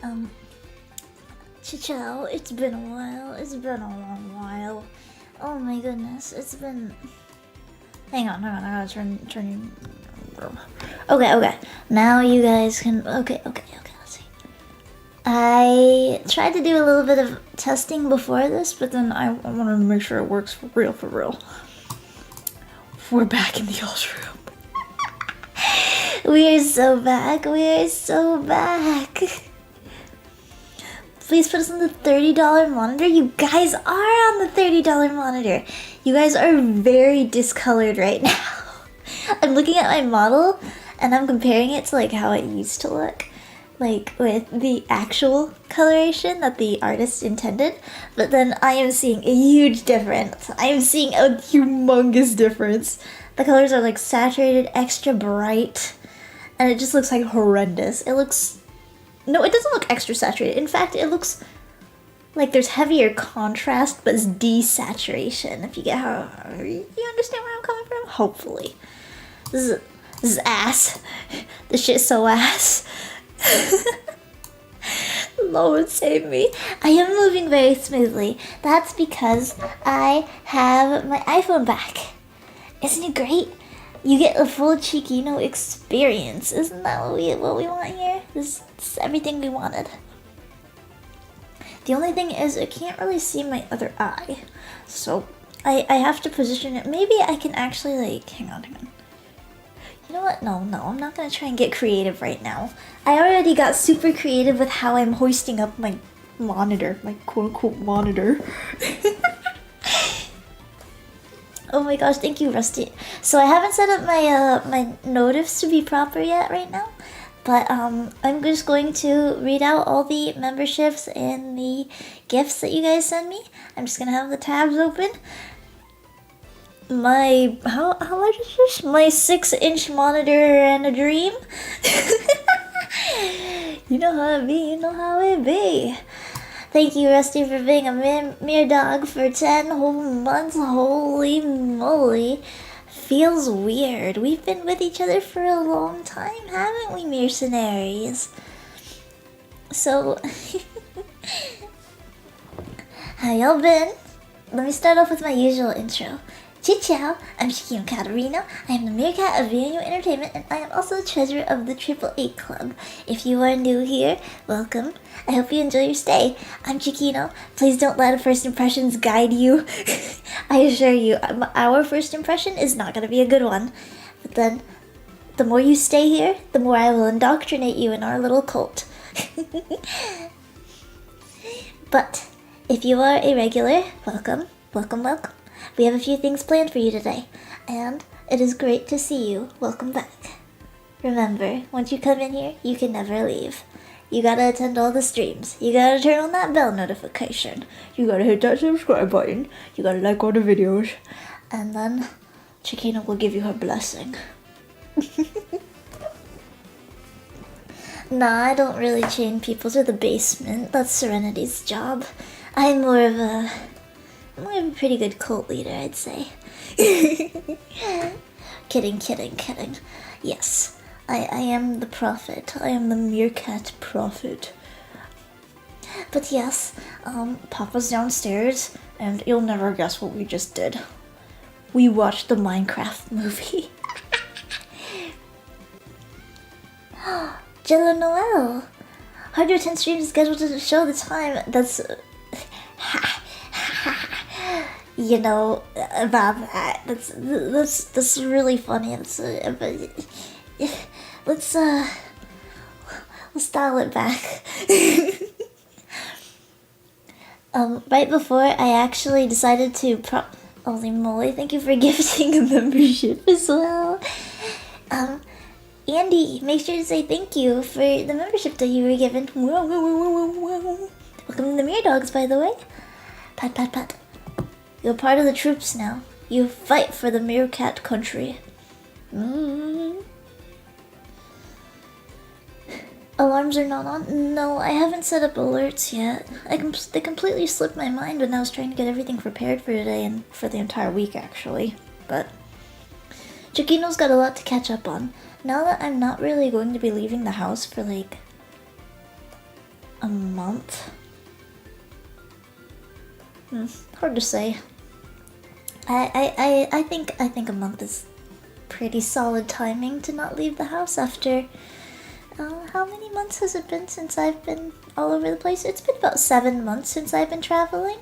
Um, Ciao, it's been a while. It's been a long while. Oh my goodness, it's been... Hang on, I gotta turn... Okay. Now you guys can... Okay, let's see. I tried to do a little bit of testing before this, but then I wanted to make sure it works for real. We're back in the old room. We are so back. Please put us on the $30 monitor. You guys are on the $30 monitor. You guys are very discolored right now. I'm looking at my model and I'm comparing it to like how it used to look, like with the actual coloration that the artist intended. But then I am seeing a huge difference. I am seeing a humongous difference. The colors are like saturated, extra bright, and it just looks like horrendous. It looks... No, it doesn't look extra saturated. In fact, it looks like there's heavier contrast, but it's desaturation. If you get how... You understand where I'm coming from? Hopefully. This is ass. This shit's so ass. Lord save me. I am moving very smoothly. That's because I have my iPhone back. Isn't it great? You get a full Ciccino experience. Isn't that what we want here? This is everything we wanted. The only thing is I can't really see my other eye. So I have to position it. Maybe I can actually like, hang on. You know what? No, I'm not gonna try and get creative right now. I already got super creative with how I'm hoisting up my monitor, my quote-unquote monitor. Oh my gosh, thank you, Rusty. So I haven't set up my my notifs to be proper yet right now, but I'm just going to read out all the memberships and the gifts that you guys send me. I'm just gonna have the tabs open. My how large is this? My 6-inch monitor and a dream. You know how it be. Thank you, Rusty, for being a mere dog for 10 whole months. Holy moly. Feels weird. We've been with each other for a long time, haven't we, mercenaries? So, how y'all been? Let me start off with my usual intro. Ciao, I'm Ciccino Katterina. I am the meerkat of VNU Entertainment, and I am also the treasurer of the AAA Club. If you are new here, welcome. I hope you enjoy your stay. I'm Ciccino. Please don't let first impressions guide you. I assure you, our first impression is not going to be a good one. But then, the more you stay here, the more I will indoctrinate you in our little cult. But, if you are a regular, welcome. We have a few things planned for you today, and it is great to see you. Welcome back. Remember, once you come in here, you can never leave. You gotta attend all the streams. You gotta turn on that bell notification. You gotta hit that subscribe button. You gotta like all the videos. And then, Ciccino will give you her blessing. Nah, I don't really chain people to the basement. That's Serenity's job. I'm more of a pretty good cult leader, I'd say. Kidding. Yes, I am the prophet. I am the meerkat prophet. But yes, Papa's downstairs, and you'll never guess what we just did. We watched the Minecraft movie. Jello Noel! 110 streams scheduled to show the time. That's... You know about that. That's really funny. Let's dial it back. Right before I actually decided to holy moly, thank you for gifting a membership as well. Andy, make sure to say thank you for the membership that you were given. Welcome to the Mere Dogs, by the way. Pat. You're part of the troops now. You fight for the meerkat country. Alarms are not on? No, I haven't set up alerts yet. They completely slipped my mind when I was trying to get everything prepared for today and for the entire week, actually. But Ciccino's got a lot to catch up on. Now that I'm not really going to be leaving the house for like a month? Hard to say. I think a month is pretty solid timing to not leave the house after. How many months has it been since I've been all over the place? It's been about 7 months since I've been traveling.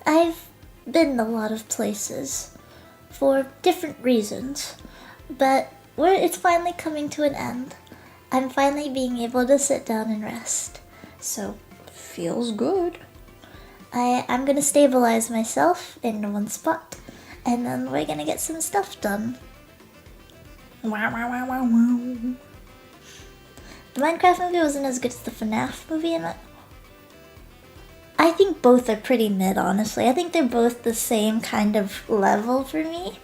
I've been a lot of places for different reasons, but it's finally coming to an end. I'm finally being able to sit down and rest, so feels good. I'm gonna stabilize myself in one spot, and then we're gonna get some stuff done. Wow, wow, wow, wow, wow. The Minecraft movie wasn't as good as the FNAF movie, and I think both are pretty mid, honestly. I think they're both the same kind of level for me,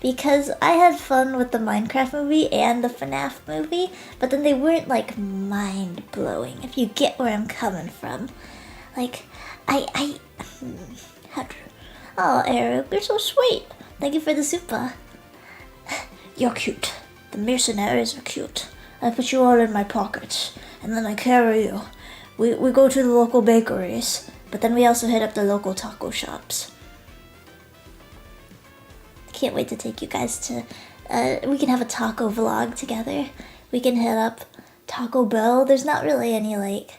because I had fun with the Minecraft movie and the FNAF movie, but then they weren't like mind-blowing, if you get where I'm coming from. Like, oh, Eric, you're so sweet. Thank you for the super. You're cute. The mercenaries are cute. I put you all in my pockets, and then I carry you. We go to the local bakeries, but then we also hit up the local taco shops. I can't wait to take you guys to, we can have a taco vlog together. We can hit up Taco Bell. There's not really any, like,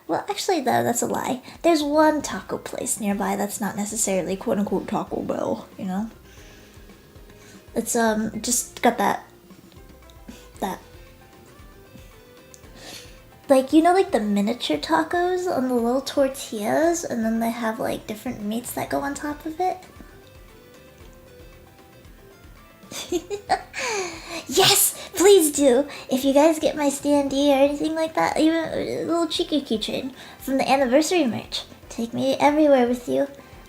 well, actually, no, that's a lie. There's one taco place nearby that's not necessarily quote-unquote Taco Bell, you know? It's, just got that, like, you know, like the miniature tacos on the little tortillas, and then they have, like, different meats that go on top of it? Yes, please do. If you guys get my standee or anything like that, even a little cheeky keychain from the anniversary merch, take me everywhere with you.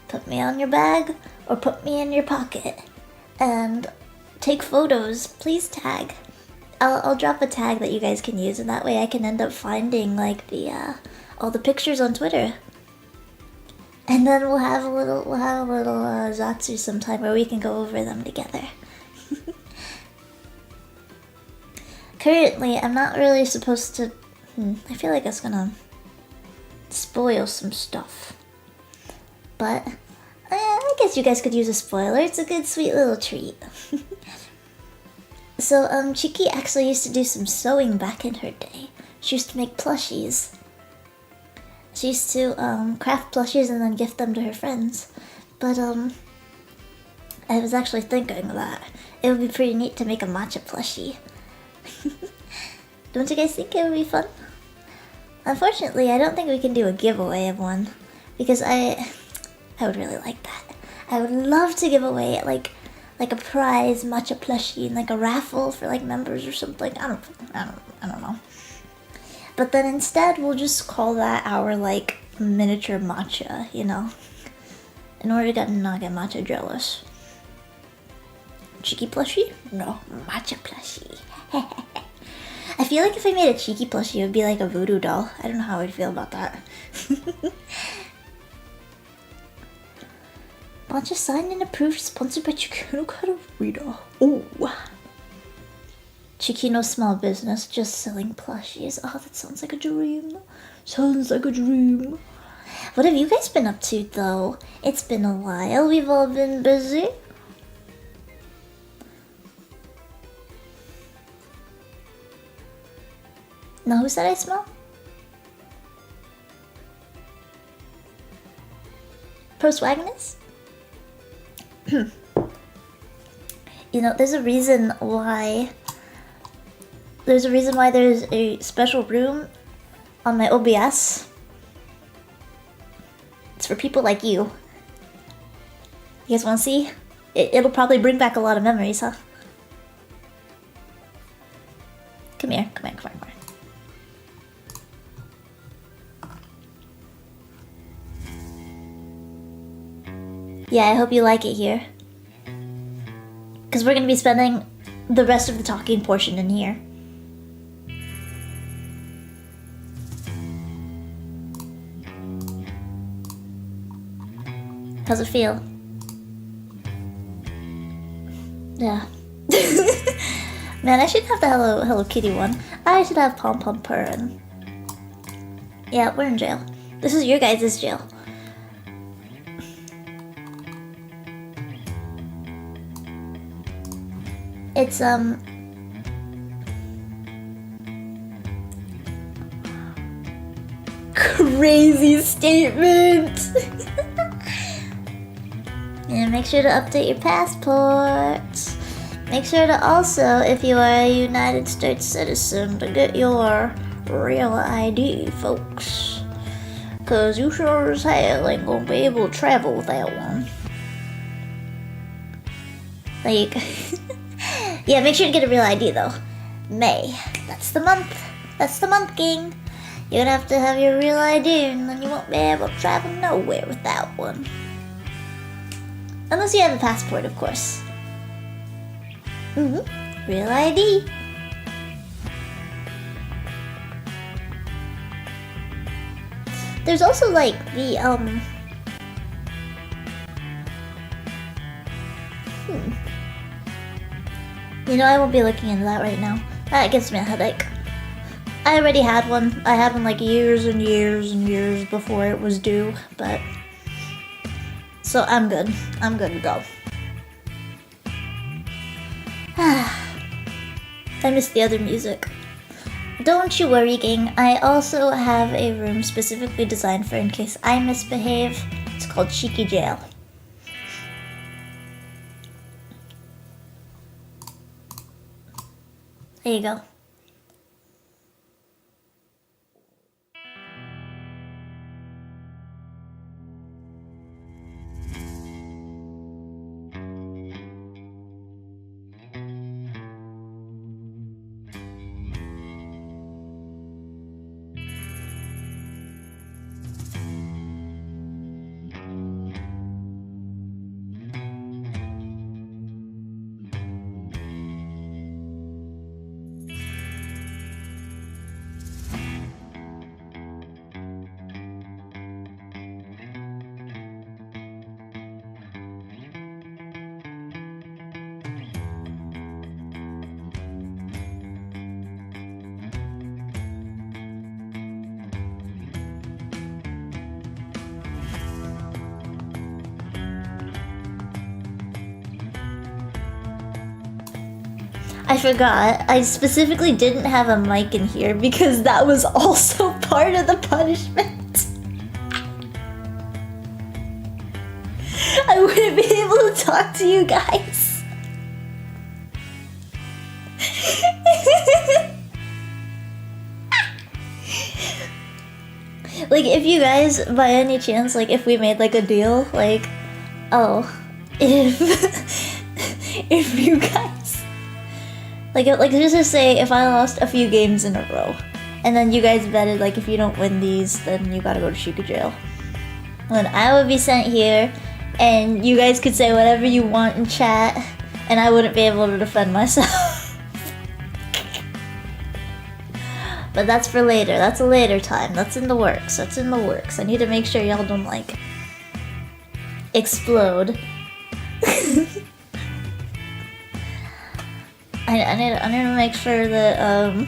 Put me on your bag or put me in your pocket, and take photos. Please tag. I'll drop a tag that you guys can use, and that way I can end up finding like the all the pictures on Twitter. And then we'll have a little Zatsu sometime where we can go over them together. Currently, I'm not really supposed to. I feel like it's gonna spoil some stuff, but I guess you guys could use a spoiler. It's a good, sweet little treat. So, Chiki actually used to do some sewing back in her day. She used to make plushies. She used to craft plushies and then gift them to her friends. But I was actually thinking that it would be pretty neat to make a matcha plushie. Don't you guys think it would be fun? Unfortunately, I don't think we can do a giveaway of one, because I would really like that. I would love to give away like a prize matcha plushie and like a raffle for like members or something. I don't know. But then instead we'll just call that our like miniature matcha, you know, in order to not get matcha jealous. Cheeky plushie? No, matcha plushie. I feel like if I made a cheeky plushie, it would be like a voodoo doll. I don't know how I'd feel about that. Matcha signed and approved, sponsored by Ciccino Katterina. Oh. Ciccino's small business, just selling plushies. Oh, that sounds like a dream. Sounds like a dream. What have you guys been up to, though? It's been a while. We've all been busy. Now, who said I smell? Proswagnus? You know, there's a reason why there's a special room on my OBS. It's for people like you. You guys want to see? It'll probably bring back a lot of memories, huh? Come here. Yeah, I hope you like it here. Because we're going to be spending the rest of the talking portion in here. How's it feel? Yeah. Man, I should have the Hello Kitty one. I should have Pom Pom Purrin. Yeah, we're in jail. This is your guys' jail. It's, crazy statement! And make sure to update your passport. Make sure to also, if you are a United States citizen, to get your real ID, folks. Cause you sure as hell ain't gonna be able to travel without one. Like, yeah, make sure to get a real ID though. May. That's the month. That's the month, gang. You're gonna have to have your real ID and then you won't be able to travel nowhere without one. Unless you have a passport, of course. Real ID. There's also like the You know, I won't be looking into that right now. That gives me a headache. I already had one. I had one like years and years and years before it was due, but so I'm good. I'm good to go. I miss the other music. Don't you worry, gang. I also have a room specifically designed for in case I misbehave. It's called Cheeky Jail. There you go. I forgot. I specifically didn't have a mic in here because that was also part of the punishment. I wouldn't be able to talk to you guys. Like, if you guys, by any chance, like, if we made, like, a deal, like, oh, if you guys, like, just say, if I lost a few games in a row, and then you guys betted, like, if you don't win these, then you gotta go to Shika Jail. Then I would be sent here, and you guys could say whatever you want in chat, and I wouldn't be able to defend myself. But that's for later. That's a later time. That's in the works. That's in the works. I need to make sure y'all don't, like, explode. I need to make sure that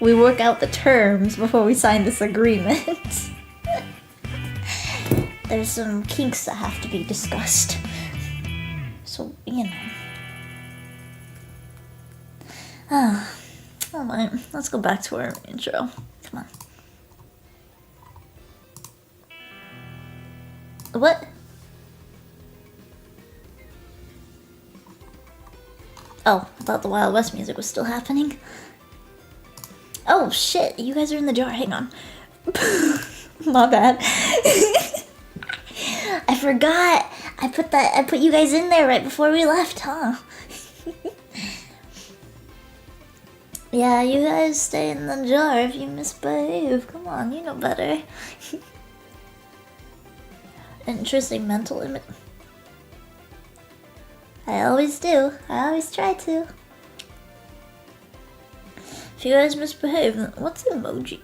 we work out the terms before we sign this agreement. There's some kinks that have to be discussed. So, you know. Alright, let's go back to our intro. Come on. What? Oh, I thought the Wild West music was still happening. Oh shit, you guys are in the jar, hang on. My bad. I forgot. I put you guys in there right before we left, huh? Yeah, you guys stay in the jar if you misbehave. Come on, you know better. Interesting mental image. I always do. I always try to. If you guys misbehave, then what's emoji?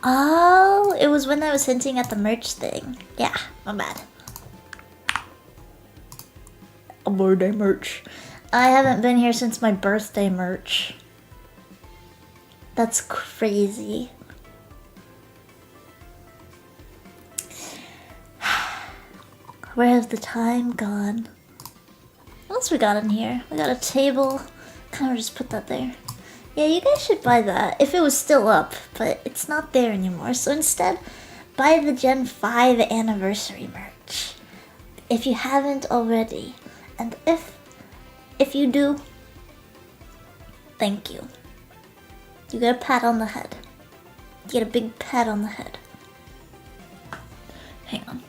Oh, it was when I was hinting at the merch thing. Yeah, my bad. A birthday merch. I haven't been here since my birthday merch. That's crazy. Where has the time gone? What else we got in here? We got a table. Kind of just put that there. Yeah, you guys should buy that if it was still up, but it's not there anymore. So instead, buy the Gen 5 anniversary merch if you haven't already. And if you do, thank you. You get a pat on the head. You get a big pat on the head. Hang on.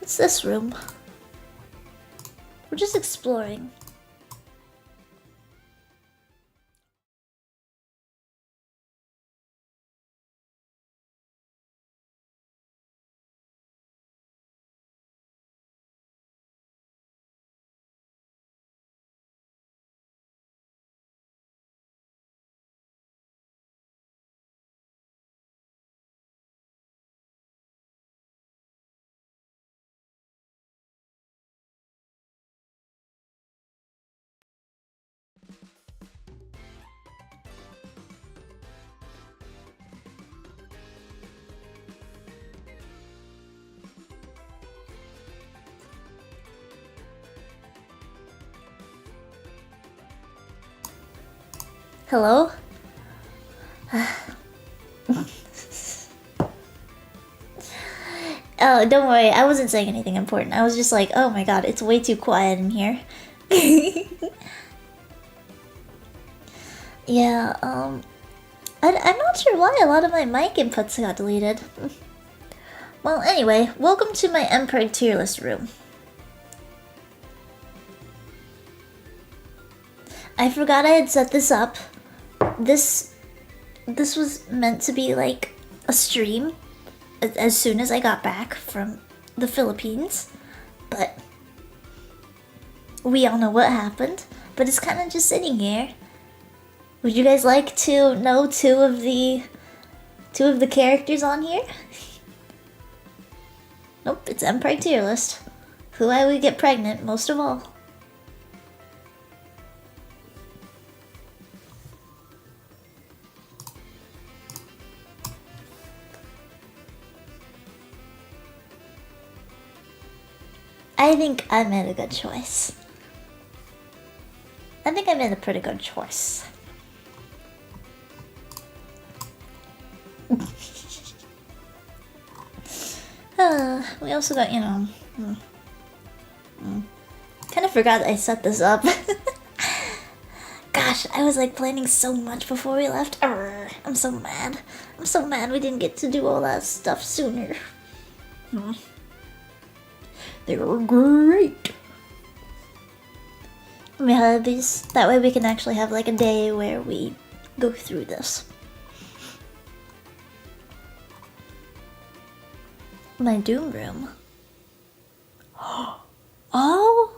What's this room? We're just exploring. Hello? Oh, don't worry. I wasn't saying anything important. I was just like, oh my god, it's way too quiet in here. Yeah, I'm not sure why a lot of my mic inputs got deleted. Well, anyway, welcome to my Emperor tier list room. I forgot I had set this up. This was meant to be like a stream as soon as I got back from the Philippines, but we all know what happened. But it's kind of just sitting here. Would you guys like to know two of the characters on here? Nope, it's Empire tier list. Who I would get pregnant most of all. I think I made a good choice. I think I made a pretty good choice. We also got, you know... Kind of forgot that I set this up. Gosh, I was like planning so much before we left. Arrgh, I'm so mad. I'm so mad we didn't get to do all that stuff sooner. They were great. We have these, that way we can actually have like a day where we go through this. My Doom room. Oh,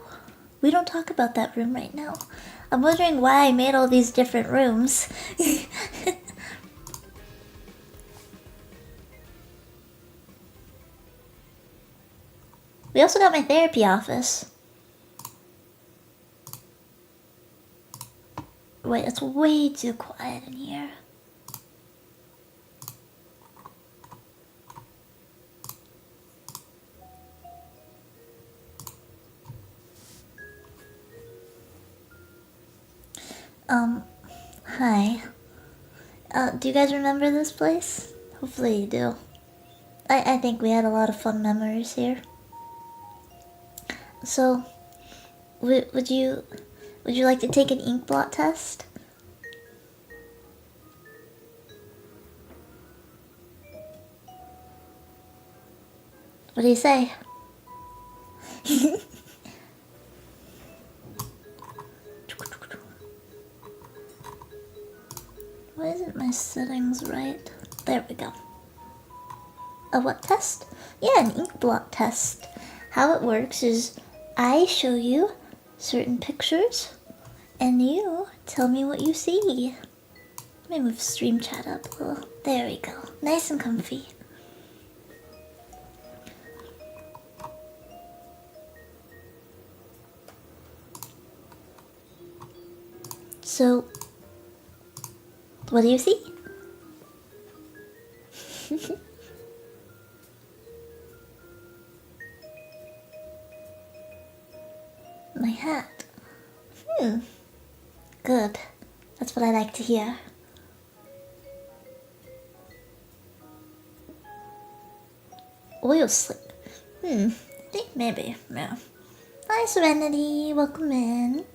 we don't talk about that room right now. I'm wondering why I made all these different rooms. We also got my therapy office. Wait, it's way too quiet in here. Hi. Do you guys remember this place? Hopefully you do. I think we had a lot of fun memories here. So, would you like to take an inkblot test? What do you say? Why isn't my settings right? There we go. A what test? Yeah, an inkblot test. How it works is I show you certain pictures and you tell me what you see. Let me move stream chat up a little. There we go. Nice and comfy. So, what do you see? My hat. Good. That's what I like to hear. Oil slick. Think maybe. Yeah. Hi, Serenity. Welcome in.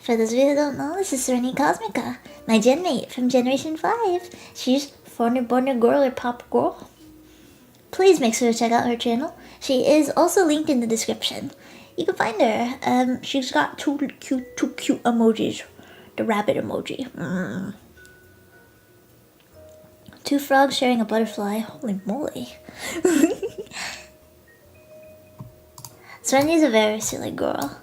For those of you who don't know, this is Cerenity Cosmica, my gen mate from Generation 5. She's foreigner born girl or pop girl. Please make sure to check out her channel. She is also linked in the description. You can find her. She's got two cute emojis. The rabbit emoji. Two frogs sharing a butterfly. Holy moly. Serenity's a very silly girl.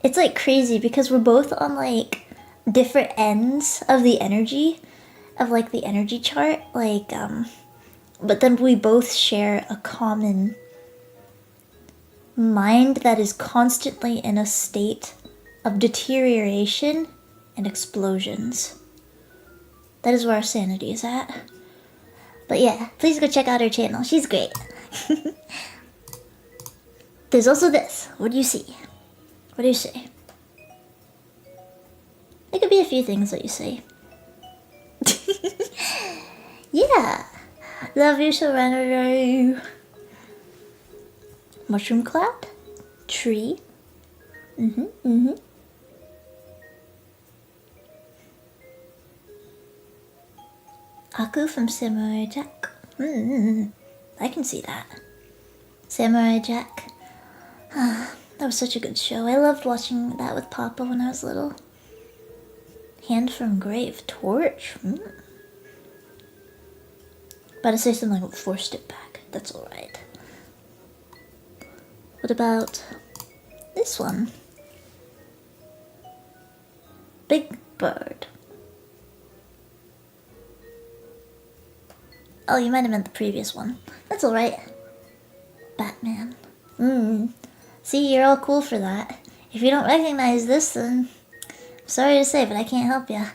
It's like crazy because we're both on like different ends of the energy of like the energy chart, like but then we both share a common mind that is constantly in a state of deterioration and explosions. That is where our sanity is at. But yeah, please go check out her channel. She's great. There's also this. What do you see? What do you say? It could be a few things that you say. Yeah. Love you, Serenity. Mushroom cloud. Tree. Aku from Samurai Jack. I can see that. Samurai Jack. That was such a good show. I loved watching that with Papa when I was little. Hand from Grave. Torch. About to say something like forced it back. That's alright. What about this one? Big Bird. Oh, you might have meant the previous one. That's alright. Batman. See, you're all cool for that. If you don't recognize this, then I'm sorry to say, but I can't help ya.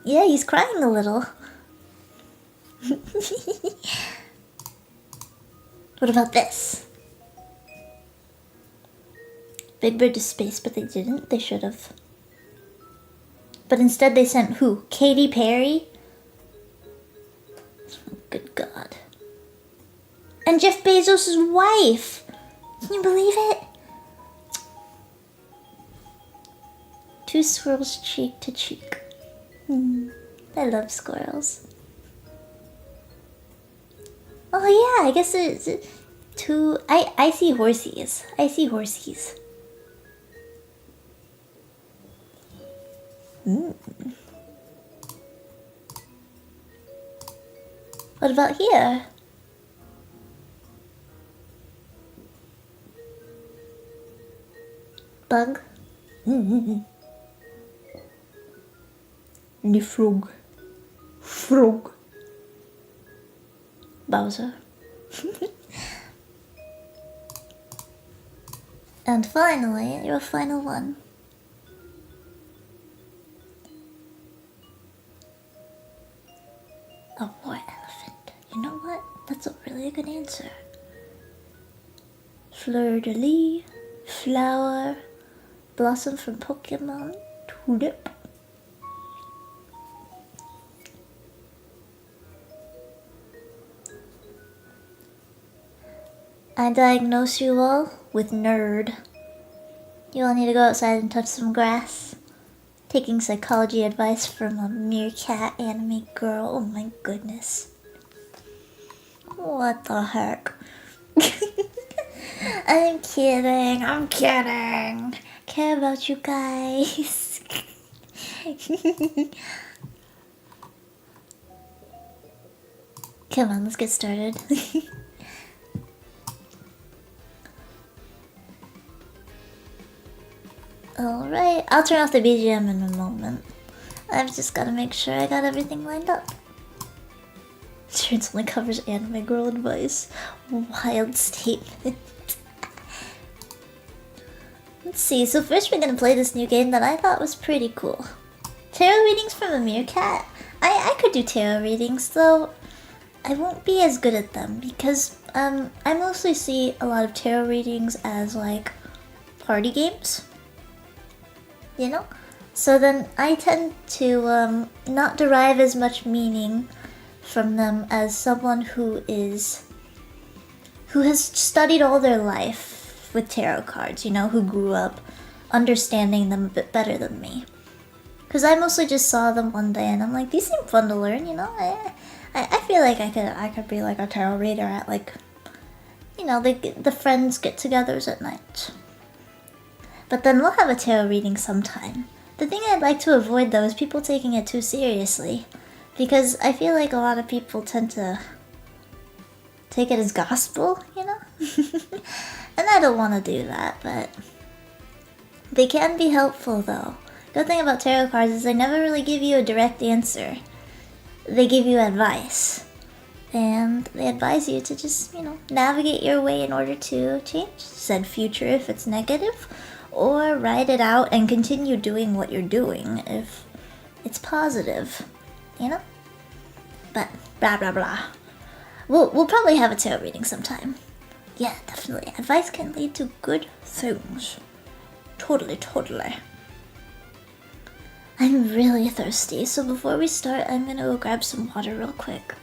Yeah, he's crying a little. What about this? Big Bird to space, but they didn't. They should have. But instead they sent who? Katy Perry? Good God. And Jeff Bezos' wife. Can you believe it? Two squirrels cheek to cheek. I love squirrels. Oh yeah, I guess it's two. I see horsies. I see horsies. What about here? Bug. The frog. Frog. Bowser. And finally, your final one. A war elephant. You know what? That's a really good answer. Fleur-de-lis, flower, blossom from Pokemon, tulip. I diagnose you all with nerd. You all need to go outside and touch some grass. Taking psychology advice from a meerkat anime girl. Oh my goodness. What the heck? I'm kidding. I'm kidding. Care about you guys. Come on, let's get started. Alright, I'll turn off the BGM in a moment. I've just gotta make sure I got everything lined up. Insurance only covers anime girl advice. Wild statement. Let's see, so first we're gonna play this new game that I thought was pretty cool. Tarot readings from a meerkat. I could do tarot readings, though I won't be as good at them because I mostly see a lot of tarot readings as like party games, you know? So then I tend to not derive as much meaning from them as someone who has studied all their life with tarot cards, you know, who grew up understanding them a bit better than me. Because I mostly just saw them one day and I'm like, these seem fun to learn, you know? I feel like I could be like a tarot reader at like, you know, the friends get-togethers at night. But then we'll have a tarot reading sometime. The thing I'd like to avoid though is people taking it too seriously. Because I feel like a lot of people tend to take it as gospel, you know? And I don't want to do that, but they can be helpful though. Good thing about tarot cards is they never really give you a direct answer. They give you advice. And they advise you to just, you know, navigate your way in order to change said future if it's negative, or ride it out and continue doing what you're doing if it's positive, you know? But blah blah blah. We'll probably have a tarot reading sometime. Yeah, definitely. Advice can lead to good things. Totally. I'm really thirsty, so before we start, I'm gonna go grab some water real quick.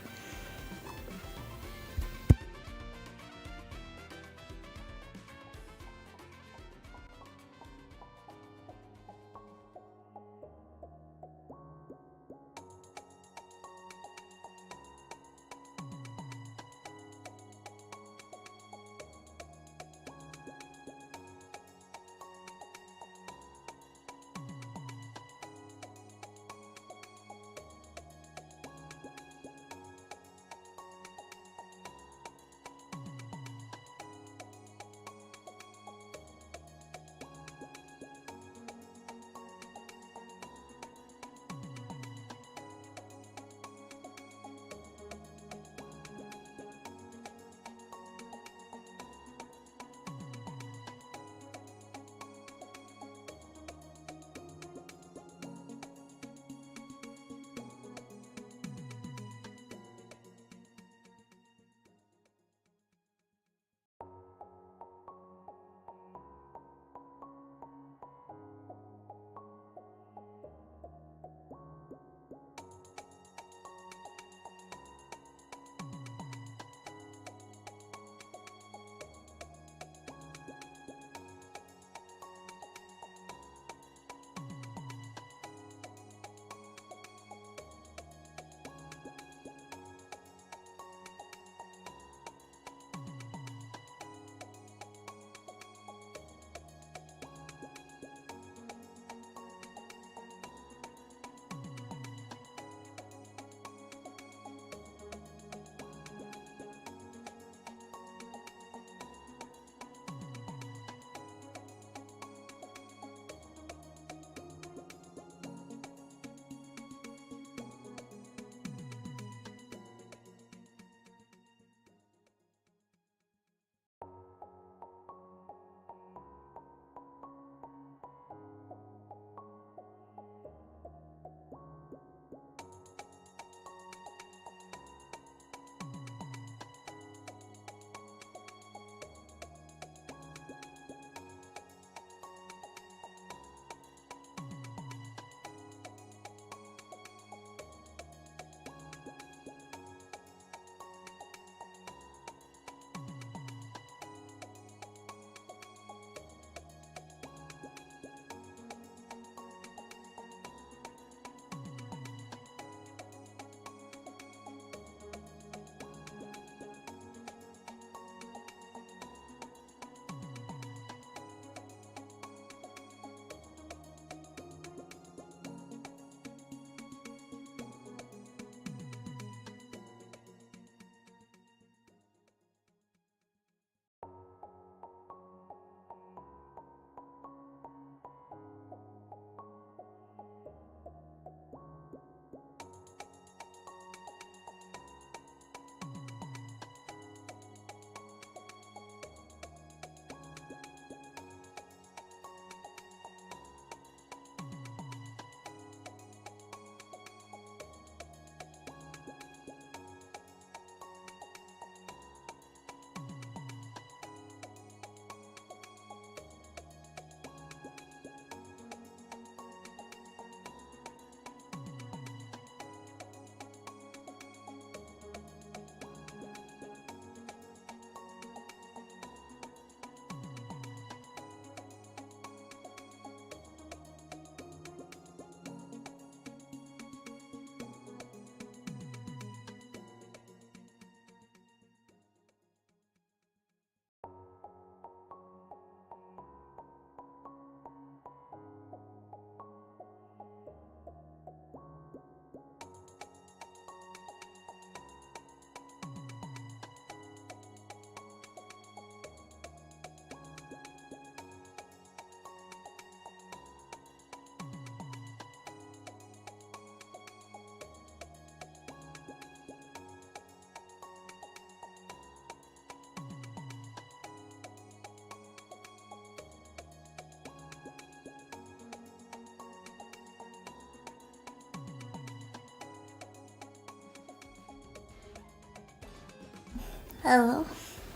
Hello.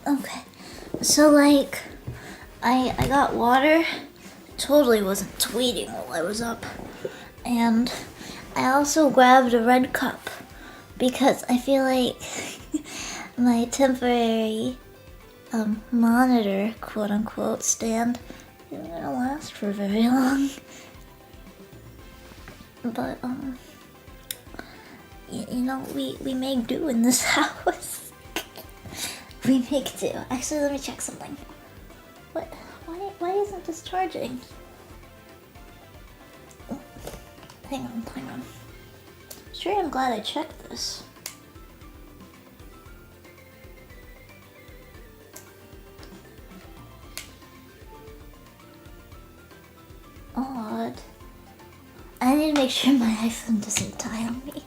Okay. So like, I got water. Totally wasn't tweeting while I was up, and I also grabbed a red cup because I feel like my temporary monitor, quote unquote, stand isn't gonna last for very long. But you know, we make do in this house. We make do. Actually, let me check something. What? Why isn't this charging? Oh, hang on. Sure, I'm glad I checked this. Odd. I need to make sure my iPhone doesn't die on me.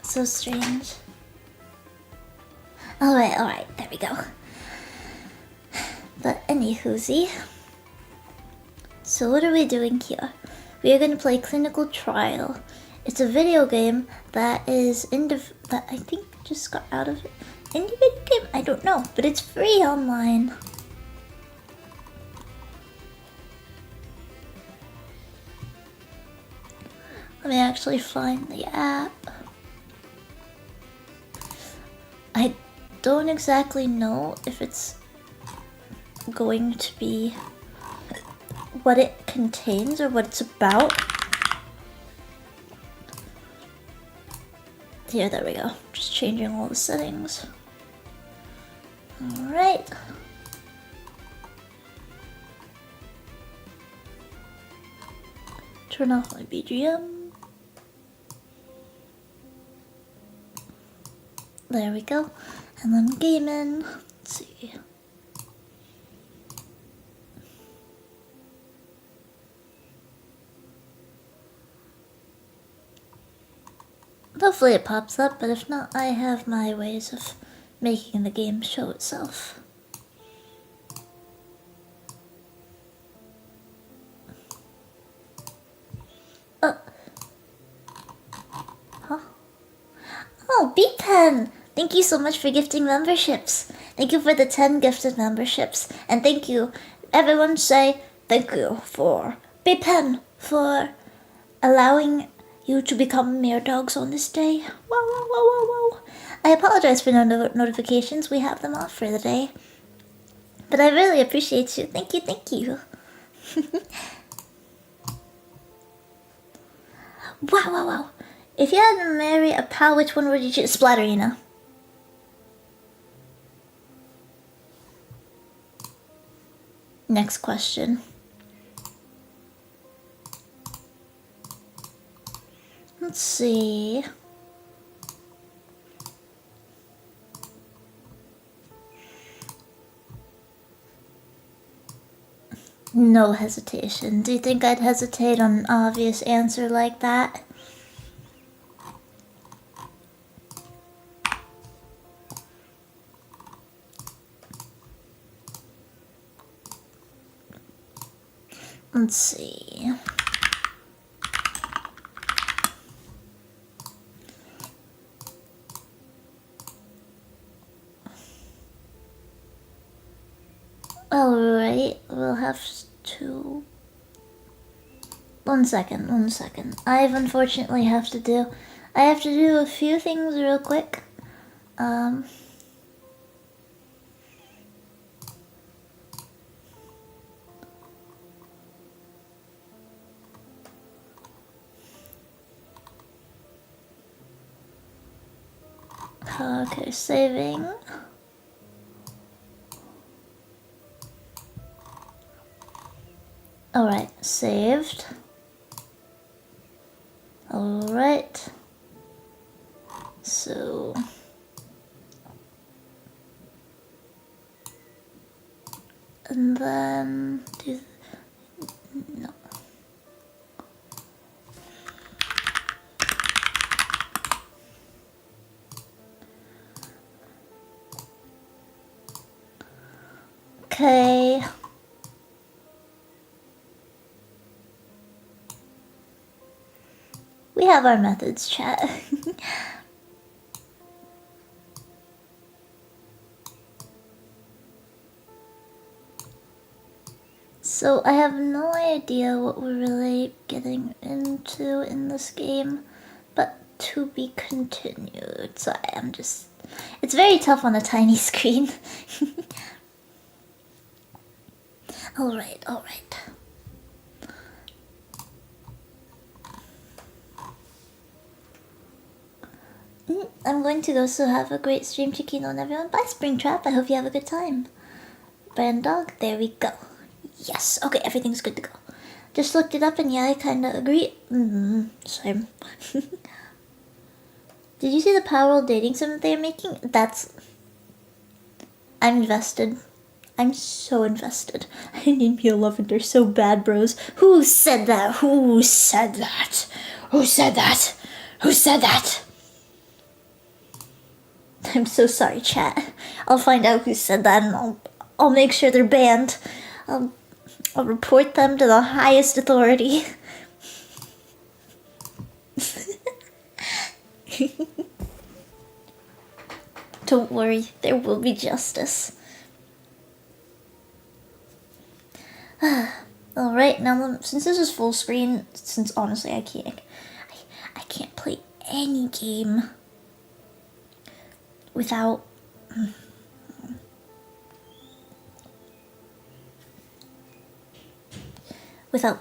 So strange. Alright, there we go. But anywhoozy. So what are we doing here? We are going to play Clinical Trial. It's a video game that is that I think just got out of indie video game. I don't know, but it's free online. Let me actually find the app. I don't exactly know if it's going to be what it contains or what it's about. Here, there we go. Just changing all the settings. Alright. Turn off my BGM. There we go. And then gaming. Let's see. Hopefully it pops up, but if not, I have my ways of making the game show itself. Oh. Huh? Oh, B-Pen! Thank you so much for gifting memberships. Thank you for the 10 gifted memberships. And thank you. Everyone say thank you for B-Pen for allowing you to become mere dogs on this day. Whoa. I apologize for no notifications. We have them off for the day. But I really appreciate you. Thank you. Wow. If you had to marry a pal, which one would you choose? Splatterina. Next question. Let's see. No hesitation. Do you think I'd hesitate on an obvious answer like that? Let's see. Alright, we'll have to... One second. I unfortunately have to do a few things real quick. Okay, saving. Alright, saved. Alright. So... And then... No. Okay. We have our methods, chat. So I have no idea what we're really getting into in this game, but to be continued. So I'm just... It's very tough on a tiny screen. Alright, alright. I'm going to go, so have a great stream, Ciccino, and everyone. Bye, Springtrap. I hope you have a good time. Brand dog, there we go. Yes, okay, everything's good to go. Just looked it up and yeah, I kinda agree. Same. Did you see the PALWORLD dating sim that they're making? I'm invested. I'm so invested. I need me a lavender so bad, bros. Who said that? Who said that? Who said that? Who said that? I'm so sorry, chat. I'll find out who said that and I'll make sure they're banned. I'll report them to the highest authority. Don't worry, there will be justice. Alright, now since this is full screen, since honestly I can't play any game without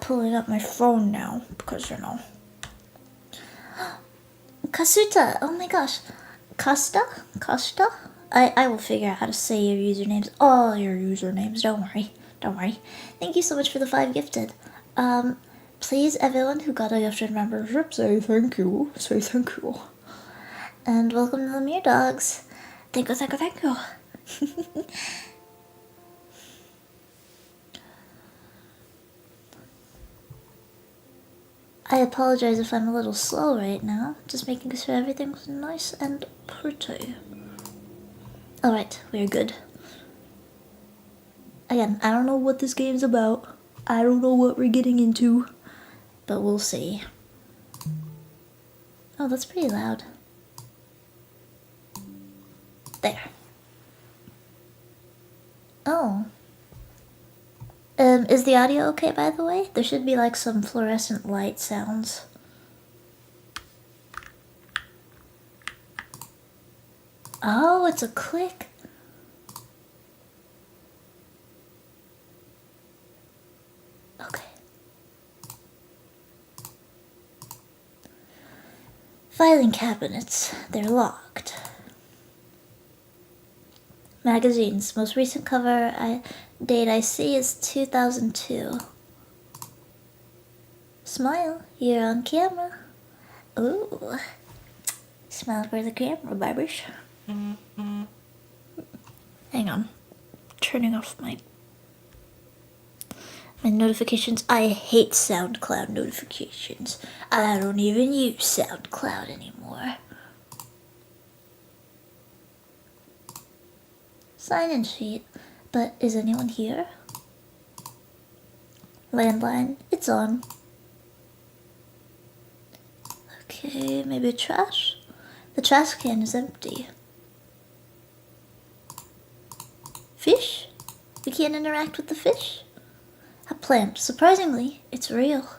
pulling up my phone now, because you know. Kasuta, oh my gosh. Costa? I will figure out how to say your usernames. All your usernames, don't worry. Thank you so much for the 5 gifted. Please, everyone who got a gifted membership, say thank you. And welcome to the Mere Dogs. Thank you. I apologize if I'm a little slow right now. Just making sure everything's nice and pretty. Alright, we're good. Again, I don't know what this game's about. I don't know what we're getting into. But we'll see. Oh, that's pretty loud. There. Oh. Is the audio okay, by the way? There should be like some fluorescent light sounds. Oh, it's a click. Okay. Filing cabinets. They're locked. Magazines. Most recent cover date I see is 2002. Smile. You're on camera. Ooh. Smile for the camera, barbers. Hang on. Turning off my notifications. I hate SoundCloud notifications. I don't even use SoundCloud anymore. Sign-in sheet. But is anyone here? Landline. It's on. Okay, maybe trash? The trash can is empty. Fish? We can't interact with the fish? A plant. Surprisingly, it's real.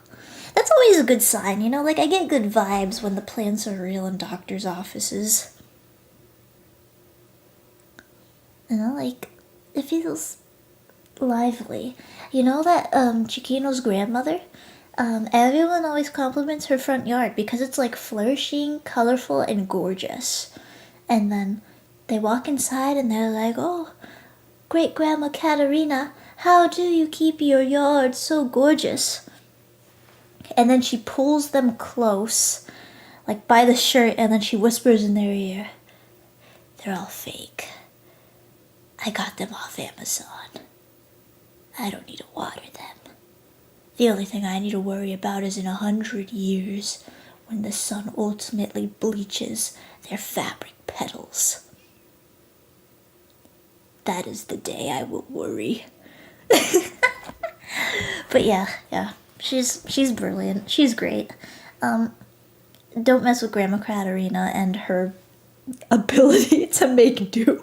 That's always a good sign, you know? Like, I get good vibes when the plants are real in doctors' offices. You know, like, it feels lively. You know that, Ciccino's grandmother? Everyone always compliments her front yard because it's, like, flourishing, colorful, and gorgeous. And then they walk inside and they're like, oh, Great-Grandma Katterina, how do you keep your yard so gorgeous? And then she pulls them close, like by the shirt, and then she whispers in their ear, they're all fake. I got them off Amazon. I don't need to water them. The only thing I need to worry about is in 100 years, when the sun ultimately bleaches their fabric petals. That is the day I will worry. But yeah, she's brilliant. She's great. Don't mess with Grandma Katterina and her ability to make do.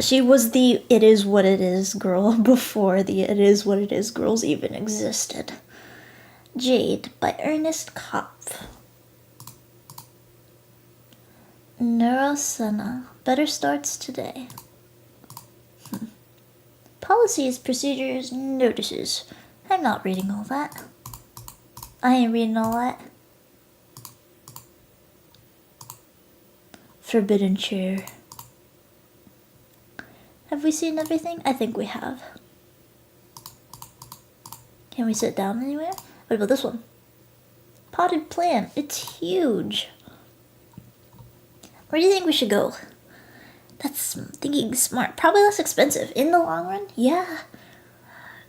She was the It Is What It Is girl before the It Is What It Is girls even existed. Jade by Ernest Kopf. Neurosena. Better starts today. Policies, procedures, notices. I'm not reading all that. I ain't reading all that. Forbidden chair. Have we seen everything? I think we have. Can we sit down anywhere? What about this one? Potted plant. It's huge. Where do you think we should go? That's thinking smart. Probably less expensive. In the long run? Yeah.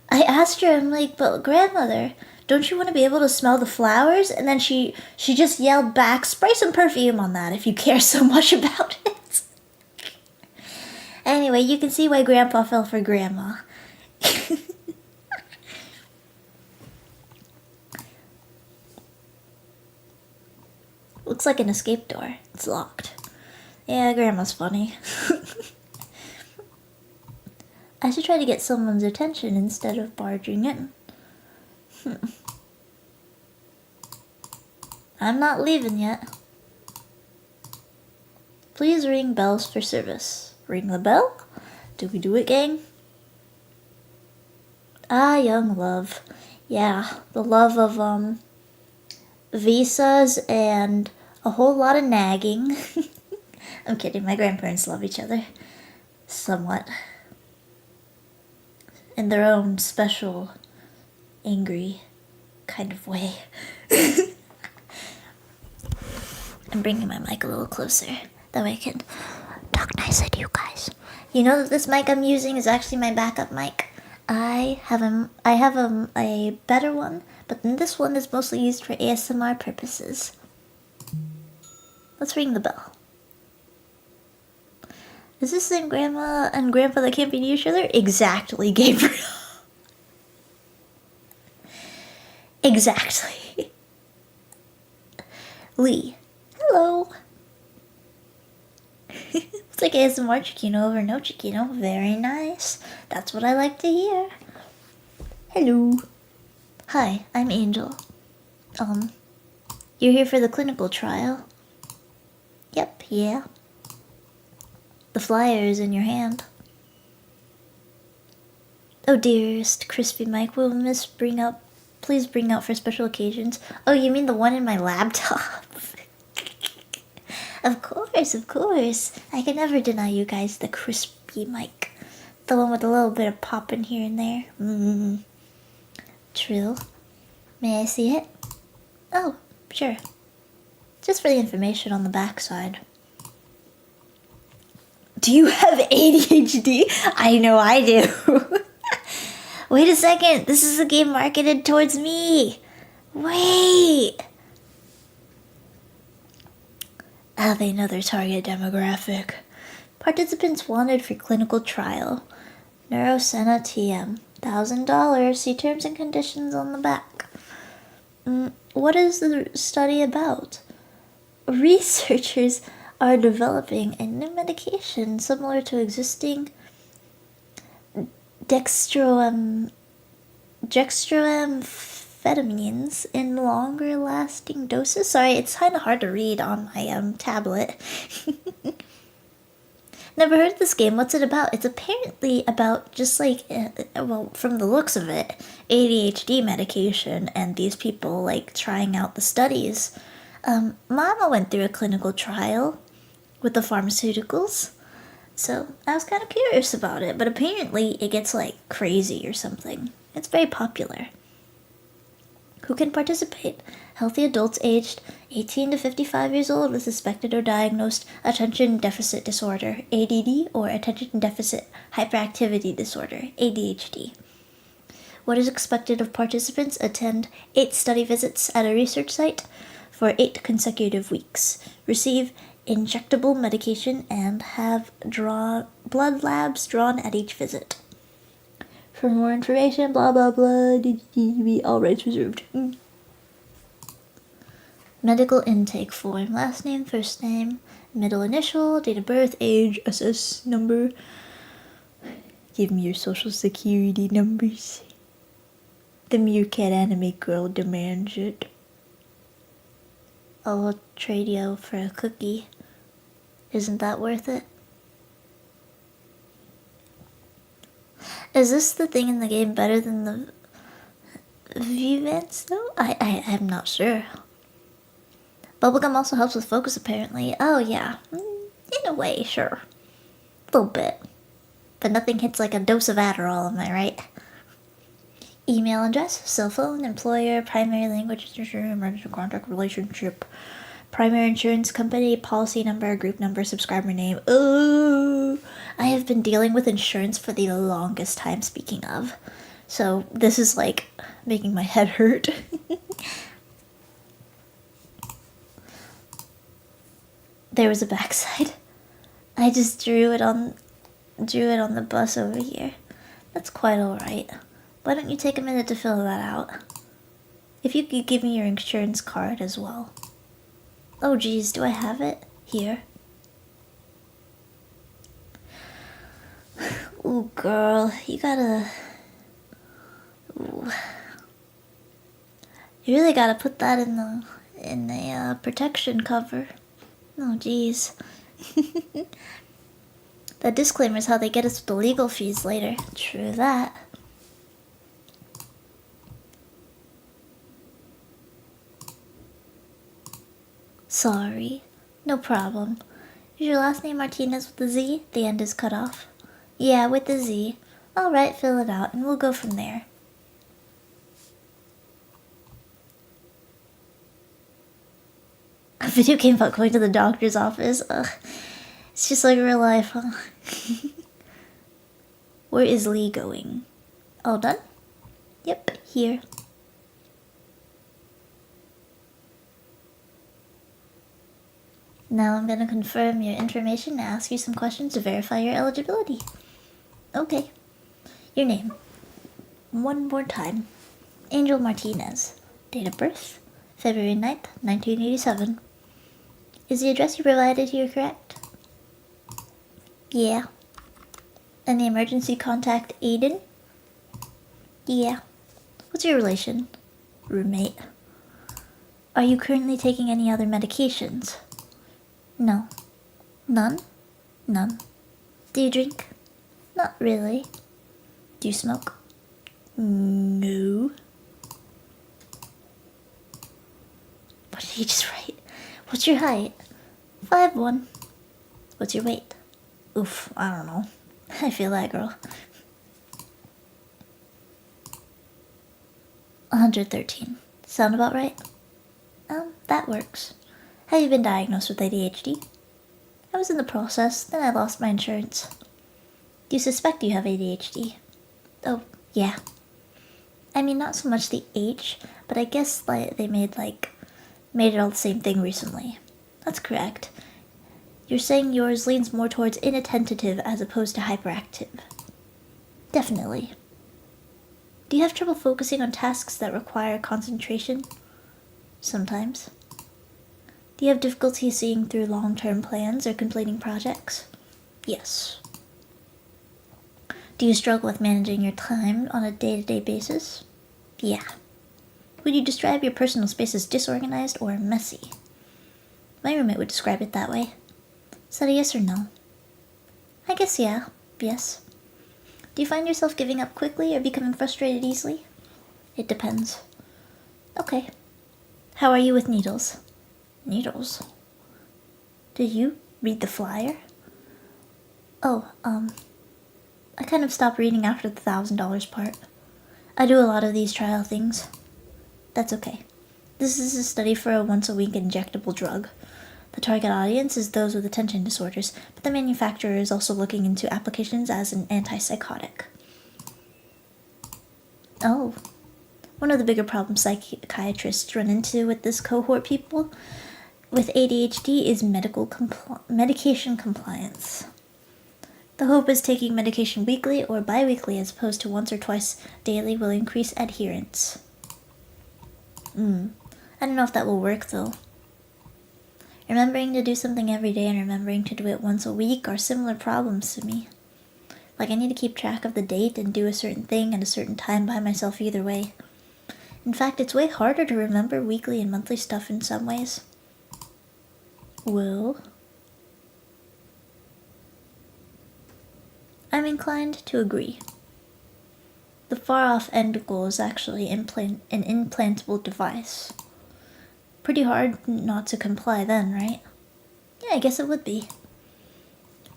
I asked her, I'm like, but grandmother, don't you want to be able to smell the flowers? And then she just yelled back, spray some perfume on that if you care so much about it. Anyway, you can see why Grandpa fell for Grandma. Looks like an escape door. It's locked. Yeah, Grandma's funny. I should try to get someone's attention instead of barging in. I'm not leaving yet. Please ring bells for service. Ring the bell? Do we do it, gang? Ah, young love. Yeah, the love of, visas and a whole lot of nagging. I'm kidding, my grandparents love each other. Somewhat. In their own special, angry kind of way. I'm bringing my mic a little closer. That way I can talk nicely to you guys. You know that this mic I'm using is actually my backup mic. I have a better one, but then this one is mostly used for ASMR purposes. Let's ring the bell. Is this the Grandma and Grandpa that can't be near each other? Exactly, Gabriel. Exactly. Lee. Hello. It's like ASMR Ciccino over no Ciccino. Very nice. That's what I like to hear. Hello. Hi, I'm Angel. You're here for the clinical trial? Yep, yeah. The flyer is in your hand. Oh dearest crispy Mike, will please bring out for special occasions. Oh, you mean the one in my laptop? Of course. I can never deny you guys the crispy mic. The one with a little bit of popping here and there. Trill. May I see it? Oh, sure. Just for the information on the backside. Do you have ADHD? I know I do. Wait a second. This is a game marketed towards me. Wait. Ah, they know their target demographic. Participants wanted for clinical trial. Neurosena TM. $1,000. See terms and conditions on the back. What is the study about? Researchers are developing a new medication similar to existing dextroamphetamines in longer lasting doses. Sorry, it's kind of hard to read on my tablet. Never heard of this game. What's it about? It's apparently about just like, well, from the looks of it, ADHD medication and these people like trying out the studies. Mama went through a clinical trial with the pharmaceuticals, so I was kind of curious about it, but apparently it gets like crazy or something. It's very popular. Who can participate? Healthy adults aged 18 to 55 years old with suspected or diagnosed attention deficit disorder, ADD, or attention deficit hyperactivity disorder, ADHD. What is expected of participants? Attend 8 study visits at a research site for 8 consecutive weeks. Receive injectable medication and have blood labs drawn at each visit. For more information, blah blah blah, all rights reserved. Medical intake form. Last name, first name, middle initial, date of birth, age, SS number. Give me your social security numbers. The meerkat anime girl demands it. I'll trade you for a cookie. Isn't that worth it? Is this the thing in the game better than the V-Vents though? I'm not sure. Bubblegum also helps with focus apparently. Oh yeah, in a way, sure. A little bit. But nothing hits like a dose of Adderall, am I right? Email address, cell phone, employer, primary language, emergency contact, relationship, primary insurance company, policy number, group number, subscriber name. Oh, I have been dealing with insurance for the longest time, speaking of. So this is like making my head hurt. There was a backside. I just drew it on the bus over here. That's quite alright. Why don't you take a minute to fill that out? If you could give me your insurance card as well. Oh geez, do I have it? Here. Ooh girl, you gotta... Ooh. You really gotta put that in the protection cover. Oh geez. That disclaimer is how they get us with the legal fees later. True that. Sorry. No problem. Is your last name Martinez with a Z? The end is cut off. Yeah, with the Z. Alright, fill it out and we'll go from there. A video game about going to the doctor's office. Ugh. It's just like real life, huh? Where is Lee going? All done? Yep, here. Now I'm gonna confirm your information and ask you some questions to verify your eligibility. Okay. Your name. One more time. Angel Martinez. Date of birth. February 9th, 1987. Is the address you provided here correct? Yeah. And the emergency contact Aiden? Yeah. What's your relation? Roommate. Are you currently taking any other medications? No. None? None. Do you drink? Not really. Do you smoke? No. What did he just write? What's your height? 5'1". What's your weight? Oof, I don't know. I feel that, girl. 113. Sound about right? That works. Have you been diagnosed with ADHD? I was in the process, then I lost my insurance. Do you suspect you have ADHD? Oh, yeah. I mean, not so much the H, but I guess they made it all the same thing recently. That's correct. You're saying yours leans more towards inattentive as opposed to hyperactive. Definitely. Do you have trouble focusing on tasks that require concentration? Sometimes. Do you have difficulty seeing through long-term plans or completing projects? Yes. Do you struggle with managing your time on a day-to-day basis? Yeah. Would you describe your personal space as disorganized or messy? My roommate would describe it that way. Is that a yes or no? I guess yeah. Yes. Do you find yourself giving up quickly or becoming frustrated easily? It depends. Okay. How are you with needles? Needles? Did you read the flyer? Oh, I kind of stopped reading after the $1,000 part. I do a lot of these trial things. That's okay. This is a study for a once-a-week injectable drug. The target audience is those with attention disorders, but the manufacturer is also looking into applications as an antipsychotic. Oh. One of the bigger problems psychiatrists run into with this cohort people with ADHD is medication compliance. The hope is taking medication weekly or bi-weekly as opposed to once or twice daily will increase adherence. I don't know if that will work though. Remembering to do something every day and remembering to do it once a week are similar problems to me. Like, I need to keep track of the date and do a certain thing at a certain time by myself either way. In fact, it's way harder to remember weekly and monthly stuff in some ways. Well, I'm inclined to agree. The far-off end goal is actually an implantable device. Pretty hard not to comply then, right? Yeah, I guess it would be.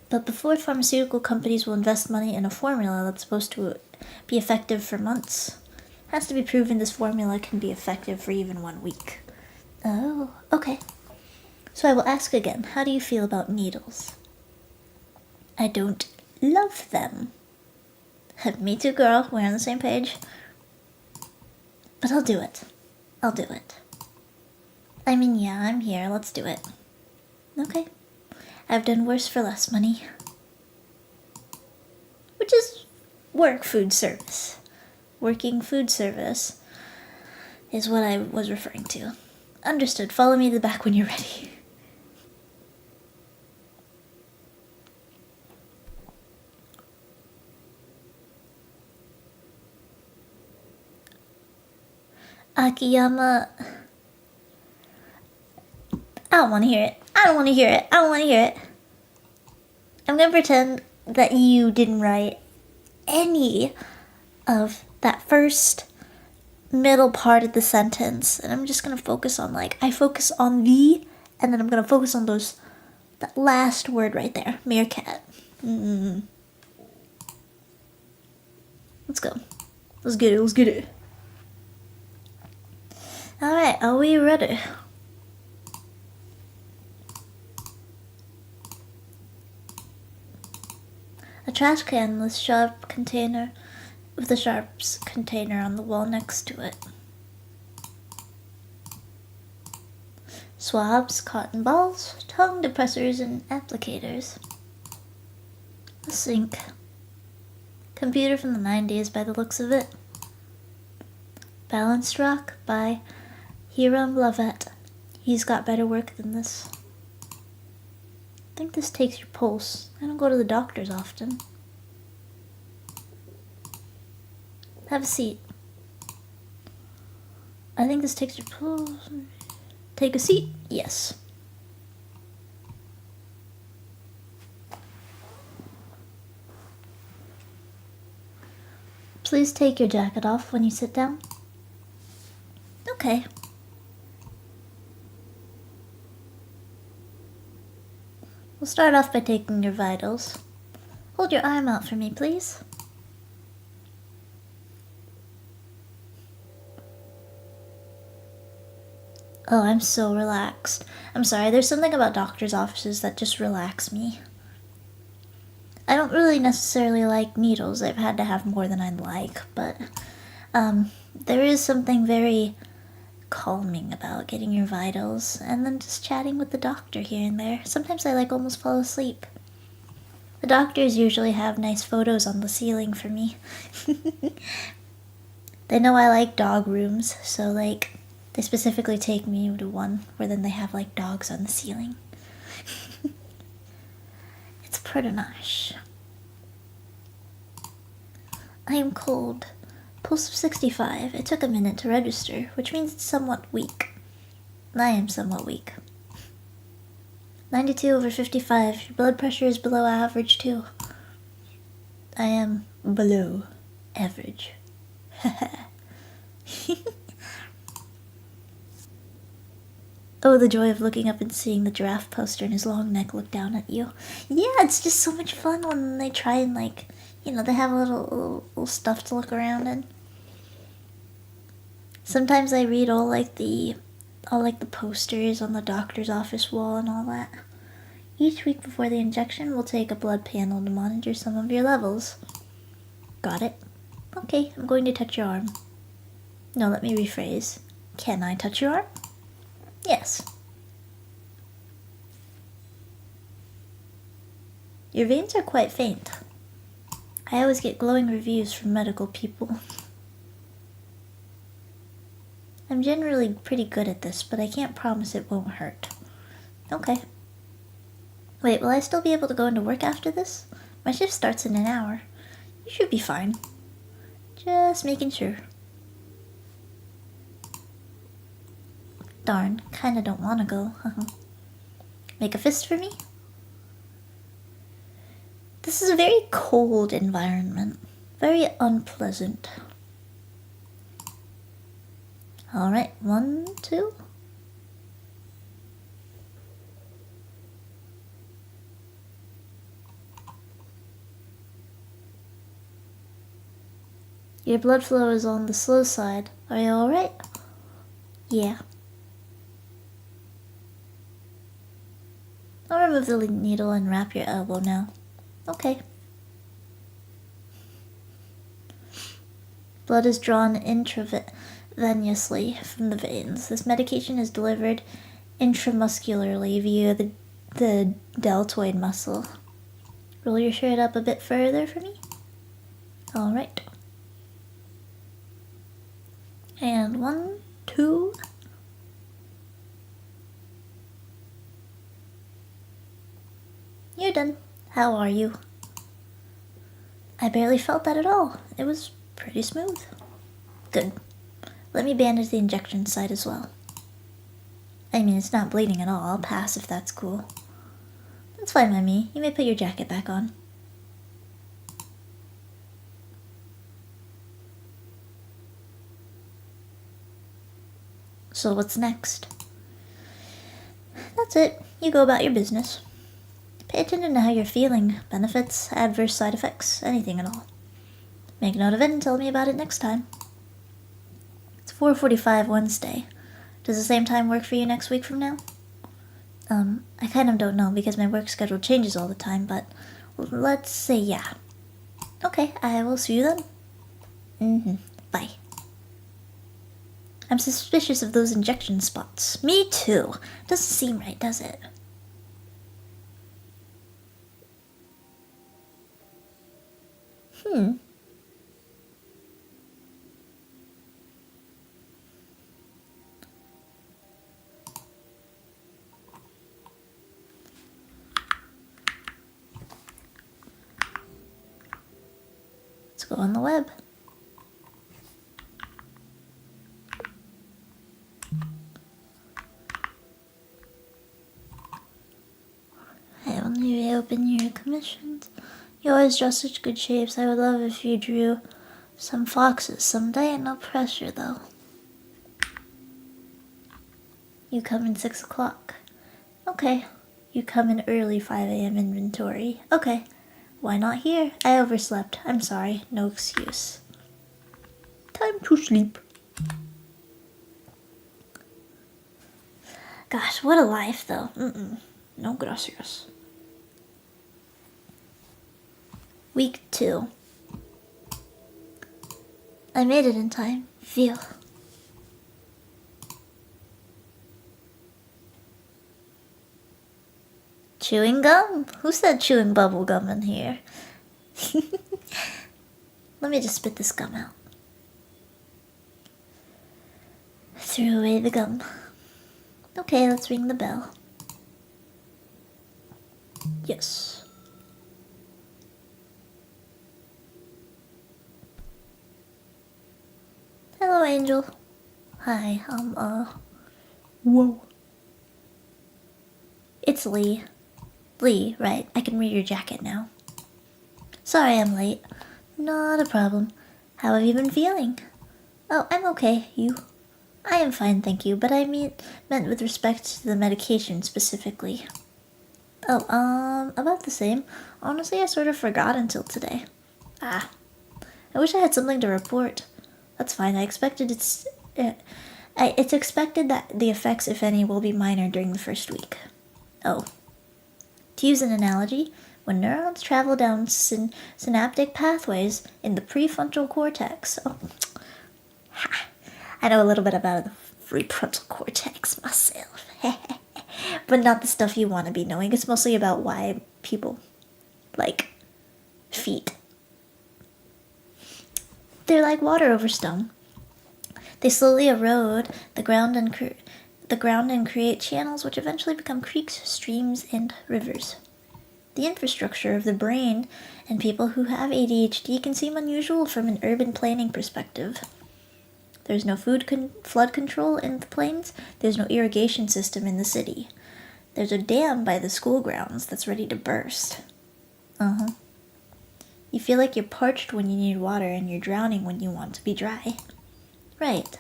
But before pharmaceutical companies will invest money in a formula that's supposed to be effective for months, it has to be proven this formula can be effective for even 1 week. Oh, okay. So I will ask again, how do you feel about needles? I don't love them. Me too, girl. We're on the same page. But I'll do it. I'll do it. I mean, yeah, I'm here. Let's do it. Okay. I've done worse for less money. Which is work food service. Working food service is what I was referring to. Understood. Follow me to the back when you're ready. Akiyama. I don't want to hear it. I don't want to hear it. I don't want to hear it. I'm going to pretend that you didn't write any of that first middle part of the sentence. And I'm just going to focus on, like, I focus on the, and then I'm going to focus on that last word right there. Meerkat. Let's go. Let's get it. Let's get it. Alright, are we ready? A trash can with a sharps container on the wall next to it. Swabs, cotton balls, tongue depressors, and applicators. A sink. Computer from the 90s by the looks of it. Balanced rock by Hiram Lovett. He's got better work than this. I think this takes your pulse. I don't go to the doctors often. Have a seat. I think this takes your pulse. Take a seat? Yes. Please take your jacket off when you sit down. Okay. We'll start off by taking your vitals. Hold your arm out for me, please. Oh, I'm so relaxed. I'm sorry, there's something about doctor's offices that just relax me. I don't really necessarily like needles. I've had to have more than I'd like, but there is something very calming about getting your vitals and then just chatting with the doctor here and there. Sometimes I almost fall asleep. The doctors usually have nice photos on the ceiling for me. They know I like dog rooms, so they specifically take me to one where then they have dogs on the ceiling. It's pretty nice. I am cold. Pulse of 65. It took a minute to register, which means it's somewhat weak. I am somewhat weak. 92/55. Your blood pressure is below average too. I am below average. Oh, the joy of looking up and seeing the giraffe poster and his long neck look down at you. Yeah, it's just so much fun when they try and they have a little stuff to look around in. Sometimes I read all the posters on the doctor's office wall and all that. Each week before the injection, we'll take a blood panel to monitor some of your levels. Got it? Okay, I'm going to touch your arm. No, let me rephrase. Can I touch your arm? Yes. Your veins are quite faint. I always get glowing reviews from medical people. I'm generally pretty good at this, but I can't promise it won't hurt. Okay. Wait, will I still be able to go into work after this? My shift starts in an hour. You should be fine. Just making sure. Darn, kinda don't wanna go. Make a fist for me? This is a very cold environment. Very unpleasant. Alright, 1, 2. Your blood flow is on the slow side. Are you alright? Yeah. I'll remove the needle and wrap your elbow now. Okay. Blood is drawn intravenously from the veins. This medication is delivered intramuscularly via the deltoid muscle. Roll your shirt up a bit further for me. Alright. And 1, 2. You're done. How are you? I barely felt that at all. It was pretty smooth. Good. Let me bandage the injection site as well. I mean, it's not bleeding at all. I'll pass if that's cool. That's fine by me. You may put your jacket back on. So what's next? That's it. You go about your business. Pay attention to how you're feeling. Benefits, adverse side effects, anything at all. Make note of it and tell me about it next time. It's 4:45 Wednesday. Does the same time work for you next week from now? I kind of don't know because my work schedule changes all the time, but let's say yeah. Okay, I will see you then. Bye. I'm suspicious of those injection spots. Me too. Doesn't seem right, does it? Let's go on the web. Hey, when you reopen your commissions, you always draw such good shapes. I would love if you drew some foxes someday. No pressure, though. You come in 6 o'clock. Okay. You come in early 5 a.m. inventory. Okay. Why not here? I overslept. I'm sorry. No excuse. Time to sleep. Gosh, what a life, though. No gracias. Week 2. I made it in time. Feel. Chewing gum? Who said chewing bubble gum in here? Let me just spit this gum out. Threw away the gum. Okay, let's ring the bell. Yes. Hello, Angel. Hi, whoa. It's Lee. Lee, right. I can read your jacket now. Sorry I'm late. Not a problem. How have you been feeling? Oh, I'm okay. You? I am fine, thank you, but I meant with respect to the medication specifically. Oh, about the same. Honestly, I sort of forgot until today. I wish I had something to report. That's fine. It's expected that the effects, if any, will be minor during the first week. Oh. To use an analogy, when neurons travel down synaptic pathways in the prefrontal cortex... Oh, I know a little bit about the prefrontal cortex myself. But not the stuff you want to be knowing. It's mostly about why people like feet. They're like water over stone. They slowly erode the ground and create channels which eventually become creeks, streams, and rivers. The infrastructure of the brain and people who have ADHD can seem unusual from an urban planning perspective. There's no flood control in the plains. There's no irrigation system in the city. There's a dam by the school grounds that's ready to burst. You feel like you're parched when you need water and you're drowning when you want to be dry. Right.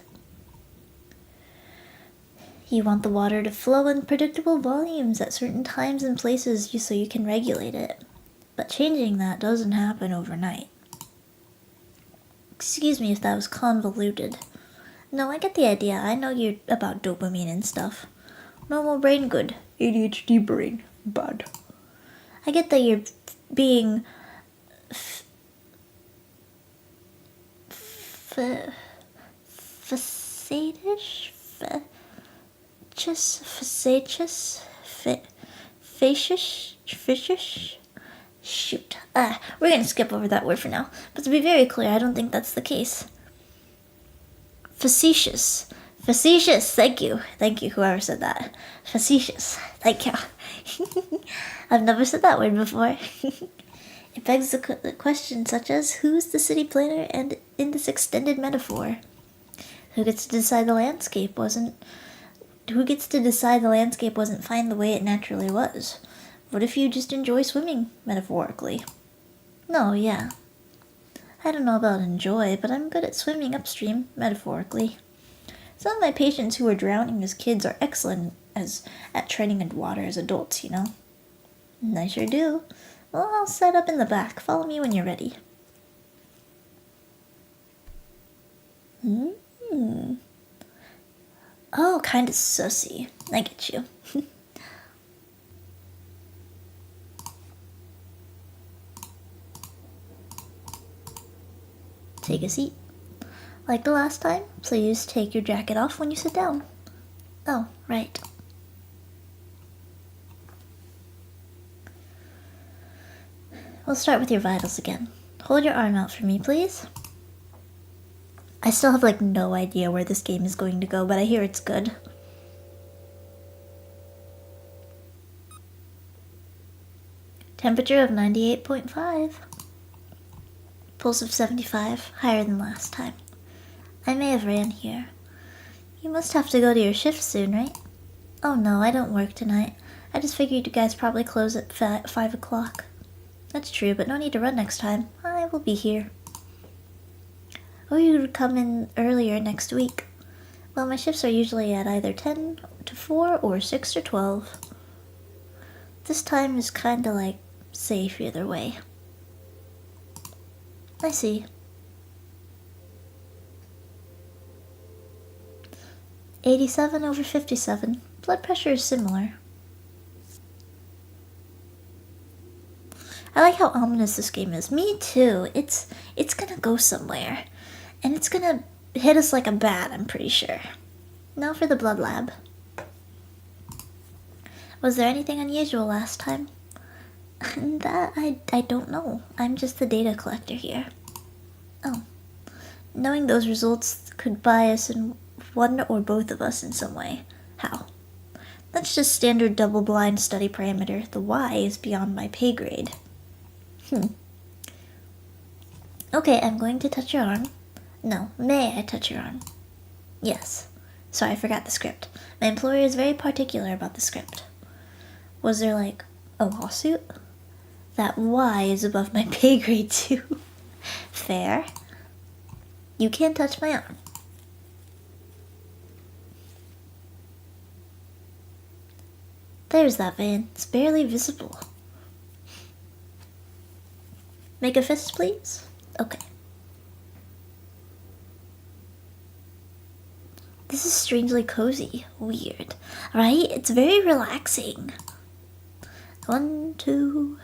You want the water to flow in predictable volumes at certain times and places so you can regulate it. But changing that doesn't happen overnight. Excuse me if that was convoluted. No, I get the idea. I know you're about dopamine and stuff. Normal brain good. ADHD brain bad. I get that you're being facetious, fascious. Shoot. We're gonna skip over that word for now. But to be very clear, I don't think that's the case. Facetious. Thank you, whoever said that. Facetious. Thank you. I've never said that word before. It begs the question such as, who's the city planner and in this extended metaphor? Who gets to decide the landscape wasn't fine the way it naturally was? What if you just enjoy swimming, metaphorically? No, yeah. I don't know about enjoy, but I'm good at swimming upstream, metaphorically. Some of my patients who were drowning as kids are excellent at treading in water as adults, you know? And I sure do. Well, I'll set up in the back. Follow me when you're ready. Oh, kinda sussy. I get you. Take a seat. Like the last time, please take your jacket off when you sit down. Oh, right. We'll start with your vitals again. Hold your arm out for me, please. I still have no idea where this game is going to go, but I hear it's good. Temperature of 98.5. Pulse of 75, higher than last time. I may have ran here. You must have to go to your shift soon, right? Oh no, I don't work tonight. I just figured you guys probably close at 5 o'clock. That's true, but no need to run next time. I will be here. Or you could come in earlier next week. Well, my shifts are usually at either 10 to 4 or 6 to 12. This time is kinda safe either way. I see. 87/57. Blood pressure is similar. I like how ominous this game is. Me too. It's gonna go somewhere. And it's gonna hit us like a bat, I'm pretty sure. Now for the blood lab. Was there anything unusual last time? That I don't know. I'm just the data collector here. Oh. Knowing those results could bias in one or both of us in some way. How? That's just standard double-blind study parameter. The why is beyond my pay grade. Okay, I'm going to touch your arm. No, may I touch your arm? Yes. Sorry, I forgot the script. My employer is very particular about the script. Was there a lawsuit? That why is above my pay grade too. Fair. You can't touch my arm. There's that vein. It's barely visible. Make a fist, please? Okay. This is strangely cozy. Weird. Right? It's very relaxing. 1, 2...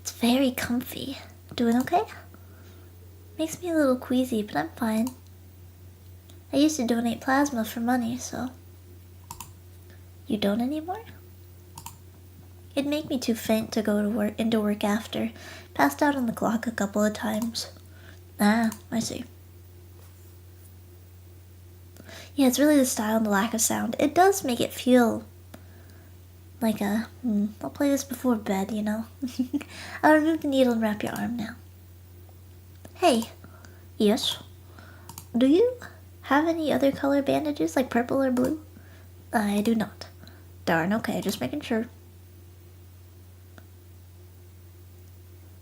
It's very comfy. Doing okay? Makes me a little queasy, but I'm fine. I used to donate plasma for money, so... You don't anymore? It'd make me too faint to go to into work after. Passed out on the clock a couple of times. Ah, I see. Yeah, it's really the style and the lack of sound. It does make it feel like I'll play this before bed, you know? I'll remove the needle and wrap your arm now. Hey. Yes? Do you have any other color bandages, like purple or blue? I do not. Darn, okay, just making sure.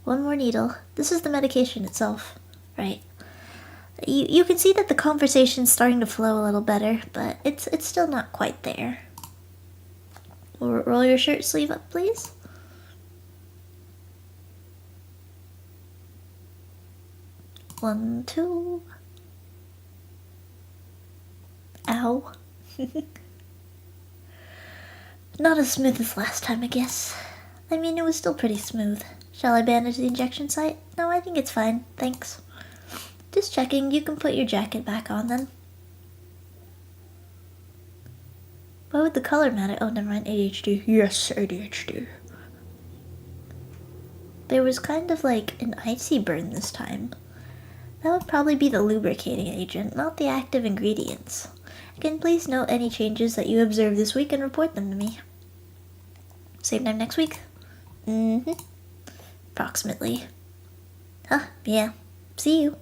One more needle. This is the medication itself, right? You can see that the conversation's starting to flow a little better, but it's still not quite there. Roll your shirt sleeve up, please. One, two. Ow. Not as smooth as last time, I guess. I mean, it was still pretty smooth. Shall I bandage the injection site? No, I think it's fine, thanks. Just checking, you can put your jacket back on then. Why would the color matter? Oh, never mind, ADHD. Yes, ADHD. There was kind of like an icy burn this time. That would probably be the lubricating agent, not the active ingredients. Again, please note any changes that you observe this week and report them to me. Same time next week? Approximately. Huh, yeah. See you.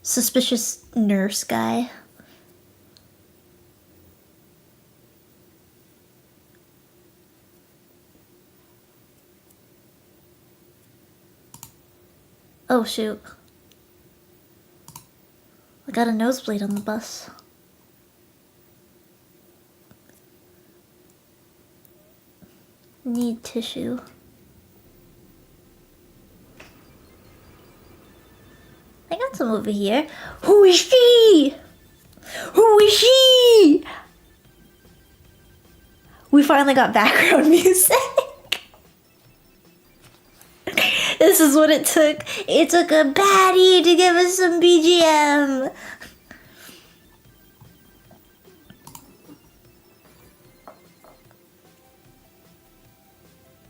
Suspicious nurse guy. Oh shoot. I got a nosebleed on the bus. Need tissue. I got some over here. Who is she? Who is she? We finally got background music. This is what it took. It took a baddie to give us some BGM.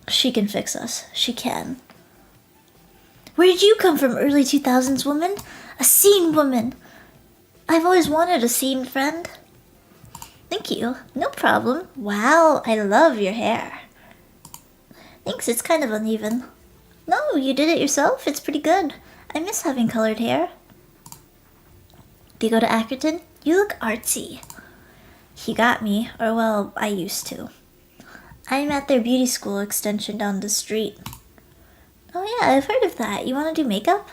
She can fix us. She can. Where did you come from, early 2000s woman? A scene woman. I've always wanted a scene friend. Thank you. No problem. Wow, I love your hair. Thanks, it's kind of uneven. No, you did it yourself? It's pretty good. I miss having colored hair. Do you go to Ackerton? You look artsy. He got me, or well, I used to. I'm at their beauty school extension down the street. Oh yeah, I've heard of that. You want to do makeup?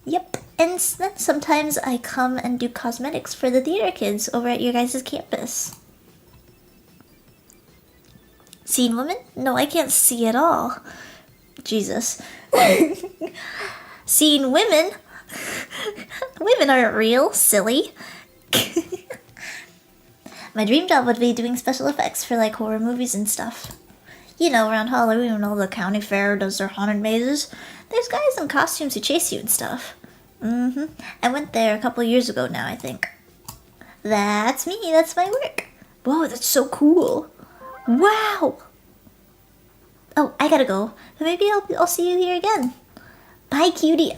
Yep, and then sometimes I come and do cosmetics for the theater kids over at your guys' campus. Scene woman? No, I can't see at all. Jesus. Scene women? Women aren't real, silly. My dream job would be doing special effects for like horror movies and stuff. You know, around Halloween when all the county fair does their haunted mazes, there's guys in costumes who chase you and stuff. I went there a couple years ago now, I think. That's me, that's my work. Whoa, that's so cool. Wow! Oh, I gotta go. But maybe I'll see you here again. Bye, cutie.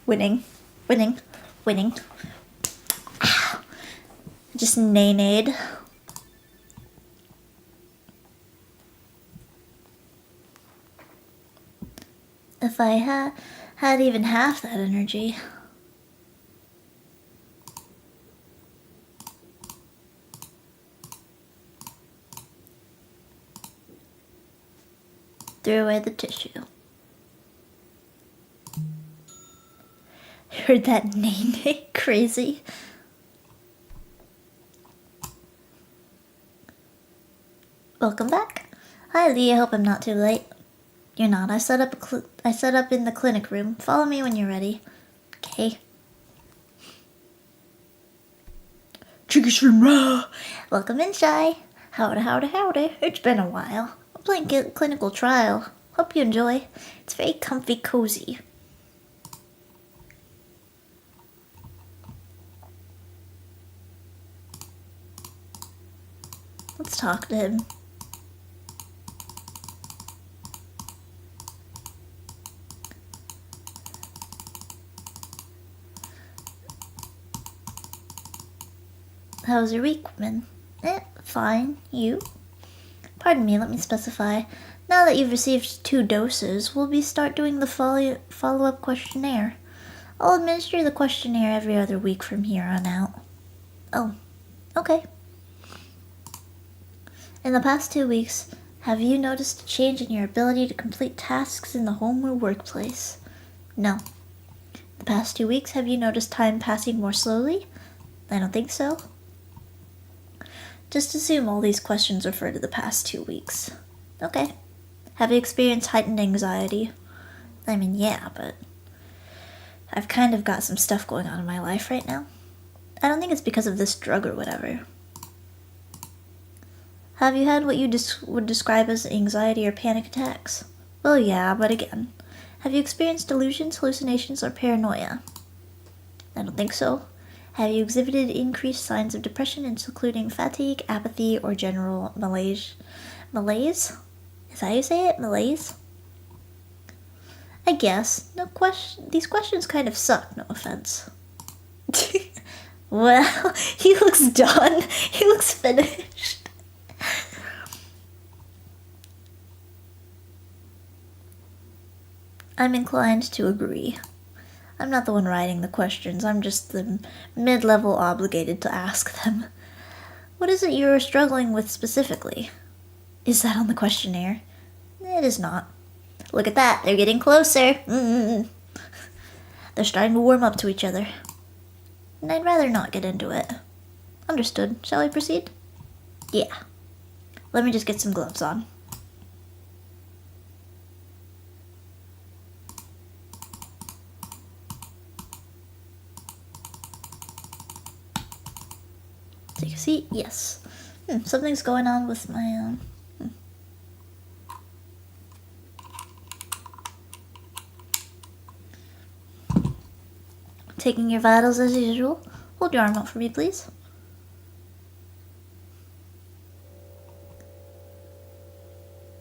Winning. Winning. Winning. Ow. Just nay-nayed. If I had even half that energy. Threw away the tissue. Heard that nay-nay? Crazy. Welcome back. Hi Lee, I hope I'm not too late. You're not. I set up in the clinic room. Follow me when you're ready. Okay. Chickish room raw. Welcome in, Shy. Howdy, howdy, howdy. It's been a while. I'm playing clinical trial. Hope you enjoy. It's very comfy, cozy. Let's talk to him. How was your week been? Fine. You? Pardon me, let me specify. Now that you've received 2 doses, we'll start doing the follow-up questionnaire. I'll administer the questionnaire every other week from here on out. Oh, okay. In the past 2 weeks, have you noticed a change in your ability to complete tasks in the home or workplace? No. The past 2 weeks, have you noticed time passing more slowly? I don't think so. Just assume all these questions refer to the past 2 weeks. Okay. Have you experienced heightened anxiety? I mean, yeah, but I've kind of got some stuff going on in my life right now. I don't think it's because of this drug or whatever. Have you had what you would describe as anxiety or panic attacks? Well, yeah, but again, have you experienced delusions, hallucinations, or paranoia? I don't think so. Have you exhibited increased signs of depression, including fatigue, apathy, or general malaise? Malaise? Is that how you say it? Malaise? I guess. These questions kind of suck, no offense. Well, he looks done. He looks finished. I'm inclined to agree. I'm not the one writing the questions, I'm just the mid-level obligated to ask them. What is it you're struggling with specifically? Is that on the questionnaire? It is not. Look at that, they're getting closer. They're starting to warm up to each other. And I'd rather not get into it. Understood. Shall I proceed? Yeah. Let me just get some gloves on. Take a seat. Yes. Something's going on with my, Taking your vitals as usual. Hold your arm out for me, please.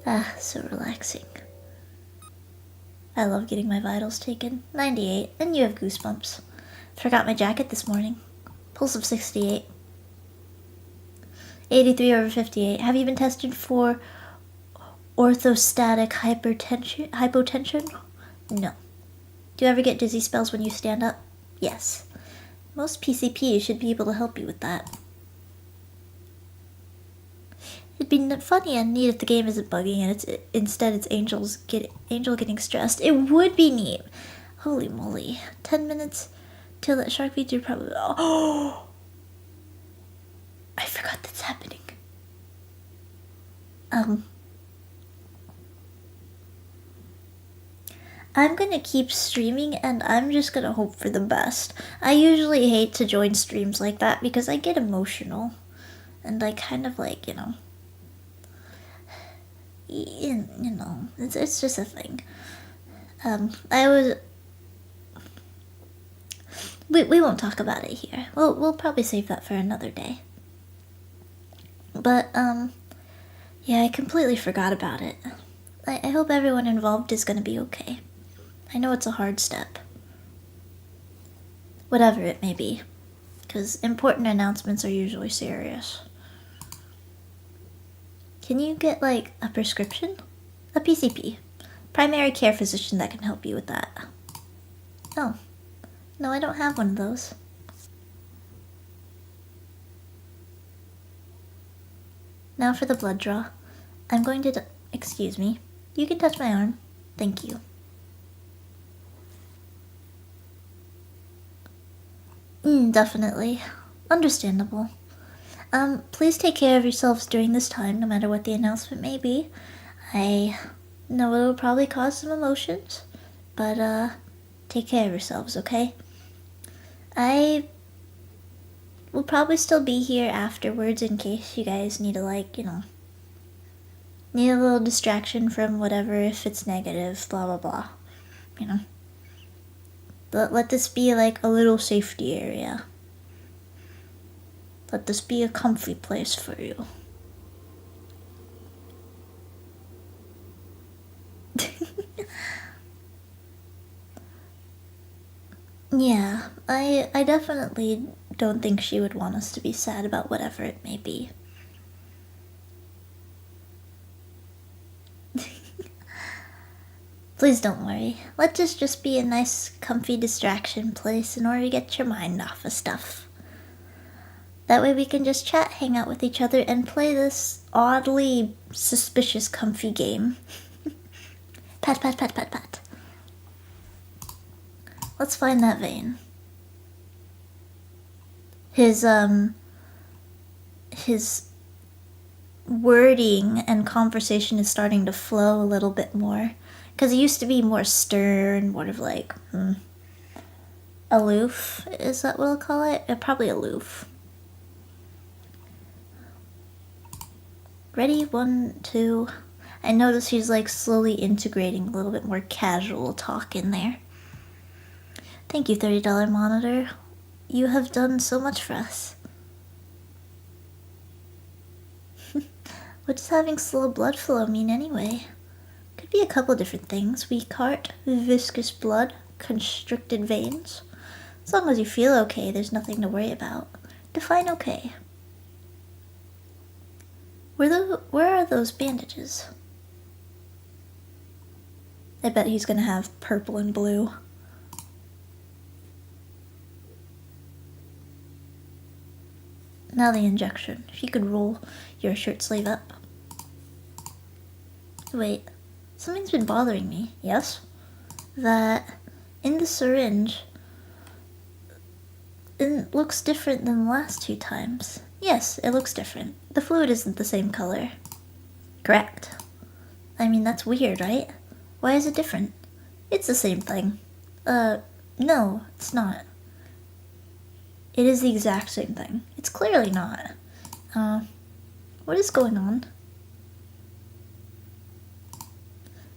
Ah, so relaxing. I love getting my vitals taken. 98, and you have goosebumps. Forgot my jacket this morning. Pulse of 68. 83/58. Have you been tested for orthostatic hypotension? No. Do you ever get dizzy spells when you stand up? Yes. Most PCPs should be able to help you with that. It'd be funny and neat if the game isn't bugging and instead it's Angel getting stressed. It would be neat. Holy moly. 10 minutes till that shark feeds you probably... Oh! I forgot that's happening. I'm gonna keep streaming and I'm just gonna hope for the best. I usually hate to join streams like that because I get emotional. And I kind of like, it's just a thing. We won't talk about it here. We'll probably save that for another day. But, yeah, I completely forgot about it. I hope everyone involved is gonna be okay. I know it's a hard step. Whatever it may be. Because important announcements are usually serious. Can you get, like, a prescription? A PCP. Primary care physician that can help you with that. Oh. No, I don't have one of those. Now for the blood draw. I'm going to... Excuse me. You can touch my arm. Thank you. Definitely. Understandable. Please take care of yourselves during this time, no matter what the announcement may be. I know it will probably cause some emotions, but, take care of yourselves, okay? I will probably still be here afterwards in case you guys need to, like, need a little distraction from whatever, if it's negative, blah, blah, blah. Let this be, like, a little safety area. Let this be a comfy place for you. Yeah, I definitely don't think she would want us to be sad about whatever it may be. Please don't worry. Let this just be a nice, comfy distraction place in order to get your mind off of stuff. That way we can just chat, hang out with each other, and play this oddly suspicious, comfy game. Pat, pat, pat, pat, pat. Let's find that vein. His wording and conversation is starting to flow a little bit more. Because he used to be more stern, more of like, aloof. Is that what I'll call it? Probably aloof. Ready? 1, 2. I notice he's like slowly integrating a little bit more casual talk in there. Thank you, $30 monitor. You have done so much for us. What does having slow blood flow mean anyway? Could be a couple different things. Weak heart, viscous blood, constricted veins. As long as you feel okay, there's nothing to worry about. Define okay. Where are those bandages? I bet he's gonna have purple and blue. Now the injection. If you could roll your shirt sleeve up. Wait, something's been bothering me. Yes? That in the syringe, it looks different than the last 2 times. Yes, it looks different. The fluid isn't the same color. Correct. I mean, that's weird, right? Why is it different? It's the same thing. No, it's not. It is the exact same thing. It's clearly not. What is going on?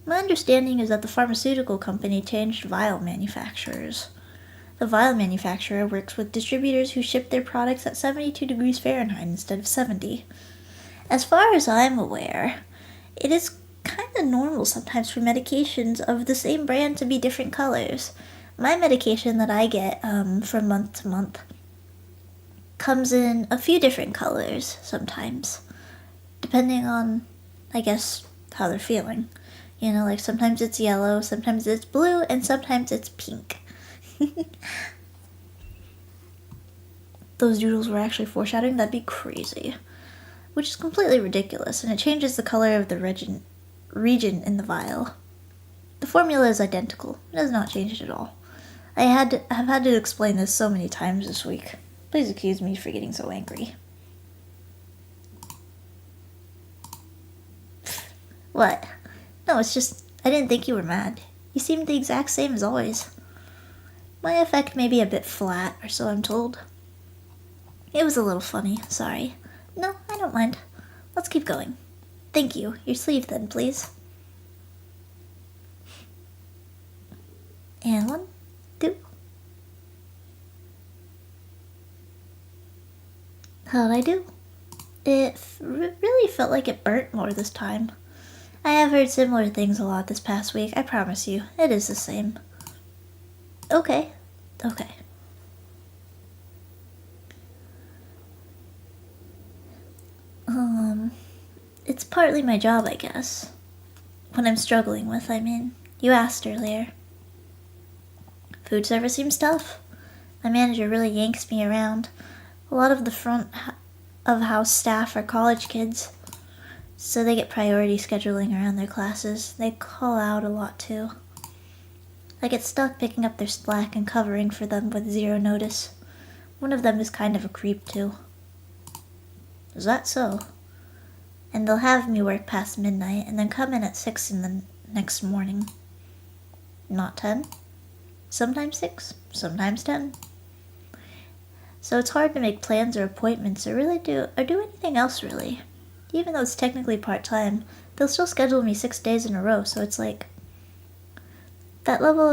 My understanding is that the pharmaceutical company changed vial manufacturers. The vial manufacturer works with distributors who ship their products at 72 degrees Fahrenheit instead of 70. As far as I'm aware, it is kind of normal sometimes for medications of the same brand to be different colors. My medication that I get from month to month comes in a few different colors sometimes, depending on, I guess, how they're feeling. You know, like sometimes it's yellow, sometimes it's blue, and sometimes it's pink. Those doodles were actually foreshadowing? That'd be crazy. Which is completely ridiculous, and it changes the color of the region in the vial. The formula is identical. It does not change it at all. I have had to explain this so many times this week. Please excuse me for getting so angry. What? No, it's just, I didn't think you were mad. You seemed the exact same as always. My effect may be a bit flat, or so I'm told. It was a little funny, sorry. No, I don't mind. Let's keep going. Thank you. Your sleeve then, please. And 1, 2. How'd I do? It really felt like it burnt more this time. I have heard similar things a lot this past week, I promise you. It is the same. Okay. It's partly my job, I guess. What I'm struggling with, I mean. You asked earlier. Food service seems tough. My manager really yanks me around. A lot of the front of house staff are college kids, so they get priority scheduling around their classes. They call out a lot too. I get stuck picking up their slack and covering for them with 0 notice. One of them is kind of a creep too. Is that so? And they'll have me work past midnight and then come in at 6 in the next morning. Not 10. Sometimes 6, sometimes 10. So it's hard to make plans or appointments or do anything else really. Even though it's technically part-time, they'll still schedule me 6 days in a row, so it's like that level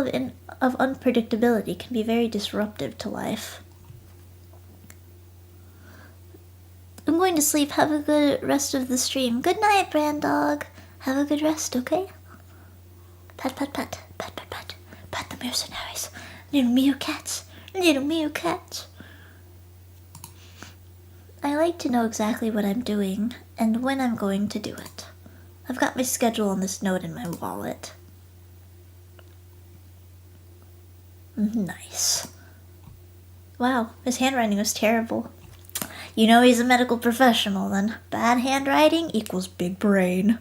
of unpredictability can be very disruptive to life. I'm going to sleep. Have a good rest of the stream. Good night, Brand Dog. Have a good rest, okay? Pat, pat, pat. Pat, pat, pat. Pat the mercenaries. Little meerkats. Little meerkats. I like to know exactly what I'm doing and when I'm going to do it. I've got my schedule on this note in my wallet. Nice. Wow, his handwriting was terrible. You know he's a medical professional then. Bad handwriting equals big brain.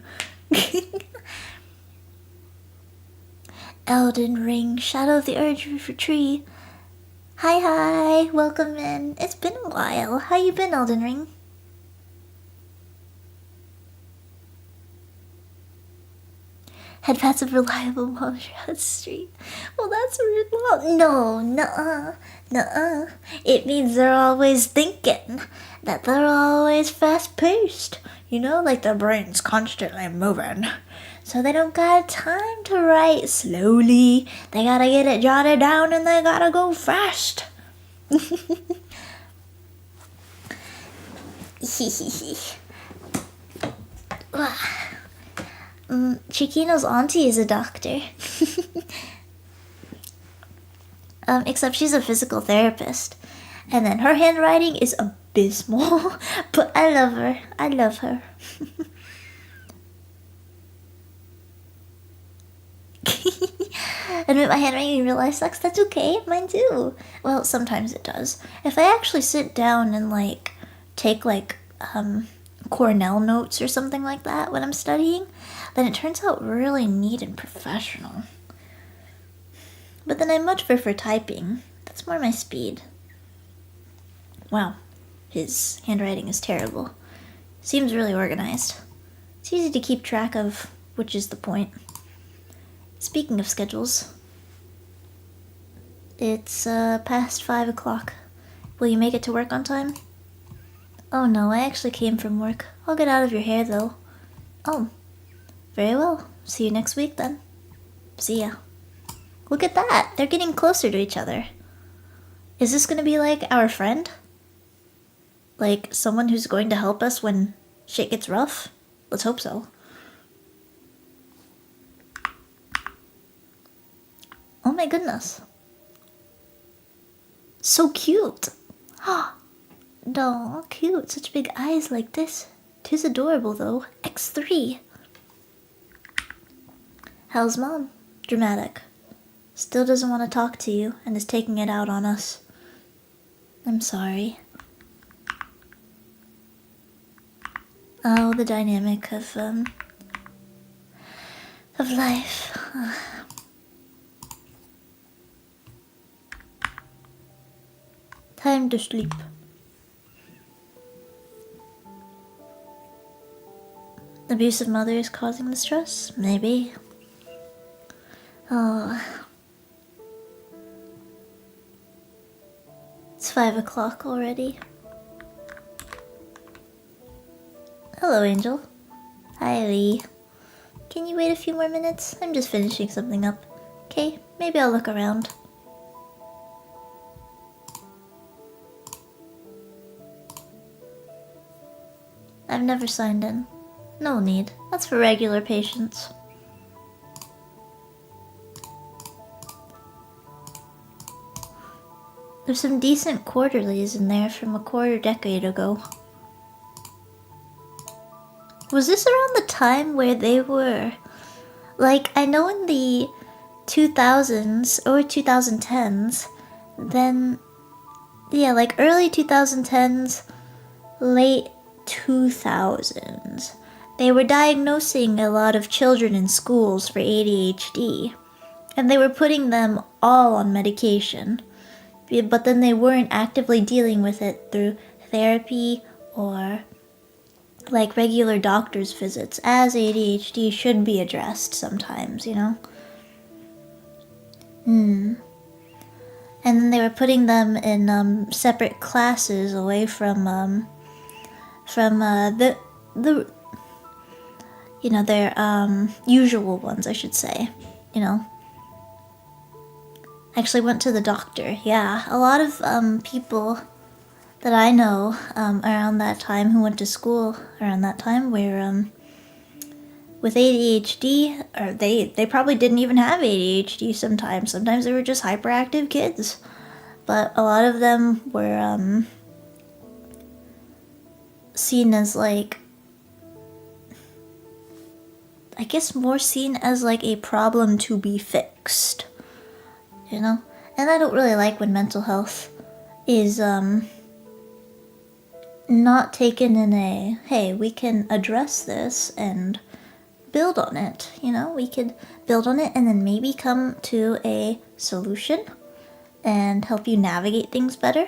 Elden Ring, Shadow of the Urge Tree. Hi, welcome in. It's been a while. How you been, Elden Ring? Had passive reliable monitor on the street. Well, that's rude. No, nuh-uh. It means they're always thinking. That they're always fast-paced. You know, like their brain's constantly moving. So they don't got time to write slowly. They gotta get it jotted down and they gotta go fast. Ciccino's auntie is a doctor. Except she's a physical therapist. And then her handwriting is abysmal. But I love her. Admit my handwriting in real life sucks. That's okay. Mine too. Well, sometimes it does. If I actually sit down and take Cornell notes or something like that when I'm studying, then it turns out really neat and professional. But then I much prefer typing. That's more my speed. Wow, his handwriting is terrible. Seems really organized. It's easy to keep track of, which is the point. Speaking of schedules, it's past 5 o'clock. Will you make it to work on time? Oh no, I actually came from work. I'll get out of your hair though. Oh, very well. See you next week then. See ya. Look at that, they're getting closer to each other. Is this gonna be like our friend? Like someone who's going to help us when shit gets rough? Let's hope so. Oh my goodness. So cute. No, cute. Such big eyes like this. 'Tis adorable though. X3. How's mom? Dramatic. Still doesn't want to talk to you and is taking it out on us. I'm sorry. Oh, the dynamic of life. Time to sleep. Abusive mother is causing the stress? Maybe. Oh. It's 5 o'clock already. Hello, Angel. Hi, Lee. Can you wait a few more minutes? I'm just finishing something up. Okay, maybe I'll look around. I've never signed in. No need. That's for regular patients. There's some decent quarterlies in there from a quarter-decade ago. Was this around the time where they were... Like, I know in the 2000s or 2010s, then... Yeah, like early 2010s, late 2000s. They were diagnosing a lot of children in schools for ADHD. And they were putting them all on medication. But then they weren't actively dealing with it through therapy or like regular doctor's visits, as ADHD should be addressed sometimes, you know? And then they were putting them in separate classes away from the you know, their usual ones, I should say, you know. Actually went to the doctor. Yeah, a lot of people that I know around that time who went to school around that time were with ADHD, or they probably didn't even have ADHD sometimes. Sometimes they were just hyperactive kids. But a lot of them were seen as like, I guess more seen as like a problem to be fixed, you know? And I don't really like when mental health is not taken in a, hey, we can address this and build on it, you know? We could build on it and then maybe come to a solution and help you navigate things better,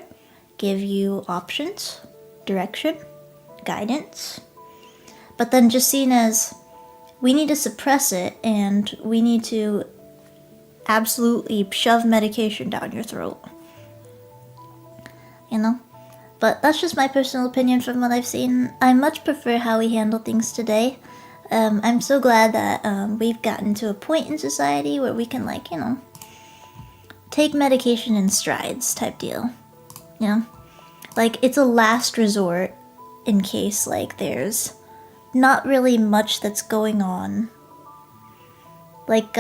give you options, direction, guidance. But then just seen as, we need to suppress it and we need to absolutely shove medication down your throat, you know? But that's just my personal opinion from what I've seen. I much prefer how we handle things today. I'm so glad that we've gotten to a point in society where we can, like, you know, take medication in strides type deal. You know? Like, it's a last resort in case, like, there's not really much that's going on. Like,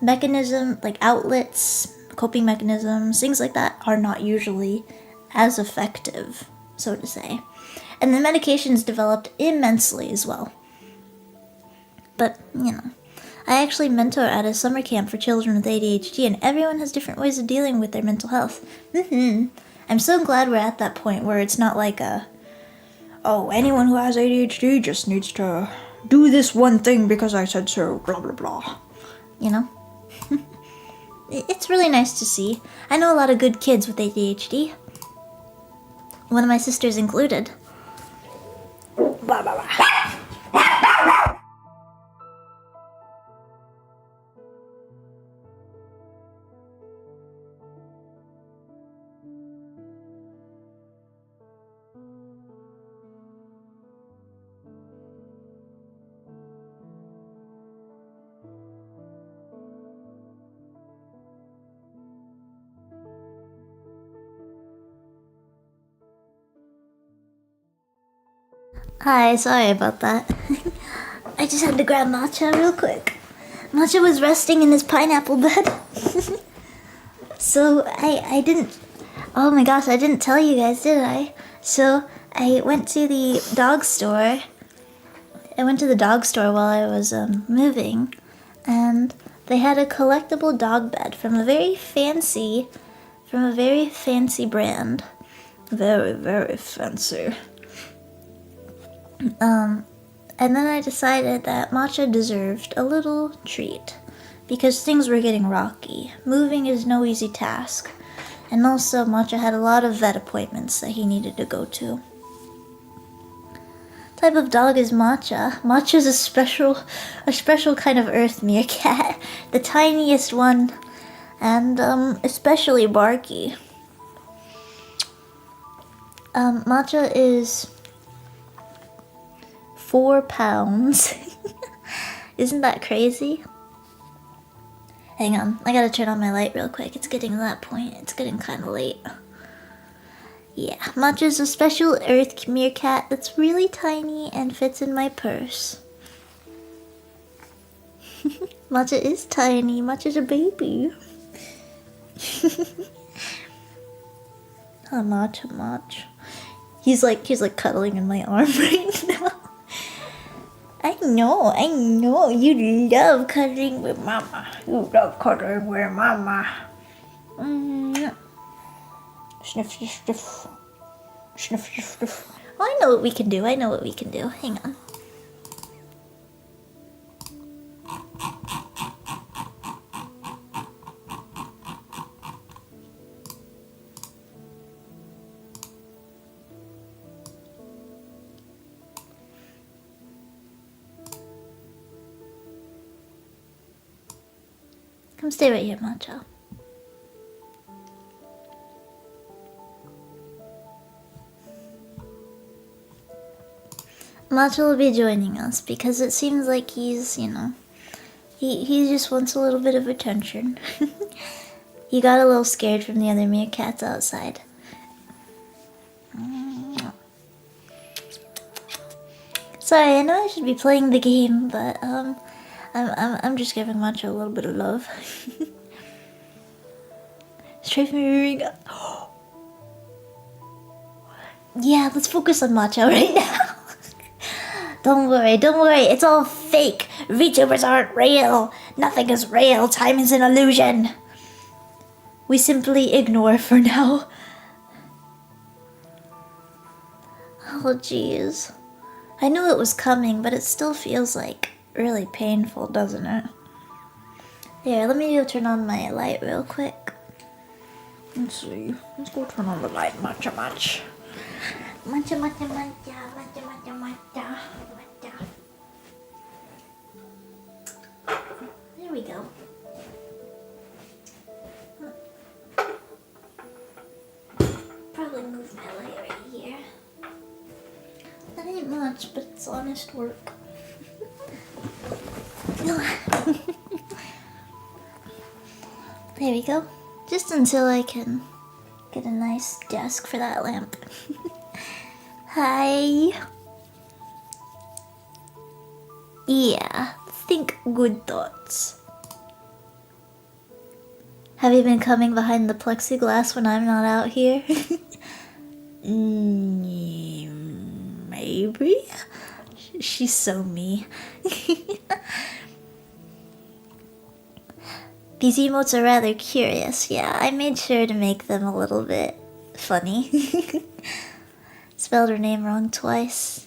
mechanism, like outlets, coping mechanisms, things like that are not usually as effective, so to say. And the medication's developed immensely as well. But, you know, I actually mentor at a summer camp for children with ADHD, and everyone has different ways of dealing with their mental health. I'm so glad we're at that point where it's not like a, oh, anyone who has ADHD just needs to do this one thing because I said so, blah, blah, blah. You know? It's really nice to see. I know a lot of good kids with ADHD. One of my sisters included. Blah, blah, blah. Hi, sorry about that. I just had to grab Matcha real quick. Matcha was resting in his pineapple bed. So I didn't, oh my gosh, I didn't tell you guys, did I? So I went to the dog store. I went to the dog store while I was moving, and they had a collectible dog bed from a very fancy brand. Very, very fancy. And then I decided that Matcha deserved a little treat because things were getting rocky. Moving is no easy task. And also Matcha had a lot of vet appointments that he needed to go to. Type of dog is Matcha. Matcha's a special kind of earth meerkat. The tiniest one, and especially barky. Matcha is 4 pounds. Isn't that crazy? Hang on, I gotta turn on my light real quick. It's getting to that point. It's getting kind of late. Yeah, Matcha's a special earth meerkat that's really tiny and fits in my purse. Matcha is tiny. Matcha's a baby. Oh, Matcha. He's like cuddling in my arm right now. I know, you love cuddling with mama. You love cuddling with mama. Sniff, sniff, sniff. Sniff, sniff, sniff. Oh, I know what we can do. Hang on. Come stay right here, Matcha. Matcha will be joining us because it seems like he's, you know, he just wants a little bit of attention. He got a little scared from the other meerkats outside. Sorry, I know I should be playing the game, but I'm just giving Matcha a little bit of love. Straight from your ring. Yeah, let's focus on Matcha right now. Don't worry, it's all fake. VTubers aren't real. Nothing is real, time is an illusion. We simply ignore for now. Oh jeez. I knew it was coming, but it still feels like really painful, doesn't it? Here, let me go turn on my light real quick. Let's see. Let's go turn on the light. Matcha. There we go. Probably move my light right here. That ain't much, but it's honest work. There we go. Just until I can get a nice desk for that lamp. Hi. Yeah, think good thoughts. Have you been coming behind the plexiglass when I'm not out here? Maybe? She's so me. These emotes are rather curious. Yeah, I made sure to make them a little bit funny. Spelled her name wrong twice.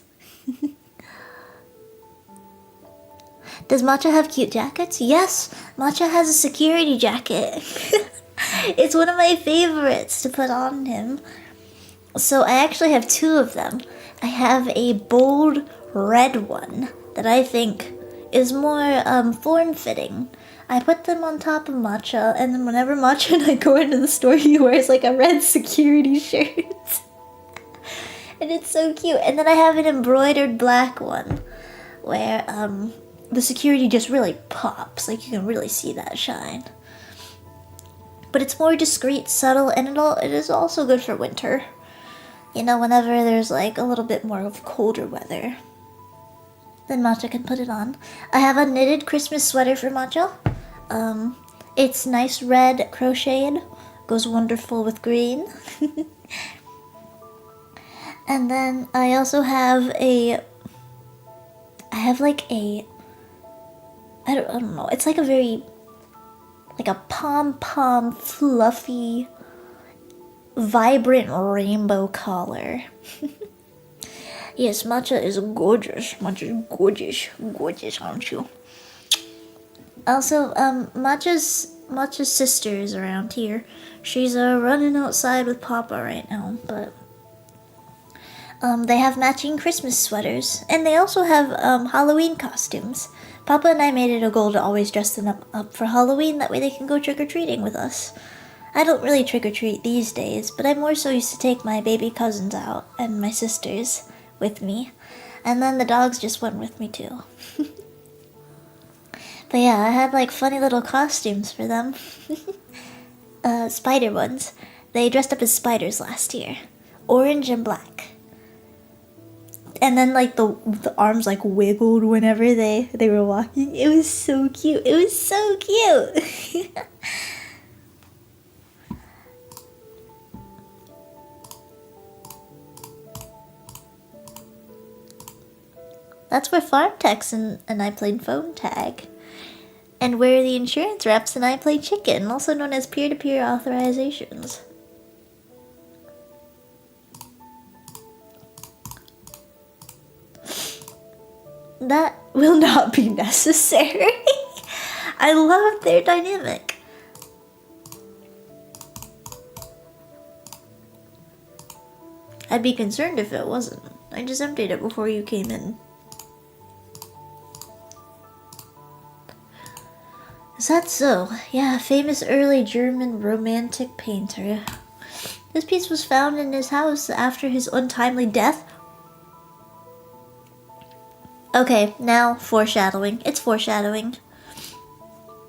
Does Matcha have cute jackets? Yes, Matcha has a security jacket. It's one of my favorites to put on him. So I actually have two of them. I have a bold red one that I think is more form-fitting. I put them on top of Matcha, and then whenever Matcha and I go into the store, he wears like a red security shirt. And it's so cute. And then I have an embroidered black one where the security just really pops. Like, you can really see that shine. But it's more discreet, subtle, and it is also good for winter. You know, whenever there's like a little bit more of colder weather, then Matcha can put it on. I have a knitted Christmas sweater for Matcha. It's nice red crocheted. Goes wonderful with green. And then I also have I don't know, it's like a very, like a pom-pom, fluffy, vibrant rainbow collar. Yes, Matcha is gorgeous. Matcha is gorgeous. Gorgeous, aren't you? Also, Matcha's sister is around here. She's running outside with Papa right now, but they have matching Christmas sweaters, and they also have Halloween costumes. Papa and I made it a goal to always dress them up for Halloween, that way they can go trick-or-treating with us. I don't really trick-or-treat these days, but I more so used to take my baby cousins out, and my sisters with me, and then the dogs just went with me too. But yeah, I had like funny little costumes for them. Spider ones. They dressed up as spiders last year. Orange and black. And then like the arms like wiggled whenever they were walking. It was so cute. It was so cute. That's where Farmtex and I played phone tag. And where the insurance reps and I played chicken, also known as peer-to-peer authorizations. That will not be necessary. I love their dynamic. I'd be concerned if it wasn't. I just emptied it before you came in. Is that so? Yeah, famous early German romantic painter. This piece was found in his house after his untimely death. Okay, now foreshadowing. It's foreshadowing.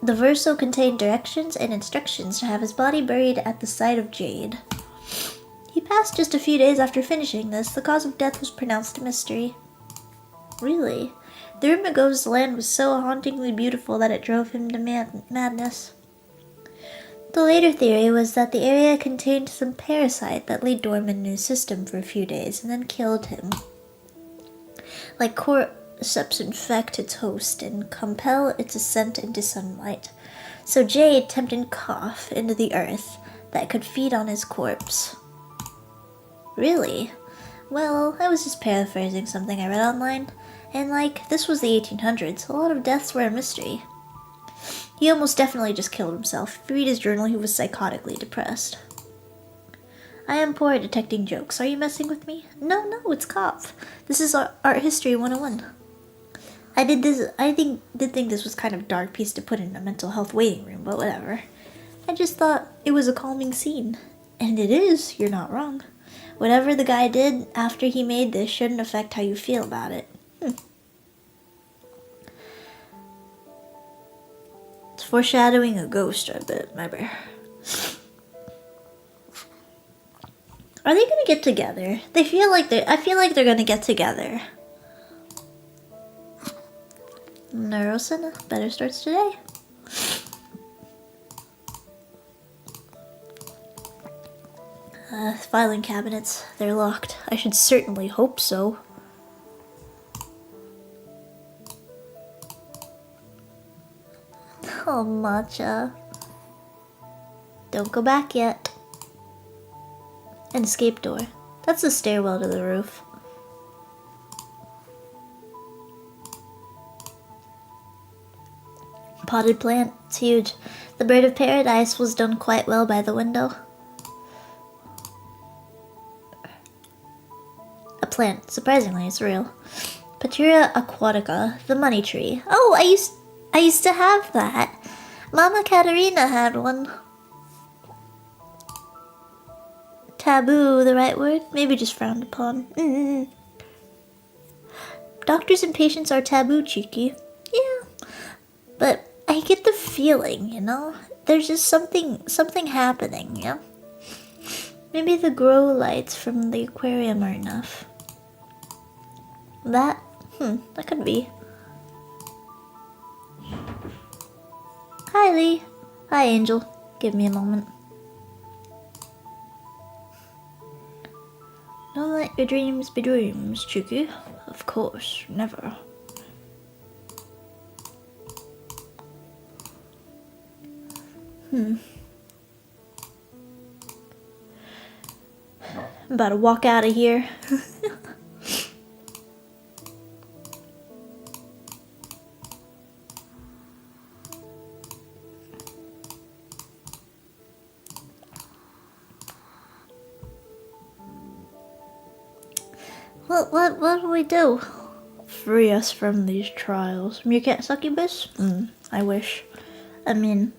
The verso contained directions and instructions to have his body buried at the site of Jade. He passed just a few days after finishing this. The cause of death was pronounced a mystery. Really? The rumor goes the land was so hauntingly beautiful that it drove him to madness. The later theory was that the area contained some parasite that lay dormant in his system for a few days and then killed him. Like cordyceps infect its host and compel its ascent into sunlight. So Jade tempted cough into the earth that could feed on his corpse. Really? Well, I was just paraphrasing something I read online, and this was the 1800s, a lot of deaths were a mystery. He almost definitely just killed himself. If you read his journal, he was psychotically depressed. I am poor at detecting jokes. Are you messing with me? No, it's Kopf. This is Art History 101. I did think this was kind of a dark piece to put in a mental health waiting room, but whatever. I just thought it was a calming scene. And it is, you're not wrong. Whatever the guy did after he made this shouldn't affect how you feel about it. It's foreshadowing a ghost, I bet, maybe. Are they gonna get together? I feel like they're gonna get together. Neurosyn better starts today. Filing cabinets. They're locked. I should certainly hope so. Oh, Matcha. Don't go back yet. An escape door. That's the stairwell to the roof. Potted plant. It's huge. The bird of paradise was done quite well by the window. A plant. Surprisingly, it's real. Paturia aquatica, the money tree. Oh, I used to have that. Mama Katterina had one. Taboo, the right word? Maybe just frowned upon. Doctors and patients are taboo, cheeky. Yeah, but I get the feeling, you know? There's just something happening, yeah? Maybe the grow lights from the aquarium are enough. That could be. Hi, Lee. Hi, Angel. Give me a moment. Don't let your dreams be dreams, Chuki. Of course, never. I'm about to walk out of here. What do we do? Free us from these trials. Meerkat succubus? I wish. I mean,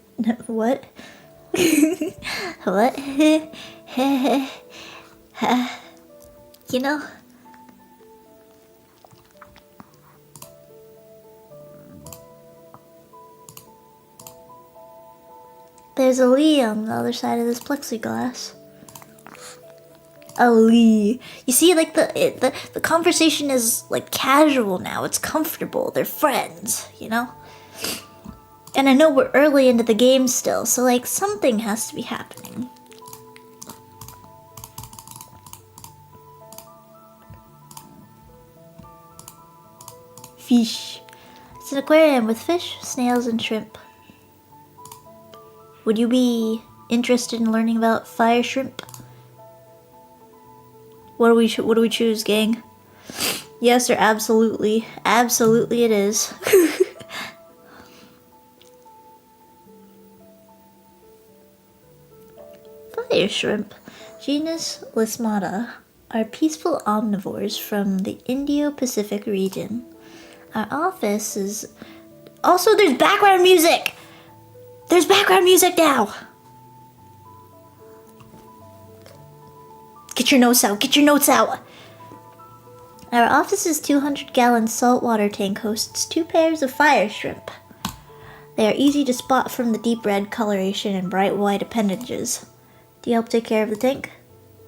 what? What? You know? There's a Lee on the other side of this plexiglass. A Lee. You see, like, the conversation is, like, casual now. It's comfortable. They're friends, you know? And I know we're early into the game still, so, like, something has to be happening. Fish. It's an aquarium with fish, snails, and shrimp. Would you be interested in learning about fire shrimp? What do we choose, gang? Yes or absolutely? Absolutely it is. Fire shrimp, genus Lismata, are peaceful omnivores from the Indo-Pacific region. Our office is... Also, there's background music! There's background music now! Get your notes out, get your notes out! Our office's 200-gallon saltwater tank hosts 2 pairs of fire shrimp. They are easy to spot from the deep red coloration and bright white appendages. Do you help take care of the tank?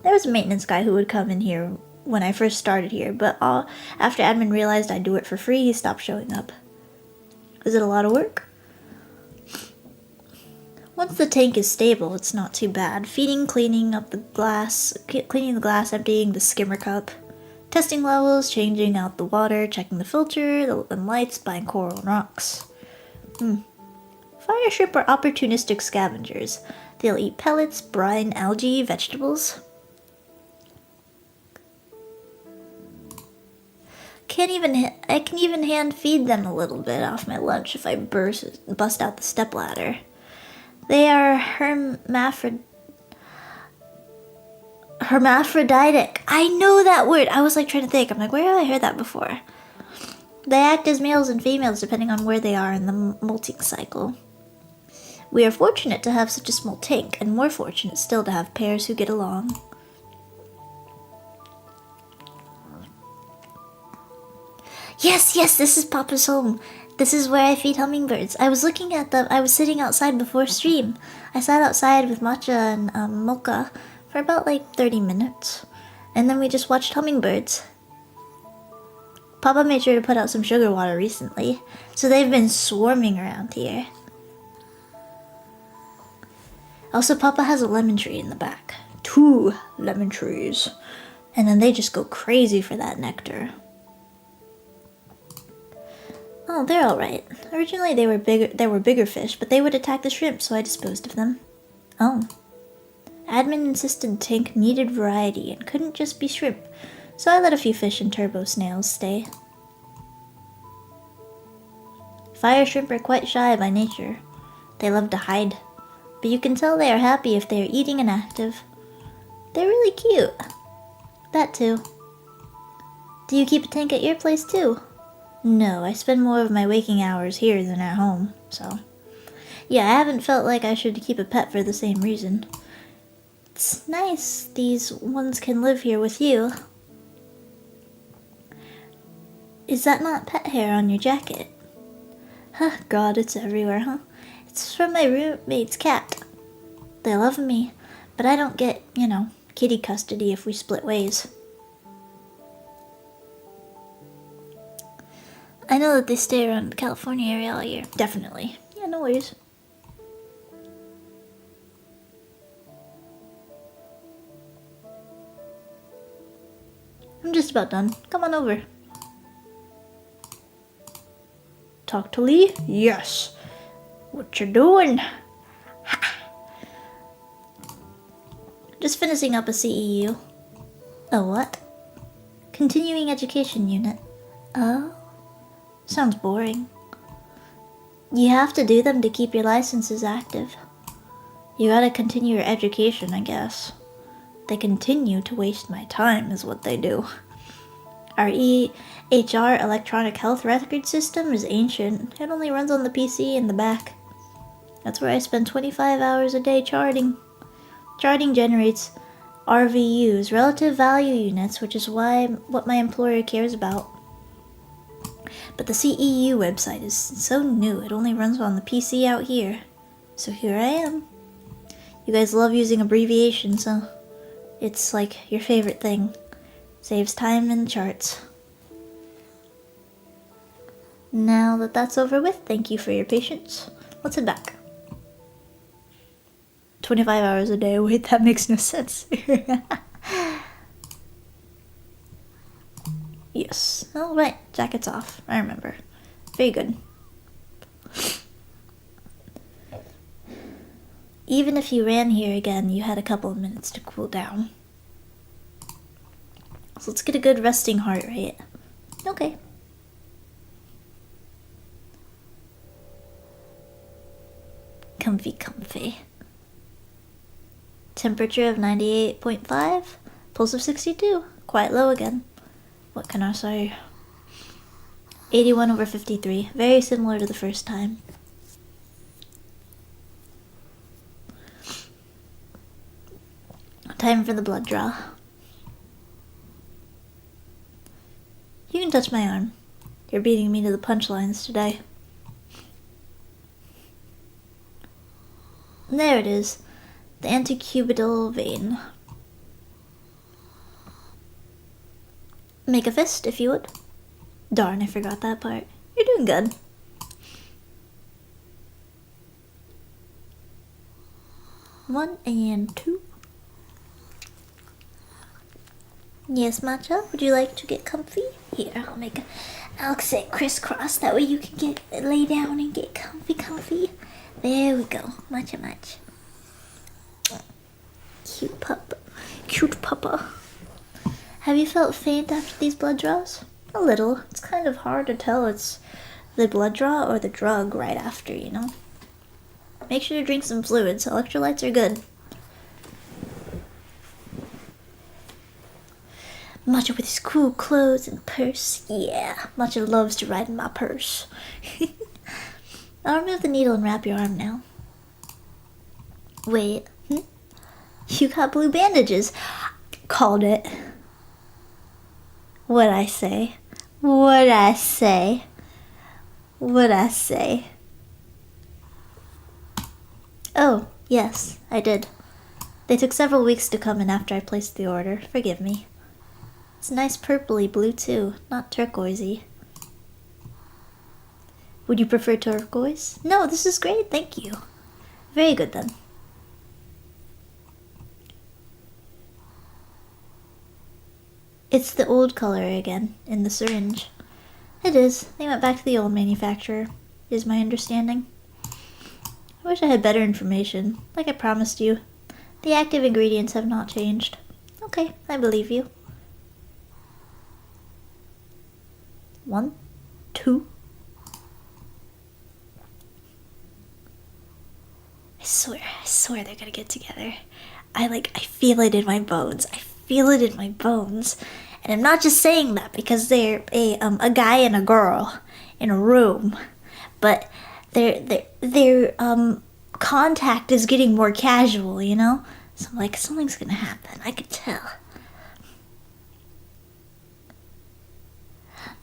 There was a maintenance guy who would come in here when I first started here, but after admin realized I'd do it for free, he stopped showing up. Is it a lot of work? Once the tank is stable, it's not too bad. Feeding, cleaning the glass, emptying the skimmer cup, testing levels, changing out the water, checking the filter and lights, buying coral and rocks. Fire shrimp are opportunistic scavengers. They'll eat pellets, brine, algae, vegetables. I can even hand feed them a little bit off my lunch if I bust out the stepladder. They are hermaphroditic. I know that word. I was like trying to think. I'm like, where have I heard that before? They act as males and females depending on where they are in the molting cycle. We are fortunate to have such a small tank, and more fortunate still to have pairs who get along. Yes, this is Papa's home. This is where I feed hummingbirds. I was sitting outside before stream. I sat outside with Matcha and Mocha for about like 30 minutes. And then we just watched hummingbirds. Papa made sure to put out some sugar water recently, so they've been swarming around here. Also, Papa has a lemon tree in the back. 2 lemon trees. And then they just go crazy for that nectar. Oh, they're alright. Originally they were bigger fish, but they would attack the shrimp, so I disposed of them. Oh. Admin insisted tank needed variety and couldn't just be shrimp, so I let a few fish and turbo snails stay. Fire shrimp are quite shy by nature. They love to hide, but you can tell they are happy if they are eating and active. They're really cute. That too. Do you keep a tank at your place too? No, I spend more of my waking hours here than at home, so... Yeah, I haven't felt like I should keep a pet for the same reason. It's nice these ones can live here with you. Is that not pet hair on your jacket? Huh, God, it's everywhere, huh? It's from my roommate's cat. They love me, but I don't get, kitty custody if we split ways. I know that they stay around the California area all year. Definitely. Yeah, no worries. I'm just about done. Come on over. Talk to Lee? Yes. What you doing? Just finishing up a CEU. A what? Continuing Education Unit. Oh. Sounds boring. You have to do them to keep your licenses active. You gotta continue your education, I guess. They continue to waste my time is what they do. Our EHR electronic health record system is ancient. It only runs on the PC in the back. That's where I spend 25 hours a day charting. Charting generates RVUs, relative value units, which is what my employer cares about. But the CEU website is so new, it only runs on the PC out here. So here I am. You guys love using abbreviations, so it's like your favorite thing. Saves time in the charts. Now that that's over with, thank you for your patience. Let's head back. 25 hours a day, wait, that makes no sense. Yes. Oh, right. Jacket's off. I remember. Very good. Even if you ran here again, you had a couple of minutes to cool down. So let's get a good resting heart rate. Okay. Comfy. Temperature of 98.5. Pulse of 62. Quite low again. What can I say? 81/53. Very similar to the first time. Time for the blood draw. You can touch my arm. You're beating me to the punchlines today. There it is. The antecubital vein. Make a fist, if you would. Darn, I forgot that part. You're doing good. 1 and 2. Yes, Matcha, would you like to get comfy? Here, I'll say crisscross, that way you can lay down and get comfy. There we go, Matcha. Cute puppa. Have you felt faint after these blood draws? A little. It's kind of hard to tell it's the blood draw or the drug right after, you know? Make sure to drink some fluids. Electrolytes are good. Matcha with his cool clothes and purse. Yeah, Matcha loves to ride in my purse. I'll remove the needle and wrap your arm now. Wait, You got blue bandages. Called it. What'd I say? Oh, yes, I did. They took several weeks to come in after I placed the order. Forgive me. It's nice purpley blue too, not turquoisey. Would you prefer turquoise? No, this is great, thank you. Very good then. It's the old color again, in the syringe. It is. They went back to the old manufacturer, is my understanding. I wish I had better information, like I promised you. The active ingredients have not changed. Okay, I believe you. 1, 2. I swear they're gonna get together. I feel it in my bones. And I'm not just saying that because they're a guy and a girl in a room, but their contact is getting more casual, you know? So I'm like, something's gonna happen. I could tell.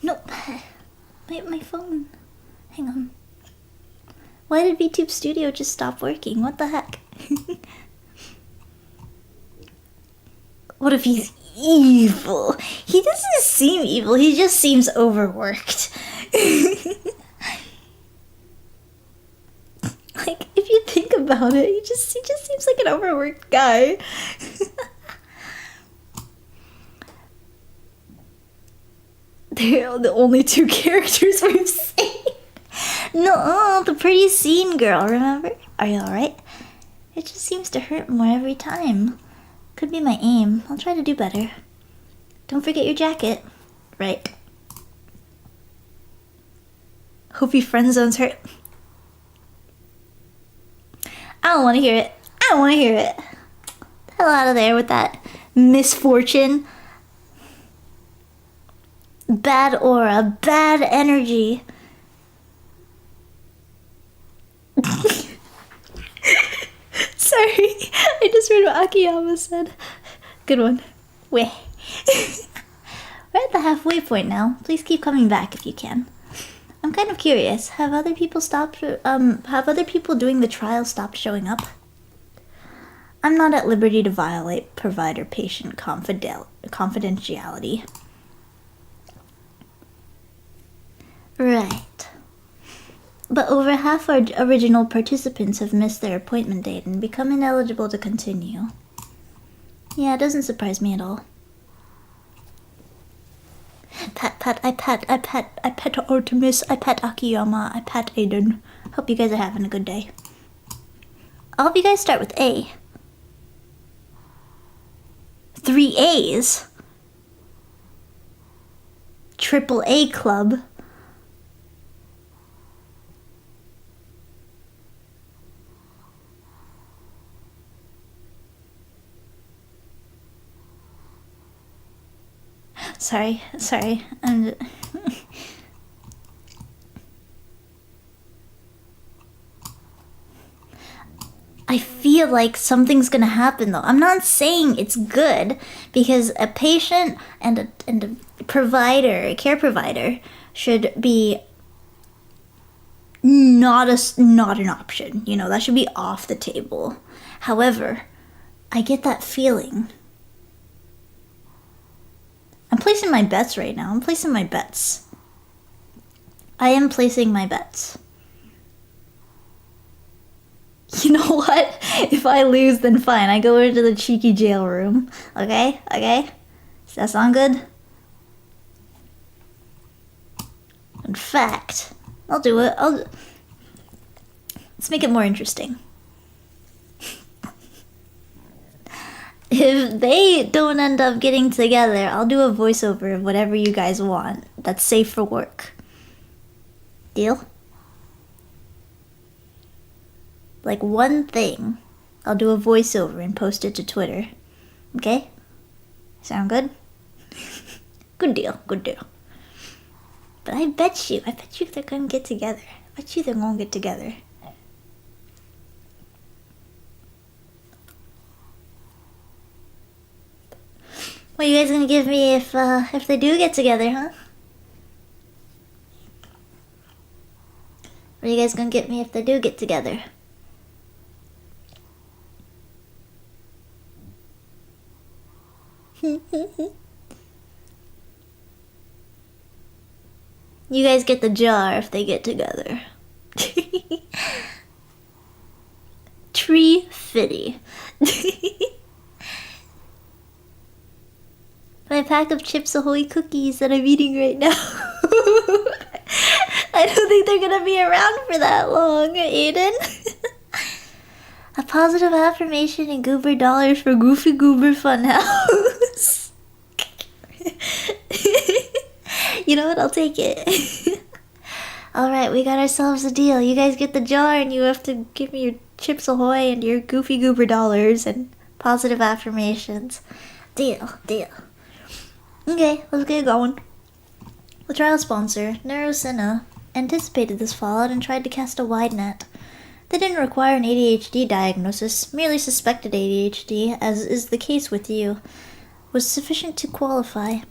Nope. My phone. Hang on. Why did VTube Studio just stop working? What the heck? What if he's evil? He doesn't seem evil, he just seems overworked. Like, if you think about it, he just seems like an overworked guy. They're the only two characters we've seen. No, the pretty scene girl, remember? Are you alright? It just seems to hurt more every time. Could be my aim. I'll try to do better. Don't forget your jacket. Right. Hope he friend zones her. I don't want to hear it. The hell out of there with that misfortune. Bad aura. Bad energy. Sorry, I just read what Akiyama said. Good one. We're at the halfway point now. Please keep coming back if you can. I'm kind of curious. Have other people doing the trial stopped showing up? I'm not at liberty to violate provider-patient confidentiality. Right. But over half our original participants have missed their appointment date and become ineligible to continue. Yeah, it doesn't surprise me at all. I pet Artemis, I pet Akiyama, I pet Aiden. Hope you guys are having a good day. All of you guys start with A. 3 A's? Triple A club. Sorry. I feel like something's gonna happen though. I'm not saying it's good because a patient and a provider, a care provider, should be not an option. You know, that should be off the table. However, I get that feeling. I'm placing my bets right now. I am placing my bets. You know what? If I lose, then fine. I go into the cheeky jail room. Okay? Okay? Does that sound good? In fact, I'll do it. Let's make it more interesting. If they don't end up getting together, I'll do a voiceover of whatever you guys want that's safe for work. Deal? Like one thing, I'll do a voiceover and post it to Twitter. Okay? Sound good? Good deal, good deal. But I bet you they're gonna get together. I bet you they're gonna get together. What are you guys gonna give me if they do get together, huh? What are you guys gonna get me if they do get together? You guys get the jar if they get together. Tree fitty. My pack of Chips Ahoy cookies that I'm eating right now. I don't think they're gonna be around for that long, Aiden. A positive affirmation and goober dollars for Goofy Goober Funhouse. You know what? I'll take it. Alright, we got ourselves a deal. You guys get the jar and you have to give me your Chips Ahoy and your Goofy Goober dollars and positive affirmations. Deal, deal. Okay, let's get going. The trial sponsor, Neurosena, anticipated this fallout and tried to cast a wide net. They didn't require an ADHD diagnosis, merely suspected ADHD, as is the case with you, was sufficient to qualify.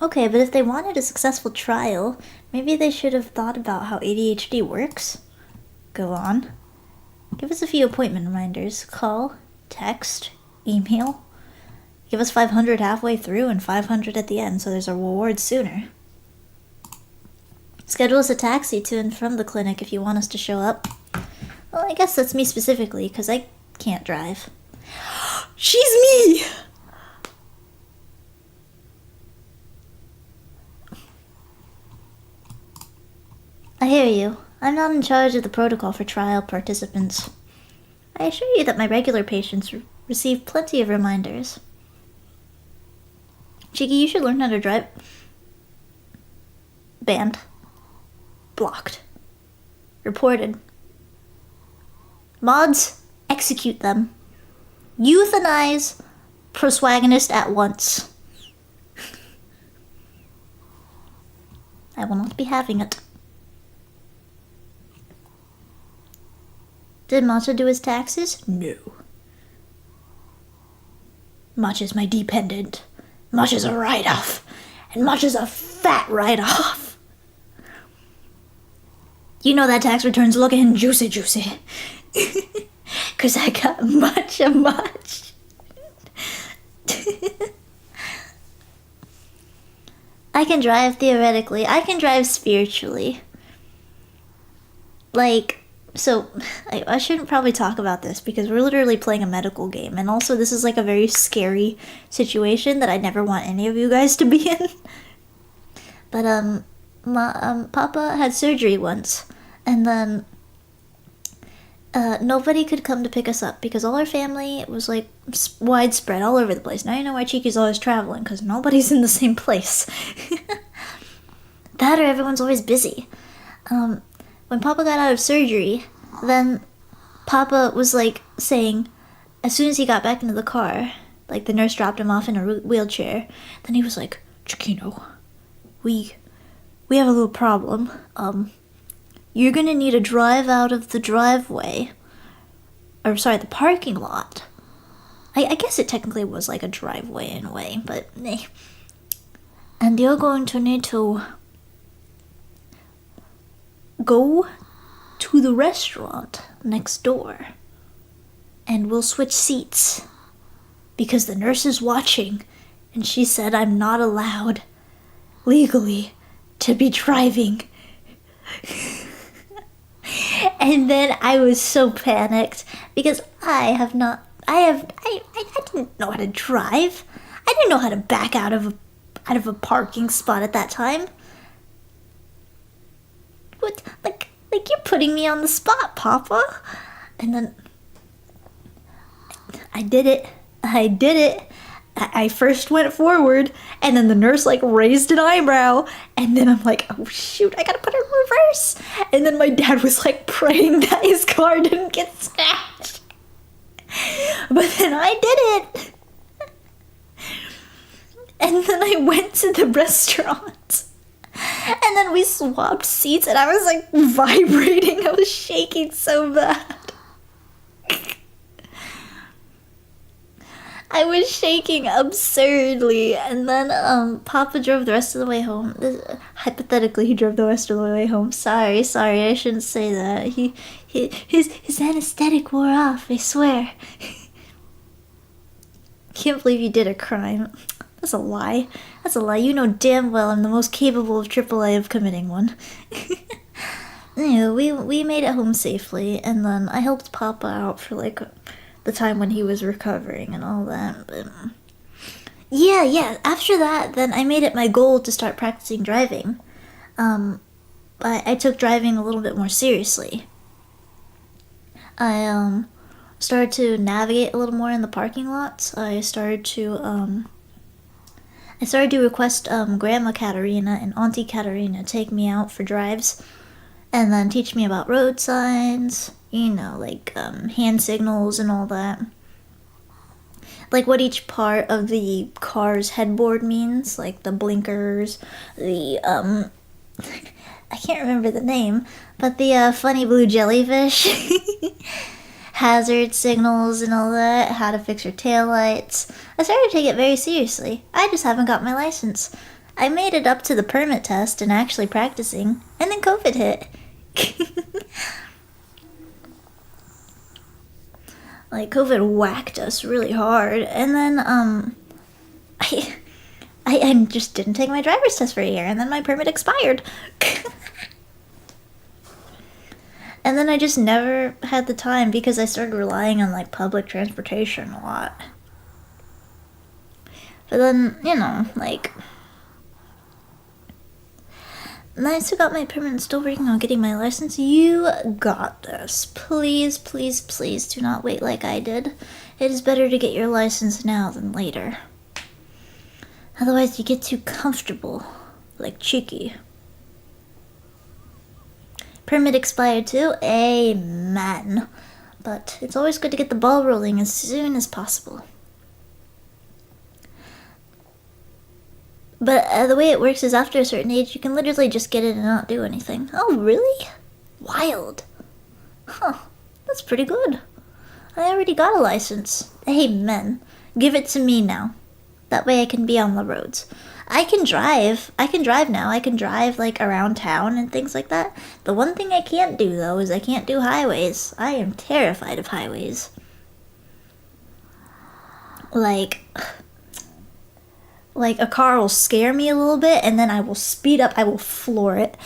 Okay, but if they wanted a successful trial, maybe they should have thought about how ADHD works. Go on. Give us a few appointment reminders. Call, text, email. Give us 500 halfway through and 500 at the end, so there's a reward sooner. Schedule us a taxi to and from the clinic if you want us to show up. Well, I guess that's me specifically, because I can't drive. She's me! I hear you. I'm not in charge of the protocol for trial participants. I assure you that my regular patients receive plenty of reminders. Cheeky, you should learn how to drive. Banned. Blocked. Reported. Mods, execute them. Euthanize Proswagonist at once. I will not be having it. Did Matcha do his taxes? No. Matcha's my dependent. Matcha's a write-off. And Matcha's a fat write-off. You know that tax return's looking juicy. Cause I got Matcha much. I can drive theoretically. I can drive spiritually. Like, so, I shouldn't probably talk about this because we're literally playing a medical game. And also this is like a very scary situation that I never want any of you guys to be in. But, Papa had surgery once. And then, nobody could come to pick us up because all our family was like widespread all over the place. Now you know why Cheeky's always traveling, because nobody's in the same place. That or everyone's always busy. When Papa got out of surgery, then Papa was like saying, as soon as he got back into the car, like the nurse dropped him off in a wheelchair, then he was like, Ciccino, we have a little problem. You're gonna need to drive out of the driveway, or sorry, the parking lot. I guess it technically was like a driveway in a way, but eh. And you're going to need to go to the restaurant next door, and we'll switch seats, because the nurse is watching, and she said I'm not allowed, legally, to be driving. And then I was so panicked because I didn't know how to drive. I didn't know how to back out of a parking spot at that time. What, like you're putting me on the spot, Papa. And then I did it. I first went forward, and then the nurse like raised an eyebrow, and then I'm like, oh shoot, I gotta put it in reverse. And then my dad was like praying that his car didn't get scratched. But then I did it. And then I went to the restaurant. And then we swapped seats, and I was like vibrating. I was shaking so bad. I was shaking absurdly, and then Papa drove the rest of the way home. Hypothetically, he drove the rest of the way home. Sorry, I shouldn't say that. His anesthetic wore off, I swear. Can't believe you did a crime. That's a lie. You know damn well I'm the most capable of AAA of committing one. Anyway, we made it home safely, and then I helped Papa out for like the time when he was recovering and all that. But yeah. After that, then I made it my goal to start practicing driving. I took driving a little bit more seriously. I started to navigate a little more in the parking lots. I started to request Grandma Katterina and Auntie Katterina take me out for drives, and then teach me about road signs, you know, like hand signals and all that. Like what each part of the car's headboard means, like the blinkers, the I can't remember the name, but the funny blue jellyfish, hazard signals and all that, how to fix your taillights. I started to take it very seriously. I just haven't got my license. I made it up to the permit test and actually practicing, and then COVID hit. Like, COVID whacked us really hard, and then, I just didn't take my driver's test for a year, and then my permit expired. And then I just never had the time because I started relying on, like, public transportation a lot. But then, you know, like, and I still got my permit and still working on getting my license. You got this. Please, please, please do not wait like I did. It is better to get your license now than later. Otherwise you get too comfortable, like Cheeky. Permit expired too? Amen. But it's always good to get the ball rolling as soon as possible. But the way it works is after a certain age, you can literally just get it and not do anything. Oh, really? Wild. Huh. That's pretty good. I already got a license. Amen. Give it to me now. That way I can be on the roads. I can drive now. I can drive, like, around town and things like that. The one thing I can't do, though, is I can't do highways. I am terrified of highways. Like, a car will scare me a little bit, and then I will speed up. I will floor it,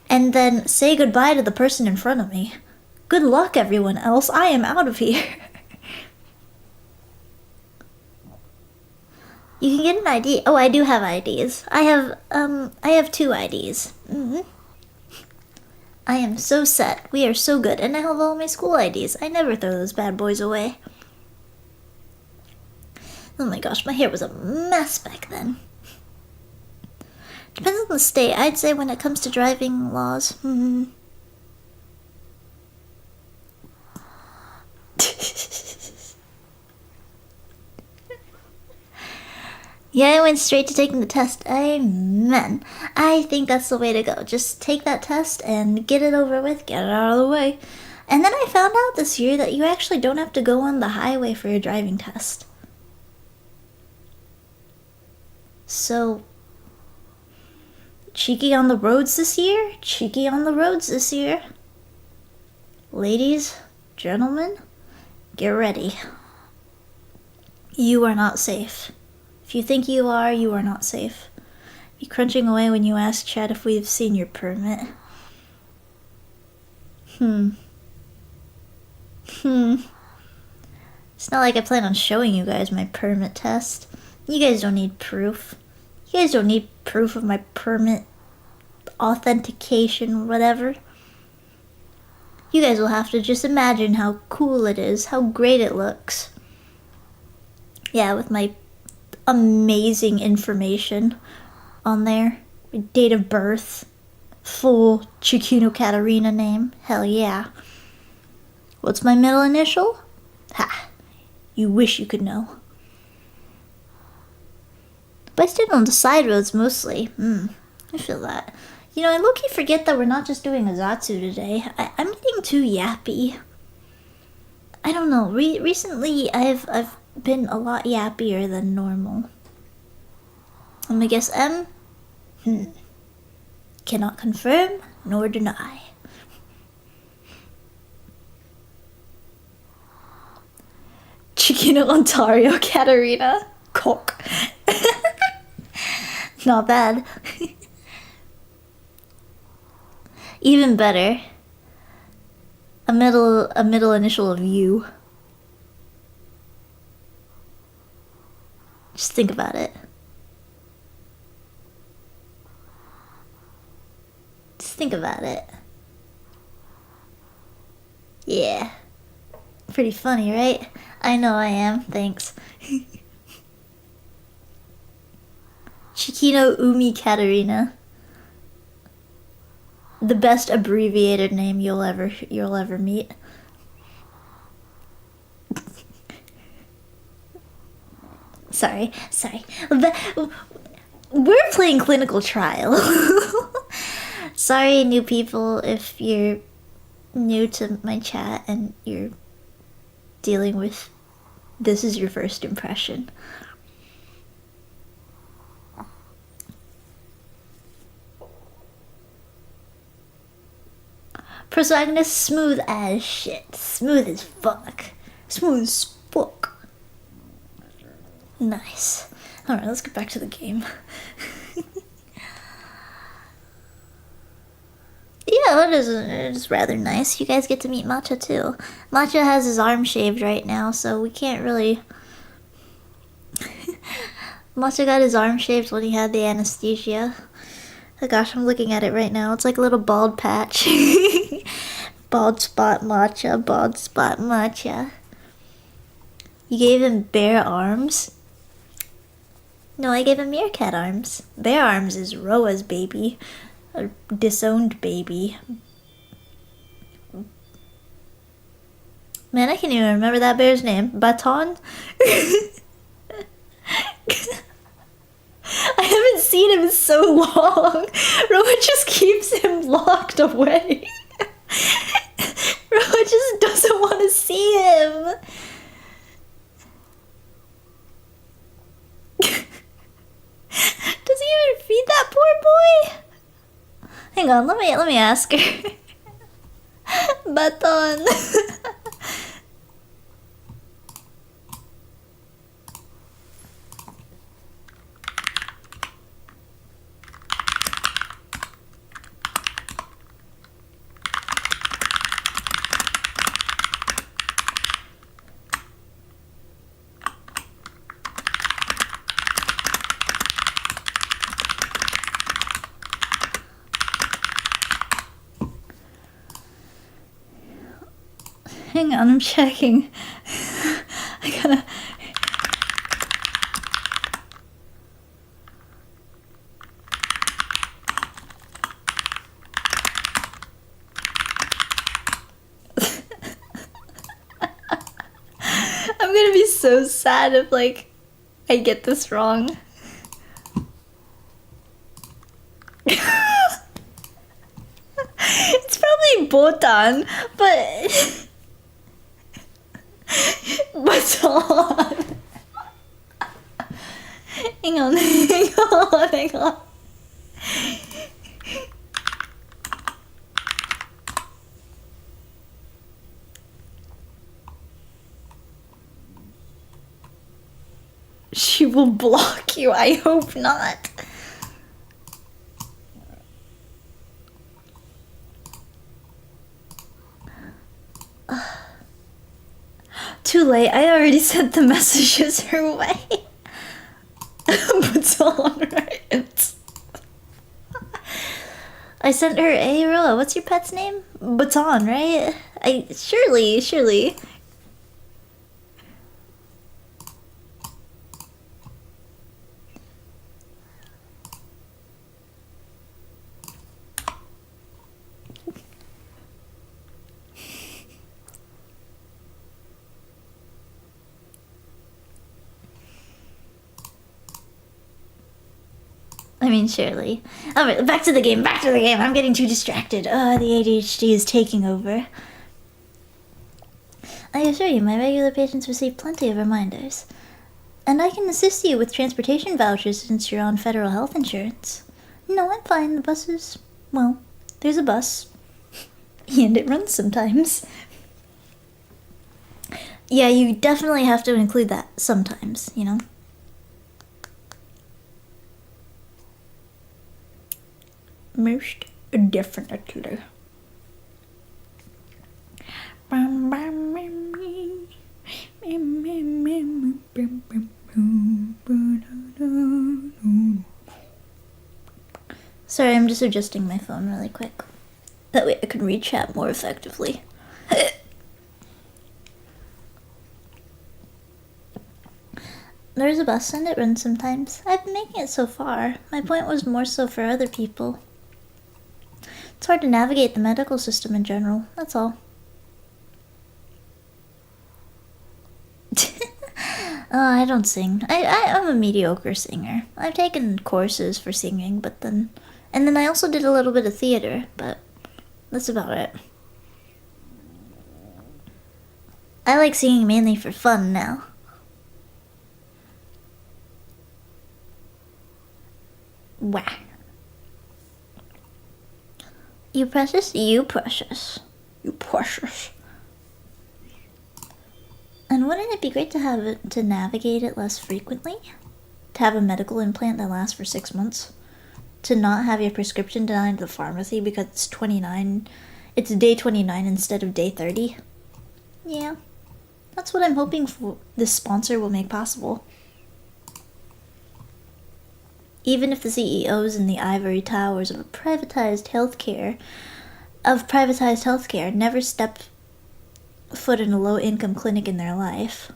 and then say goodbye to the person in front of me. Good luck, everyone else. I am out of here. You can get an ID. Oh, I do have IDs. I have 2 IDs. Mm-hmm. I am so set. We are so good. And I have all my school IDs. I never throw those bad boys away. Oh my gosh, my hair was a mess back then. Depends on the state. I'd say when it comes to driving laws. Yeah, I went straight to taking the test. Amen. I think that's the way to go. Just take that test and get it over with, get it out of the way. And then I found out this year that you actually don't have to go on the highway for your driving test. So, cheeky on the roads this year? Cheeky on the roads this year. Ladies, gentlemen, get ready. You are not safe. If you think you are not safe. Be crunching away when you ask Chad if we've seen your permit. It's not like I plan on showing you guys my permit test. You guys don't need proof. You guys don't need proof of my permit authentication, whatever. You guys will have to just imagine how cool it is, how great it looks. Yeah, with my amazing information on there. My date of birth. Full Ciccino Katterina name. Hell yeah. What's my middle initial? Ha. You wish you could know. But I stand on the side roads mostly. I feel that. You know, I low-key forget that we're not just doing a Zatsu today. I'm getting too yappy. I don't know. Recently, I've been a lot yappier than normal. Let me guess M? Cannot confirm nor deny. Ciccino Katterina. Cock. Not bad. Even better. A middle initial of U. Just think about it. Just think about it. Yeah. Pretty funny, right? I know I am, thanks. Ciccino Katterina. The best abbreviated name you'll ever meet. Sorry. We're playing clinical trial. Sorry, new people, if you're new to my chat and you're dealing with this is your first impression. Protagonist smooth as shit. Smooth as fuck. Smooth as fuck. Nice. Alright, let's get back to the game. Yeah, it is rather nice. You guys get to meet Matcha too. Matcha has his arm shaved right now, so we can't really... Matcha got his arm shaved when he had the anesthesia. Oh gosh, I'm looking at it right now. It's like a little bald patch. Bald spot Matcha, bald spot Matcha. You gave him bear arms? No, I gave him meerkat arms. Bear arms is Rowa's baby. A disowned baby. Man, I can't even remember that bear's name. Baton? I haven't seen him in so long. Rowa just keeps him locked away. Rowa just doesn't want to see him. Does he even feed that poor boy? Hang on, let me ask her. Baton. Hang on, I'm checking. I gotta... I'm gonna be so sad if, like, I get this wrong. It's probably Botan, but... Baton. Hang on. She will block you. I hope not. Too late, I already sent the messages her way. Baton, right? I sent her, hey Rowa, what's your pet's name? Baton, right? Surely. I mean, surely. Alright, back to the game. I'm getting too distracted. The ADHD is taking over. I assure you, my regular patients receive plenty of reminders. And I can assist you with transportation vouchers since you're on federal health insurance. No, I'm fine. The bus is... well, there's a bus. And it runs sometimes. Yeah, you definitely have to include that sometimes, you know? Most definitely. Sorry, I'm just adjusting my phone really quick. That way I can read chat more effectively. There's a bus and it runs sometimes. I've been making it so far. My point was more so for other people. It's hard to navigate the medical system in general, that's all. I don't sing. I'm a mediocre singer. I've taken courses for singing, but then... and then I also did a little bit of theater, but that's about it. I like singing mainly for fun now. Wah. You precious? You precious. You precious. And wouldn't it be great to have it, to navigate it less frequently? To have a medical implant that lasts for 6 months? To not have your prescription denied at the pharmacy because it's 29... it's day 29 instead of day 30? Yeah. That's what I'm hoping for this sponsor will make possible. Even if the CEOs in the ivory towers of privatized healthcare never step foot in a low-income clinic in their life.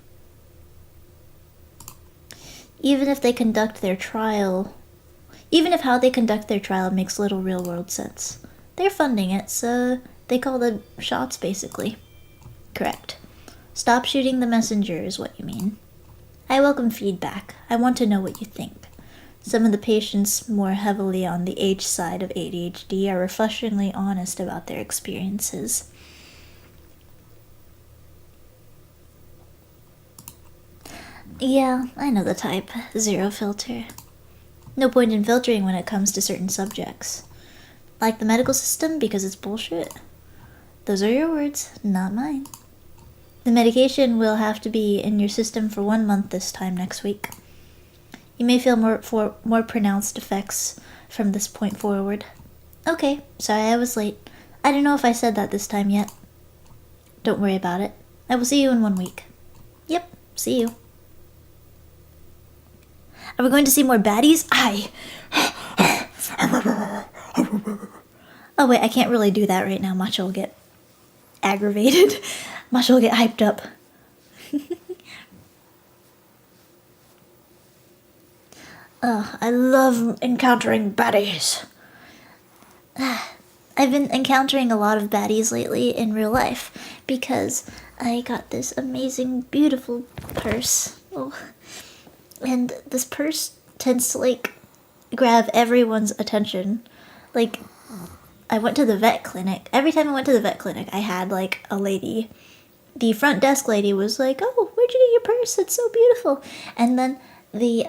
Even if how they conduct their trial makes little real-world sense. They're funding it, so they call the shots, basically. Correct. Stop shooting the messenger is what you mean. I welcome feedback. I want to know what you think. Some of the patients more heavily on the H side of ADHD are refreshingly honest about their experiences. Yeah, I know the type. Zero filter. No point in filtering when it comes to certain subjects. Like the medical system because it's bullshit. Those are your words, not mine. The medication will have to be in your system for 1 month this time next week. You may feel more pronounced effects from this point forward. Okay, sorry I was late. I don't know if I said that this time yet. Don't worry about it. I will see you in 1 week. Yep, see you. Are we going to see more baddies? Oh wait, I can't really do that right now. Matcha will get aggravated. Matcha will get hyped up. I love encountering baddies. I've been encountering a lot of baddies lately in real life because I got this amazing, beautiful purse. Oh. And this purse tends to, like, grab everyone's attention. Like, I went to the vet clinic. Every time I went to the vet clinic, I had, like, a lady. The front desk lady was like, oh, where'd you get your purse? It's so beautiful. And then the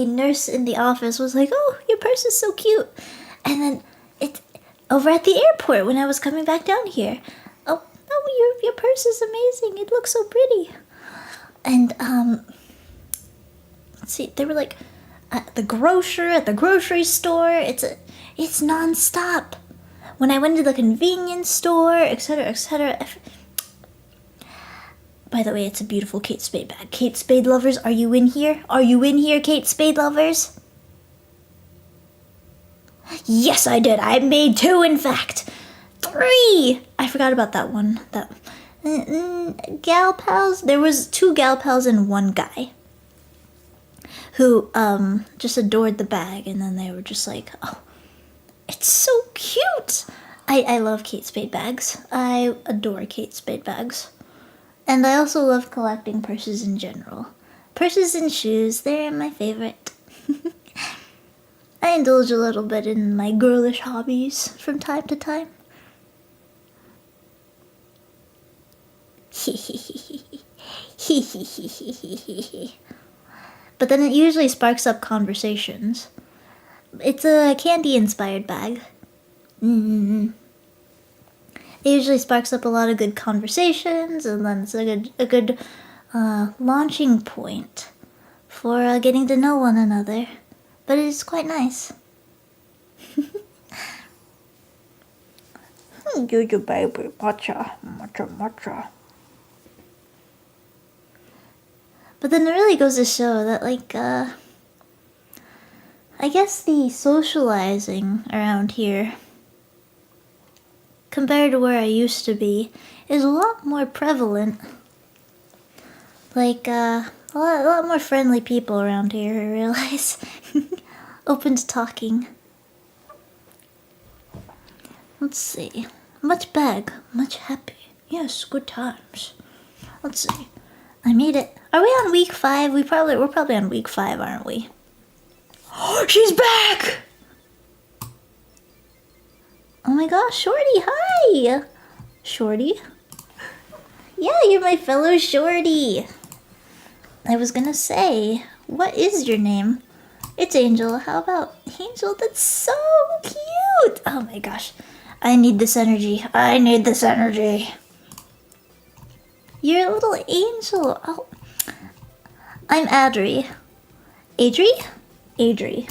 nurse in the office was like, oh, your purse is so cute. And then over at the airport when I was coming back down here, oh, your purse is amazing. It looks so pretty. And, let's see, they were like, at the grocery store, it's non-stop. When I went to the convenience store, etc., etc., By the way, it's a beautiful Kate Spade bag. Kate Spade lovers, are you in here? Are you in here, Kate Spade lovers? Yes, I did. I made 2, in fact. 3! I forgot about that one. That gal pals. There was 2 gal pals and 1 guy who just adored the bag, and then they were just like, oh, it's so cute. I love Kate Spade bags. I adore Kate Spade bags. And I also love collecting purses in general. Purses and shoes, they're my favorite. I indulge a little bit in my girlish hobbies from time to time. But then it usually sparks up conversations. It's a candy-inspired bag. It usually sparks up a lot of good conversations, and then it's a good launching point for getting to know one another. But it's quite nice. Juju baby, matcha, matcha, matcha. But then it really goes to show that, like, I guess the socializing around here, compared to where I used to be, is a lot more prevalent. Like, a lot more friendly people around here, I realize. Open to talking. Let's see. Much bag, much happy. Yes, good times. Let's see. I made it. Are we on week 5? We're probably on week 5, aren't we? She's back! Oh my gosh, Shorty, hi! Shorty? Yeah, you're my fellow Shorty. I was gonna say, what is your name? It's Angel. How about Angel? That's so cute! Oh my gosh. I need this energy. I need this energy. You're a little angel. Oh. I'm Adri. Adri? Adri.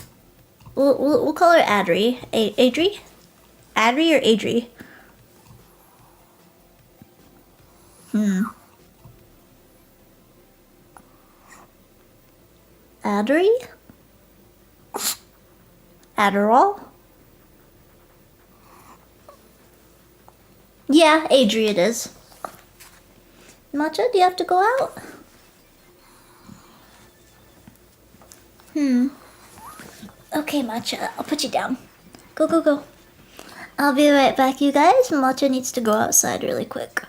We'll call her Adri. Adri? Adri or Adri? Adri? Adderall? Yeah, Adri it is. Matcha, do you have to go out? Okay, Matcha, I'll put you down. Go, go, go. I'll be right back, you guys. Matcha needs to go outside really quick.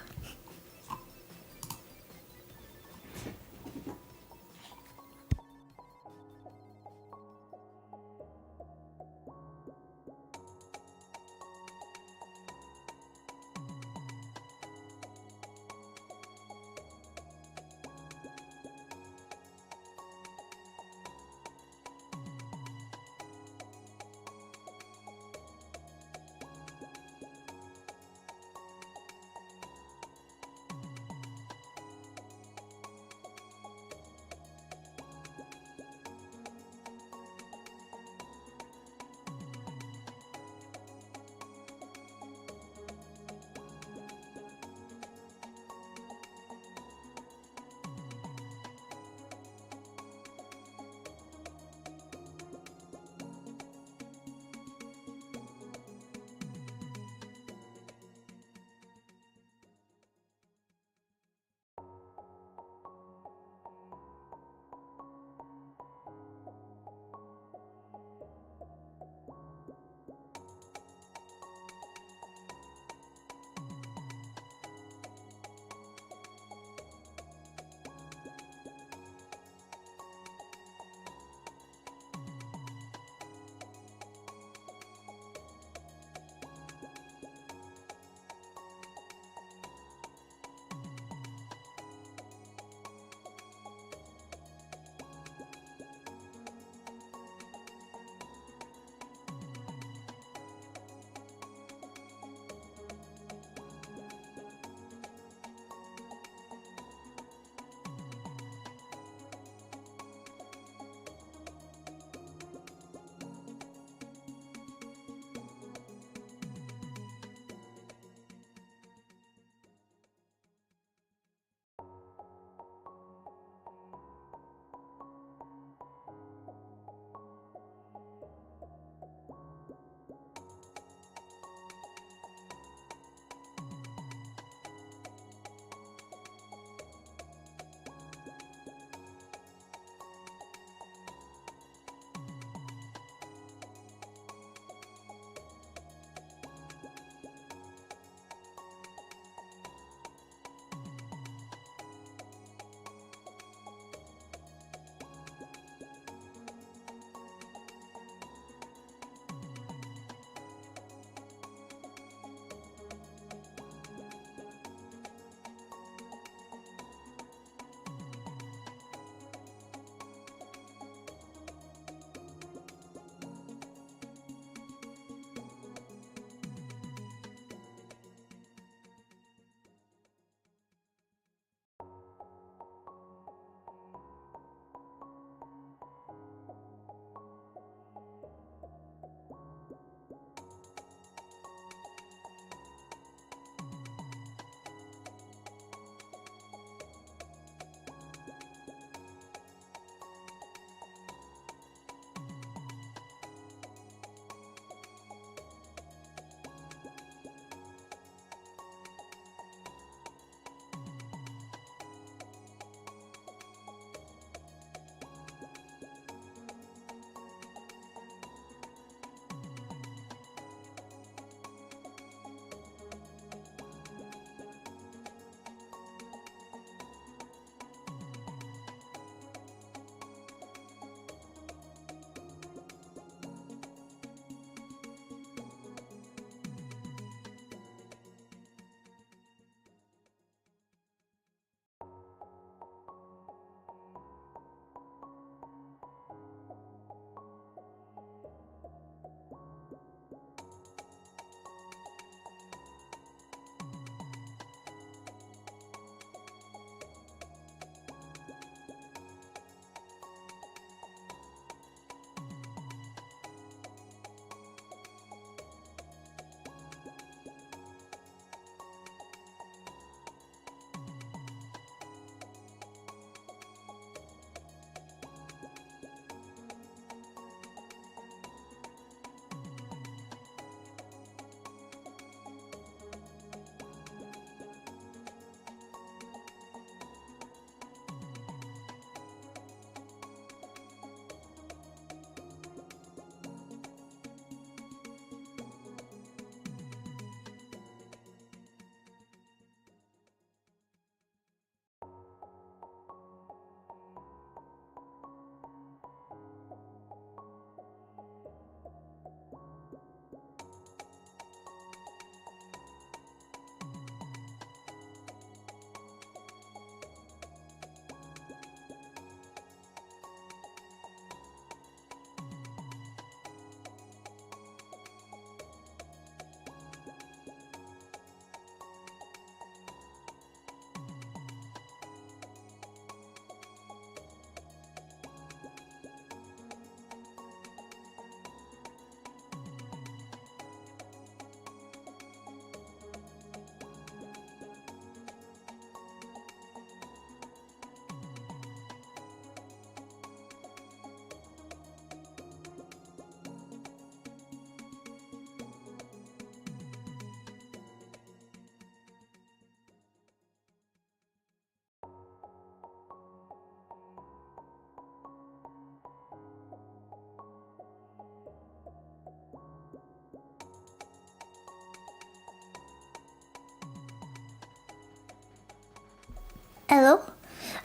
Hello?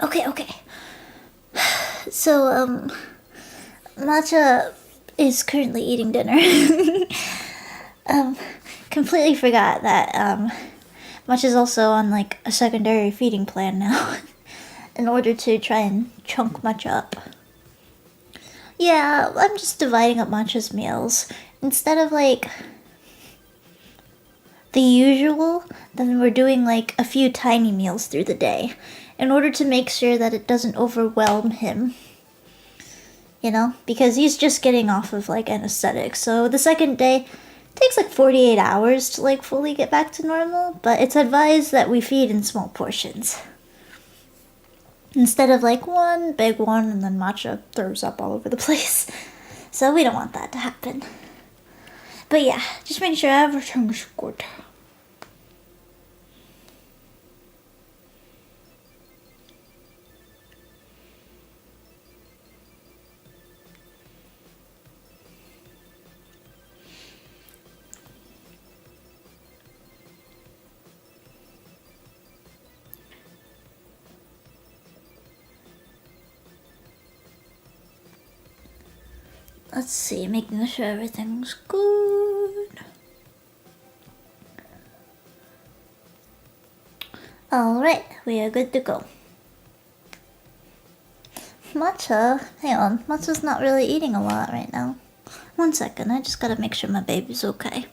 Okay. So, Matcha is currently eating dinner. Completely forgot that, Matcha's also on, like, a secondary feeding plan now. In order to try and chunk Matcha up. Yeah, I'm just dividing up Matcha's meals. Instead of, like, the usual, then we're doing, like, a few tiny meals through the day. In order to make sure that it doesn't overwhelm him. You know? Because he's just getting off of, like, anesthetic. So the second day takes, like, 48 hours to, like, fully get back to normal. But it's advised that we feed in small portions. Instead of, like, one big one and then Matcha throws up all over the place. So we don't want that to happen. But yeah, just make sure everything's good. Let's see, making sure everything's good. Alright, we are good to go. Matcha? Hang on, Matcha's not really eating a lot right now. 1 second, I just gotta make sure my baby's okay.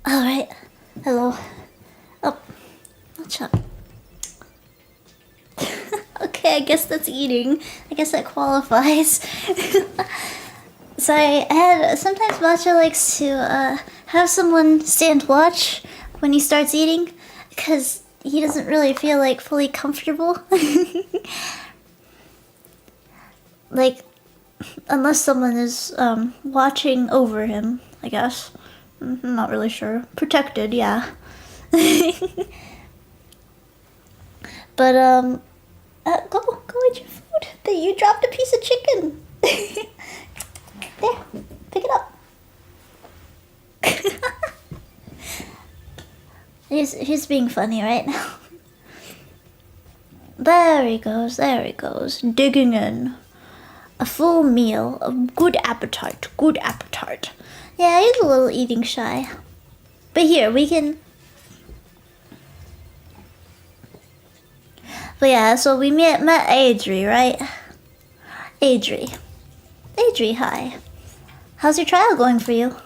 Alright, hello. Oh, Matcha. Okay, I guess that's eating. I guess that qualifies. Sorry, sometimes Matcha likes to have someone stand watch when he starts eating, because he doesn't really feel like fully comfortable. Like, unless someone is watching over him, I guess. I'm not really sure. Protected, yeah. But, go eat your food. You dropped a piece of chicken. There, pick it up. He's being funny right now. There he goes, digging in. A full meal, a good appetite. Yeah, he's a little eating shy. But here, we can... But yeah, so we met Adri, right? Adri, hi. How's your trial going for you?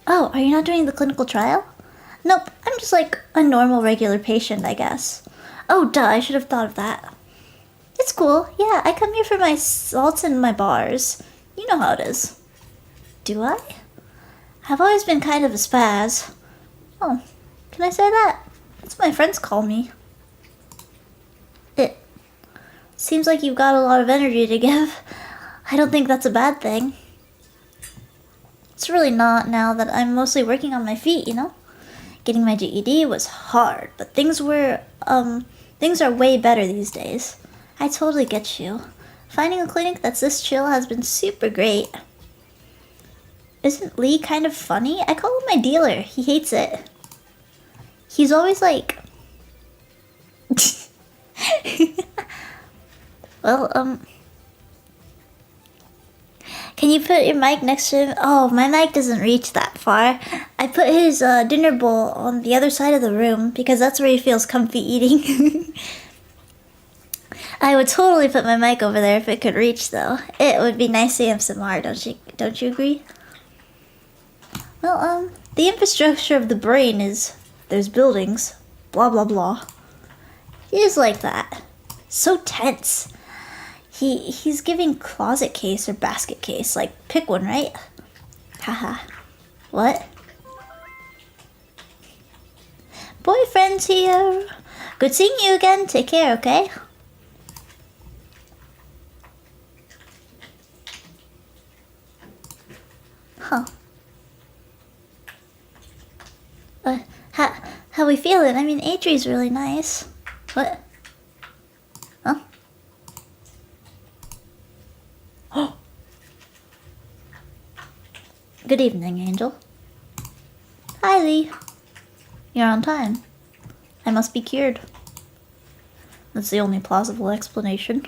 Oh, are you not doing the clinical trial? Nope, I'm just like a normal, regular patient, I guess. Oh, duh, I should have thought of that. It's cool, yeah, I come here for my salts and my bars. You know how it is. Do I? I've always been kind of a spaz. Oh, can I say that? That's what my friends call me. It seems like you've got a lot of energy to give. I don't think that's a bad thing. It's really not now that I'm mostly working on my feet, you know? Getting my GED was hard, but things are way better these days. I totally get you. Finding a clinic that's this chill has been super great. isn't Lee kind of funny? I call him my dealer. He hates it. He's always like... Well, can you put your mic next to him? Oh, my mic doesn't reach that far. I put his dinner bowl on the other side of the room because that's where he feels comfy eating. I would totally put my mic over there if it could reach, though. It would be nice ASMR, don't you agree? Well, the infrastructure of the brain is there's buildings, blah blah blah. He is like that. So tense. He's giving closet case or basket case. Like, pick one, right? Haha. What? Boyfriend's here. Good seeing you again. Take care, okay? Huh. How we feeling? I mean, Adri's really nice. What? Huh? Oh. Good evening, Angel. Hi, Lee. You're on time. I must be cured. That's the only plausible explanation.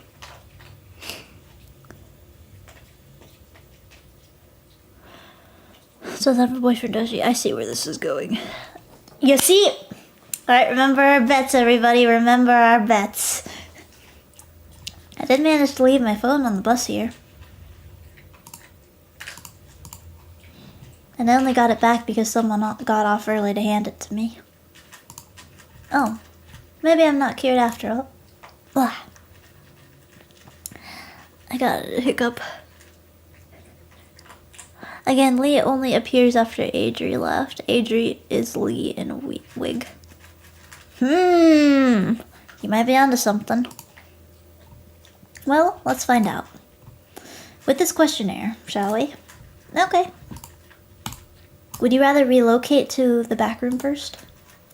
So that my boyfriend does. I see where this is going. You see? Alright, remember our bets, everybody. Remember our bets. I did manage to leave my phone on the bus here. And I only got it back because someone got off early to hand it to me. Oh. Maybe I'm not cured after all. Blah. I got a hiccup. Again, Lee only appears after Adri left. Adri is Lee in a wig. You might be onto something. Well, let's find out. With this questionnaire, shall we? Okay. Would you rather relocate to the back room first?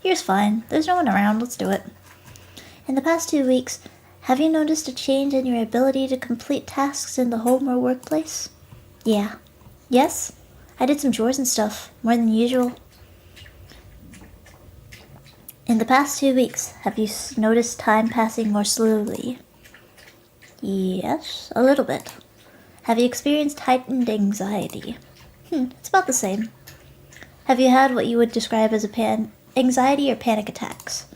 Here's fine. There's no one around. Let's do it. In the past 2 weeks, have you noticed a change in your ability to complete tasks in the home or workplace? Yeah. Yes? I did some chores and stuff, more than usual. In the past 2 weeks, have you noticed time passing more slowly? Yes, a little bit. Have you experienced heightened anxiety? It's about the same. Have you had what you would describe as anxiety or panic attacks?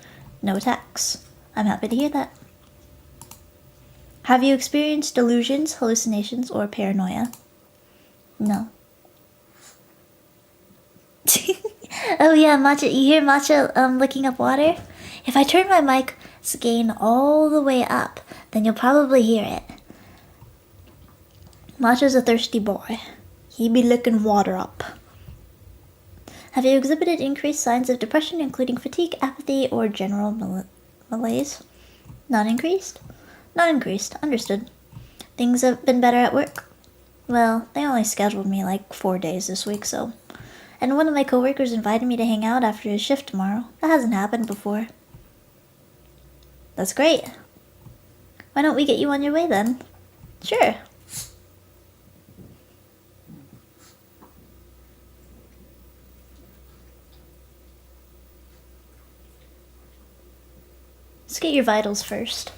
No attacks. I'm happy to hear that. Have you experienced delusions, hallucinations, or paranoia? No. Oh yeah, Matcha, you hear Matcha licking up water? If I turn my mic's gain all the way up, then you'll probably hear it. Matcha's a thirsty boy. He be licking water up. Have you exhibited increased signs of depression, including fatigue, apathy, or general malaise? Not increased? Not increased. Understood. Things have been better at work? Well, they only scheduled me like 4 days this week, so... And one of my coworkers invited me to hang out after his shift tomorrow. That hasn't happened before. That's great. Why don't we get you on your way then? Sure. Let's get your vitals first.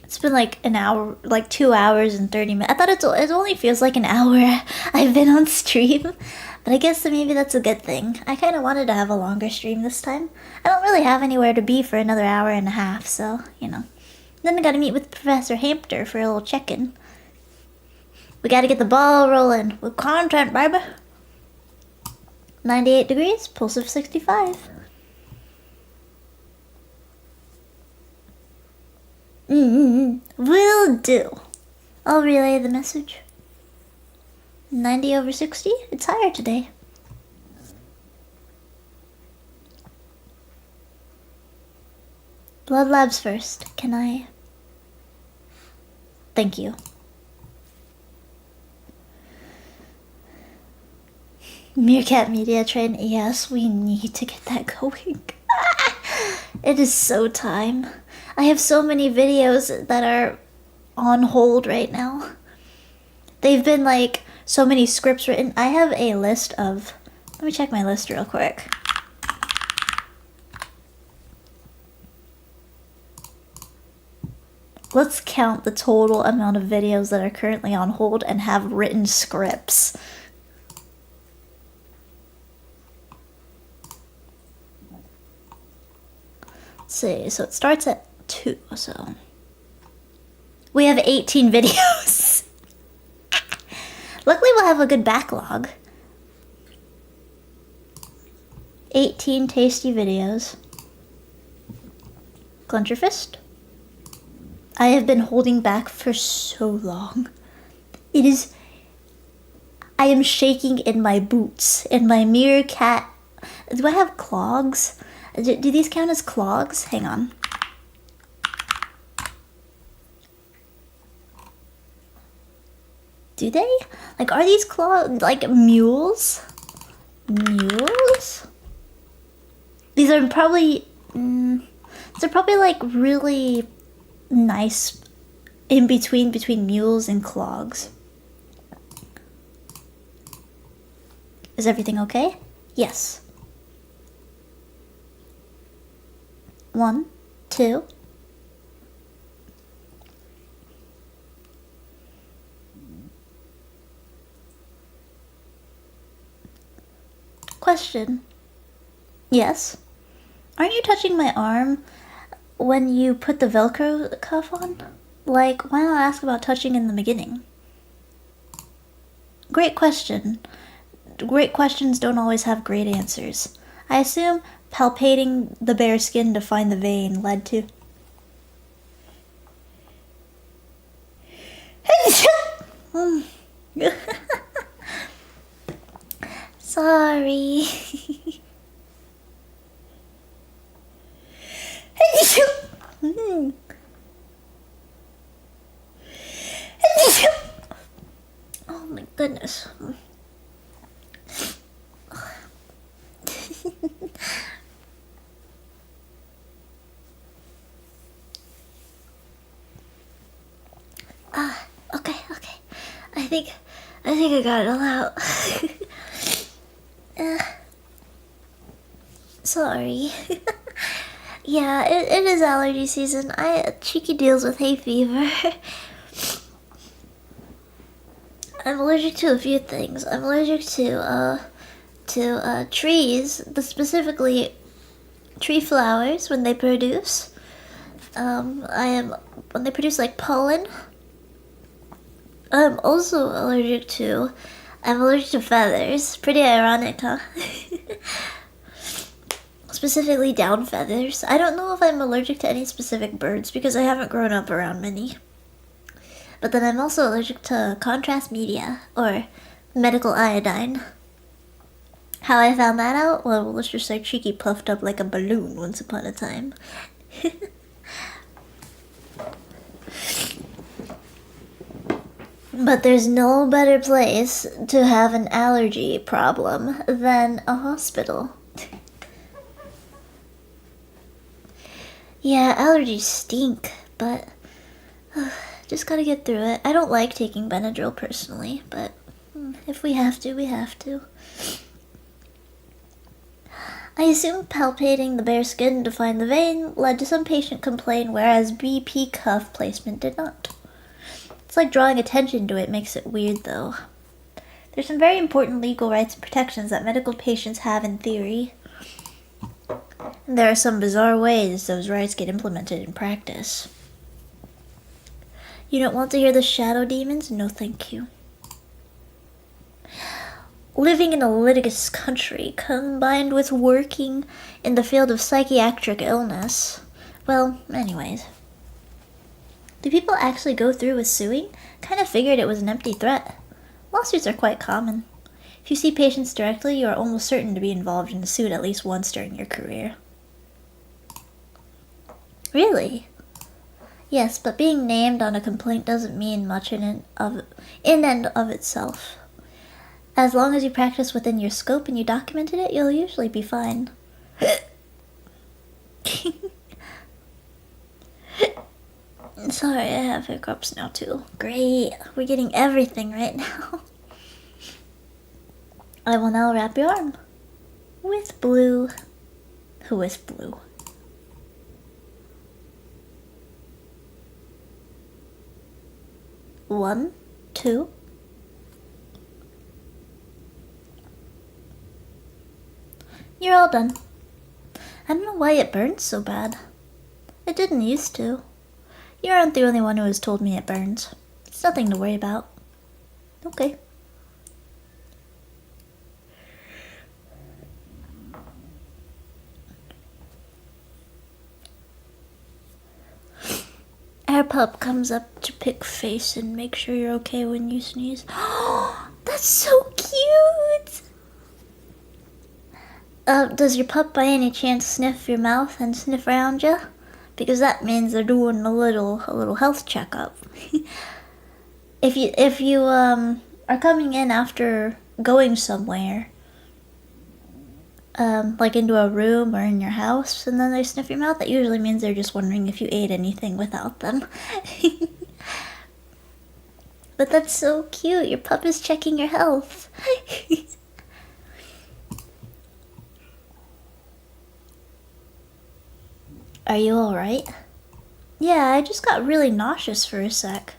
It's been like an hour, like 2 hours and 30 minutes. I thought it only feels like an hour I've been on stream. But I guess maybe that's a good thing. I kind of wanted to have a longer stream this time. I don't really have anywhere to be for another hour and a half, so, you know. Then I gotta meet with Professor Hampter for a little check-in. We gotta get the ball rolling with content, baby. 98 degrees, pulse of 65. Will do. I'll relay the message. 90/60? It's higher today. Blood labs first. Can I? Thank you. Meerkat Media Train. Yes, we need to get that going. It is so time. I have so many videos that are on hold right now. They've been like so many scripts written. I have a list of, let me check my list real quick. Let's count the total amount of videos that are currently on hold and have written scripts. Let's see, so it starts at 2, so we have 18 videos. Luckily we'll have a good backlog. 18 tasty videos. Clench your fist. I have been holding back for so long. I am shaking in my boots, in my meerkat. Do I have clogs? Do these count as clogs? Hang on. Do they? Like, are these clogs, like, mules? Mules? These are probably, they're probably, like, really nice in between mules and clogs. Is everything okay? Yes. 1, 2. Question. Yes. Aren't you touching my arm when you put the Velcro cuff on? Like, why not ask about touching in the beginning? Great question. Great questions don't always have great answers. I assume palpating the bare skin to find the vein led to... Sorry. Oh my goodness. Okay. I think I got it all out. Sorry. Yeah, it is allergy season. Cheeky deals with hay fever. I'm allergic to a few things. I'm allergic to trees, specifically tree flowers when they produce. When they produce like pollen. I'm allergic to feathers. Pretty ironic, huh? Specifically down feathers. I don't know if I'm allergic to any specific birds because I haven't grown up around many. But then I'm also allergic to contrast media or medical iodine. How I found that out? Well, let's just say Cheeky puffed up like a balloon once upon a time. But there's no better place to have an allergy problem than a hospital. Yeah, allergies stink, but just gotta get through it. I don't like taking Benadryl personally, but if we have to, we have to. I assume palpating the bare skin to find the vein led to some patient complaint, whereas BP cuff placement did not. It's like drawing attention to it makes it weird, though. There's some very important legal rights and protections that medical patients have in theory. And there are some bizarre ways those rights get implemented in practice. You don't want to hear the shadow demons? No, thank you. Living in a litigious country, combined with working in the field of psychiatric illness. Well, anyways. Do people actually go through with suing? Kind of figured it was an empty threat. Lawsuits are quite common. If you see patients directly, you are almost certain to be involved in a suit at least once during your career. Really? Yes, but being named on a complaint doesn't mean much in and of itself. As long as you practice within your scope and you documented it, you'll usually be fine. Sorry, I have hiccups now too. Great, we're getting everything right now. I will now wrap your arm with blue. Who is blue? One, two. You're all done. I don't know why it burns so bad. It didn't used to. You aren't the only one who has told me it burns. It's nothing to worry about. Okay. Our pup comes up to pick face and make sure you're okay when you sneeze. Oh, that's so cute! Does your pup by any chance sniff your mouth and sniff around you? Because that means they're doing a little health checkup. If you are coming in after going somewhere, like into a room or in your house, and then they sniff your mouth, that usually means they're just wondering if you ate anything without them. But that's so cute. Your pup is checking your health. Are you alright? Yeah, I just got really nauseous for a sec.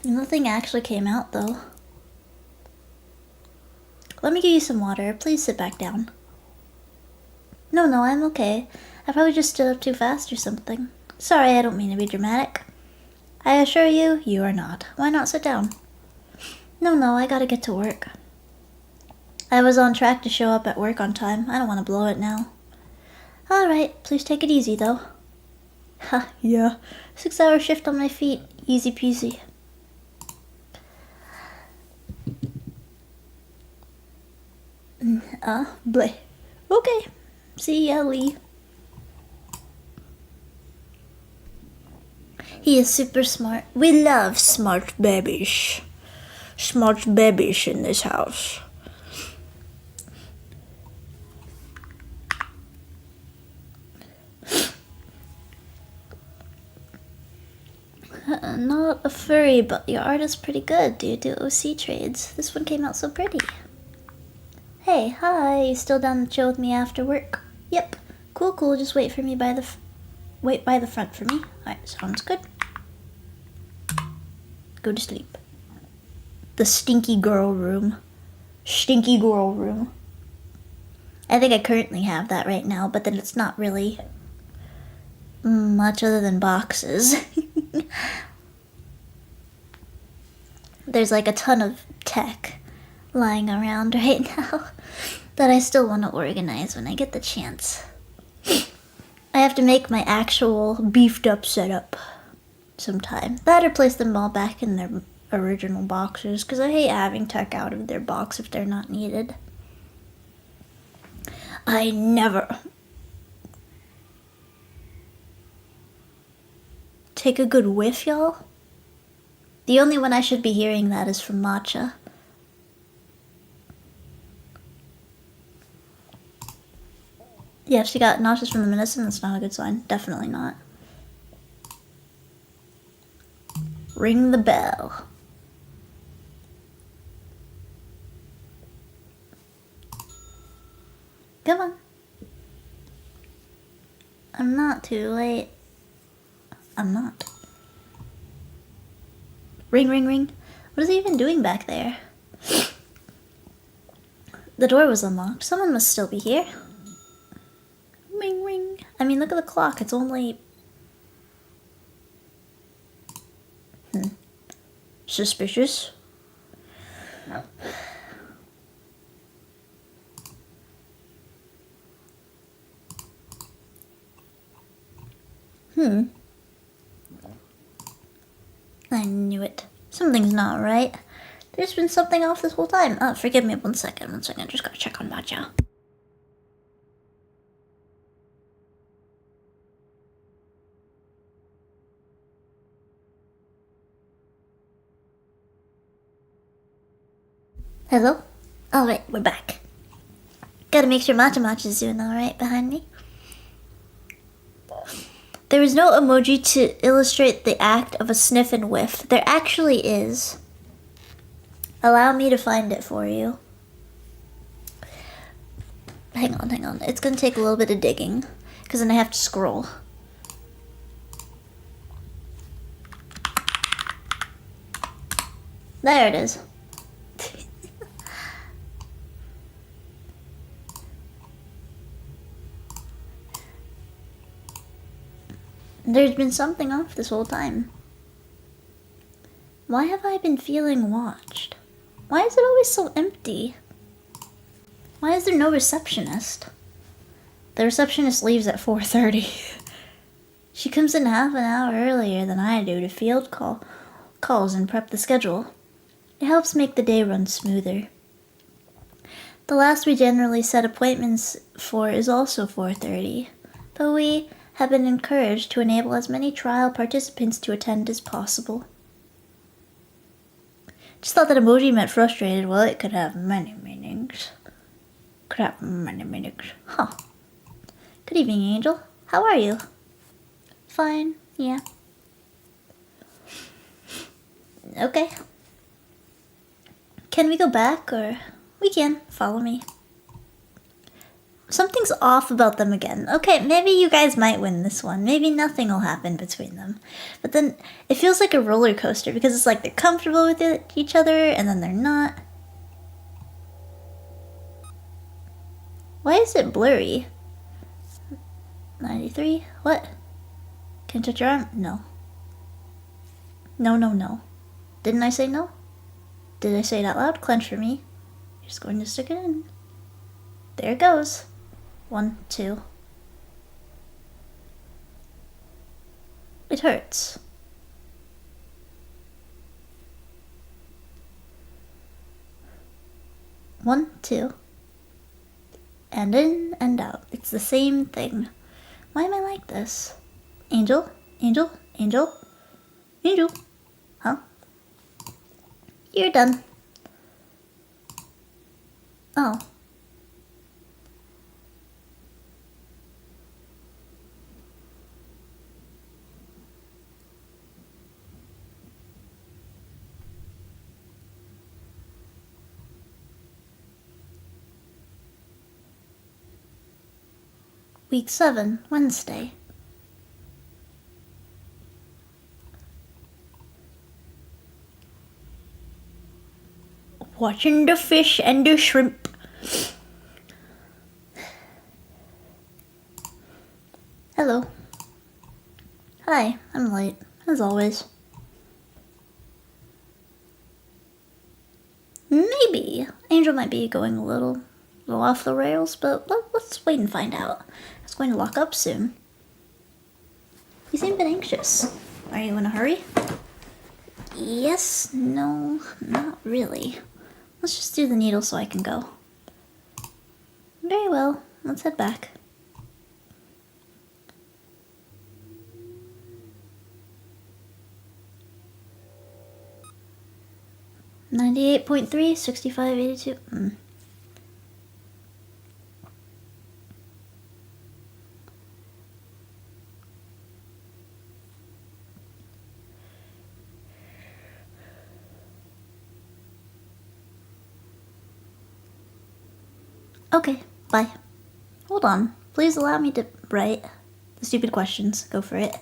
Nothing actually came out though. Let me give you some water. Please sit back down. No, I'm okay. I probably just stood up too fast or something. Sorry, I don't mean to be dramatic. I assure you, you are not. Why not sit down? No, I gotta get to work. I was on track to show up at work on time. I don't want to blow it now. Alright, please take it easy though. Ha, yeah. 6-hour shift on my feet. Easy peasy. Bleh. Okay. See ya, Lee. He is super smart. We love smart babies. Smart babies in this house. Not a furry, but your art is pretty good. Do you do OC trades? This one came out so pretty. Hey, hi. You still down to chill with me after work? Yep. Cool. Just wait for me by the front for me. Alright, sounds good. Go to sleep. The stinky girl room. Stinky girl room. I think I currently have that right now, but then it's not really much other than boxes. There's like a ton of tech lying around right now that I still want to organize when I get the chance. I have to make my actual beefed up setup sometime. That or place them all back in their original boxes, because I hate having tech out of their box if they're not needed. I never take a good whiff, y'all. The only one I should be hearing that is from Matcha. Yeah, if she got nauseous from the medicine, that's not a good sign. Definitely not. Ring the bell. Come on. I'm not too late. I'm not. Ring. What is he even doing back there? The door was unlocked. Someone must still be here. Ring. I mean, look at the clock. It's only... Suspicious. I knew it. Something's not right. There's been something off this whole time. Oh, forgive me 1 second. Just gotta check on Matcha. Hello? Alright, we're back. Gotta make sure Matcha's doing alright behind me. There is no emoji to illustrate the act of a sniff and whiff. There actually is. Allow me to find it for you. Hang on. It's gonna take a little bit of digging, because then I have to scroll. There it is. There's been something off this whole time. Why have I been feeling watched? Why is it always so empty? Why is there no receptionist? The receptionist leaves at 4:30. She comes in half an hour earlier than I do to field calls and prep the schedule. It helps make the day run smoother. The last we generally set appointments for is also 4:30, but we have been encouraged to enable as many trial participants to attend as possible. Just thought that emoji meant frustrated. Well, it could have many meanings. Huh. Good evening, Angel. How are you? Fine, yeah. Okay. Can we go back, or we can? Follow me. Something's off about them again. Okay, maybe you guys might win this one. Maybe nothing will happen between them. But then it feels like a roller coaster, because it's like they're comfortable with each other and then they're not. Why is it blurry? 93? What? Can you touch your arm? No. No. Didn't I say no? Did I say it out loud? Clench for me. You're just going to stick it in. There it goes. 1, 2. It hurts. One, 2. And in and out. It's the same thing. Why am I like this? Angel? Huh? You're done. Oh. Week 7, Wednesday. Watching the fish and the shrimp. Hello. Hi, I'm late, as always. Maybe Angel might be going a little off the rails, but let's wait and find out. It's going to lock up soon. You seem a bit anxious. Are you in a hurry? Yes, no, not really. Let's just do the needle so I can go. Very well, let's head back. $98.3, 65.82. Okay, bye. Hold on. Please allow me to write the stupid questions. Go for it.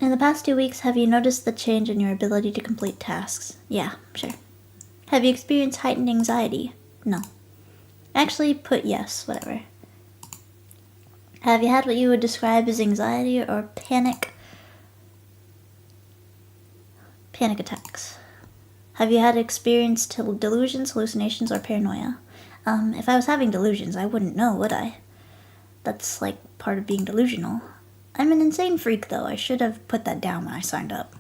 In the past 2 weeks, have you noticed the change in your ability to complete tasks? Yeah, sure. Have you experienced heightened anxiety? No. Actually, put yes, whatever. Have you had what you would describe as anxiety or panic attacks? Have you had experienced delusions, hallucinations, or paranoia? If I was having delusions, I wouldn't know, would I? That's like part of being delusional. I'm an insane freak, though. I should have put that down when I signed up.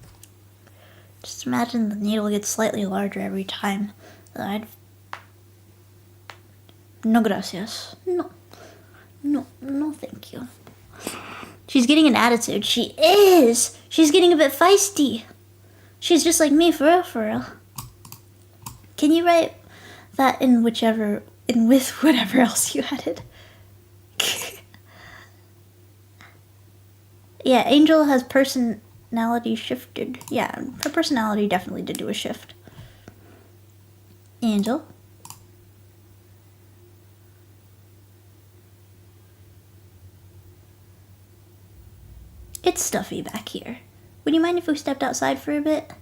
Just imagine the needle gets slightly larger every time. No gracias. No, thank you. She's getting an attitude. She is! She's getting a bit feisty. She's just like me, for real, for real. Can you write that in whichever and with whatever else you added. Yeah, Angel has personality shifted. Yeah, her personality definitely did do a shift. Angel? It's stuffy back here. Would you mind if we stepped outside for a bit?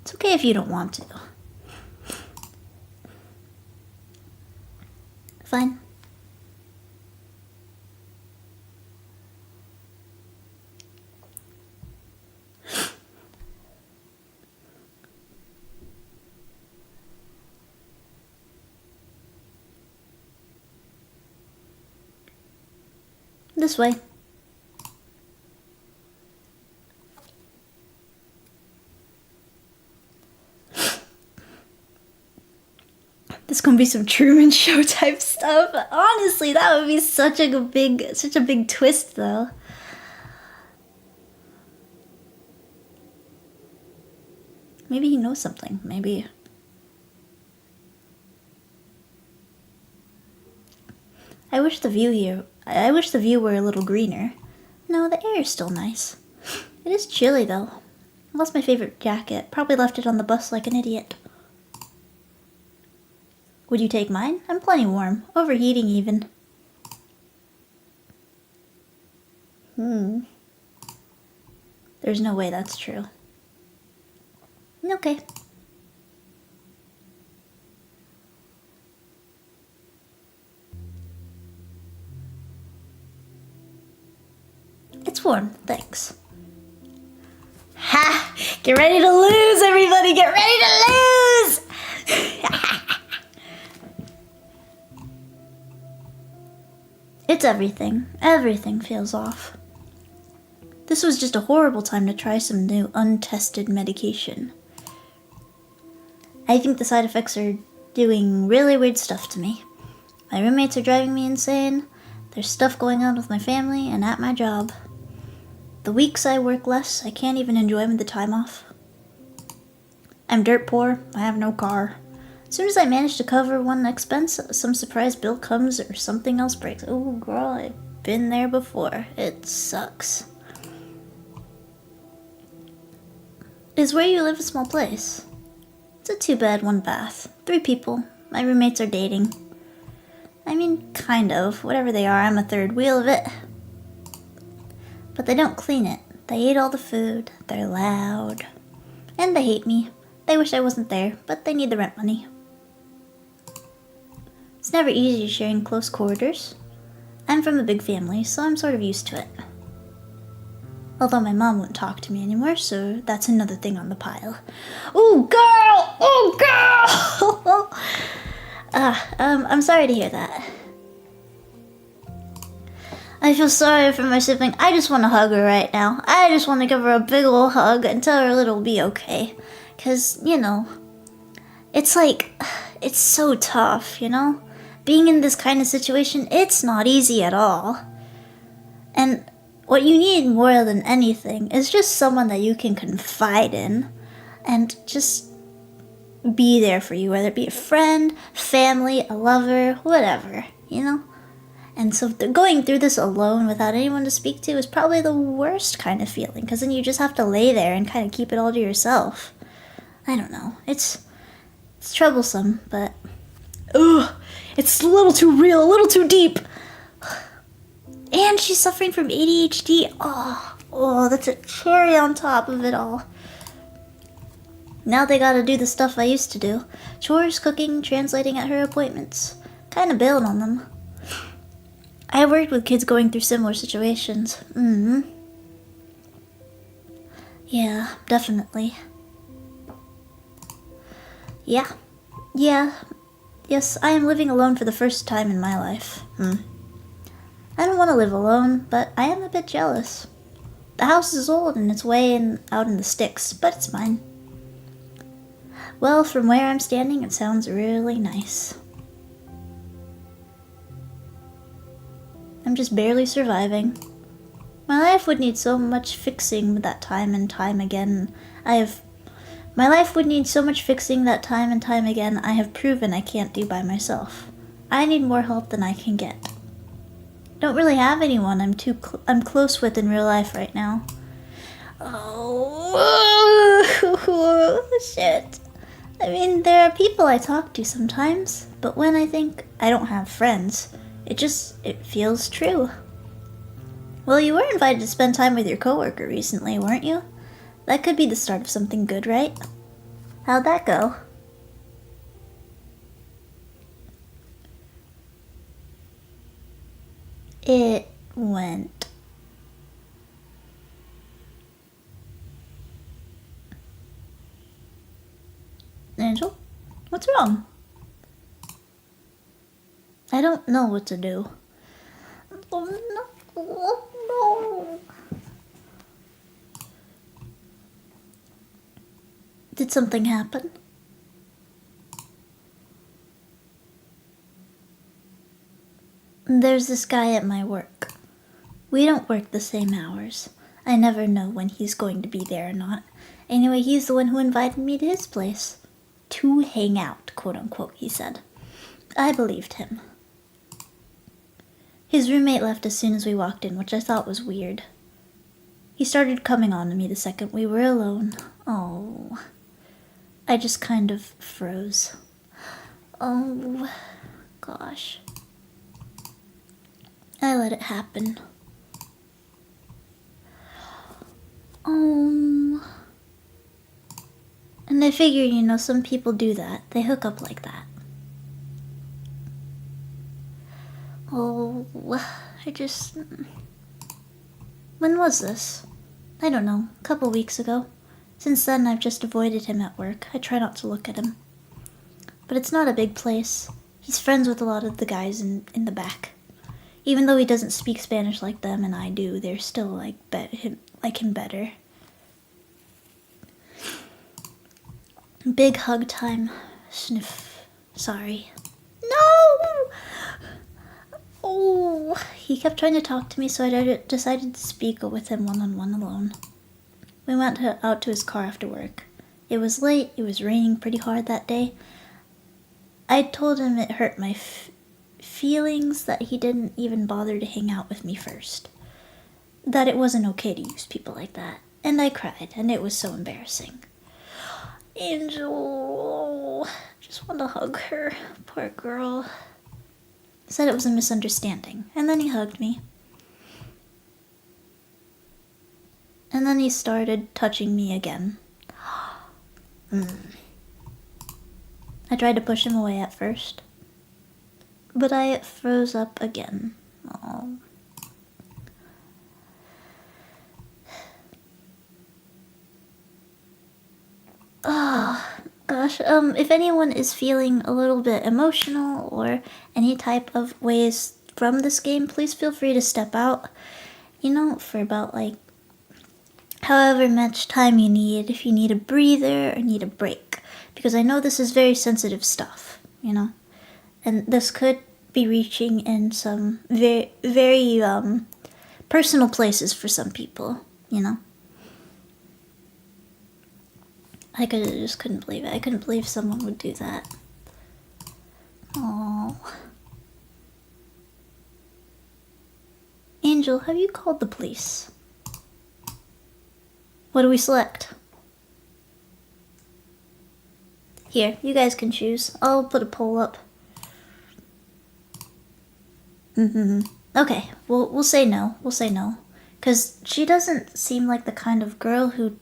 It's okay if you don't want to. Fine. This way. This gonna be some Truman Show type stuff. Honestly, that would be such a big twist, though. Maybe he knows something. Maybe. I wish the view were a little greener. No, the air is still nice. It is chilly, though. I lost my favorite jacket. Probably left it on the bus like an idiot. Would you take mine? I'm plenty warm. Overheating, even. There's no way that's true. Okay. It's warm, thanks. Ha! Get ready to lose, everybody! Get ready to lose! It's everything. Everything feels off. This was just a horrible time to try some new untested medication. I think the side effects are doing really weird stuff to me. My roommates are driving me insane. There's stuff going on with my family and at my job. The weeks I work less, I can't even enjoy the time off. I'm dirt poor. I have no car. As soon as I manage to cover one expense, some surprise bill comes or something else breaks. Oh, girl, I've been there before. It sucks. Is where you live a small place? It's a 2-bed, 1-bath. 3 people. My roommates are dating. I mean, kind of. Whatever they are, I'm a third wheel of it. But they don't clean it. They eat all the food. They're loud. And they hate me. They wish I wasn't there, but they need the rent money. It's never easy sharing close quarters. I'm from a big family, so I'm sort of used to it. Although my mom won't talk to me anymore, so that's another thing on the pile. Ooh, girl! Ooh, girl! I'm sorry to hear that. I feel sorry for my sibling. I just want to hug her right now. I just want to give her a big ol' hug and tell her it'll be okay. 'Cause, you know, it's like, it's so tough, you know? Being in this kind of situation, it's not easy at all. And what you need more than anything is just someone that you can confide in and just be there for you, whether it be a friend, family, a lover, whatever, you know? And so going through this alone without anyone to speak to is probably the worst kind of feeling, because then you just have to lay there and kind of keep it all to yourself. I don't know. It's troublesome, but ugh, it's a little too real, a little too deep. And she's suffering from ADHD. Oh, that's a cherry on top of it all. Now they gotta do the stuff I used to do. Chores, cooking, translating at her appointments. Kinda bailed on them. I worked with kids going through similar situations. Yeah, definitely. Yeah. Yes, I am living alone for the first time in my life. I don't want to live alone, but I am a bit jealous. The house is old and it's way out in the sticks, but it's mine. Well, from where I'm standing, it sounds really nice. I'm just barely surviving. My life would need so much fixing that time and time again. I have My life would need so much fixing that time and time again I have proven I can't do by myself. I need more help than I can get. Don't really have anyone I'm close with in real life right now. Oh, shit. I mean, there are people I talk to sometimes, but when I think I don't have friends, it feels true. Well, you were invited to spend time with your coworker recently, weren't you? That could be the start of something good, right? How'd that go? It went. Angel? What's wrong? I don't know what to do. Oh, no. Oh, no. Did something happen? There's this guy at my work. We don't work the same hours. I never know when he's going to be there or not. Anyway, he's the one who invited me to his place. To hang out, quote unquote, he said. I believed him. His roommate left as soon as we walked in, which I thought was weird. He started coming on to me the second we were alone. Oh. I just kind of froze. Oh, gosh. I let it happen. And I figure, some people do that. They hook up like that. Oh, when was this? I don't know, a couple weeks ago. Since then, I've just avoided him at work. I try not to look at him. But it's not a big place. He's friends with a lot of the guys in the back. Even though he doesn't speak Spanish like them and I do, they're still like him better. Big hug time. Sniff. Sorry. No! Oh, he kept trying to talk to me, so I decided to speak with him one-on-one alone. We went out to his car after work. It was late, it was raining pretty hard that day. I told him it hurt my feelings that he didn't even bother to hang out with me first. That it wasn't okay to use people like that. And I cried, and it was so embarrassing. Angel, just want to hug her. Poor girl. Said it was a misunderstanding, and then he hugged me. And then he started touching me again. I tried to push him away at first, but I froze up again. Oh. Oh, gosh. If anyone is feeling a little bit emotional or any type of ways from this game, please feel free to step out, for about however much time you need, if you need a breather or need a break. Because I know this is very sensitive stuff, and this could be reaching in some very, very personal places for some people, I just couldn't believe it. I couldn't believe someone would do that. Oh. Angel, have you called the police? What do we select? Here, you guys can choose. I'll put a poll up. Okay, we'll say no. We'll say no. Because she doesn't seem like the kind of girl who's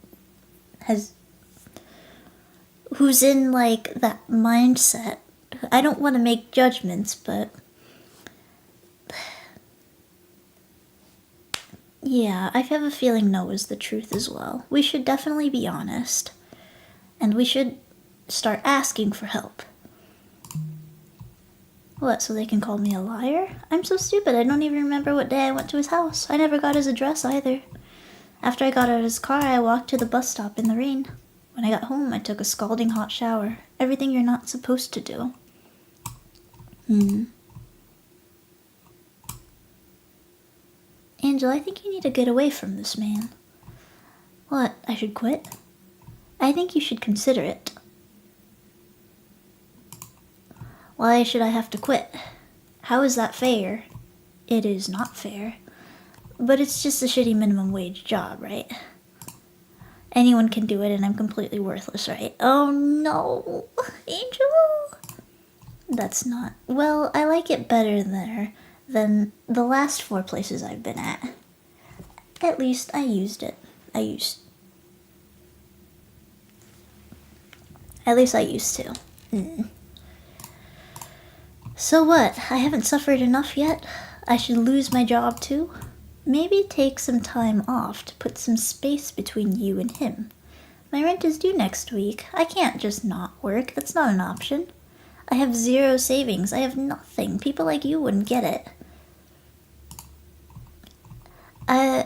in that mindset. I don't want to make judgments, but yeah, I have a feeling no is the truth as well. We should definitely be honest, and we should start asking for help. What, so they can call me a liar? I'm so stupid, I don't even remember what day I went to his house. I never got his address either. After I got out of his car, I walked to the bus stop in the rain. When I got home, I took a scalding hot shower. Everything you're not supposed to do. Angel, I think you need to get away from this man. What, I should quit? I think you should consider it. Why should I have to quit? How is that fair? It is not fair. But it's just a shitty minimum wage job, right? Anyone can do it and I'm completely worthless, right? Oh no, Angel! That's not... Well, I like it better there than the last 4 places I've been at. At least I used it. At least I used to. So what? I haven't suffered enough yet? I should lose my job too? Maybe take some time off to put some space between you and him. My rent is due next week. I can't just not work. That's not an option. I have 0 savings. I have nothing. People like you wouldn't get it.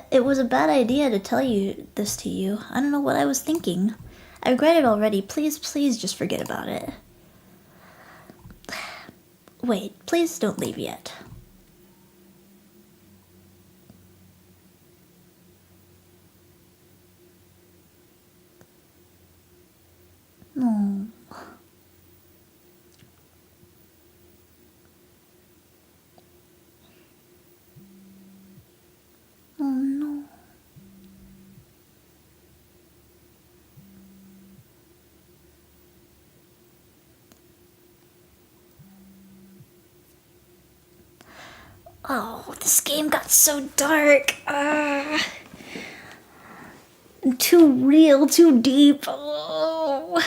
It was a bad idea to tell you this to you. I don't know what I was thinking. I regret it already. Please, please just forget about it. Wait, please don't leave yet. No. Oh no. Oh, this game got so dark. Too real, too deep. Oh.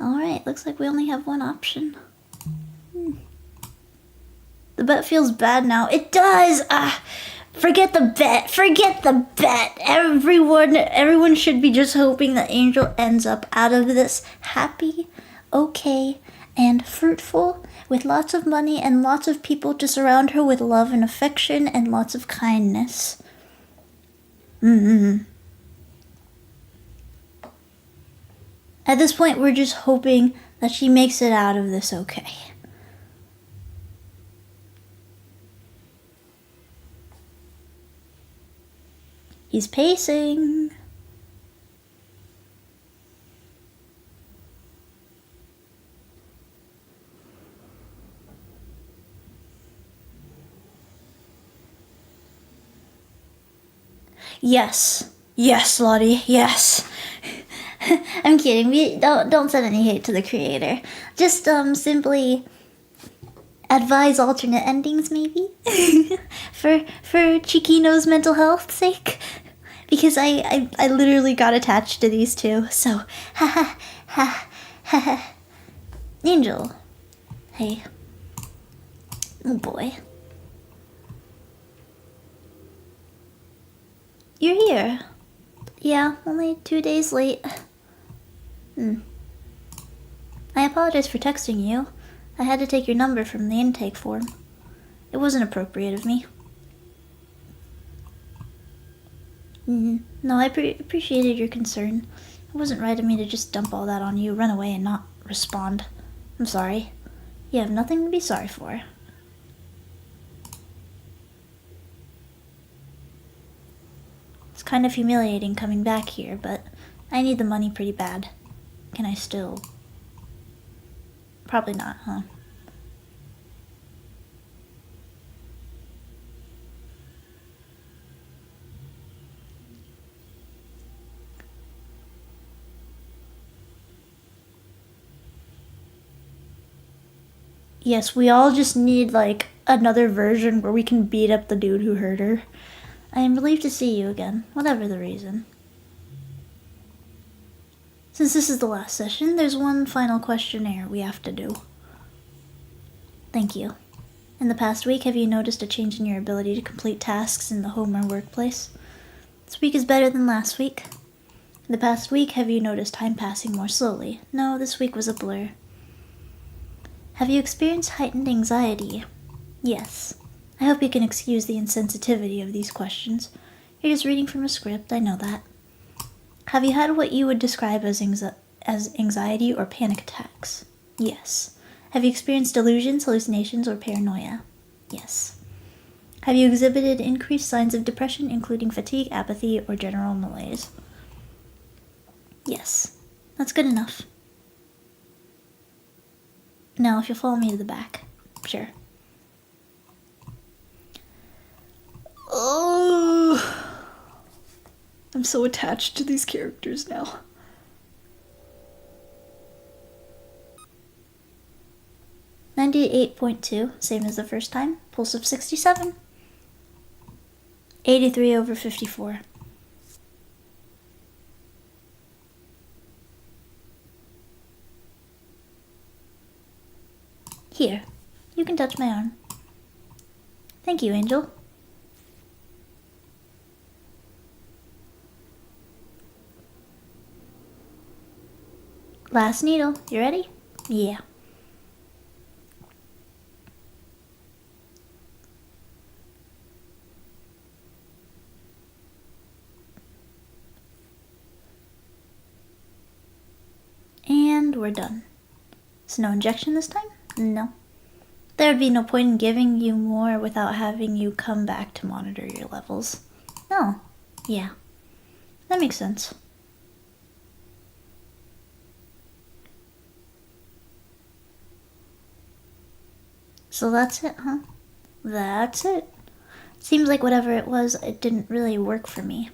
Alright, looks like we only have one option. The bet feels bad now. It does! Forget the bet. Forget the bet. Everyone should be just hoping that Angel ends up out of this happy, okay, and fruitful, with lots of money and lots of people to surround her with love and affection and lots of kindness. At this point, we're just hoping that she makes it out of this okay. He's pacing. Yes. Yes, Lottie. Yes. I'm kidding. We don't send any hate to the creator. Just simply advise alternate endings, maybe, for Ciccino's mental health's sake, because I literally got attached to these two. So, Angel, hey, oh boy, you're here. Yeah, only 2 days late. I apologize for texting you. I had to take your number from the intake form. It wasn't appropriate of me. No, I appreciated your concern. It wasn't right of me to just dump all that on you, run away, and not respond. I'm sorry. You have nothing to be sorry for. It's kind of humiliating coming back here, but I need the money pretty bad. Can I still... Probably not, huh? Yes, we all just need, like, another version where we can beat up the dude who hurt her. I am relieved to see you again, whatever the reason. Since this is the last session, there's one final questionnaire we have to do. Thank you. In the past week, have you noticed a change in your ability to complete tasks in the home or workplace? This week is better than last week. In the past week, have you noticed time passing more slowly? No, this week was a blur. Have you experienced heightened anxiety? Yes. I hope you can excuse the insensitivity of these questions. You're just reading from a script, I know that. Have you had what you would describe as anxiety or panic attacks? Yes. Have you experienced delusions, hallucinations, or paranoia? Yes. Have you exhibited increased signs of depression, including fatigue, apathy, or general malaise? Yes, that's good enough. Now, if you'll follow me to the back. Sure. Oh, I'm so attached to these characters now. $98.2, same as the first time. Pulse of 67. 83 over 54. Here, you can touch my arm. Thank you, Angel. Last needle, you ready? Yeah. And we're done. So no injection this time? No. There would be no point in giving you more without having you come back to monitor your levels. Oh, yeah. That makes sense. So that's it, huh? That's it. Seems like whatever it was, it didn't really work for me.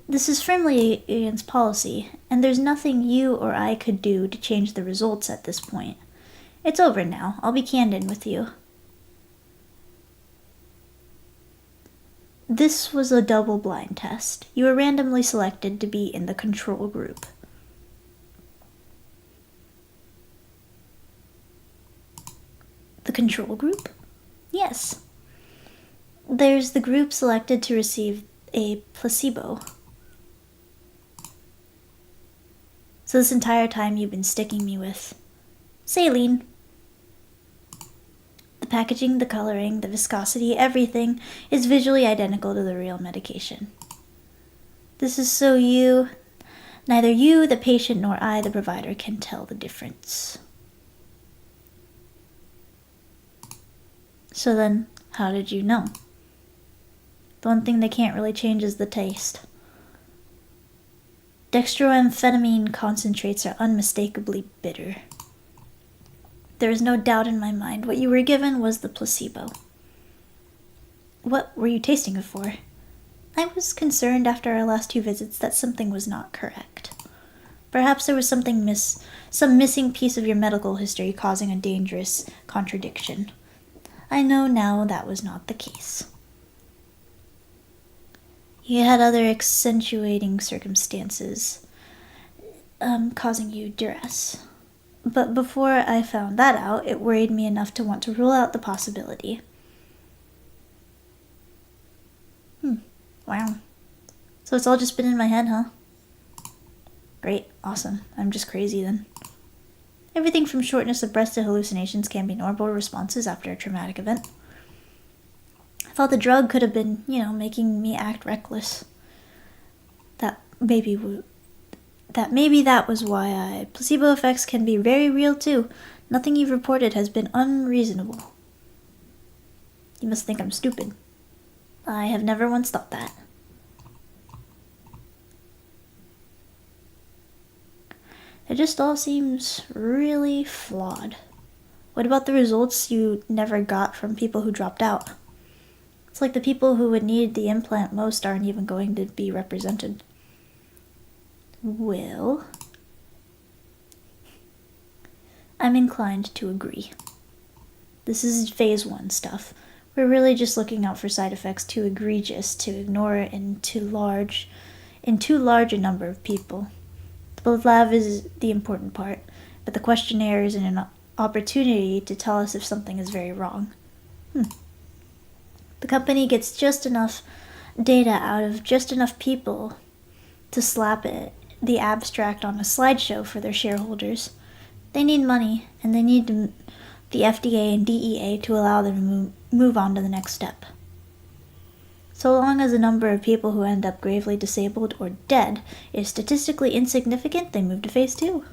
This is firmly against policy, and there's nothing you or I could do to change the results at this point. It's over now. I'll be candid with you. This was a double-blind test. You were randomly selected to be in the control group. The control group? Yes. There's the group selected to receive a placebo. So this entire time you've been sticking me with saline. The packaging, the coloring, the viscosity, everything is visually identical to the real medication. This is so neither you, the patient, nor I, the provider, can tell the difference. So then, how did you know? The one thing they can't really change is the taste. Dextroamphetamine concentrates are unmistakably bitter. There is no doubt in my mind what you were given was the placebo. What were you tasting it for? I was concerned after our last 2 visits that something was not correct. Perhaps there was some missing piece of your medical history causing a dangerous contradiction. I know now that was not the case. You had other accentuating circumstances causing you duress. But before I found that out, it worried me enough to want to rule out the possibility. Wow. So it's all just been in my head, huh? Great, awesome. I'm just crazy then. Everything from shortness of breath to hallucinations can be normal responses after a traumatic event. I thought the drug could have been, making me act reckless. Maybe that was why placebo effects can be very real too. Nothing you've reported has been unreasonable. You must think I'm stupid. I have never once thought that. It just all seems really flawed. What about the results you never got from people who dropped out? It's like the people who would need the implant most aren't even going to be represented. Well, I'm inclined to agree. This is phase 1 stuff. We're really just looking out for side effects too egregious to ignore it in too large a number of people. The lab is the important part, but the questionnaire is an opportunity to tell us if something is very wrong. The company gets just enough data out of just enough people to slap the abstract on a slideshow for their shareholders. They need money, and they need the FDA and DEA to allow them to move on to the next step. So long as the number of people who end up gravely disabled or dead is statistically insignificant, they move to phase 2.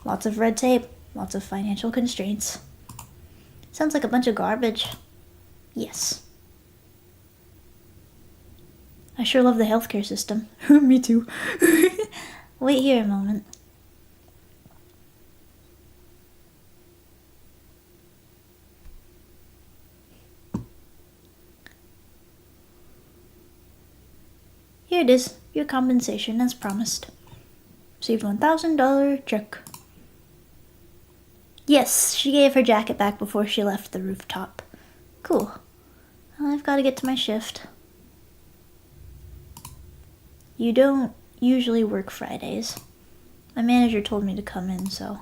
Lots of red tape, lots of financial constraints. Sounds like a bunch of garbage. Yes. I sure love the healthcare system. Me too. Wait here a moment. Here it is, your compensation as promised. Received $1,000 check. Yes, she gave her jacket back before she left the rooftop. Cool. Well, I've got to get to my shift. You don't usually work Fridays. My manager told me to come in, so.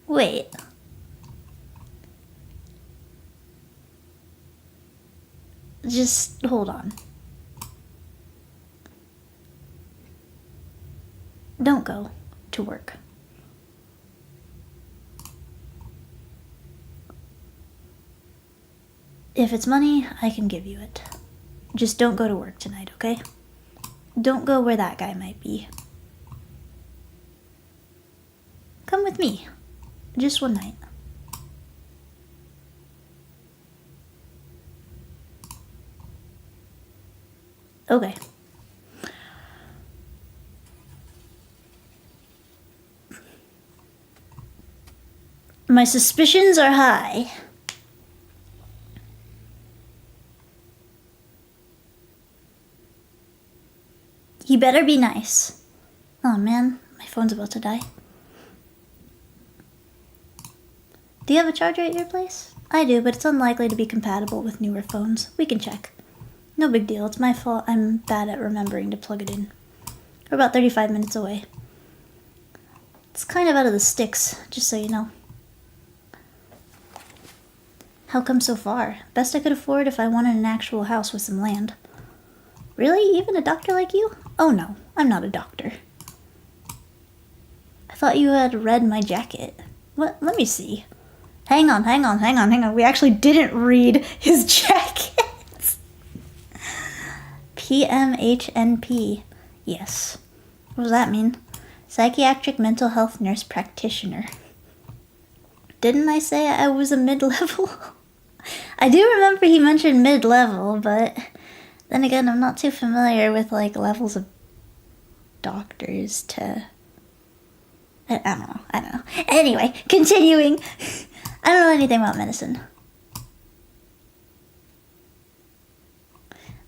Wait. Just hold on. Don't go to work. If it's money, I can give you it. Just don't go to work tonight, okay? Don't go where that guy might be. Come with me. Just one night. Okay. My suspicions are high. You better be nice. Oh man, my phone's about to die. Do you have a charger at your place? I do, but it's unlikely to be compatible with newer phones. We can check. No big deal, it's my fault I'm bad at remembering to plug it in. We're about 35 minutes away. It's kind of out of the sticks, just so you know. How come so far? Best I could afford if I wanted an actual house with some land. Really? Even a doctor like you? Oh no, I'm not a doctor. I thought you had read my jacket. What? Let me see. Hang on. We actually didn't read his jacket. PMHNP. Yes. What does that mean? Psychiatric mental health nurse practitioner. Didn't I say I was a mid-level? I do remember he mentioned mid-level, but then again, I'm not too familiar with like levels of doctors to... I don't know. Anyway, continuing. I don't know anything about medicine.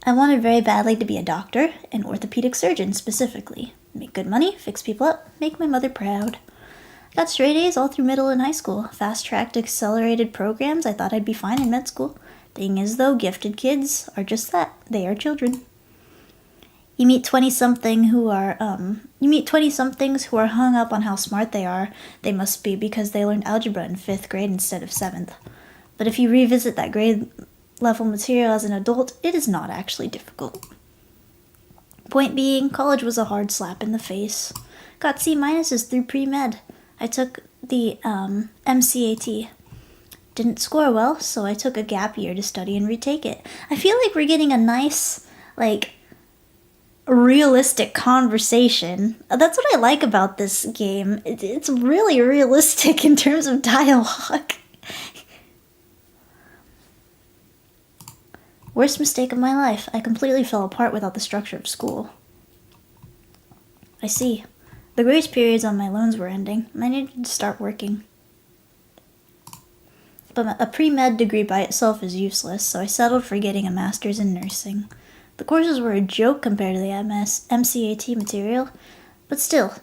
I wanted very badly to be a doctor, an orthopedic surgeon specifically. Make good money, fix people up, make my mother proud. I got straight A's all through middle and high school. Fast-tracked accelerated programs, I thought I'd be fine in med school. Thing is though, gifted kids are just that. They are children. You meet 20-somethings who are hung up on how smart they are. They must be because they learned algebra in 5th grade instead of 7th. But if you revisit that grade level material as an adult, it is not actually difficult. Point being, college was a hard slap in the face. Got C- through pre-med. I took the MCAT. Didn't score well, so I took a gap year to study and retake it. I feel like we're getting a nice, realistic conversation. That's what I like about this game. It's really realistic in terms of dialogue. Worst mistake of my life. I completely fell apart without the structure of school. I see. The grace periods on my loans were ending. I needed to start working. But a pre-med degree by itself is useless, so I settled for getting a master's in nursing. The courses were a joke compared to the MCAT material, but still,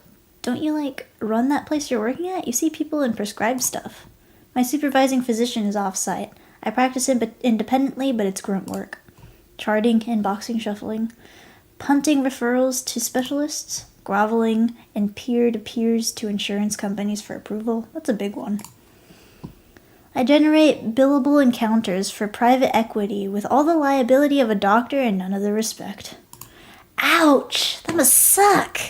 don't you, run that place you're working at? You see people and prescribe stuff. My supervising physician is off-site. I practice independently, but it's grunt work. Charting, inboxing, shuffling, punting referrals to specialists, groveling, and peer-to-peers to insurance companies for approval. That's a big one. I generate billable encounters for private equity with all the liability of a doctor and none of the respect. Ouch! That must suck!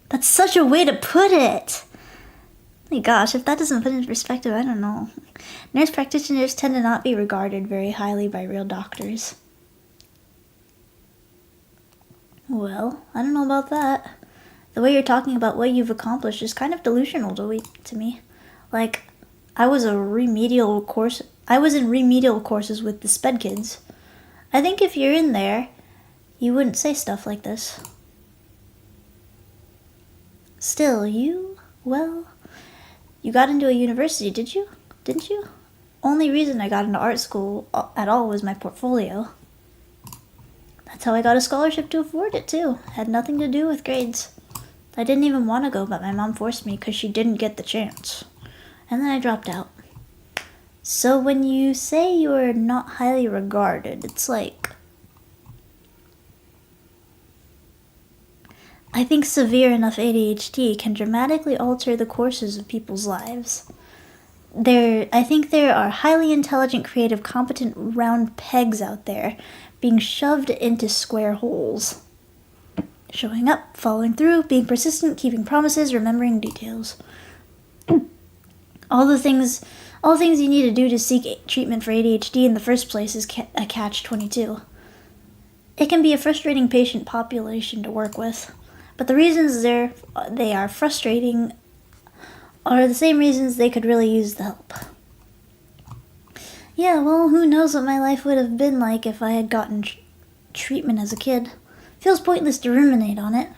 That's such a way to put it! My gosh, if that doesn't put it in perspective, I don't know. Nurse practitioners tend to not be regarded very highly by real doctors. Well, I don't know about that. The way you're talking about what you've accomplished is kind of delusional to me. Like, I was in remedial courses with the sped kids. I think if you're in there, you wouldn't say stuff like this. Still, you got into a university, didn't you? Only reason I got into art school at all was my portfolio. That's how I got a scholarship to afford it, too. It had nothing to do with grades. I didn't even want to go, but my mom forced me because she didn't get the chance. And then I dropped out. So when you say you're not highly regarded, it's like... I think severe enough ADHD can dramatically alter the courses of people's lives. I think there are highly intelligent, creative, competent round pegs out there being shoved into square holes. Showing up, following through, being persistent, keeping promises, remembering details. All the things you need to do to seek treatment for ADHD in the first place is a catch-22. It can be a frustrating patient population to work with, but the reasons they are frustrating are the same reasons they could really use the help. Yeah, well, who knows what my life would have been like if I had gotten treatment as a kid. Feels pointless to ruminate on it.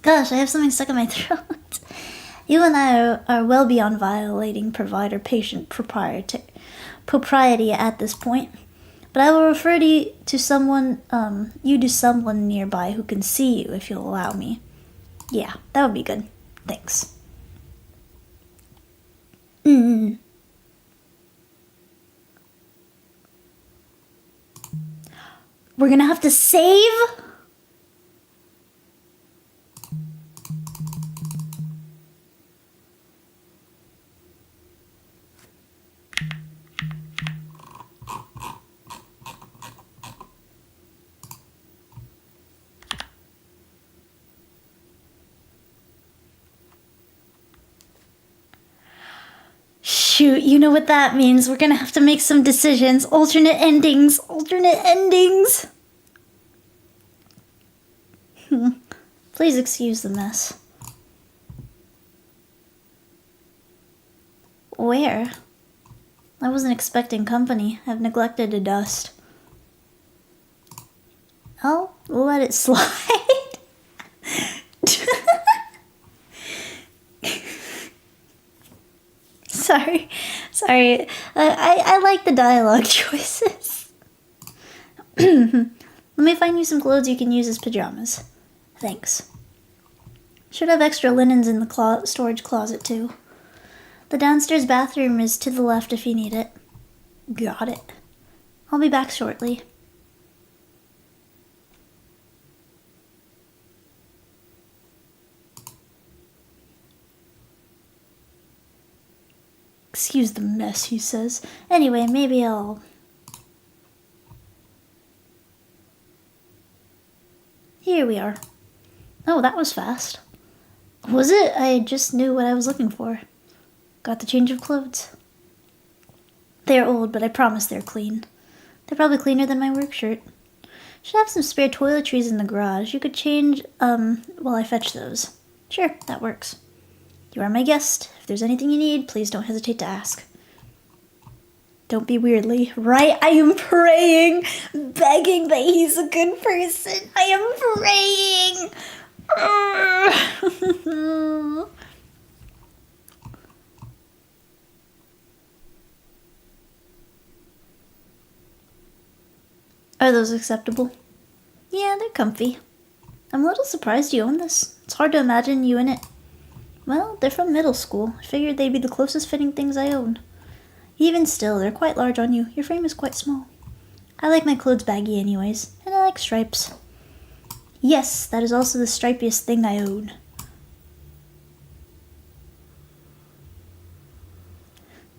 Gosh, I have something stuck in my throat. You and I are well beyond violating provider-patient propriety at this point. But I will refer to someone nearby who can see you if you'll allow me. Yeah, that would be good. Thanks. We're gonna have to save? Shoot, you know what that means. We're gonna have to make some decisions. Alternate endings. Please excuse the mess. Where? I wasn't expecting company. I've neglected to dust. Oh, we'll let it slide. Sorry. I like the dialogue choices. Let me find you some clothes you can use as pajamas. Thanks. Should have extra linens in the storage closet, too. The downstairs bathroom is to the left if you need it. Got it. I'll be back shortly. Excuse the mess, he says. Anyway, maybe I'll... Here we are. Oh, that was fast. Was it? I just knew what I was looking for. Got the change of clothes. They're old, but I promise they're clean. They're probably cleaner than my work shirt. Should have some spare toiletries in the garage. You could change, while I fetch those. Sure, that works. You are my guest. If there's anything you need, please don't hesitate to ask. Don't be weirdly. Right? I am praying, begging that he's a good person. I am praying. Are those acceptable? Yeah, they're comfy. I'm a little surprised you own this. It's hard to imagine you in it. Well, they're from middle school. I figured they'd be the closest fitting things I own. Even still, they're quite large on you. Your frame is quite small. I like my clothes baggy anyways, and I like stripes. Yes, that is also the stripiest thing I own.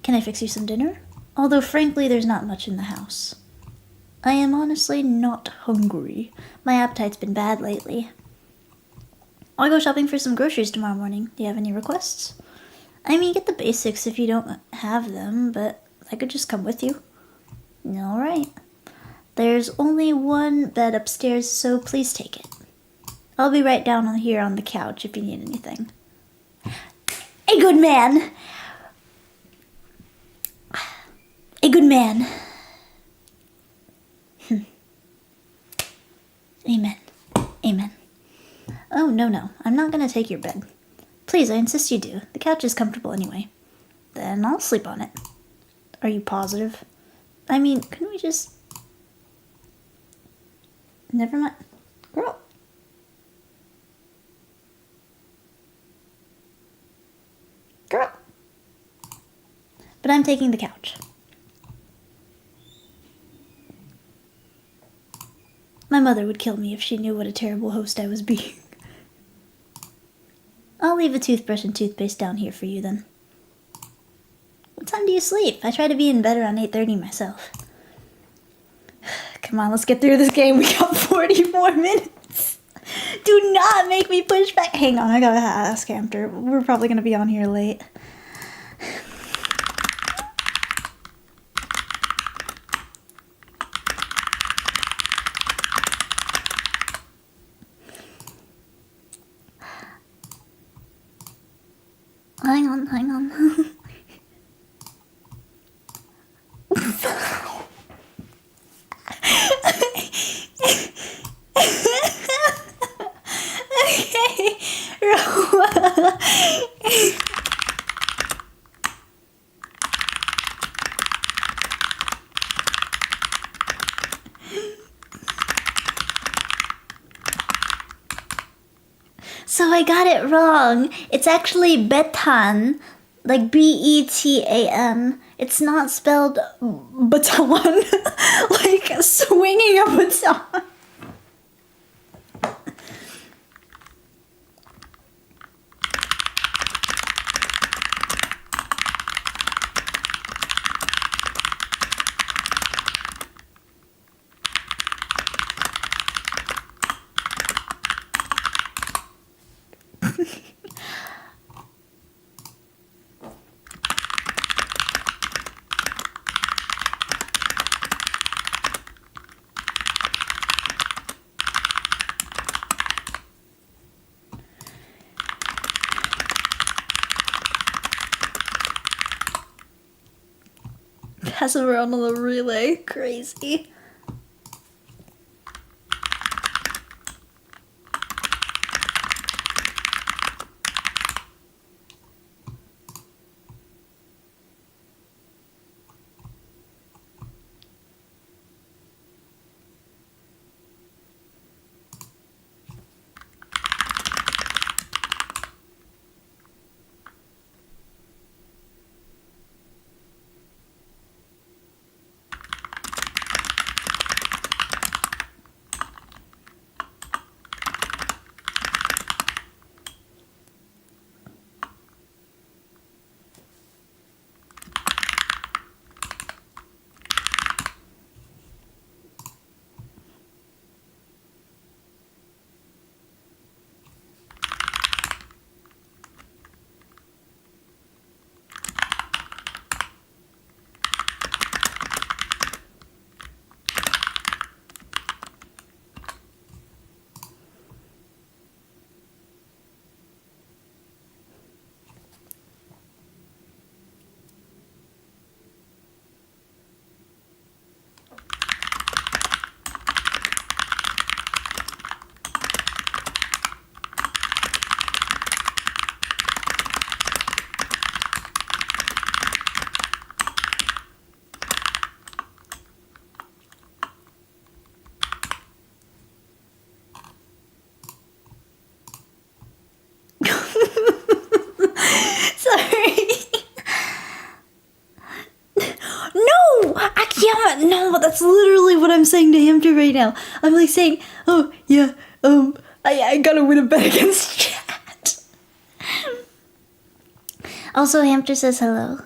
Can I fix you some dinner? Although frankly, there's not much in the house. I am honestly not hungry. My appetite's been bad lately. I'll go shopping for some groceries tomorrow morning. Do you have any requests? I mean, get the basics if you don't have them, but I could just come with you. Alright. There's only one bed upstairs, so please take it. I'll be right down here on the couch if you need anything. A good man! A good man. Amen. Amen. Oh, no. I'm not gonna take your bed. Please, I insist you do. The couch is comfortable anyway. Then I'll sleep on it. Are you positive? I mean, couldn't we just... Never mind. Girl. Girl. But I'm taking the couch. My mother would kill me if she knew what a terrible host I was being. I'll leave a toothbrush and toothpaste down here for you then. What time do you sleep? I try to be in bed around 8:30 myself. Come on, let's get through this game. We got 40 more minutes. Do not make me push back. Hang on, I gotta ask Hamster. We're probably gonna be on here late. Hang on. Okay, Rowa. So I got it wrong. It's actually betan, like B-E-T-A-N. It's not spelled baton, like swinging a baton. Passing around on the relay. Crazy. No, but that's literally what I'm saying to Hamster right now. I'm like saying, oh, yeah, I gotta win a bet against chat. Also, Hamster says hello.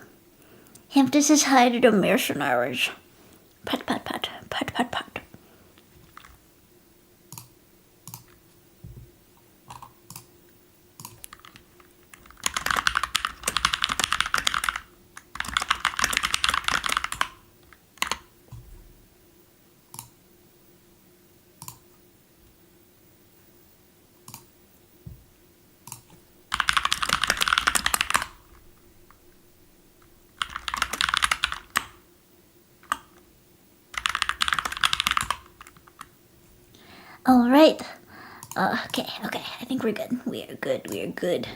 Hamster says hi to the mercenaries. Pat, pat, pat, pat, pat, pat. All right. Okay. I think we're good. We are good.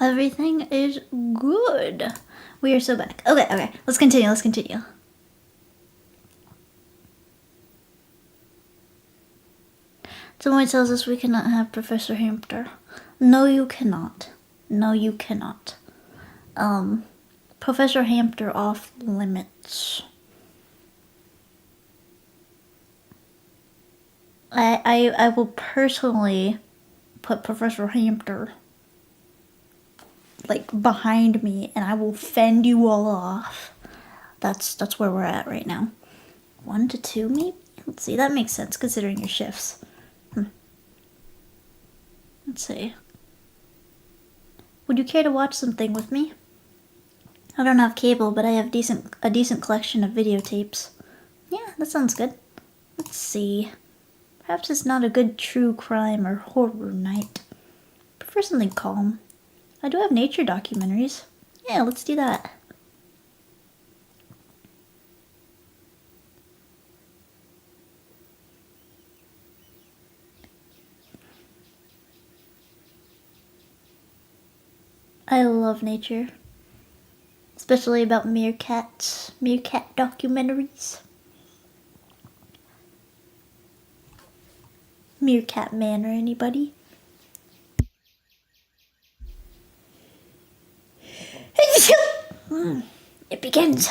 Everything is good. We are so back. Okay. Let's continue. Someone tells us we cannot have Professor Hamster. No, you cannot. Professor Hamster off limits. I will personally put Professor Hamster like behind me, and I will fend you all off. That's where we're at right now. 1 to 2 maybe? Let's see, that makes sense considering your shifts. Let's see. Would you care to watch something with me? I don't have cable, but I have a decent collection of videotapes. Yeah, that sounds good. Let's see. Perhaps it's not a good true crime or horror night. Prefer something calm. I do have nature documentaries. Yeah, let's do that. I love nature. Especially about meerkat documentaries. Meerkat Man or anybody? It begins.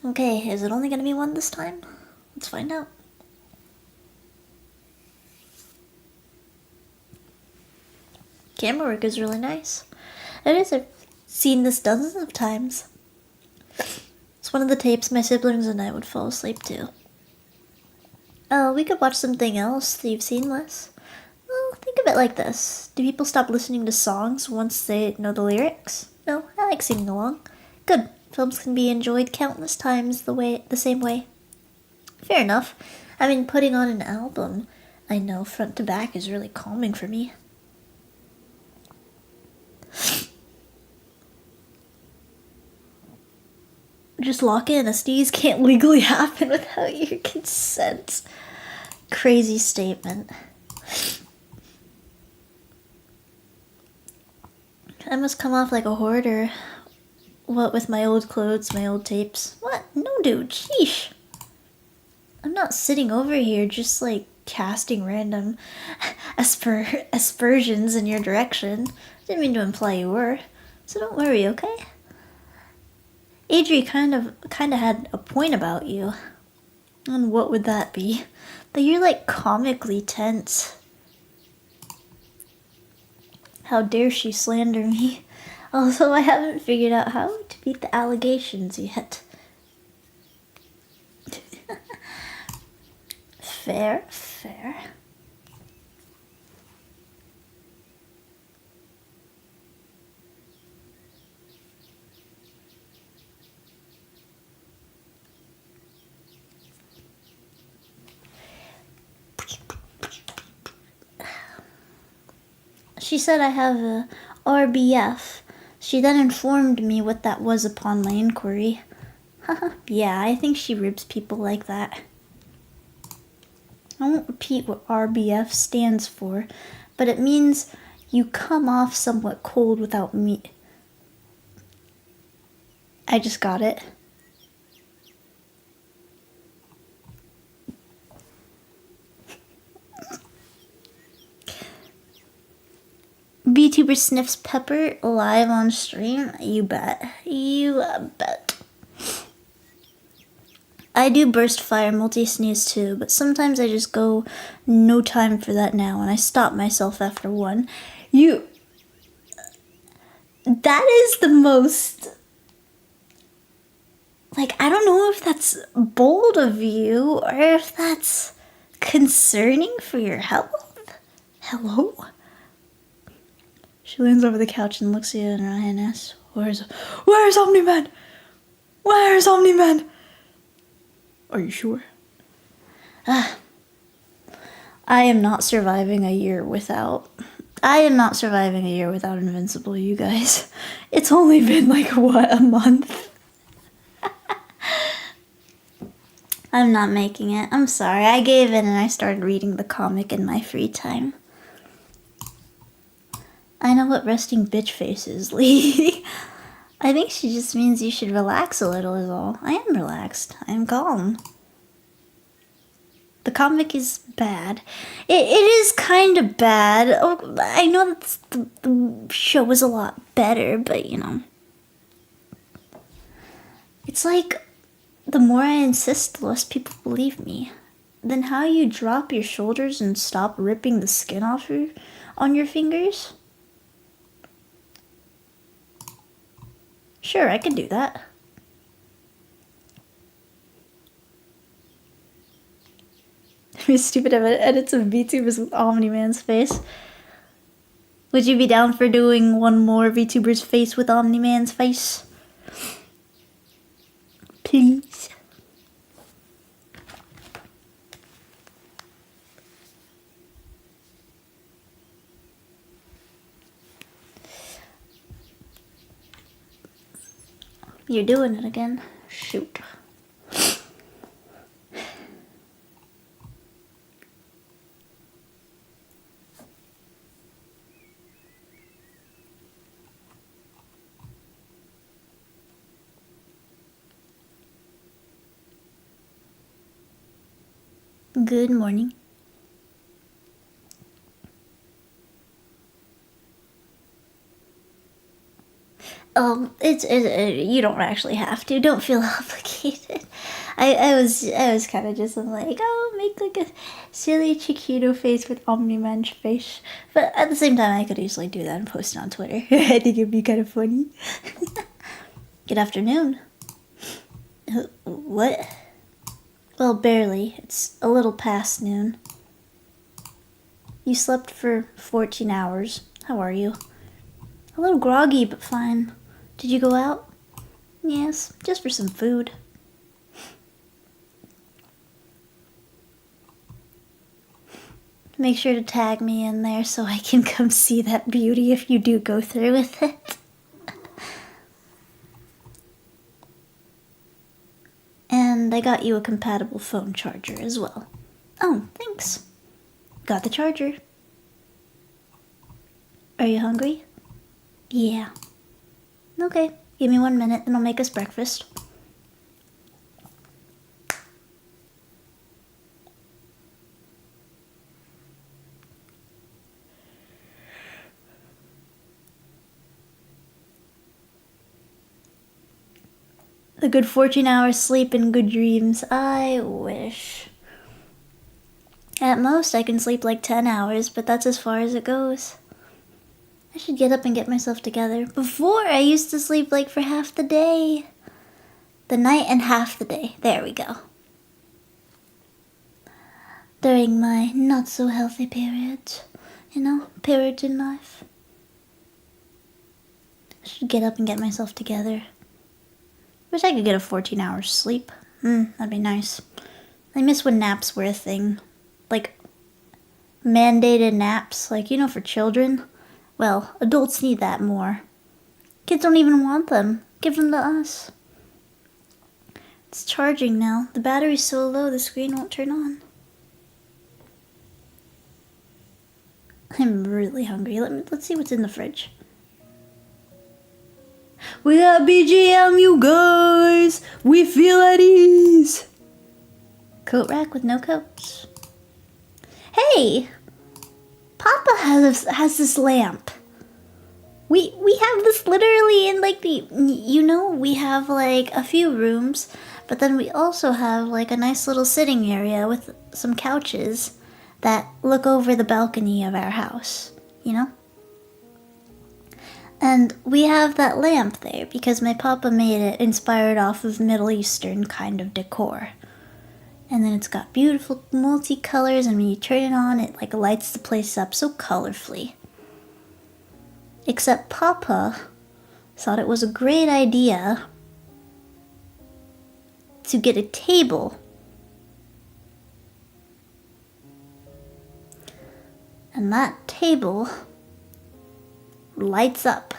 Okay, is it only gonna be one this time? Let's find out. Camera work is really nice. It is. I've seen this dozens of times. It's one of the tapes my siblings and I would fall asleep to. Oh, we could watch something else that you've seen less. Well, think of it like this. Do people stop listening to songs once they know the lyrics? No, I like singing along. Good. Films can be enjoyed countless times the same way. Fair enough. I mean, putting on an album, I know front to back is really calming for me. Just lock in. A sneeze can't legally happen without your consent. Crazy statement. I must come off like a hoarder. What with my old clothes, my old tapes? What? No, dude. Sheesh. I'm not sitting over here just like casting random aspersions in your direction. Didn't mean to imply you were. So don't worry, okay? Adri kind of had a point about you. And what would that be? That you're like comically tense. How dare she slander me? Although I haven't figured out how to beat the allegations yet. Fair. She said I have a RBF. She then informed me what that was upon my inquiry. Yeah, I think she ribs people like that. I won't repeat what RBF stands for, but it means you come off somewhat cold without me. I just got it. VTuber sniffs pepper live on stream? You bet. I do burst fire multi-sneeze too, but sometimes I just go no time for that now and I stop myself after one. That is the most, like, I don't know if that's bold of you or if that's concerning for your health. Hello? She leans over the couch and looks you in her eye and asks, Where's Omni-Man? Where's Omni-Man? Are you sure? I am not surviving a year without Invincible, you guys. It's only been like, what, a month? I'm not making it. I'm sorry. I gave in and I started reading the comic in my free time. I know what resting bitch face is, Lee. I think she just means you should relax a little is all. I am relaxed. I am calm. The comic is bad. It is kind of bad. Oh, I know that the show was a lot better, but you know. It's like, the more I insist, the less people believe me. Then how you drop your shoulders and stop ripping the skin off on your fingers? Sure, I can do that. It's stupid if it edits of VTubers with Omni-Man's face. Would you be down for doing one more VTuber's face with Omni-Man's face? Please. You're doing it again. Shoot. Good morning. You don't actually have to. Don't feel obligated. I was kind of just like, oh, make like a silly Ciccino face with Omni-Man's face. But at the same time, I could easily do that and post it on Twitter. I think it'd be kind of funny. Good afternoon. What? Well, barely. It's a little past noon. You slept for 14 hours. How are you? A little groggy, but fine. Did you go out? Yes, just for some food. Make sure to tag me in there so I can come see that beauty if you do go through with it. And I got you a compatible phone charger as well. Oh, thanks. Got the charger. Are you hungry? Yeah. Okay, give me 1 minute, then I'll make us breakfast. A good 14 hours sleep and good dreams. I wish. At most, I can sleep like 10 hours, but that's as far as it goes. I should get up and get myself together. Before, I used to sleep like for half the day. The night and half the day. There we go. During my not so healthy periods. You know, periods in life. I should get up and get myself together. Wish I could get a 14 hours sleep. That'd be nice. I miss when naps were a thing. Like, mandated naps, like, you know, for children. Well, adults need that more. Kids don't even want them. Give them to us. It's charging now. The battery's so low the screen won't turn on. I'm really hungry. Let's see what's in the fridge. We got BGM, you guys! We feel at ease! Coat rack with no coats. Hey! Papa has this lamp. We have this literally in like the... You know, we have like a few rooms, but then we also have like a nice little sitting area with some couches that look over the balcony of our house, you know? And we have that lamp there because my papa made it inspired off of Middle Eastern kind of decor. And then it's got beautiful multicolors, and when you turn it on, it like lights the place up so colorfully. Except Papa thought it was a great idea to get a table. And that table lights up.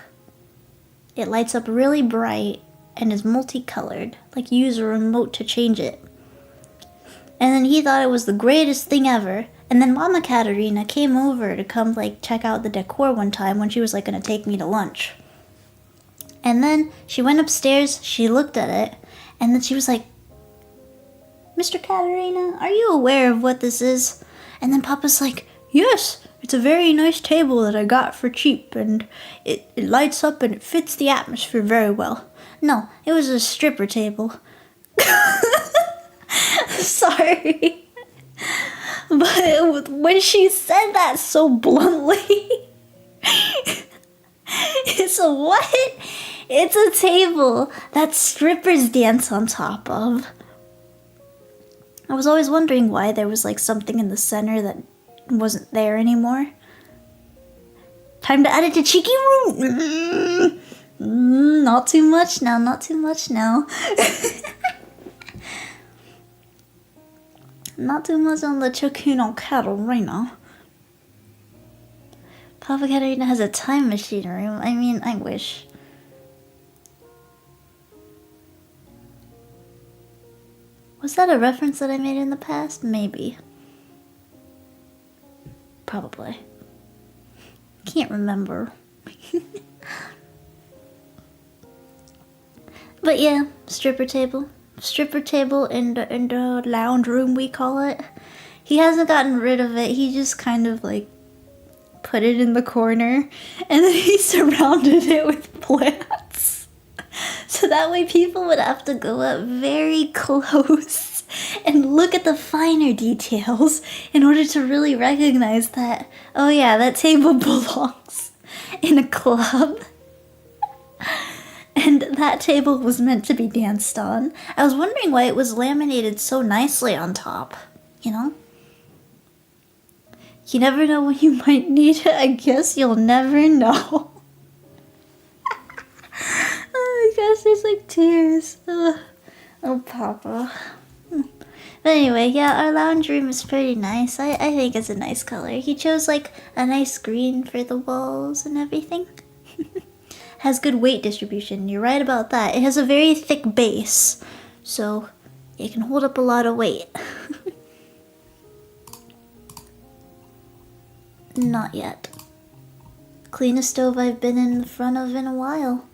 It lights up really bright and is multicolored, like you use a remote to change it. And then he thought it was the greatest thing ever. And then Mama Katterina came over to come like check out the decor one time when she was like gonna take me to lunch. And then she went upstairs, she looked at it, and then she was like, Mr. Katterina, are you aware of what this is? And then Papa's like, yes, it's a very nice table that I got for cheap, and it lights up and it fits the atmosphere very well. No, it was a stripper table. Sorry. But when she said that so bluntly, it's a what? It's a table that strippers dance on top of. I was always wondering why there was like something in the center that wasn't there anymore. Time to add it to cheeky room. Not too much now, not too much now. Not too much on the Ciccino Katterina. Papa Katterina has a time machine room. I mean, I wish. Was that a reference that I made in the past? Maybe. Probably. Can't remember. But yeah, stripper table. Stripper table in the lounge room, we call it. He hasn't gotten rid of it. He just kind of like put it in the corner, and then he surrounded it with plants. So that way people would have to go up very close and look at the finer details in order to really recognize that, oh yeah, that table belongs in a club. And that table was meant to be danced on. I was wondering why it was laminated so nicely on top, you know? You never know when you might need it. I guess you'll never know. Oh my gosh, there's like tears. Oh, Papa. But anyway, yeah, our lounge room is pretty nice. I think it's a nice color. He chose like a nice green for the walls and everything. Has good weight distribution. You're right about that. It has a very thick base, so it can hold up a lot of weight. Not yet. Cleanest stove I've been in the front of in a while.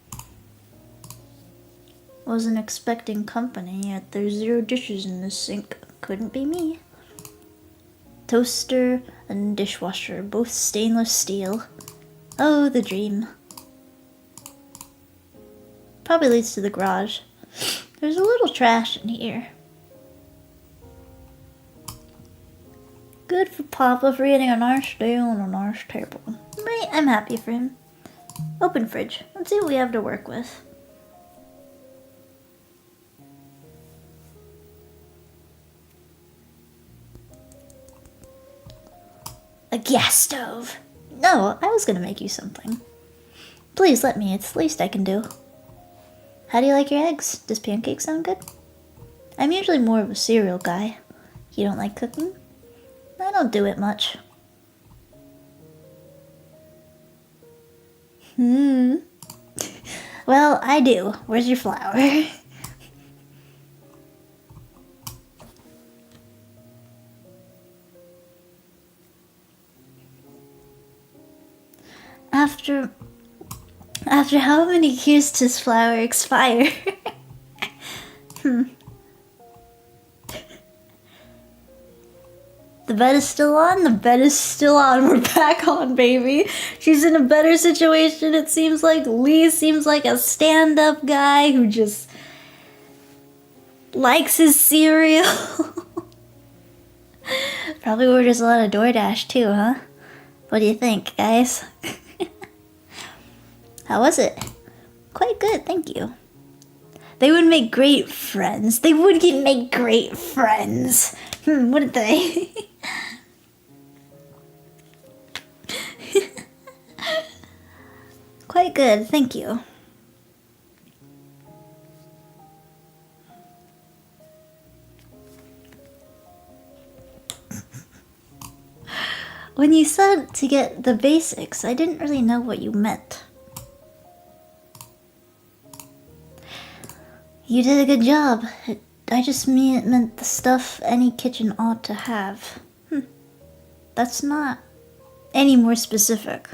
Wasn't expecting company, yet there's 0 dishes in the sink. Couldn't be me. Toaster and dishwasher, both stainless steel. Oh, the dream. Probably leads to the garage. There's a little trash in here. Good for Papa for getting a nice deal on a nice table. Right, I'm happy for him. Open fridge. Let's see what we have to work with. A gas stove. No, I was gonna make you something. Please let me, it's the least I can do. How do you like your eggs? Does pancakes sound good? I'm usually more of a cereal guy. You don't like cooking? I don't do it much. Well, I do. Where's your flour? After how many years does flour expire? The bet is still on, the bet is still on. We're back on, baby. She's in a better situation, it seems like. Lee seems like a stand-up guy who just likes his cereal. Probably orders a lot of DoorDash too, huh? What do you think, guys? How was it? Quite good, thank you. They would make great friends. They would make great friends. Wouldn't they? Quite good, thank you. When you said to get the basics, I didn't really know what you meant. You did a good job. I just meant the stuff any kitchen ought to have. That's not any more specific.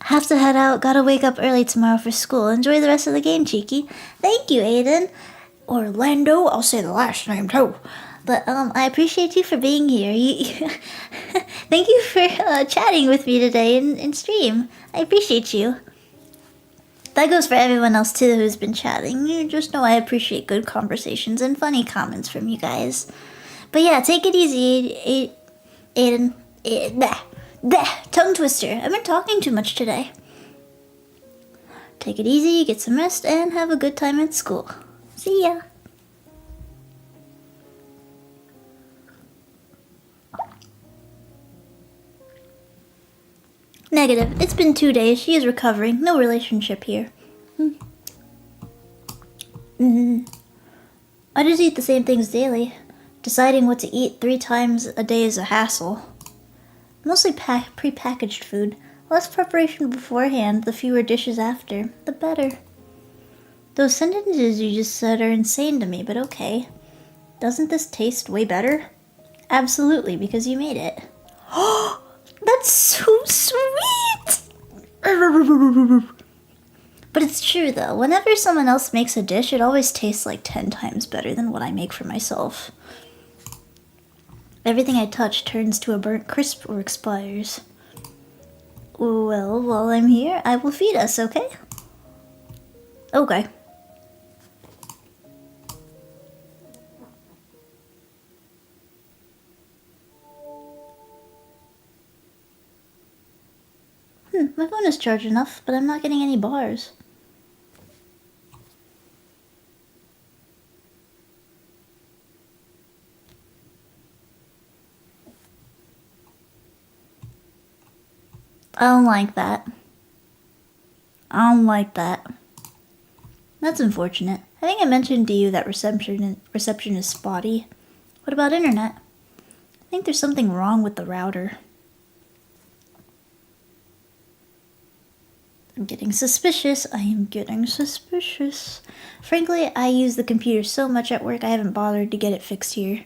Have to head out. Gotta wake up early tomorrow for school. Enjoy the rest of the game, Cheeky. Thank you, Aiden. Orlando, I'll say the last name too. But I appreciate you for being here. Thank you for chatting with me today in stream. I appreciate you. That goes for everyone else too who's been chatting. You just know I appreciate good conversations and funny comments from you guys. But yeah, take it easy, Aiden. Tongue twister. I've been talking too much today. Take it easy, get some rest, and have a good time at school. See ya. Negative. It's been 2 days. She is recovering. No relationship here. I just eat the same things daily. Deciding what to eat 3 times a day is a hassle. Mostly pre-packaged food. Less preparation beforehand, the fewer dishes after, the better. Those sentences you just said are insane to me, but okay. Doesn't this taste way better? Absolutely, because you made it. Oh, that's so sweet! But it's true though, whenever someone else makes a dish, it always tastes like 10 times better than what I make for myself. Everything I touch turns to a burnt crisp or expires. Well, while I'm here, I will feed us, okay? Okay. My phone is charged enough, but I'm not getting any bars. I don't like that. I don't like that. That's unfortunate. I think I mentioned to you that reception is spotty. What about internet? I think there's something wrong with the router. I'm getting suspicious. I am getting suspicious. Frankly, I use the computer so much at work I haven't bothered to get it fixed here.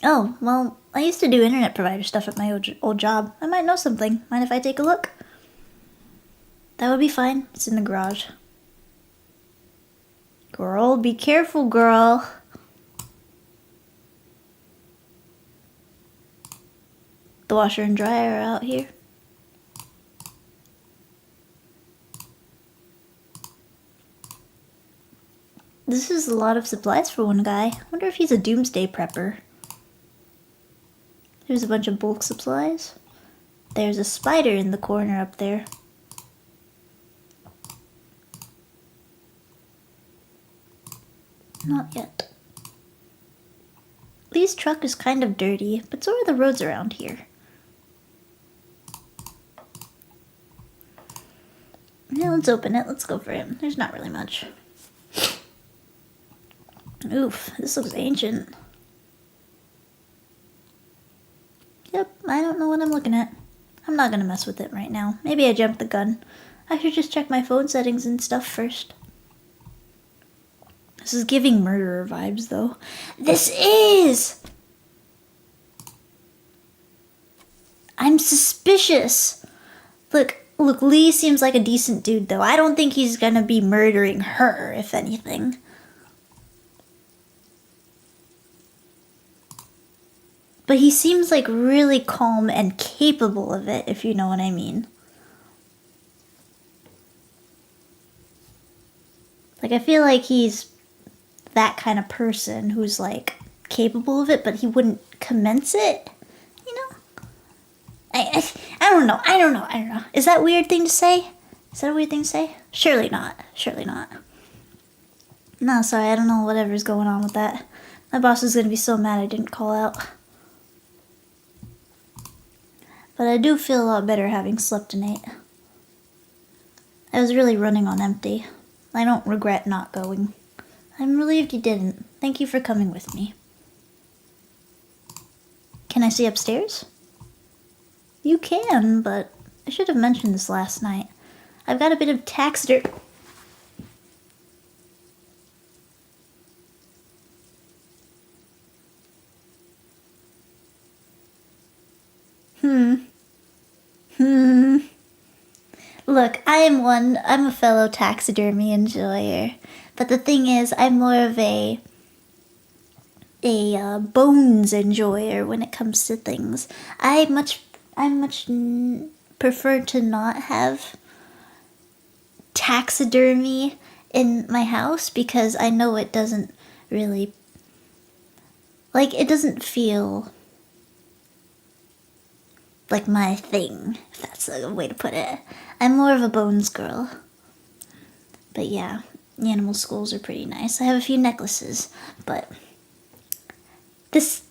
Oh, well, I used to do internet provider stuff at my old job. I might know something. Mind if I take a look? That would be fine. It's in the garage. Girl, be careful, girl. The washer and dryer are out here. This is a lot of supplies for one guy. I wonder if he's a doomsday prepper. There's a bunch of bulk supplies. There's a spider in the corner up there. Not yet. Lee's truck is kind of dirty, but so are the roads around here. Yeah, let's open it. Let's go for it. There's not really much. Oof, this looks ancient. Yep, I don't know what I'm looking at. I'm not gonna mess with it right now. Maybe I jumped the gun. I should just check my phone settings and stuff first. This is giving murderer vibes, though. This is! I'm suspicious. Look, Lee seems like a decent dude, though. I don't think he's gonna be murdering her, if anything. But he seems like really calm and capable of it, if you know what I mean. Like, I feel like he's that kind of person who's like capable of it, but he wouldn't commence it, you know? I don't know. Is that a weird thing to say? Is that a weird thing to say? Surely not. Surely not. No, sorry, I don't know whatever's going on with that. My boss is gonna be so mad I didn't call out. But I do feel a lot better having slept tonight. I was really running on empty. I don't regret not going. I'm relieved you didn't. Thank you for coming with me. Can I see upstairs? You can, but I should have mentioned this last night. I've got a bit of taxidermy. Look, I'm a fellow taxidermy enjoyer. But the thing is, I'm more of a bones enjoyer when it comes to things. I much prefer to not have taxidermy in my house because I know it doesn't really, like, it doesn't feel like my thing, if that's a way to put it. I'm more of a bones girl. But yeah, animal skulls are pretty nice. I have a few necklaces, but this,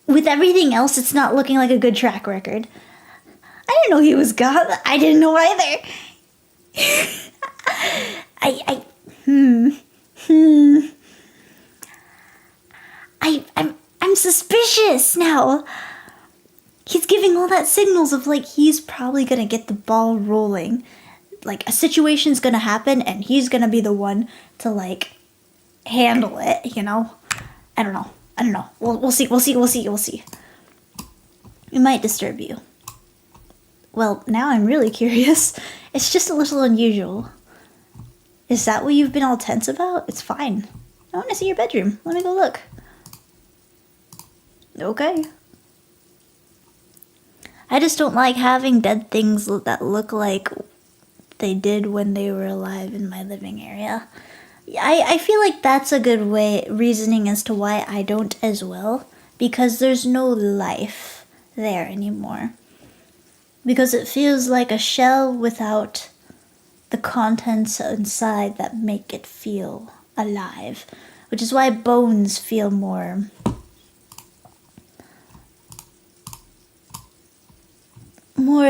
with everything else, it's not looking like a good track record. I didn't know he was gone. I didn't know either. I'm suspicious now. He's giving all that signals of like he's probably gonna get the ball rolling. Like a situation's gonna happen and he's gonna be the one to like handle it, you know? I don't know. We'll see. It might disturb you. Well, now I'm really curious. It's just a little unusual. Is that what you've been all tense about? It's fine. I want to see your bedroom. Let me go look. Okay. I just don't like having dead things that look like they did when they were alive in my living area. I feel like that's a good reasoning as to why I don't as well. Because there's no life there anymore. Because it feels like a shell without the contents inside that make it feel alive. Which is why bones feel more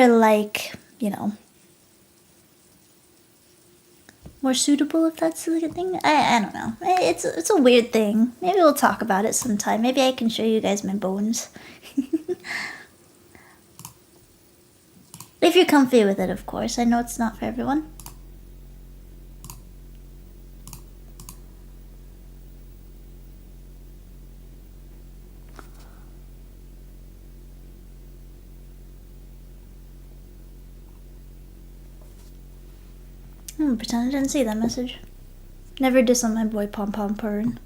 like, you know, more suitable, if that's like a thing. I don't know. It's a weird thing. Maybe we'll talk about it sometime. Maybe I can show you guys my bones. If you're comfy with it, of course. I know it's not for everyone. I'm gonna pretend I didn't see that message. Never diss on my boy Pom Pom Purrin.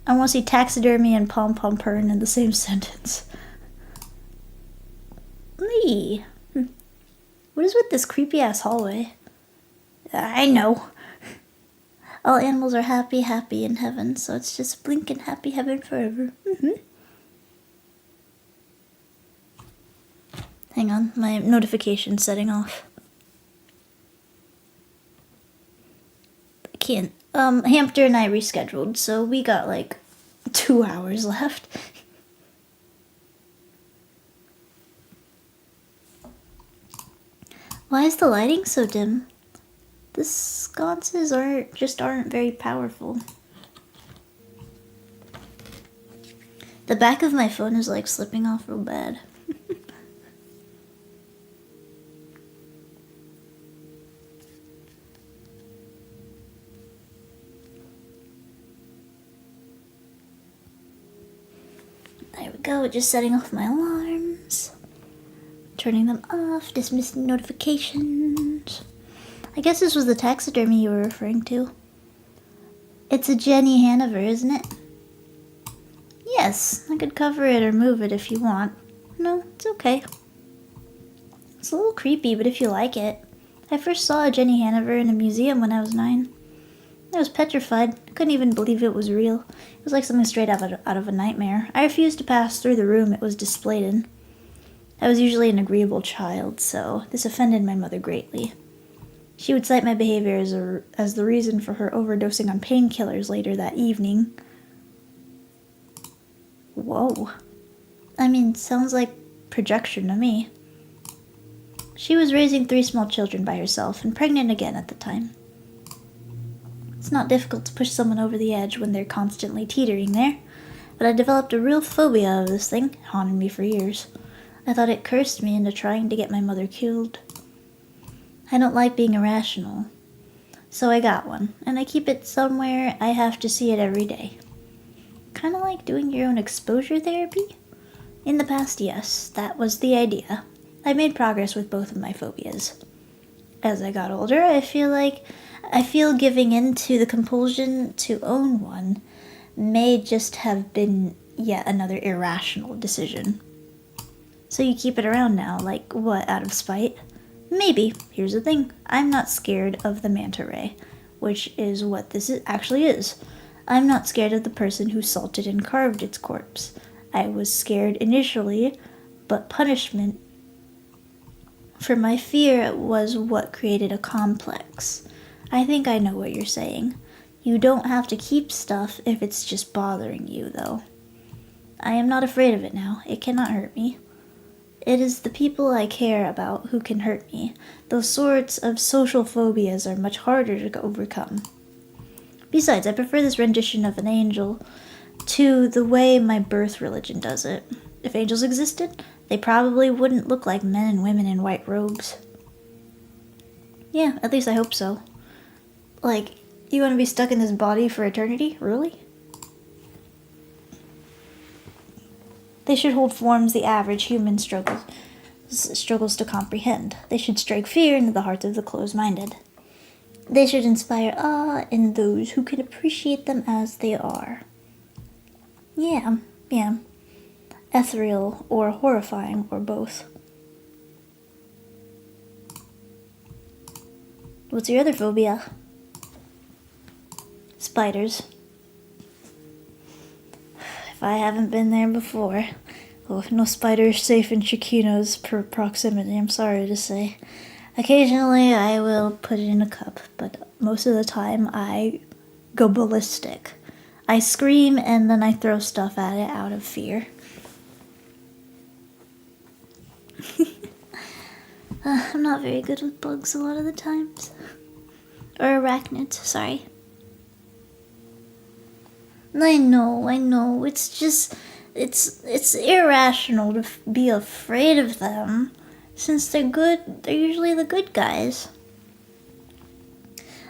I want to see taxidermy and Pom Pom Purrin in the same sentence. Me. What is with this creepy ass hallway? I know. All animals are happy in heaven, so it's just blinking happy heaven forever. Hang on, my notification's setting off. Can't. Hamster and I rescheduled, so we got like 2 hours left. Why is the lighting so dim? The sconces aren't very powerful. The back of my phone is like slipping off real bad. There we go, just setting off my alarms. Turning them off, dismissing notifications. I guess this was the taxidermy you were referring to. It's a Jenny Hanover, isn't it? Yes, I could cover it or move it if you want. No, it's okay. It's a little creepy, but if you like it. I first saw a Jenny Hanover in a museum when I was 9. I was petrified. I couldn't even believe it was real. It was like something straight out of a nightmare. I refused to pass through the room it was displayed in. I was usually an agreeable child, so this offended my mother greatly. She would cite my behavior as the reason for her overdosing on painkillers later that evening. Whoa. I mean, sounds like projection to me. She was raising 3 small children by herself and pregnant again at the time. It's not difficult to push someone over the edge when they're constantly teetering there, but I developed a real phobia of this thing. It haunted me for years. I thought it cursed me into trying to get my mother killed. I don't like being irrational, so I got one, and I keep it somewhere I have to see it every day. Kind of like doing your own exposure therapy? In the past, yes, that was the idea. I made progress with both of my phobias. As I got older, I feel giving in to the compulsion to own one may just have been yet another irrational decision. So you keep it around now, like what, out of spite? Maybe. Here's the thing. I'm not scared of the manta ray, which is what this actually is. I'm not scared of the person who salted and carved its corpse. I was scared initially, but punishment for my fear was what created a complex. I think I know what you're saying. You don't have to keep stuff if it's just bothering you, though. I am not afraid of it now. It cannot hurt me. It is the people I care about who can hurt me. Those sorts of social phobias are much harder to overcome. Besides, I prefer this rendition of an angel to the way my birth religion does it. If angels existed, they probably wouldn't look like men and women in white robes. Yeah, at least I hope so. Like, you want to be stuck in this body for eternity? Really? They should hold forms the average human struggles to comprehend. They should strike fear into the hearts of the closed-minded. They should inspire awe in those who can appreciate them as they are. Yeah. Ethereal or horrifying or both. What's your other phobia? Spiders. If I haven't been there before. Oh, no spiders safe in Ciccino's proximity, I'm sorry to say. Occasionally I will put it in a cup, but most of the time I go ballistic. I scream and then I throw stuff at it out of fear. I'm not very good with bugs a lot of the times. Or arachnids, sorry. I know. It's just, it's irrational to be afraid of them. Since they're good, they're usually the good guys.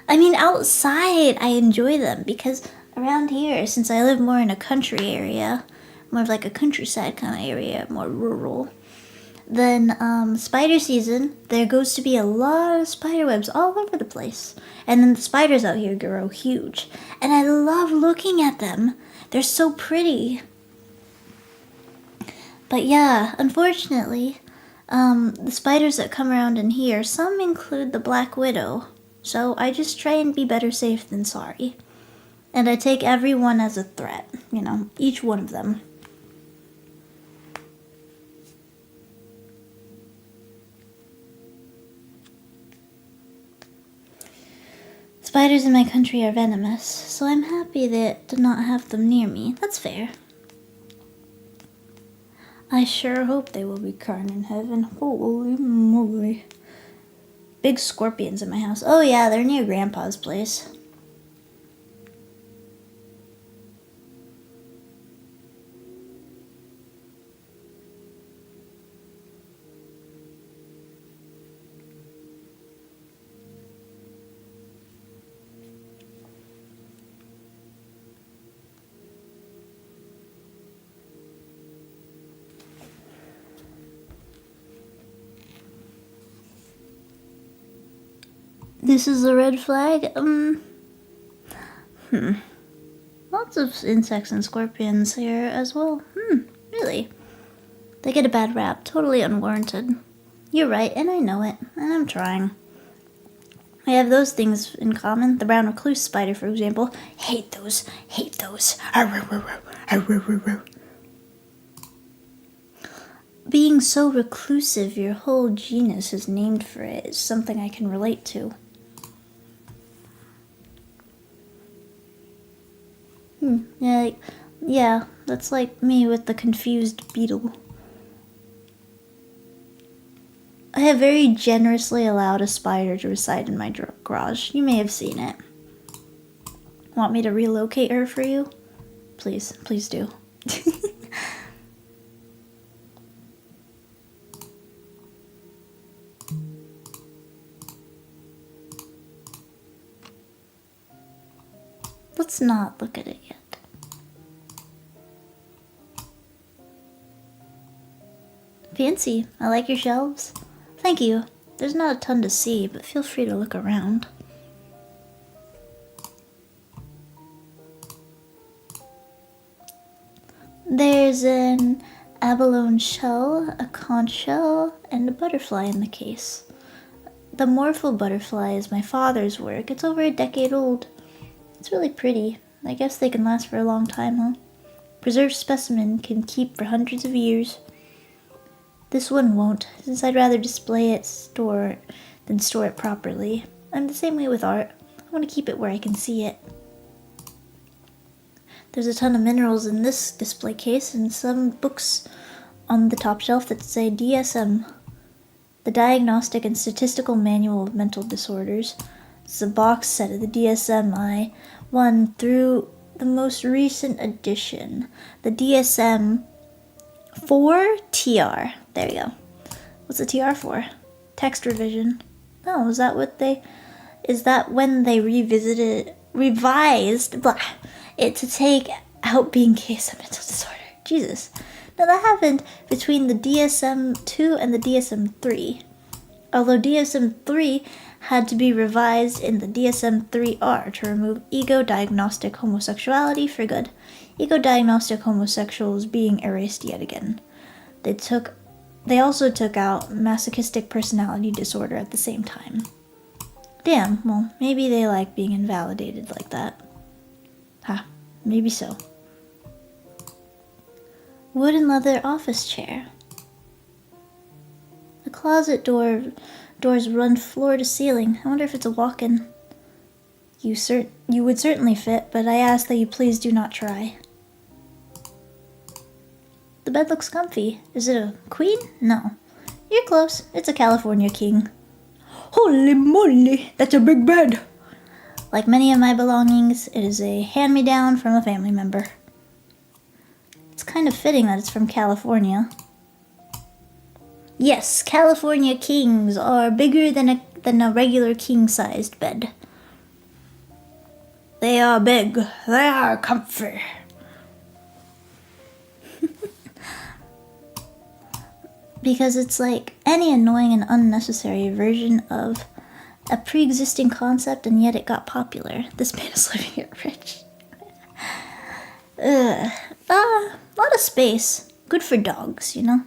I mean, outside, I enjoy them because around here, since I live more in a country area, more of like a countryside kind of area, more rural, then spider season, there goes to be a lot of spider webs all over the place. And then the spiders out here grow huge. And I love looking at them. They're so pretty. But yeah, unfortunately, the spiders that come around in here, some include the black widow. So I just try and be better safe than sorry. And I take every one as a threat, each one of them. Spiders in my country are venomous, so I'm happy to not have them near me. That's fair. I sure hope they will be kind in heaven. Holy moly. Big scorpions in my house. Oh yeah, they're near Grandpa's place. This is a red flag? Lots of insects and scorpions here as well. Really? They get a bad rap, totally unwarranted. You're right, and I know it, and I'm trying. I have those things in common. The brown recluse spider, for example. Hate those. Being so reclusive your whole genus is named for it is something I can relate to. Yeah, that's like me with the confused beetle. I have very generously allowed a spider to reside in my garage. You may have seen it. Want me to relocate her for you? Please do. Let's not look at it yet. Fancy. I like your shelves. Thank you. There's not a ton to see, but feel free to look around. There's an abalone shell, a conch shell, and a butterfly in the case. The morpho butterfly is my father's work. It's over a decade old. It's really pretty. I guess they can last for a long time, huh? Preserved specimen can keep for hundreds of years. This one won't, since I'd rather display it than store it properly. I'm the same way with art. I want to keep it where I can see it. There's a ton of minerals in this display case and some books on the top shelf that say DSM, the Diagnostic and Statistical Manual of Mental Disorders. It's a box set of the DSM-I-1 through the most recent edition, the DSM-4 TR. There we go. What's the TR for? Text revision. Oh, is that when they revised it to take out being case of mental disorder? Jesus. Now that happened between the DSM-2 and the DSM-3. Although DSM-3 had to be revised in the DSM-3R to remove ego-diagnostic homosexuality for good. Ego-diagnostic homosexuals being erased yet again. They also took out masochistic personality disorder at the same time. Damn, well, maybe they like being invalidated like that. Ha, maybe so. Wood and leather office chair. The closet doors run floor to ceiling. I wonder if it's a walk-in. You would certainly fit, but I ask that you please do not try. The bed looks comfy. Is it a queen? No. You're close. It's a California king. Holy moly, that's a big bed. Like many of my belongings, it is a hand-me-down from a family member. It's kind of fitting that it's from California. Yes, California kings are bigger than a regular king-sized bed. They are big. They are comfy. Because it's like any annoying and unnecessary version of a pre-existing concept, and yet it got popular. This man is living it rich. A lot of space. Good for dogs, you know?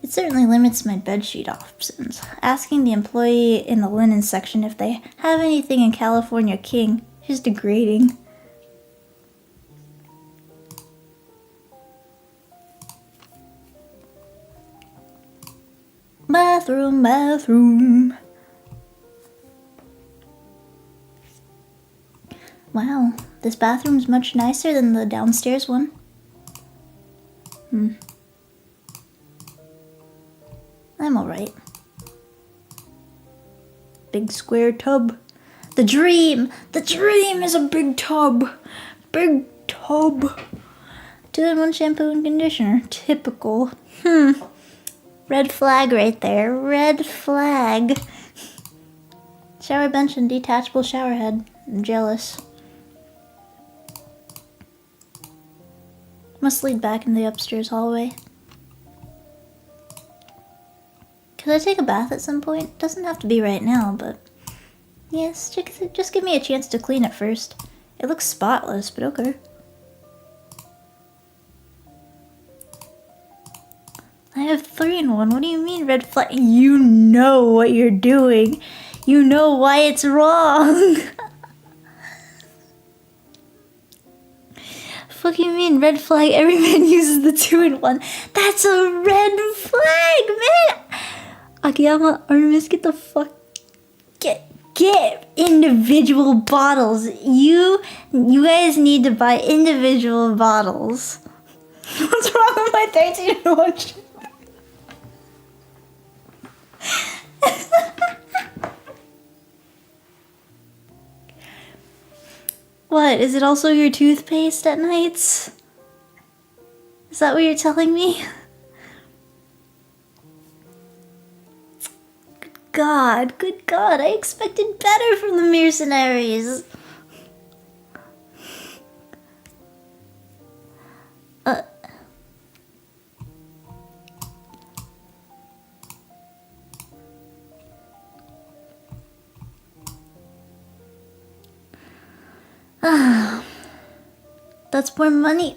It certainly limits my bedsheet options. Asking the employee in the linen section if they have anything in California King is degrading. Bathroom. Wow, this bathroom's much nicer than the downstairs one. I'm alright. Big square tub. The dream! The dream is a big tub! Big tub! 2-in-1 shampoo and conditioner. Typical. Red flag right there. Red flag. Shower bench and detachable shower head. I'm jealous. Must lead back in the upstairs hallway. Could I take a bath at some point? Doesn't have to be right now, but... Yes, just give me a chance to clean it first. It looks spotless, but okay. I have 3-in-1. What do you mean red flag? You know what you're doing. You know why it's wrong. Fuck you mean red flag? Every man uses the 2-in-1. That's a red flag, man. Akiyama, Artemis, get the fuck... Get individual bottles. You guys need to buy individual bottles. What's wrong with my 13-in-1? What, is it also your toothpaste at nights? Is that what you're telling me? Good God, I expected better from the mercenaries. That's more money.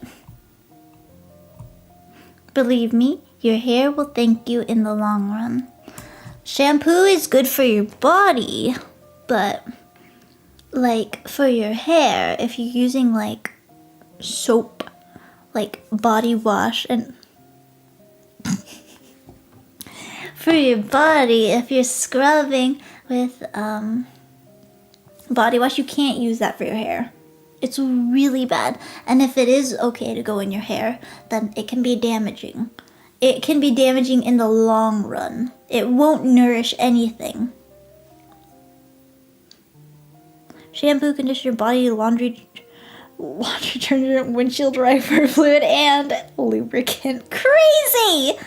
Believe me, your hair will thank you in the long run. Shampoo is good for your body, but like for your hair, if you're using like soap, like body wash, and for your body, if you're scrubbing with body wash, you can't use that for your hair. It's really bad. And if it is okay to go in your hair, then it can be damaging. It can be damaging in the long run. It won't nourish anything. Shampoo, conditioner, body, laundry detergent, windshield wiper fluid, and lubricant. Crazy!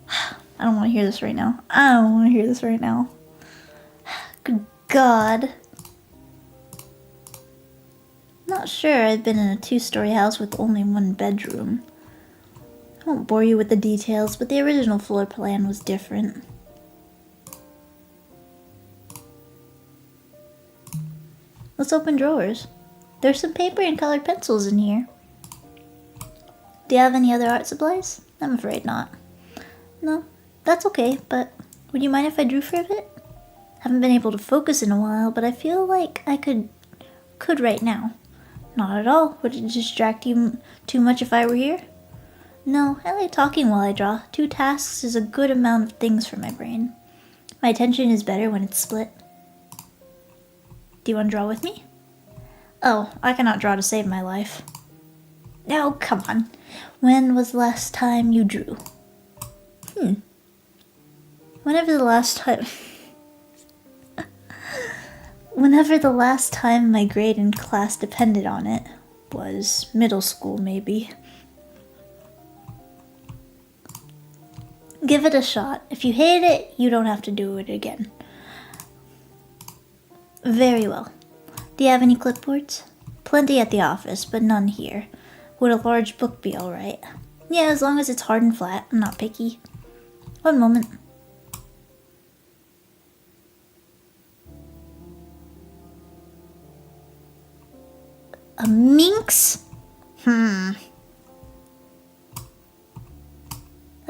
I don't want to hear this right now. Good God. Not sure I've been in a 2-story house with only 1 bedroom. I won't bore you with the details, but the original floor plan was different. Let's open drawers. There's some paper and colored pencils in here. Do you have any other art supplies? I'm afraid not. No, that's okay, but would you mind if I drew for a bit? Haven't been able to focus in a while, but I feel like I could right now. Not at all. Would it distract you too much if I were here? No, I like talking while I draw. 2 tasks is a good amount of things for my brain. My attention is better when it's split. Do you want to draw with me? Oh, I cannot draw to save my life. No, come on. When was the last time you drew? Whenever the last time my grade in class depended on it was middle school, maybe. Give it a shot. If you hate it, you don't have to do it again. Very well. Do you have any clipboards? Plenty at the office, but none here. Would a large book be alright? Yeah, as long as it's hard and flat. I'm not picky. One moment. A minx? I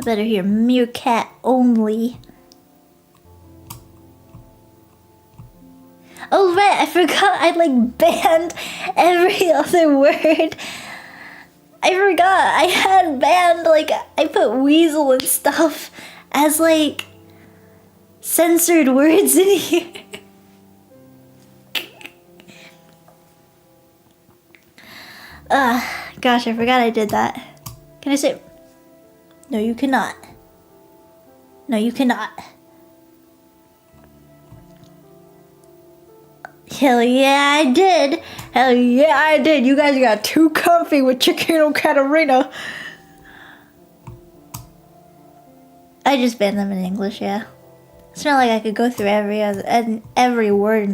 better hear meerkat only. Oh right, I forgot I like banned every other word. I forgot I had banned, like, I put weasel and stuff as like censored words in here. Gosh, I forgot I did that. Can I say? No, you cannot. No, you cannot. Hell yeah, I did. Hell yeah, I did. You guys got too comfy with Ciccino Katterina. I just banned them in English, yeah. It's not like I could go through every word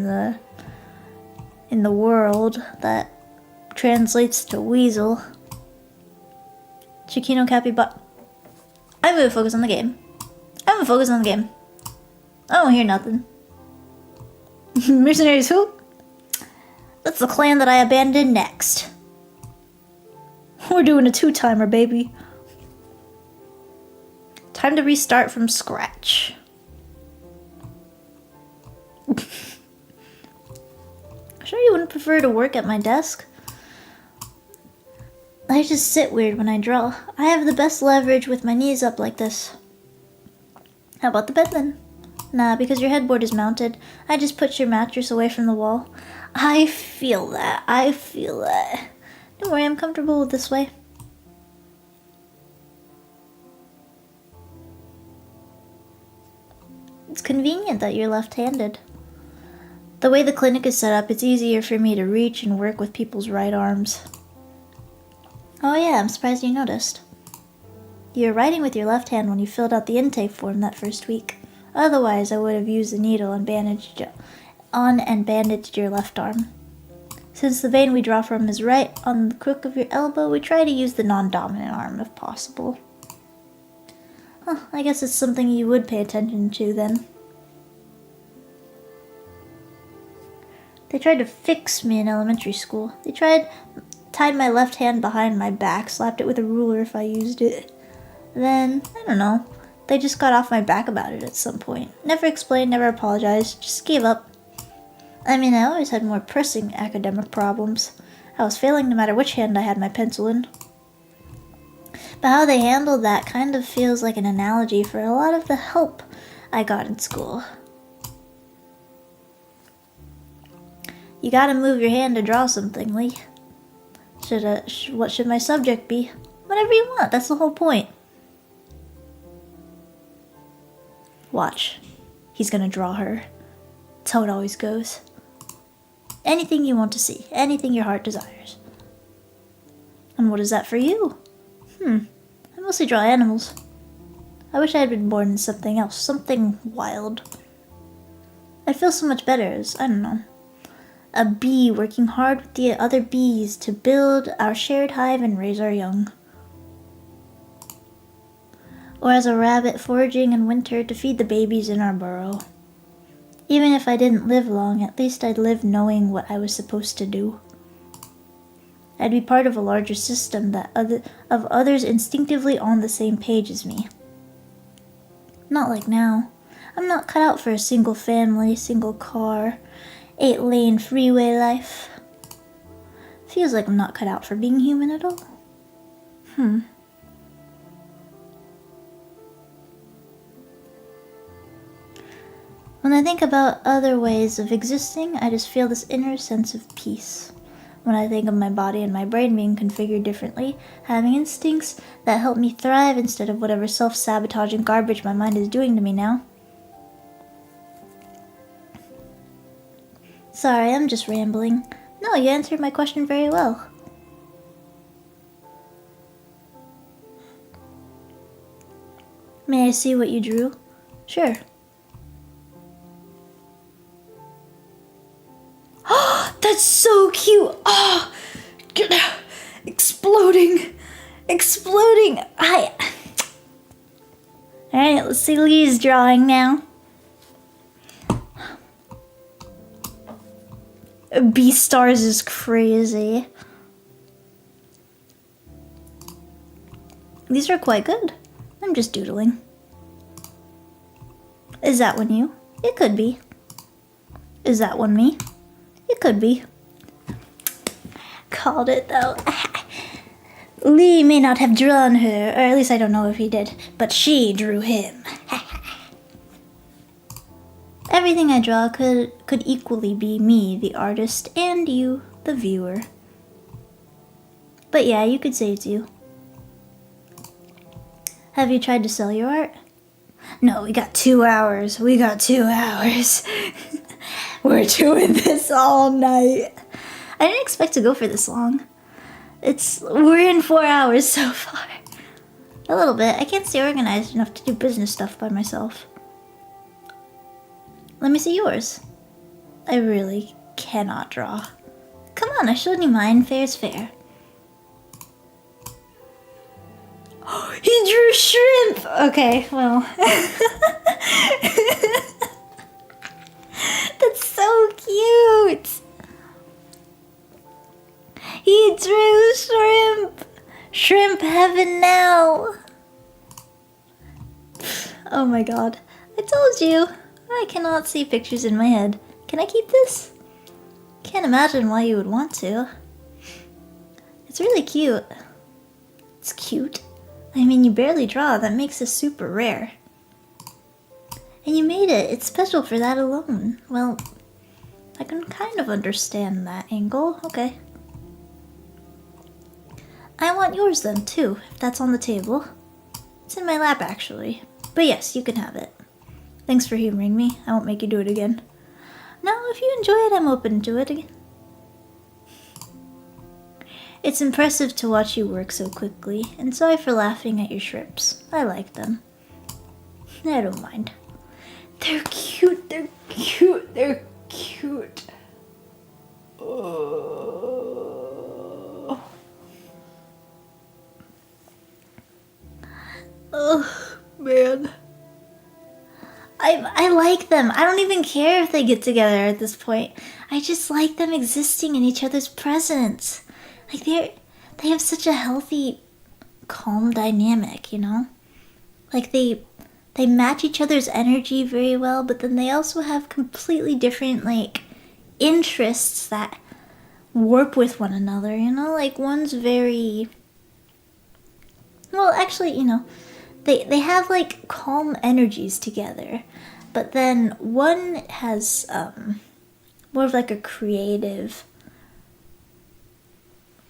in the world that translates to weasel. Ciccino Katterina. I'm gonna focus on the game. I don't hear nothing. Mercenaries who? That's the clan that I abandoned next. We're doing a 2-timer, baby. Time to restart from scratch. Sure you wouldn't prefer to work at my desk? I just sit weird when I draw. I have the best leverage with my knees up like this. How about the bed then? Nah, because your headboard is mounted. I just put your mattress away from the wall. I feel that. Don't worry, I'm comfortable with this way. It's convenient that you're left-handed. The way the clinic is set up, it's easier for me to reach and work with people's right arms. Oh yeah, I'm surprised you noticed. You were writing with your left hand when you filled out the intake form that first week. Otherwise, I would have used the needle and bandaged your left arm. Since the vein we draw from is right on the crook of your elbow, we try to use the non-dominant arm if possible. Huh, I guess it's something you would pay attention to then. They tried to fix me in elementary school. They tied my left hand behind my back, slapped it with a ruler if I used it. Then, I don't know, they just got off my back about it at some point. Never explained, never apologized, just gave up. I mean, I always had more pressing academic problems. I was failing no matter which hand I had my pencil in. But how they handled that kind of feels like an analogy for a lot of the help I got in school. You gotta move your hand to draw something, Lee. What should my subject be? Whatever you want, that's the whole point. Watch. He's gonna draw her. That's how it always goes. Anything you want to see, anything your heart desires. And what is that for you? I mostly draw animals. I wish I had been born in something else, something wild. I'd feel so much better as, I don't know, a bee working hard with the other bees to build our shared hive and raise our young. Or as a rabbit foraging in winter to feed the babies in our burrow. Even if I didn't live long, at least I'd live knowing what I was supposed to do. I'd be part of a larger system of others instinctively on the same page as me. Not like now. I'm not cut out for a single family, single car, 8-lane freeway life. Feels like I'm not cut out for being human at all. When I think about other ways of existing, I just feel this inner sense of peace. When I think of my body and my brain being configured differently, having instincts that help me thrive instead of whatever self-sabotaging garbage my mind is doing to me now. Sorry, I'm just rambling. No, you answered my question very well. May I see what you drew? Sure. That's so cute! Oh, exploding! Alright, let's see Lee's drawing now. Beastars is crazy. These are quite good. I'm just doodling. Is that one you? It could be. Is that one me? It could be. Called it though. Lee may not have drawn her, or at least I don't know if he did, but she drew him. Everything I draw could equally be me, the artist, and you, the viewer. But yeah, you could say it's you. Have you tried to sell your art? No, we got 2 hours. We're doing this all night. I didn't expect to go for this long. We're in 4 hours so far. A little bit. I can't stay organized enough to do business stuff by myself. Let me see yours. I really cannot draw. Come on, I showed you mine. Fair is fair. He drew shrimp! Okay, well. That's so cute! He drew shrimp! Shrimp heaven now! Oh my god. I told you! I cannot see pictures in my head. Can I keep this? Can't imagine why you would want to. It's really cute. It's cute? I mean, you barely draw. That makes this super rare. And you made it. It's special for that alone. Well, I can kind of understand that angle. Okay. I want yours then, too, if that's on the table. It's in my lap, actually. But yes, you can have it. Thanks for humoring me. I won't make you do it again. No, if you enjoy it, I'm open to it again. It's impressive to watch you work so quickly, and sorry for laughing at your shrimps. I like them. I don't mind. They're cute, they're cute, they're cute. Oh, man. I like like them. I don't even care if they get together at this point. I just like them existing in each other's presence. Like they have such a healthy, calm dynamic, you know? Like they match each other's energy very well, but then they also have completely different like interests that warp with one another, you know? Like one's very, well, actually, you know, they have like calm energies together, but then one has more of like a creative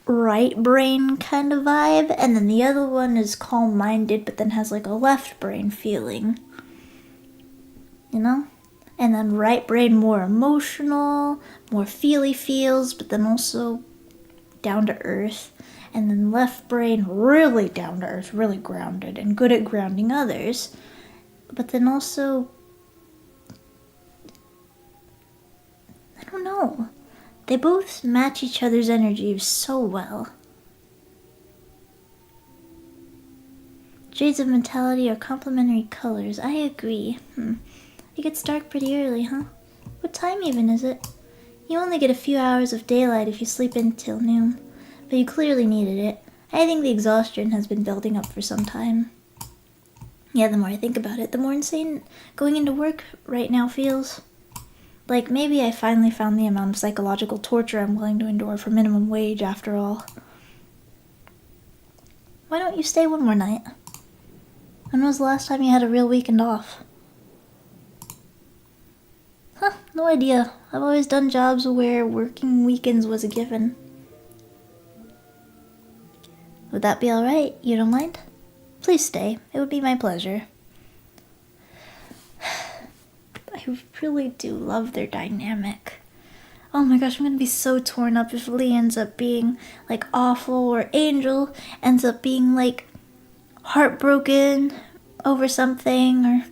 right brain kind of vibe, and then the other one is calm-minded but then has like a left brain feeling, you know? And then right brain more emotional, more feely feels, but then also down to earth. And then left brain really down to earth, really grounded and good at grounding others. But then also, I don't know. They both match each other's energy so well. Shades of mentality are complementary colors. I agree. It gets dark pretty early, huh? What time even is it? You only get a few hours of daylight if you sleep in till noon. But you clearly needed it. I think the exhaustion has been building up for some time. Yeah, the more I think about it, the more insane going into work right now feels. Like, maybe I finally found the amount of psychological torture I'm willing to endure for minimum wage after all. Why don't you stay one more night? When was the last time you had a real weekend off? Huh, no idea. I've always done jobs where working weekends was a given. Would that be alright? You don't mind? Please stay. It would be my pleasure. I really do love their dynamic. Oh my gosh, I'm gonna be so torn up if Lee ends up being like awful, or Angel ends up being like heartbroken over something, or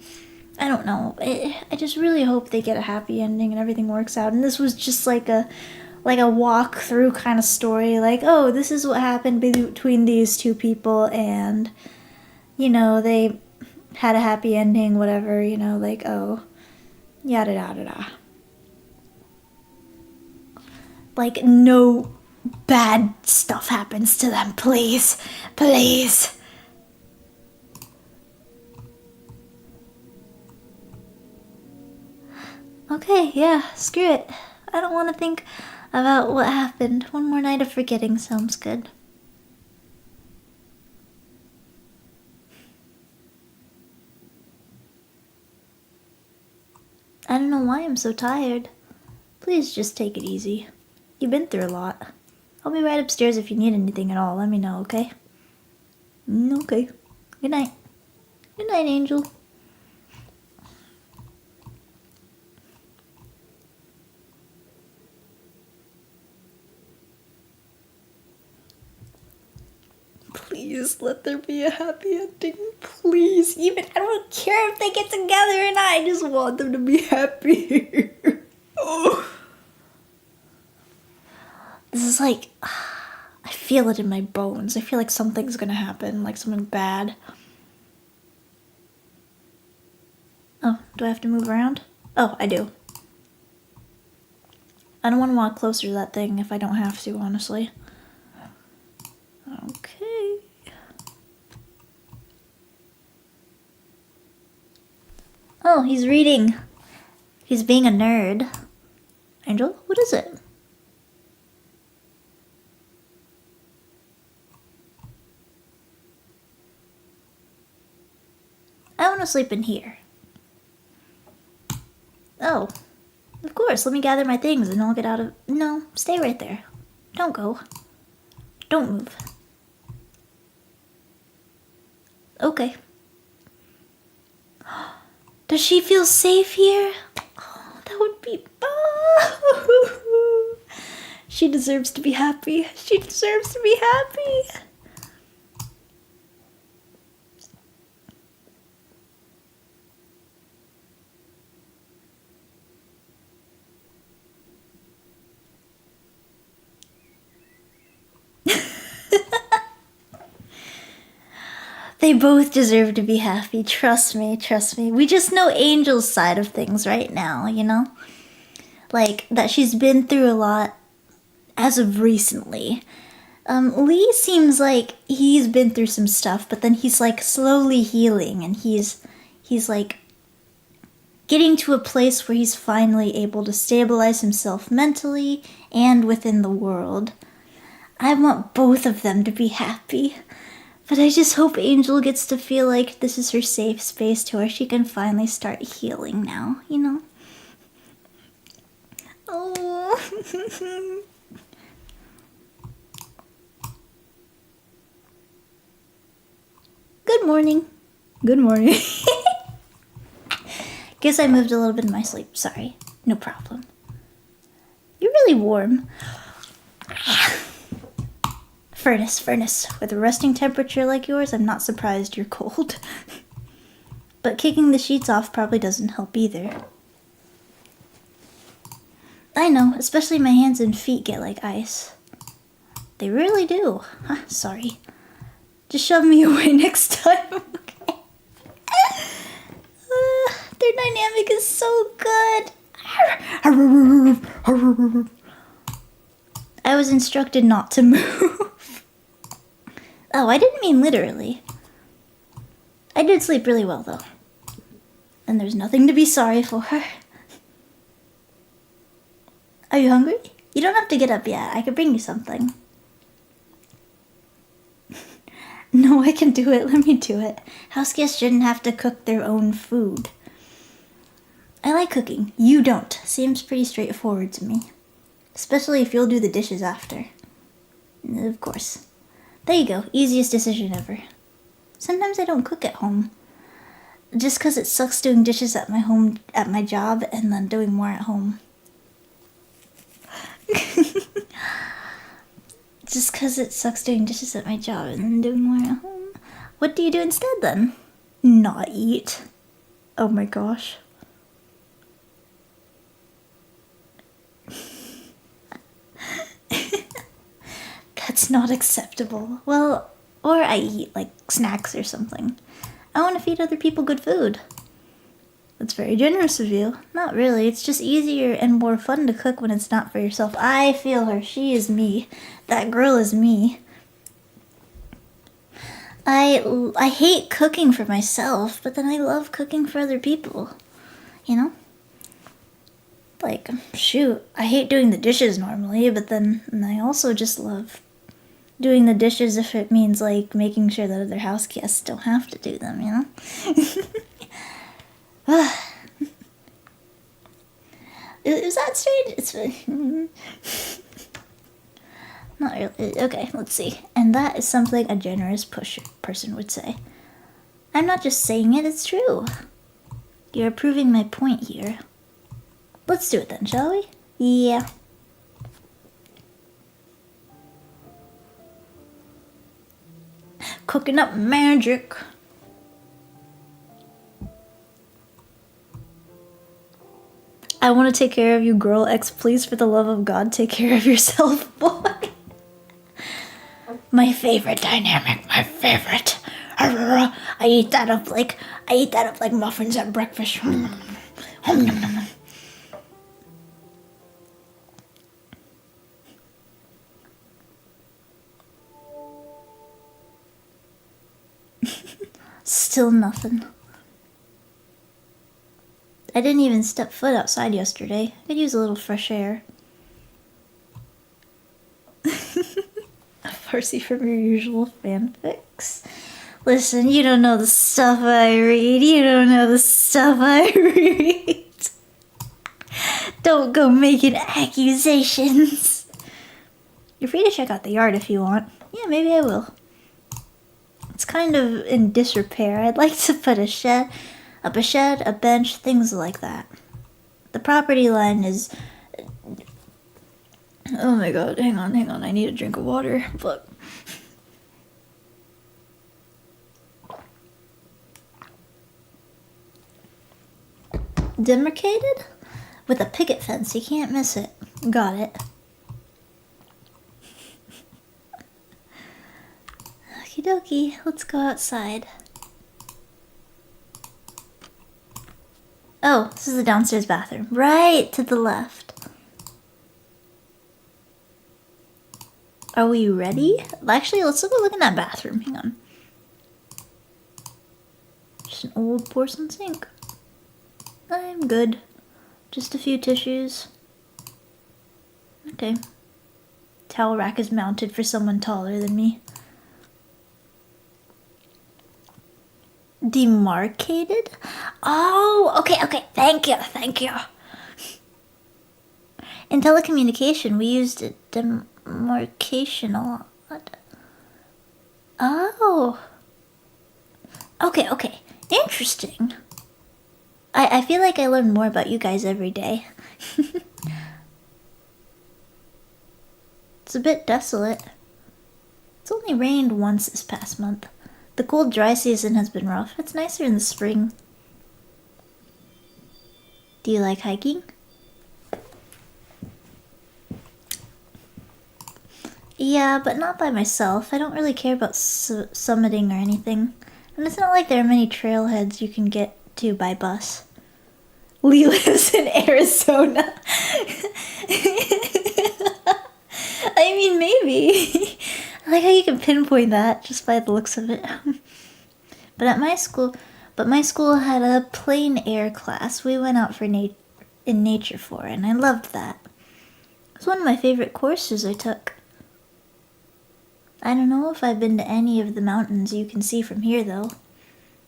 I don't know. I just really hope they get a happy ending and everything works out. And this was just like a walk through kind of story, like, oh, this is what happened between these two people, and you know, they had a happy ending, whatever, you know, like, oh, yada yada yada. Like, no bad stuff happens to them, please. Please. Okay, yeah, screw it. I don't want to think about what happened. One more night of forgetting sounds good. I don't know why I'm so tired. Please just take it easy. You've been through a lot. I'll be right upstairs if you need anything at all. Let me know, okay? Okay. Good night. Good night, Angel. Please let there be a happy ending. Please. Even I don't care if they get together or not. I just want them to be happy. Oh. This is like, I feel it in my bones. I feel like something's gonna happen, like something bad. Oh, do I have to move around? Oh, I do. I don't want to walk closer to that thing if I don't have to, honestly. Okay. Oh, he's reading. He's being a nerd. Angel, what is it? I want to sleep in here. Oh, of course. Let me gather my things and I'll get out of... No, stay right there. Don't go. Don't move. Okay. Does she feel safe here? Oh, that would be... Oh. She deserves to be happy. She deserves to be happy. They both deserve to be happy. Trust me, trust me. We just know Angel's side of things right now, you know? Like, that she's been through a lot as of recently. Lee seems like he's been through some stuff, but then he's like slowly healing, and he's like getting to a place where he's finally able to stabilize himself mentally and within the world. I want both of them to be happy, but I just hope Angel gets to feel like this is her safe space to where she can finally start healing now, you know? Oh. Good morning. Good morning. Guess I moved a little bit in my sleep. Sorry. No problem. You're really warm. Furnace. With a resting temperature like yours, I'm not surprised you're cold. But kicking the sheets off probably doesn't help either. I know, especially my hands and feet get like ice. They really do. Sorry. Just shove me away next time, okay? Their dynamic is so good. I was instructed not to move. Oh, I didn't mean literally. I did sleep really well, though. And there's nothing to be sorry for. Are you hungry? You don't have to get up yet. I could bring you something. No, I can do it. Let me do it. House guests shouldn't have to cook their own food. I like cooking. You don't. Seems pretty straightforward to me. Especially if you'll do the dishes after. Of course. There you go. Easiest decision ever. Sometimes I don't cook at home. Just because it sucks doing dishes at my job, and then doing more at home. Just because it sucks doing dishes at my job and then doing more at home. What do you do instead then? Not eat. Oh my gosh. That's not acceptable. Well, or I eat like snacks or something. I want to feed other people good food. That's very generous of you. Not really. It's just easier and more fun to cook when it's not for yourself. I feel her. She is me. That girl is me. I hate cooking for myself, but then I love cooking for other people. You know? Like, shoot, I hate doing the dishes normally, but then I also just love doing the dishes if it means, like, making sure that other house guests don't have to do them, you know? Is that strange? It's not really. Okay, let's see. And that is something a generous person would say. I'm not just saying it, it's true. You're proving my point here. Let's do it then, shall we? Yeah. Cooking up magic. I want to take care of you, girl X. Please, for the love of God, take care of yourself, boy. My favorite dynamic, my favorite. I eat that up like muffins at breakfast. Still nothing. I didn't even step foot outside yesterday. I could use a little fresh air. Farsi from your usual fanfics. Listen, you don't know the stuff I read. You don't know the stuff I read. Don't go making accusations. You're free to check out the yard if you want. Yeah, maybe I will. It's kind of in disrepair. I'd like to put a shed, a bench, things like that. The property line is... Oh my god, hang on, I need a drink of water. Fuck. Demarcated? With a picket fence, you can't miss it. Got it. Okie dokie, let's go outside. Oh, this is the downstairs bathroom. Right to the left. Are we ready? Actually, let's go look in that bathroom. Hang on. Just an old porcelain sink. I'm good. Just a few tissues. Okay. Towel rack is mounted for someone taller than me. Demarcated? Oh, okay. Thank you. In telecommunication, we used a demarcation a lot. Oh. Okay. Interesting. I feel like I learn more about you guys every day. It's a bit desolate. It's only rained once this past month. The cold, dry season has been rough. It's nicer in the spring. Do you like hiking? Yeah, but not by myself. I don't really care about summiting or anything. And it's not like there are many trailheads you can get to by bus. Lee lives in Arizona. I mean, maybe. I like how you can pinpoint that just by the looks of it. But my school had a plein air class we went out for in nature for, and I loved that. It was one of my favorite courses I took. I don't know if I've been to any of the mountains you can see from here, though.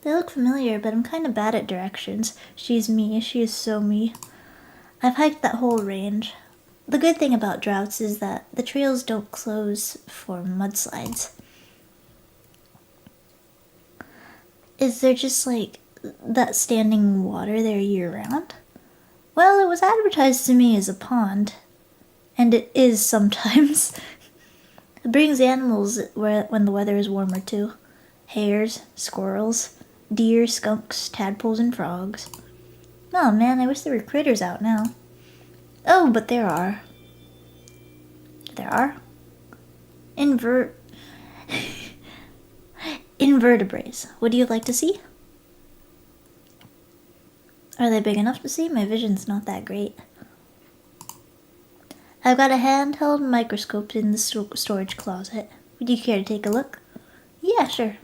They look familiar, but I'm kind of bad at directions. She's me. She is so me. I've hiked that whole range. The good thing about droughts is that the trails don't close for mudslides. Is there just like that standing water there year-round? Well, it was advertised to me as a pond, and it is sometimes. It brings animals when the weather is warmer too. Hares, squirrels, deer, skunks, tadpoles, and frogs. Oh man, I wish there were critters out now. Oh, but there are. There are? Invertebrates. Would you like to see? Are they big enough to see? My vision's not that great. I've got a handheld microscope in the storage closet. Would you care to take a look? Yeah, sure.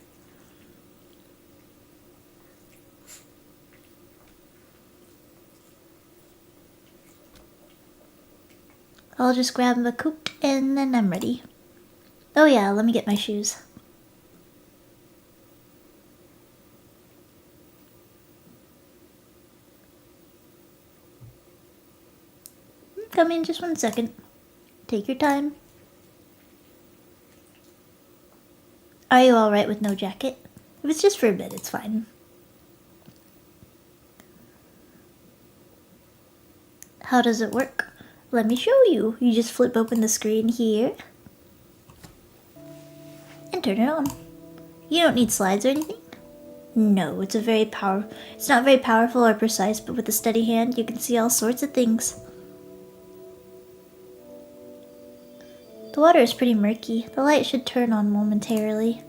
I'll just grab the coat and then I'm ready. Oh yeah, let me get my shoes. Come in just 1 second. Take your time. Are you alright with no jacket? If it's just for a bit, it's fine. How does it work? Let me show you. You just flip open the screen here and turn it on. You don't need slides or anything? No, it's not very powerful or precise, but with a steady hand you can see all sorts of things. The water is pretty murky. The light should turn on momentarily.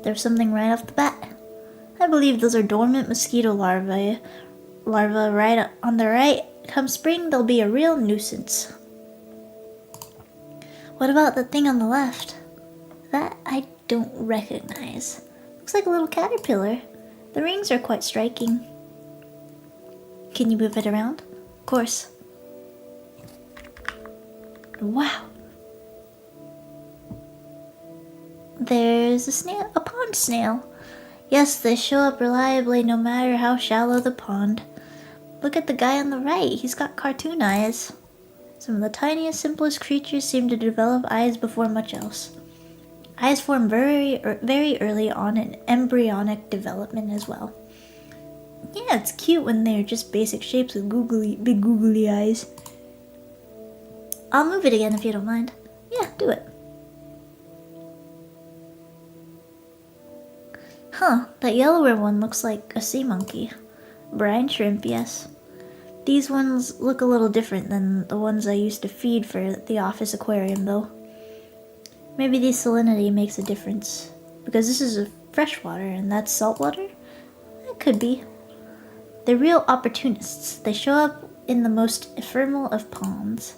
There's something right off the bat. I believe those are dormant mosquito larvae. Right on the right. Come spring, they'll be a real nuisance. What about the thing on the left? That I don't recognize. Looks like a little caterpillar. The rings are quite striking. Can you move it around? Of course. Wow. There's a pond snail. Yes, they show up reliably no matter how shallow the pond. Look at the guy on the right. He's got cartoon eyes. Some of the tiniest, simplest creatures seem to develop eyes before much else. Eyes form very early on in embryonic development as well. Yeah, it's cute when they're just basic shapes with big googly eyes. I'll move it again if you don't mind. Yeah, do it. Huh, that yellower one looks like a sea monkey. Brine shrimp, yes. These ones look a little different than the ones I used to feed for the office aquarium, though. Maybe the salinity makes a difference. Because this is a freshwater and that's saltwater? It could be. They're real opportunists. They show up in the most ephemeral of ponds.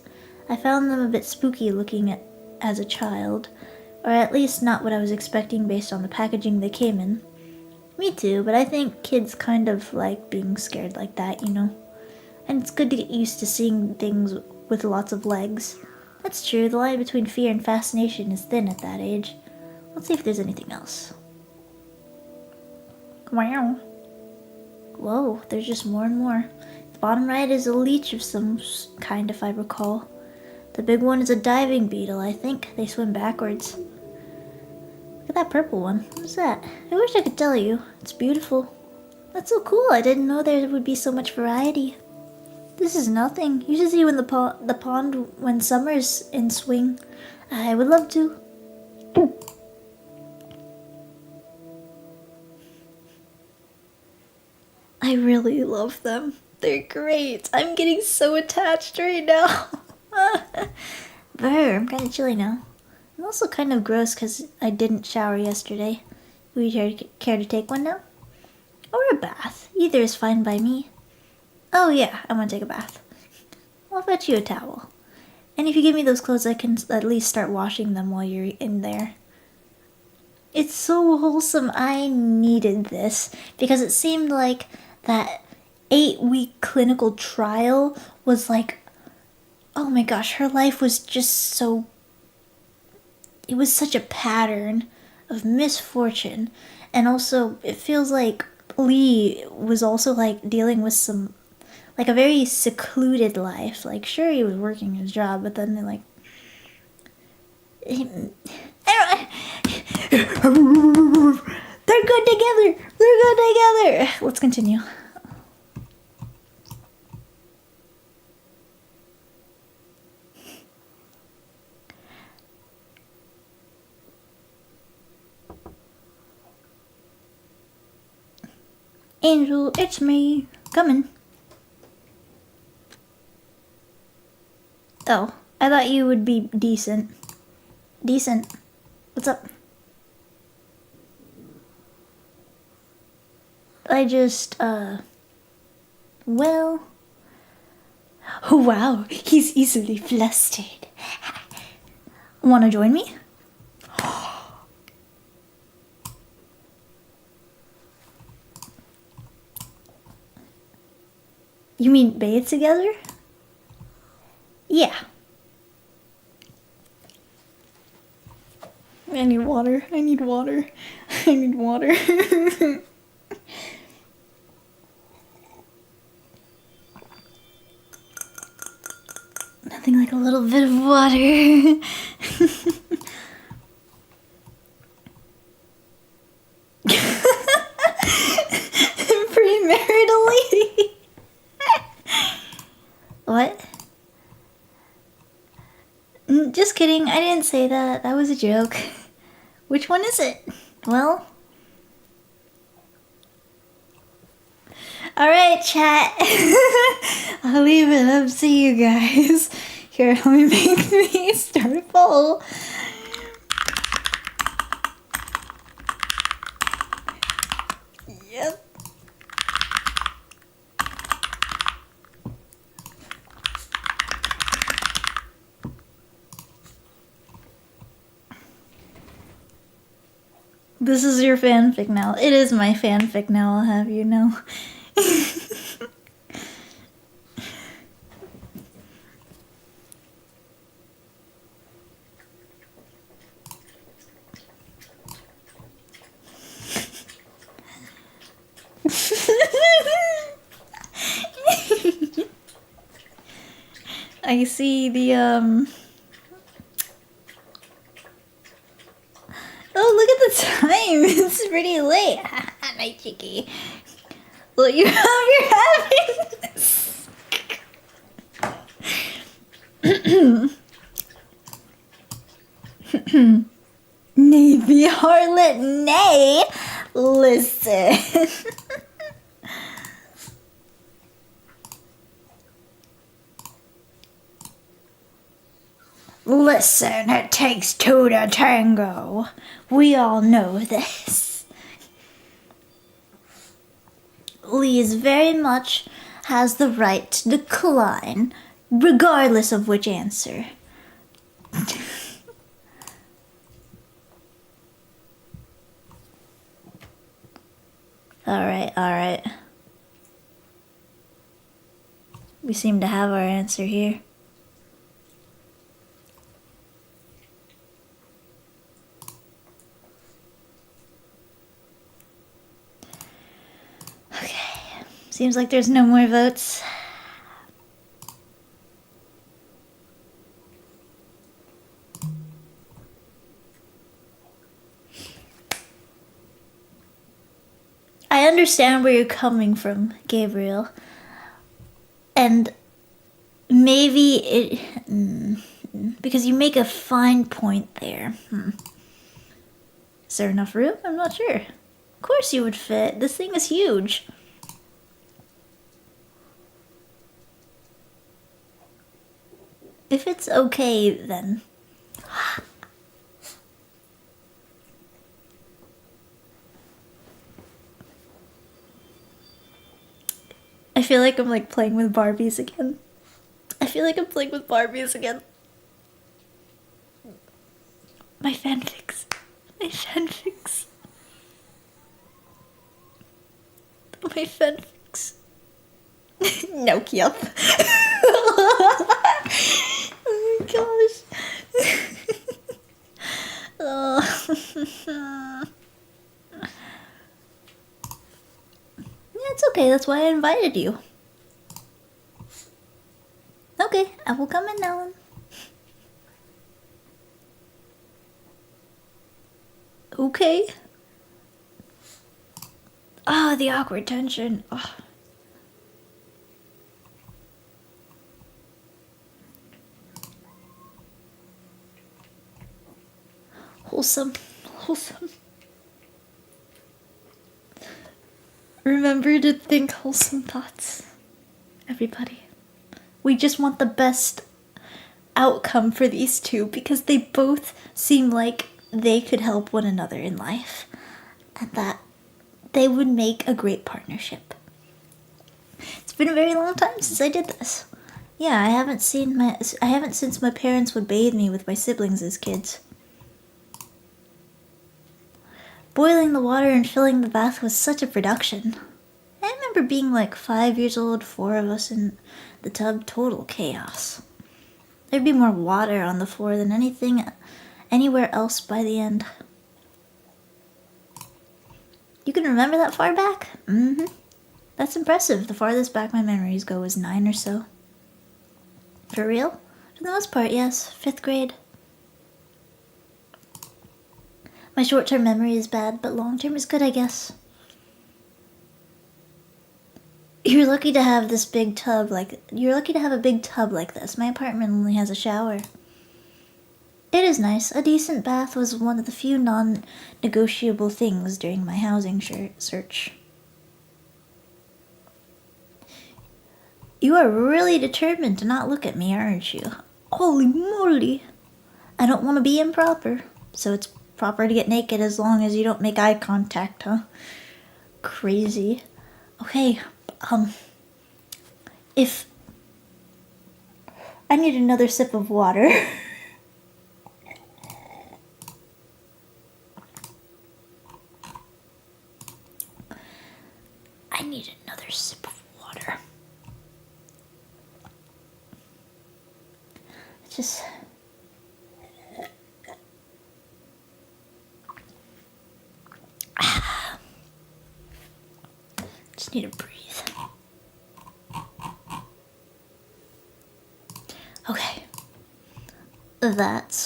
I found them a bit spooky looking at as a child, or at least not what I was expecting based on the packaging they came in. Me too, but I think kids kind of like being scared like that, you know? And it's good to get used to seeing things with lots of legs. That's true, the line between fear and fascination is thin at that age. Let's see if there's anything else. Wow. Whoa, there's just more and more. The bottom right is a leech of some kind, if I recall. The big one is a diving beetle, I think. They swim backwards. Look at that purple one. What's that? I wish I could tell you. It's beautiful. That's so cool. I didn't know there would be so much variety. This is nothing. You should see when the pond when summer's in swing. I would love to. I really love them. They're great. I'm getting so attached right now. Brr, I'm kind of chilly now. I'm also kind of gross because I didn't shower yesterday. Would you care to take one now? Or a bath. Either is fine by me. Oh yeah, I want to take a bath. I'll fetch you a towel. And if you give me those clothes, I can at least start washing them while you're in there. It's so wholesome. I needed this because it seemed like that 8-week clinical trial was like, oh my gosh, her life was just so, it was such a pattern of misfortune. And also, it feels like Lee was also like dealing with some, like a very secluded life. Like, sure, he was working his job, but then they're like, they're good together. They're good together. Let's continue. Angel, it's me. Coming. Oh, I thought you would be decent. Decent. What's up? I just, well... Oh, wow, he's easily flustered. Wanna join me? You mean bathe together? Yeah. I need water. I need water. I need water. Nothing like a little bit of water. Premaritally. What? Just kidding. I didn't say that. That was a joke. Which one is it? Well... Alright, chat. I'll leave it up to you guys. Here, let me make me start a poll. Yep. This is your fanfic now. It is my fanfic now, I'll have you know. I see the oh, look at the time. It's pretty late. Night chickie. Well, you're having this. Navy harlot, nay. Listen. Listen, it takes two to tango. We all know this. Lise very much has the right to decline, regardless of which answer. Alright. We seem to have our answer here. Okay, seems like there's no more votes. I understand where you're coming from, Gabriel. And maybe it... because you make a fine point there. Is there enough room? I'm not sure. Of course you would fit. This thing is huge. If it's okay, then... I feel like I'm like playing with Barbies again. My fanfics. Nope, yup. Oh my gosh. Oh. It's okay, that's why I invited you. Okay, I will come in now. Okay. Ah, the awkward tension. Oh. Wholesome. Remember to think wholesome thoughts, everybody. We just want the best outcome for these two because they both seem like they could help one another in life and that they would make a great partnership. It's been a very long time since I did this. Yeah, I haven't since my parents would bathe me with my siblings as kids. Boiling the water and filling the bath was such a production. I remember being like 5 years old, 4 of us in the tub, total chaos. There'd be more water on the floor than anything anywhere else by the end. You can remember that far back? Mm-hmm. That's impressive. The farthest back my memories go is 9 or so. For real? For the most part, yes. 5th grade. My short-term memory is bad, but long-term is good, I guess. You're lucky to have this big tub you're lucky to have a big tub like this. My apartment only has a shower. It is nice. A decent bath was one of the few non-negotiable things during my housing search. You are really determined to not look at me, aren't you? Holy moly! I don't want to be improper, so it's proper to get naked as long as you don't make eye contact, huh? Crazy. Okay, if I need another sip of water. I need another sip of water. Just need to breathe. Okay.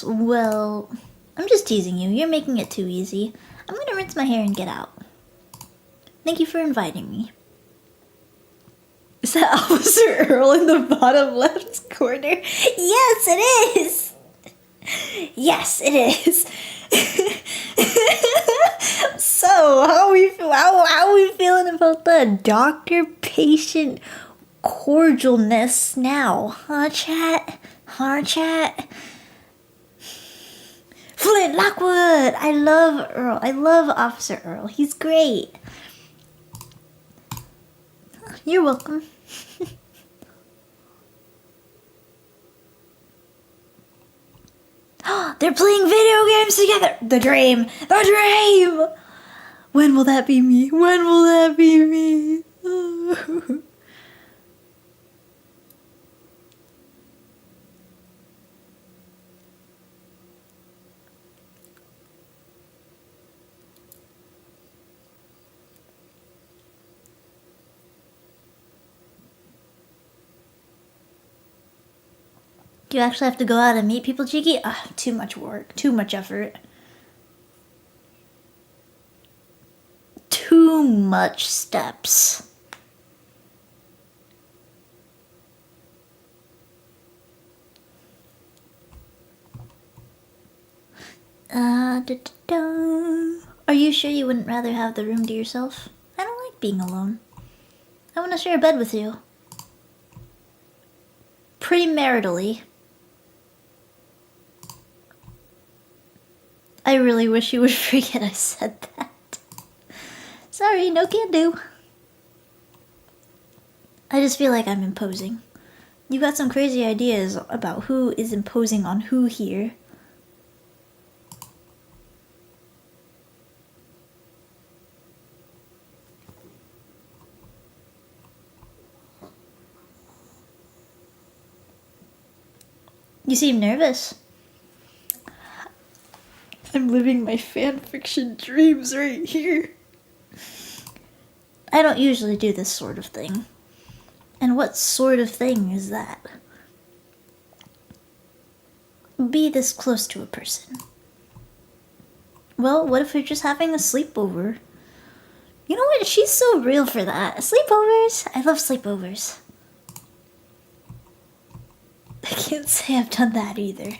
Well, I'm just teasing you. You're making it too easy. I'm gonna rinse my hair and get out. Thank you for inviting me. Is that Officer Earl in the bottom left corner? Yes, it is! Yes, it is! So, how are we feeling about the doctor-patient cordialness now? Huh, chat? Flint Lockwood! I love Earl. I love Officer Earl. He's great. You're welcome. They're playing video games together! The dream! The dream! When will that be me? When will that be me? You actually have to go out and meet people, Cheeky? Too much work. Too much effort. Too much steps. Are you sure you wouldn't rather have the room to yourself? I don't like being alone. I want to share a bed with you. Premaritally. I really wish you would forget I said that. Sorry, no can do. I just feel like I'm imposing. You got some crazy ideas about who is imposing on who here. You seem nervous. I'm living my fanfiction dreams right here. I don't usually do this sort of thing. And what sort of thing is that? Be this close to a person. Well, what if we're just having a sleepover? You know what? She's so real for that. Sleepovers? I love sleepovers. I can't say I've done that either.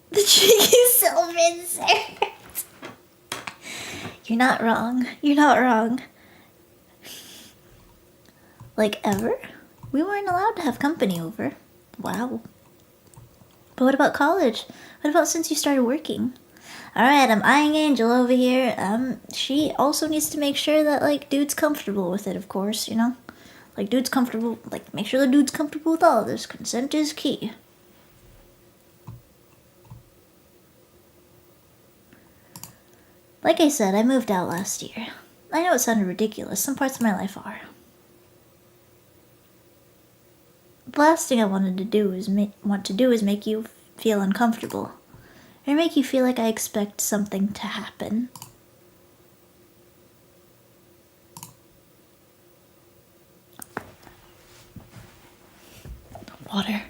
The cheeky self-insert. You're not wrong. You're not wrong. Like, ever? We weren't allowed to have company over. Wow. But what about college? What about since you started working? Alright, I'm eyeing Angel over here. She also needs to make sure that, like, dude's comfortable with it, of course, you know? Like, dude's comfortable, like, make sure the dude's comfortable with all of this. Consent is key. Like I said, I moved out last year. I know it sounded ridiculous. Some parts of my life are. The last thing I want to do is make you feel uncomfortable. Or make you feel like I expect something to happen. Water.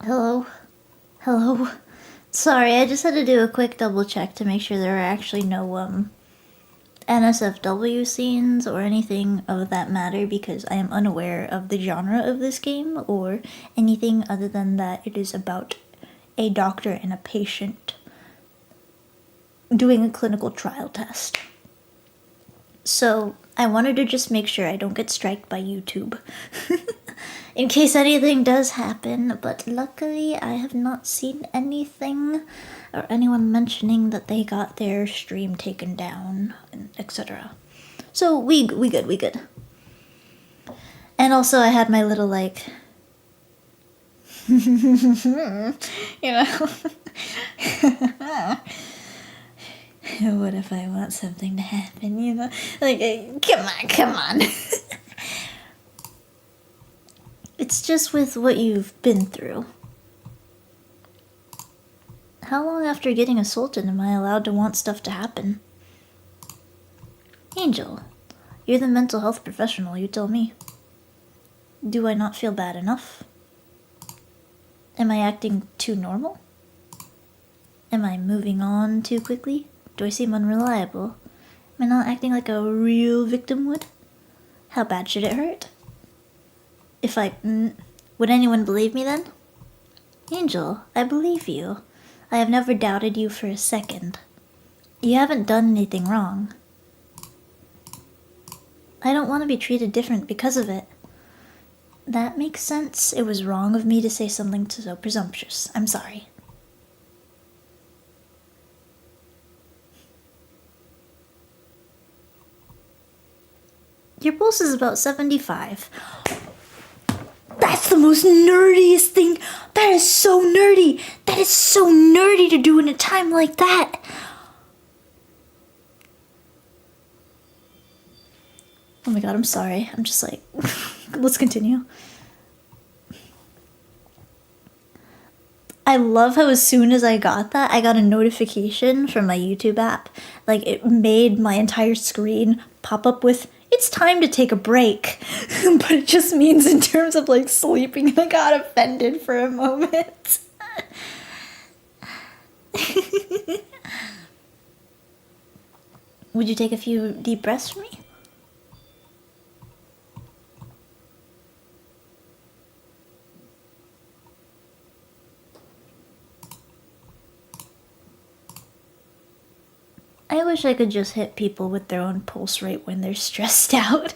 Hello? Hello? Sorry, I just had to do a quick double check to make sure there were actually no, NSFW scenes or anything of that matter because I am unaware of the genre of this game or anything other than that it is about a doctor and a patient doing a clinical trial test. So I wanted to just make sure I don't get striked by YouTube in case anything does happen, but luckily I have not seen anything or anyone mentioning that they got their stream taken down, etc. So we good. And also I had my little like, you know, what if I want something to happen, you know? Like, come on. It's just with what you've been through. How long after getting assaulted am I allowed to want stuff to happen? Angel, you're the mental health professional, you tell me. Do I not feel bad enough? Am I acting too normal? Am I moving on too quickly? Do I seem unreliable? Am I not acting like a real victim would? How bad should it hurt? If I... would anyone believe me then? Angel, I believe you. I have never doubted you for a second. You haven't done anything wrong. I don't want to be treated different because of it. That makes sense. It was wrong of me to say something so presumptuous. I'm sorry. Your pulse is about 75. That's the most nerdiest thing. That is so nerdy. That is so nerdy to do in a time like that. Oh my god, I'm sorry. I'm just like, let's continue. I love how as soon as I got that, I got a notification from my YouTube app. Like, it made my entire screen pop up with, it's time to take a break. But it just means in terms of, like, sleeping, and I got offended for a moment. Would you take a few deep breaths for me? I wish I could just hit people with their own pulse rate when they're stressed out.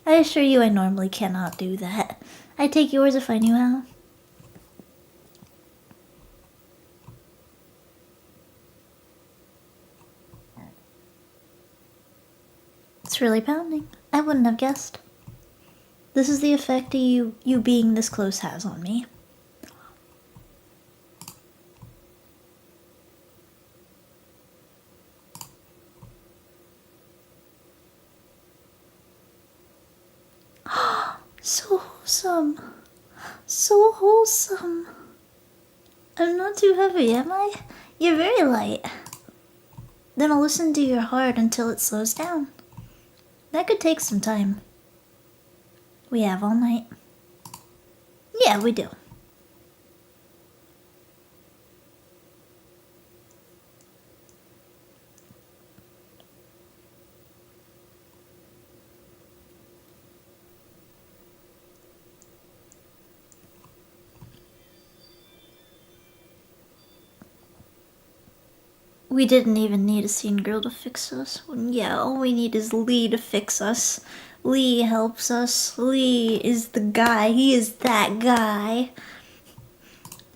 I assure you I normally cannot do that. I'd take yours if I knew how. It's really pounding. I wouldn't have guessed. This is the effect you being this close has on me. So wholesome. So wholesome. I'm not too heavy, am I? You're very light. Then I'll listen to your heart until it slows down. That could take some time. We have all night. Yeah, we do. We didn't even need a scene girl to fix us. Yeah, all we need is Lee to fix us. Lee helps us. Lee is the guy. He is that guy.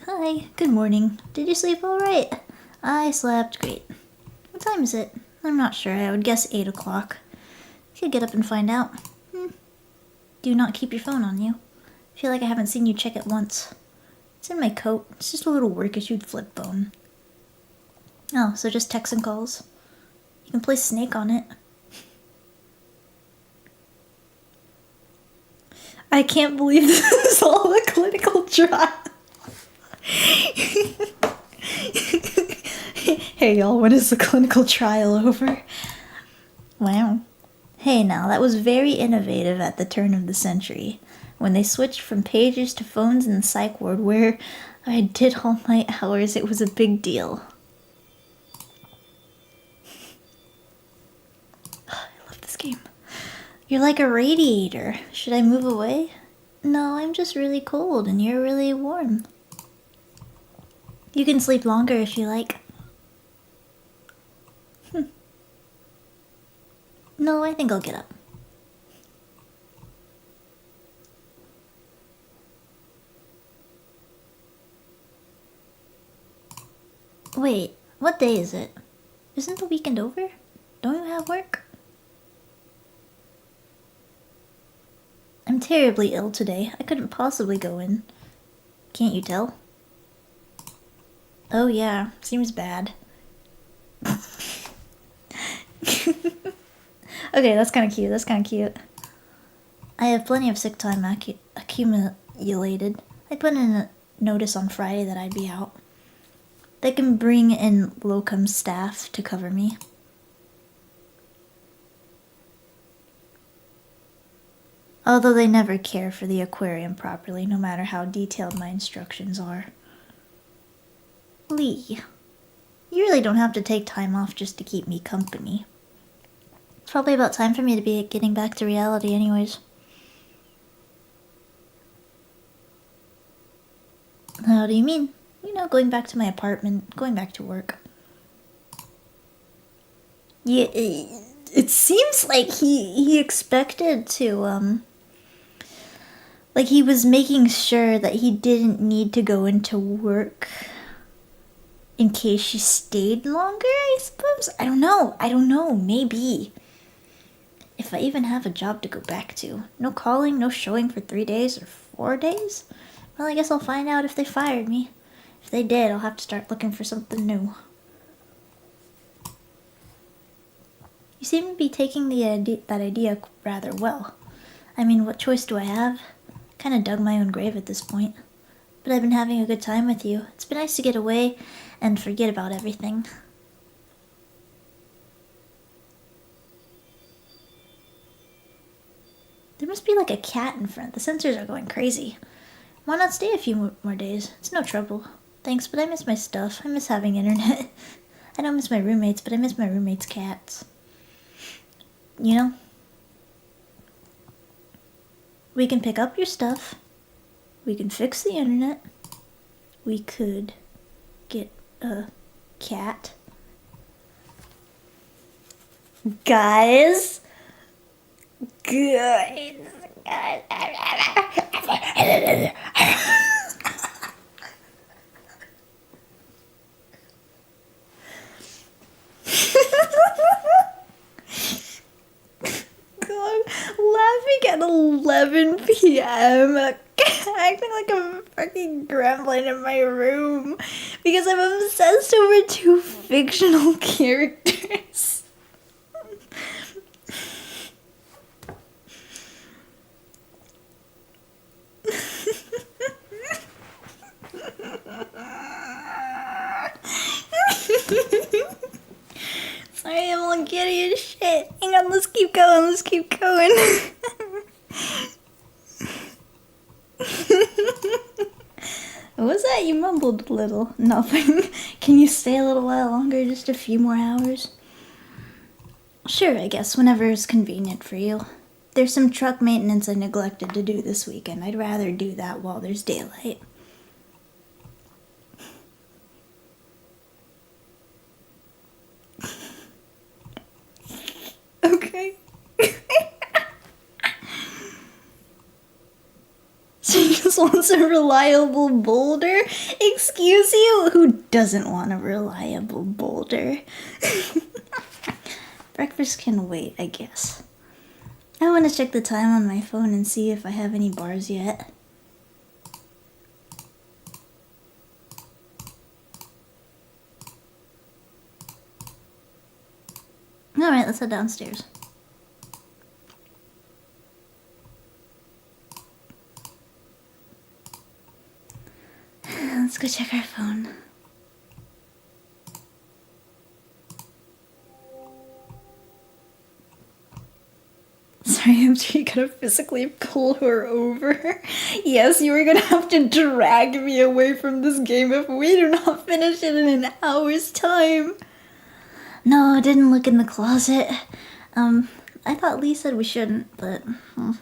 Hi, good morning. Did you sleep alright? I slept great. What time is it? I'm not sure. I would guess 8 o'clock. Could get up and find out. Do not keep your phone on you. I feel like I haven't seen you check it once. It's in my coat. It's just a little work-issued flip phone. Oh, so just texts and calls. You can play Snake on it. I can't believe this is all a clinical trial. Hey y'all, when is the clinical trial over? Wow. Hey now, that was very innovative at the turn of the century, when they switched from pages to phones in the psych ward where I did all night hours. It was a big deal. game. You're like a radiator. Should I move away? No, I'm just really cold and you're really warm. You can sleep longer if you like. No, I think I'll get up. Wait, what day is it? Isn't the weekend over? Don't you have work? I'm terribly ill today. I couldn't possibly go in. Can't you tell? Oh yeah, seems bad. Okay, that's kind of cute. That's kind of cute. I have plenty of sick time accumulated. I put in a notice on Friday that I'd be out. They can bring in locum staff to cover me. Although they never care for the aquarium properly, no matter how detailed my instructions are. Lee, you really don't have to take time off just to keep me company. It's probably about time for me to be getting back to reality anyways. How do you mean? You know, going back to my apartment, going back to work. Yeah, it seems like he expected to, like he was making sure that he didn't need to go into work in case she stayed longer, I suppose? I don't know, maybe. If I even have a job to go back to. No calling, no showing for 3 days or 4 days? Well, I guess I'll find out if they fired me. If they did, I'll have to start looking for something new. You seem to be taking that idea rather well. I mean, what choice do I have? Kind of dug my own grave at this point. But I've been having a good time with you. It's been nice to get away and forget about everything. There must be like a cat in front. The sensors are going crazy. Why not stay a few more days? It's no trouble. Thanks, but I miss my stuff. I miss having internet. I don't miss my roommates, but I miss my roommates' cats. You know? We can pick up your stuff. We can fix the internet. We could get a cat. Guys? Good. Laughing at 11 p.m. acting like a fucking gremlin in my room because I'm obsessed over 2 fictional characters. Sorry, I'm all giddy as shit. Hang on, let's keep going, What was that? You mumbled a little. Nothing. Can you stay a little while longer? Just a few more hours? Sure, I guess, whenever it's convenient for you. There's some truck maintenance I neglected to do this weekend. I'd rather do that while there's daylight. Okay. She just wants a reliable boulder? Excuse you? Who doesn't want a reliable boulder? Breakfast can wait, I guess. I want to check the time on my phone and see if I have any bars yet. Alright, let's head downstairs. Let's go check our phone. Sorry, I'm sure you gotta physically pull her over. Yes, you are gonna have to drag me away from this game if we do not finish it in an hour's time. No, I didn't look in the closet. I thought Lee said we shouldn't, but... Oh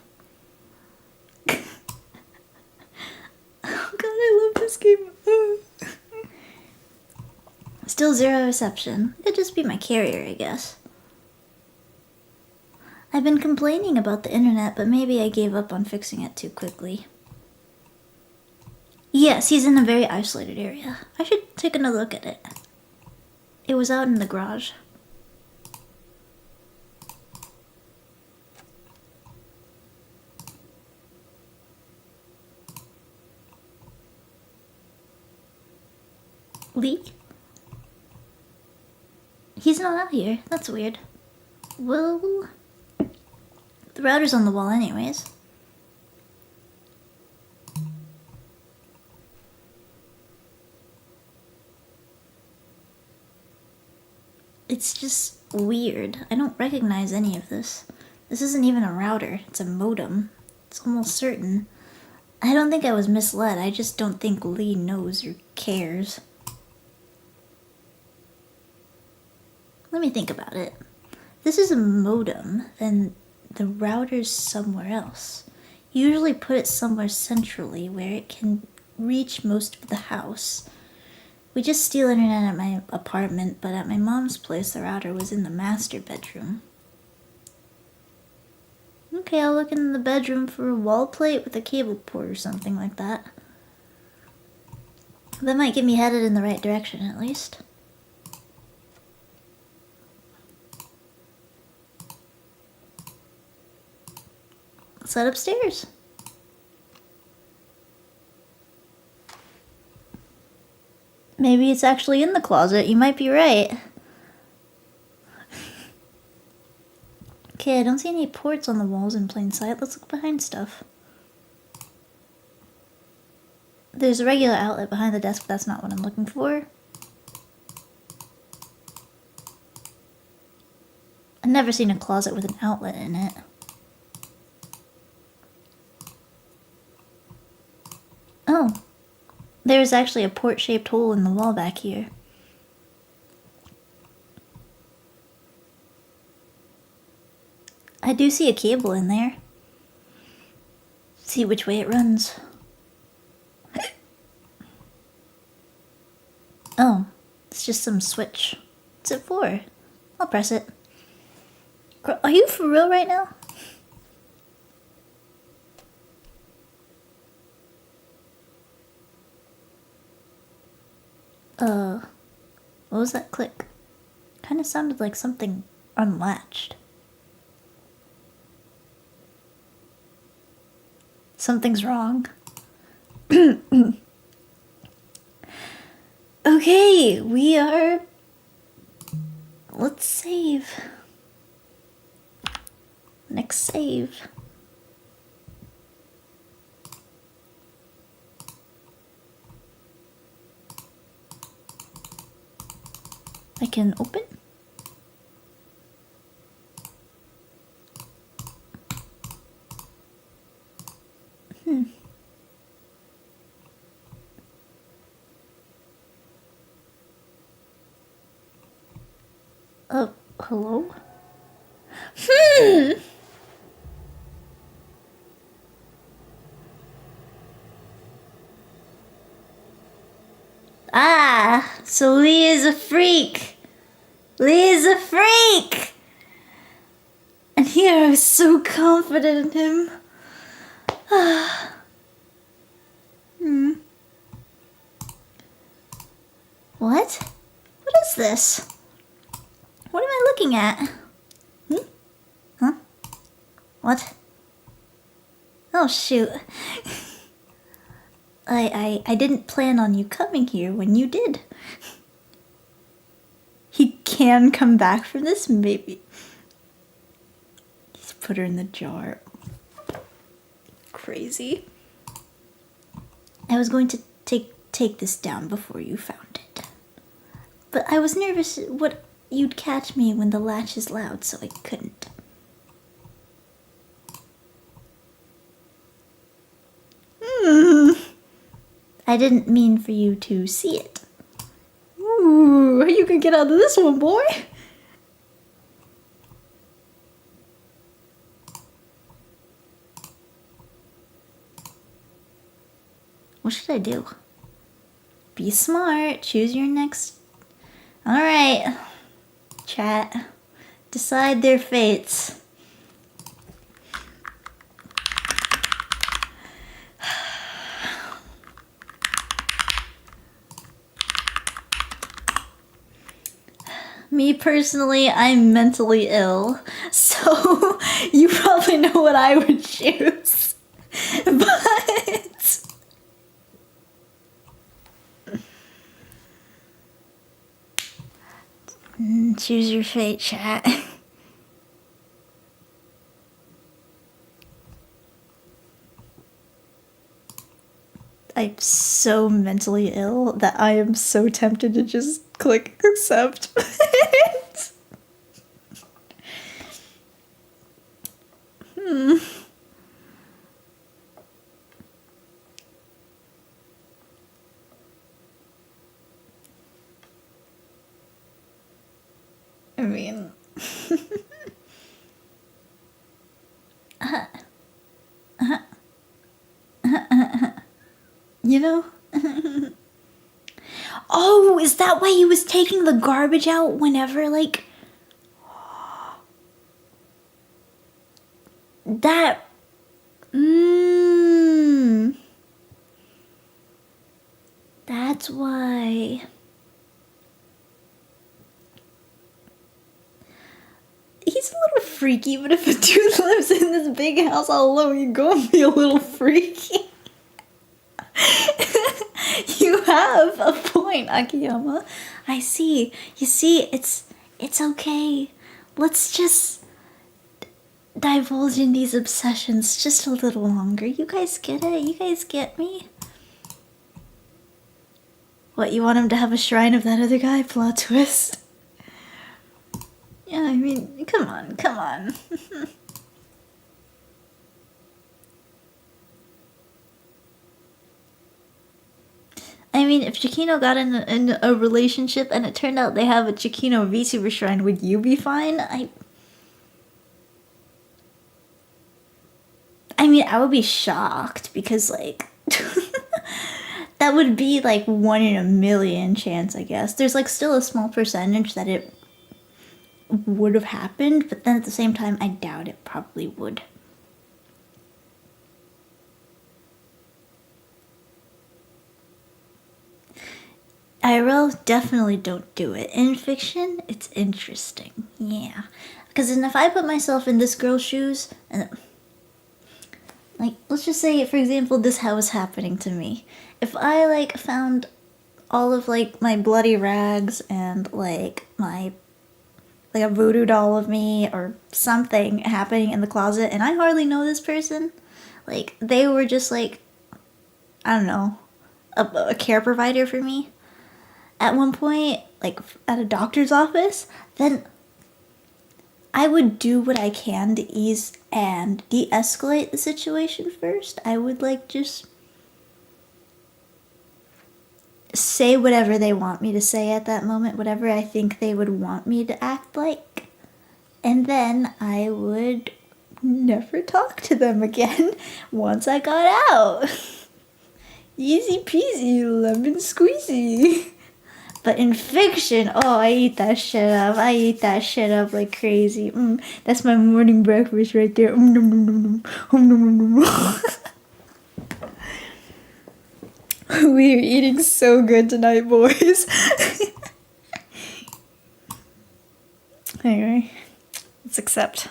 god, I love this game. Still 0 reception. Could just be my carrier, I guess. I've been complaining about the internet, but maybe I gave up on fixing it too quickly. Yes, he's in a very isolated area. I should take another look at it. It was out in the garage. Lee? He's not out here. That's weird. Well, the router's on the wall anyways. It's just weird. I don't recognize any of this. This isn't even a router. It's a modem. It's almost certain. I don't think I was misled. I just don't think Lee knows or cares. Let me think about it. If this is a modem, then the router's somewhere else. You usually put it somewhere centrally where it can reach most of the house. We just steal internet at my apartment, but at my mom's place the router was in the master bedroom. Okay, I'll look in the bedroom for a wall plate with a cable port or something like that. That might get me headed in the right direction at least. Let's head upstairs. Maybe it's actually in the closet. You might be right. Okay, I don't see any ports on the walls in plain sight. Let's look behind stuff. There's a regular outlet behind the desk, but that's not what I'm looking for. I've never seen a closet with an outlet in it. Oh, there's actually a port-shaped hole in the wall back here. I do see a cable in there. See which way it runs. Oh, it's just some switch. What's it for? I'll press it. Are you for real right now? What was that click? Kinda sounded like something unlatched. Something's wrong. Okay, we are... Let's save. Next save. I can open. Hello? Ah, so Lee is a freak. Lee is a freak! And here I was so confident in him. What? What is this? What am I looking at? Huh? What? Oh shoot. I didn't plan on you coming here when you did. He can come back from this, maybe. He's put her in the jar. Crazy. I was going to take this down before you found it. But I was nervous what you'd catch me when the latch is loud, so I couldn't. I didn't mean for you to see it. Ooh, you can get out of this one, boy. What should I do? Be smart. Choose your next... Alright. Chat. Decide their fates. Me personally, I'm mentally ill, so you probably know what I would choose. But choose your fate, chat. I'm so mentally ill that I am so tempted to just click accept. I mean... You know? Oh, is that why he was taking the garbage out whenever, like... That... That's why... He's a little freaky, but if a dude lives in this big house all alone, you're gonna be a little freaky. You have a point, Akiyama. I see. You see, it's okay. Let's just divulge in these obsessions just a little longer. You guys get it? You guys get me? What, you want him to have a shrine of that other guy? Plot twist. Yeah, I mean, come on, come on. I mean, if Ciccino got in a relationship and it turned out they have a Ciccino VTuber shrine, would you be fine? I mean, I would be shocked because, like, that would be, like, 1 in a million chance, I guess. There's, like, still a small percentage that it would have happened, but then at the same time, I doubt it probably would. IRL, definitely don't do it. In fiction, it's interesting. Yeah. Because then if I put myself in this girl's shoes, and like, let's just say, for example, this was happening to me. If I, like, found all of, like, my bloody rags and, like, my, like, a voodoo doll of me or something happening in the closet, and I hardly know this person, like, they were just, like, I don't know, a care provider for me at one point, like, at a doctor's office, then I would do what I can to ease and de-escalate the situation first. I would, like, just say whatever they want me to say at that moment, whatever I think they would want me to act like. And then I would never talk to them again once I got out. Easy peasy, lemon squeezy. But in fiction, oh, I eat that shit up. I eat that shit up like crazy. That's my morning breakfast right there. Nom, nom, nom, nom. We are eating so good tonight, boys. Anyway, let's accept.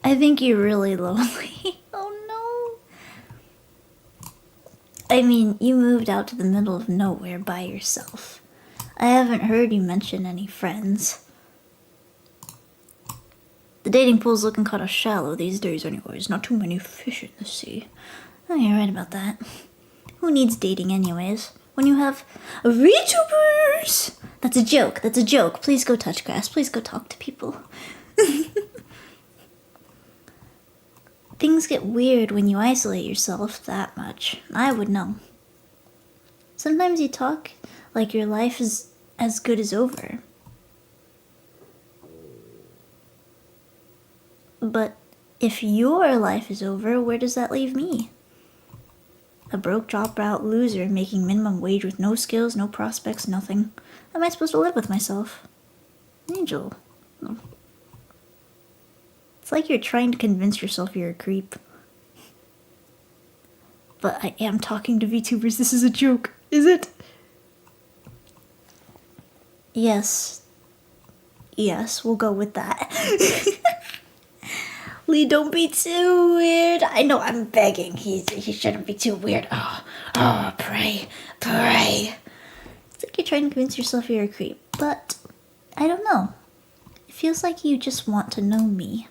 I think you're really lonely. Oh no. I mean, you moved out to the middle of nowhere by yourself. I haven't heard you mention any friends. The dating pool's looking kind of shallow these days anyways. Not too many fish in the sea. Oh, you're right about that. Who needs dating anyways? When you have VTubers! That's a joke. That's a joke. Please go touch grass. Please go talk to people. Things get weird when you isolate yourself that much. I would know. Sometimes you talk, Like your life is as good as over. But if your life is over, where does that leave me? A broke, drop-out loser making minimum wage with no skills, no prospects, nothing. How am I supposed to live with myself? Angel. It's like you're trying to convince yourself you're a creep. But I am talking to VTubers. This is a joke, is it? Yes. Yes, we'll go with that. Lee, don't be too weird. I know, I'm begging. He shouldn't be too weird. Oh, pray. It's like you're trying to convince yourself you're a creep, but I don't know. It feels like you just want to know me.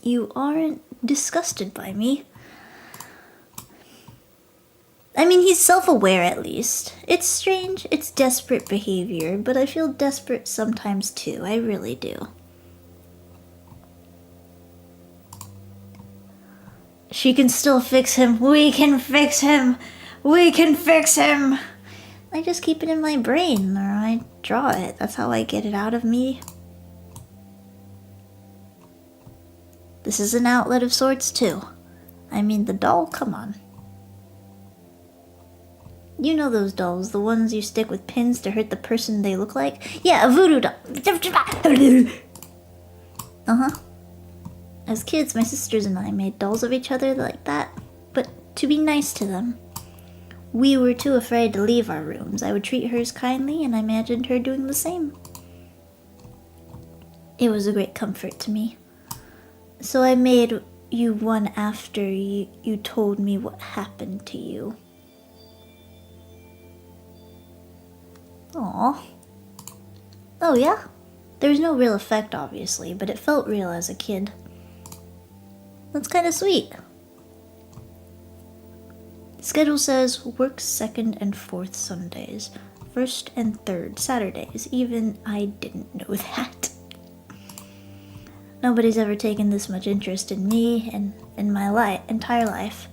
You aren't disgusted by me. I mean, he's self-aware at least. It's strange, it's desperate behavior, but I feel desperate sometimes too. I really do. She can still fix him. We can fix him. We can fix him. I just keep it in my brain, or I draw it. That's how I get it out of me. This is an outlet of sorts too. I mean, the doll, come on. You know those dolls, the ones you stick with pins to hurt the person they look like? Yeah, a voodoo doll. Uh-huh. As kids, my sisters and I made dolls of each other like that, but to be nice to them. We were too afraid to leave our rooms. I would treat hers kindly, and I imagined her doing the same. It was a great comfort to me. So I made you one after you told me what happened to you. Aww. Oh yeah? There was no real effect, obviously, but it felt real as a kid. That's kinda sweet. Schedule says work 2nd and 4th Sundays, 1st and 3rd Saturdays. Even I didn't know that. Nobody's ever taken this much interest in me and in my entire life.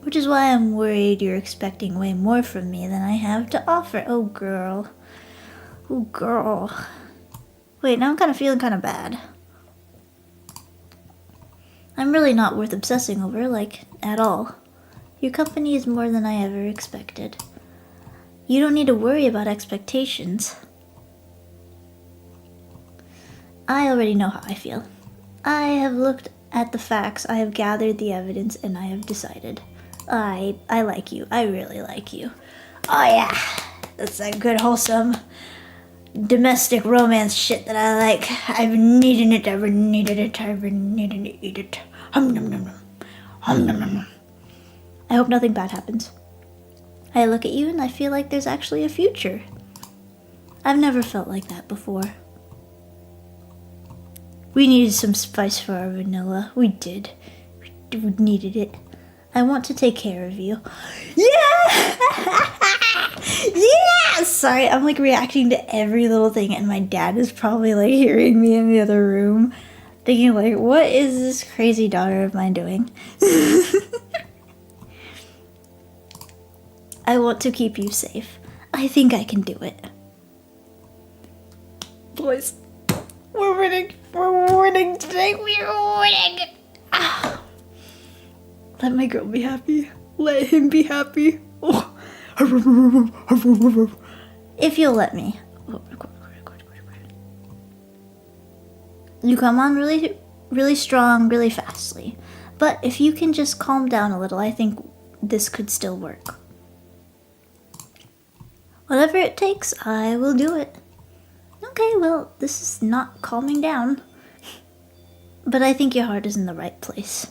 Which is why I'm worried you're expecting way more from me than I have to offer. Oh, girl. Oh, girl. Wait, now I'm kind of feeling kind of bad. I'm really not worth obsessing over, like, at all. Your company is more than I ever expected. You don't need to worry about expectations. I already know how I feel. I have looked at the facts, I have gathered the evidence, and I have decided. I like you. I really like you. Oh yeah, that's that good wholesome domestic romance shit that I like. I've been needing it. I've been needing it. I've been needing to eat it. Hum nom nom nom. Hum nom nom nom. I hope nothing bad happens. I look at you and I feel like there's actually a future. I've never felt like that before. We needed some spice for our vanilla. We did. We needed it. I want to take care of you. Yeah! Yeah! Sorry, I'm like reacting to every little thing, and my dad is probably like hearing me in the other room, thinking like, what is this crazy daughter of mine doing? I want to keep you safe. I think I can do it. Boys, we're winning. We're winning today. We're winning. Ah. Let my girl be happy. Let him be happy. Oh. If you'll let me. You come on really, really strong, really fastly. But if you can just calm down a little, I think this could still work. Whatever it takes, I will do it. Okay, well, this is not calming down. But I think your heart is in the right place.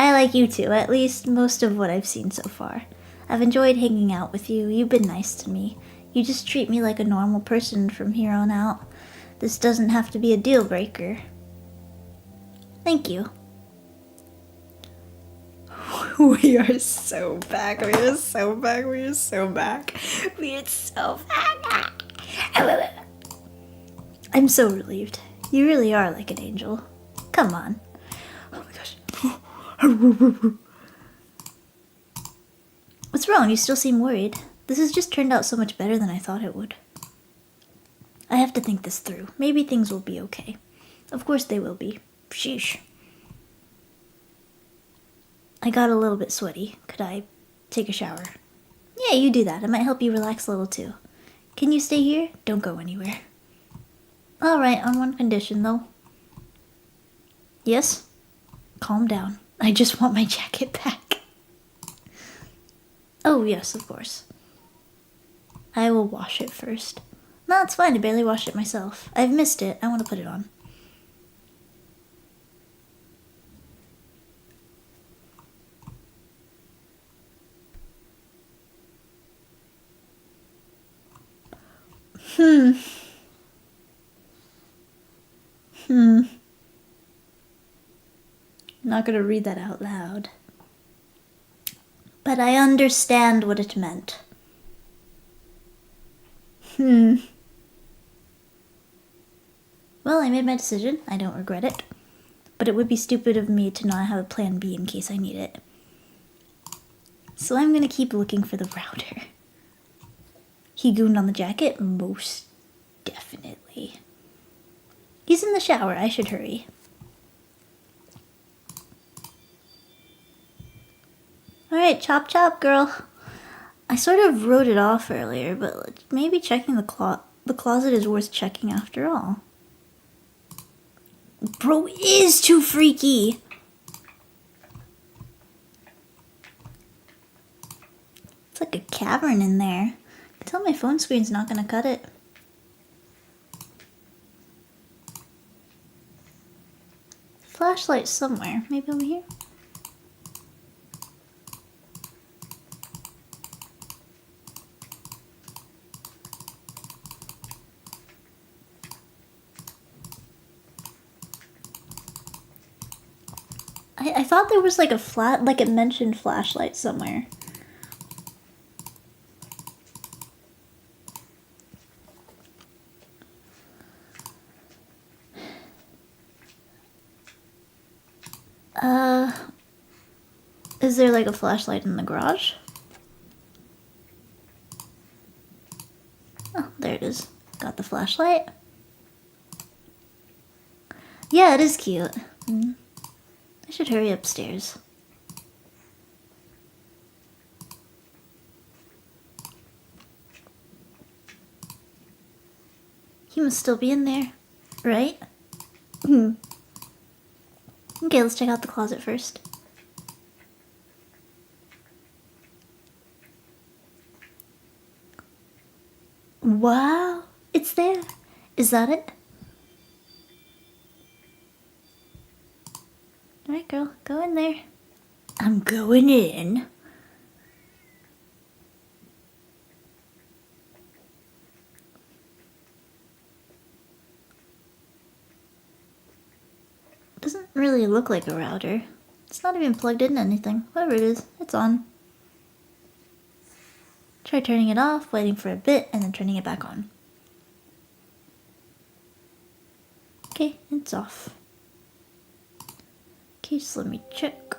I like you too, at least most of what I've seen so far. I've enjoyed hanging out with you. You've been nice to me. You just treat me like a normal person from here on out. This doesn't have to be a deal breaker. Thank you. We are so back. We are so back. We are so back. We are so back. I'm so relieved. You really are like an angel. Come on. Oh my gosh. What's wrong? You still seem worried. This has just turned out so much better than I thought it would. I have to think this through. Maybe things will be okay. Of course they will be. Sheesh. I got a little bit sweaty. Could I take a shower? Yeah, you do that. It might help you relax a little too. Can you stay here? Don't go anywhere. Alright, on one condition though. Yes? Calm down. I just want my jacket back. Oh, yes, of course. I will wash it first. No, it's fine. I barely washed it myself. I've missed it. I want to put it on. Not gonna read that out loud. But I understand what it meant. Well, I made my decision. I don't regret it. But it would be stupid of me to not have a plan B in case I need it. So I'm gonna keep looking for the router. He gooned on the jacket? Most definitely. He's in the shower. I should hurry. Alright, chop chop, girl. I sort of wrote it off earlier, but maybe checking the closet is worth checking after all. Bro is too freaky! It's like a cavern in there. I can tell my phone screen's not gonna cut it. Flashlight somewhere. Maybe over here? I thought there was like a like it mentioned flashlight somewhere. Is there like a flashlight in the garage? Oh, there it is. Got the flashlight. Yeah, it is cute. I should hurry upstairs. He must still be in there, right? Okay, let's check out the closet first. Wow, it's there. Is that it? Alright, girl, go in there. I'm going in. Doesn't really look like a router. It's not even plugged into anything. Whatever it is, it's on. Try turning it off, waiting for a bit, and then turning it back on. Okay, it's off. Okay, just let me check.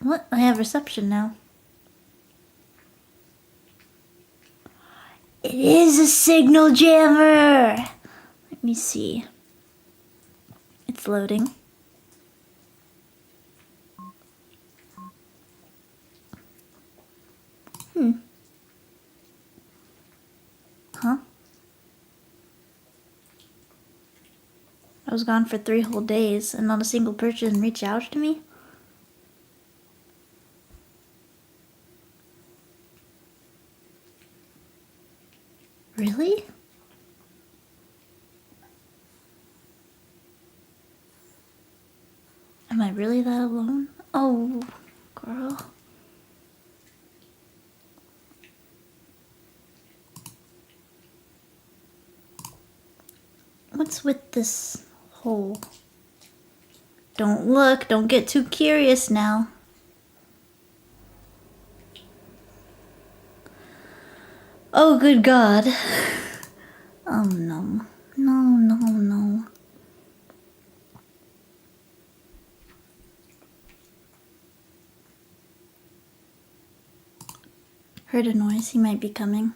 What? I have reception now. It is a signal jammer! Let me see. It's loading. Huh? I was gone for 3 whole days and not a single person reached out to me? Really? Am I really that alone? Oh, girl. What's with this hole? Don't look, don't get too curious now. Oh, good God. Oh, no. No, no, no. Heard a noise. He might be coming.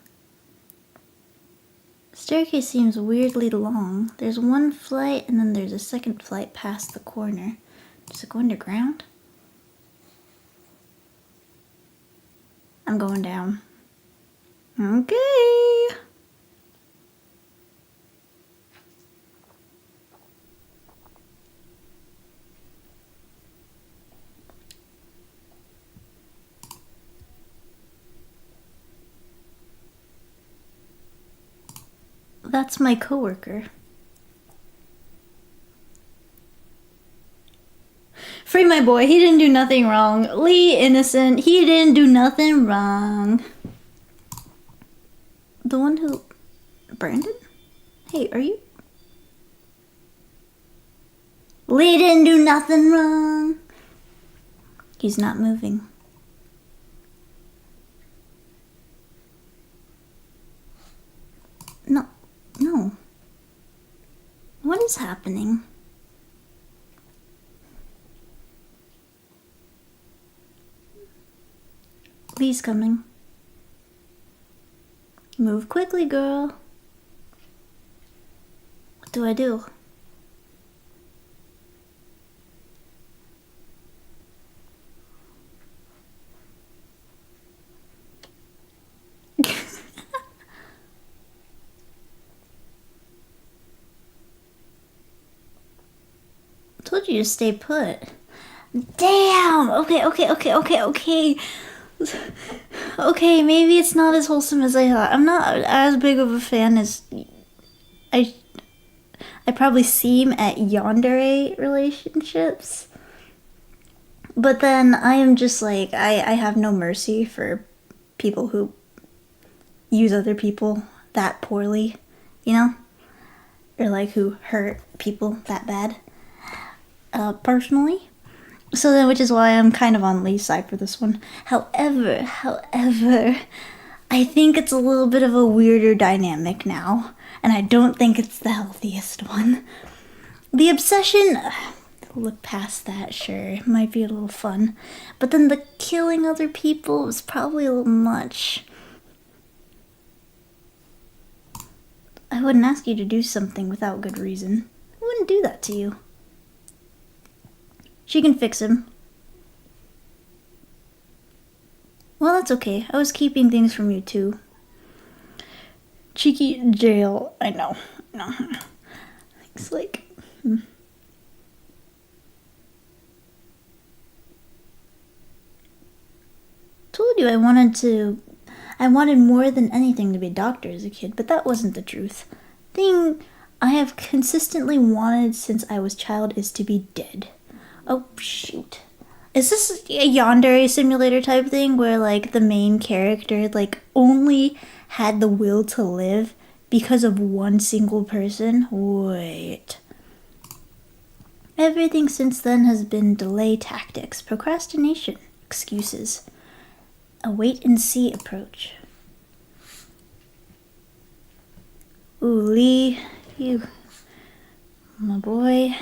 Staircase seems weirdly long. There's one flight and then there's a second flight past the corner. Does it go underground? I'm going down. Okay. That's my coworker. Free my boy. He didn't do nothing wrong. Lee, innocent. He didn't do nothing wrong. The one who... Brandon? Hey, are you... Lee didn't do nothing wrong. He's not moving. No. What is happening? Lee's coming. Move quickly, girl. What do I do? Told you to stay put. Damn! Okay. Okay, maybe it's not as wholesome as I thought. I'm not as big of a fan as I probably seem at yandere relationships. But then I am just like, I have no mercy for people who use other people that poorly, you know? Or like who hurt people that bad. Personally. So then, which is why I'm kind of on Lee's side for this one. However, I think it's a little bit of a weirder dynamic now, and I don't think it's the healthiest one. The obsession, look past that, sure, it might be a little fun, but then the killing other people is probably a little much. I wouldn't ask you to do something without good reason. I wouldn't do that to you. She can fix him. Well, that's okay. I was keeping things from you, too. Cheeky jail. I know. It's like... Told you I wanted more than anything to be a doctor as a kid, but that wasn't the truth. Thing I have consistently wanted since I was child is to be dead. Oh, shoot. Is this a yandere simulator type thing where, like, the main character, like, only had the will to live because of one single person? Wait. Everything since then has been delay tactics, procrastination, excuses, a wait-and-see approach. Ooh, Lee, you... my boy...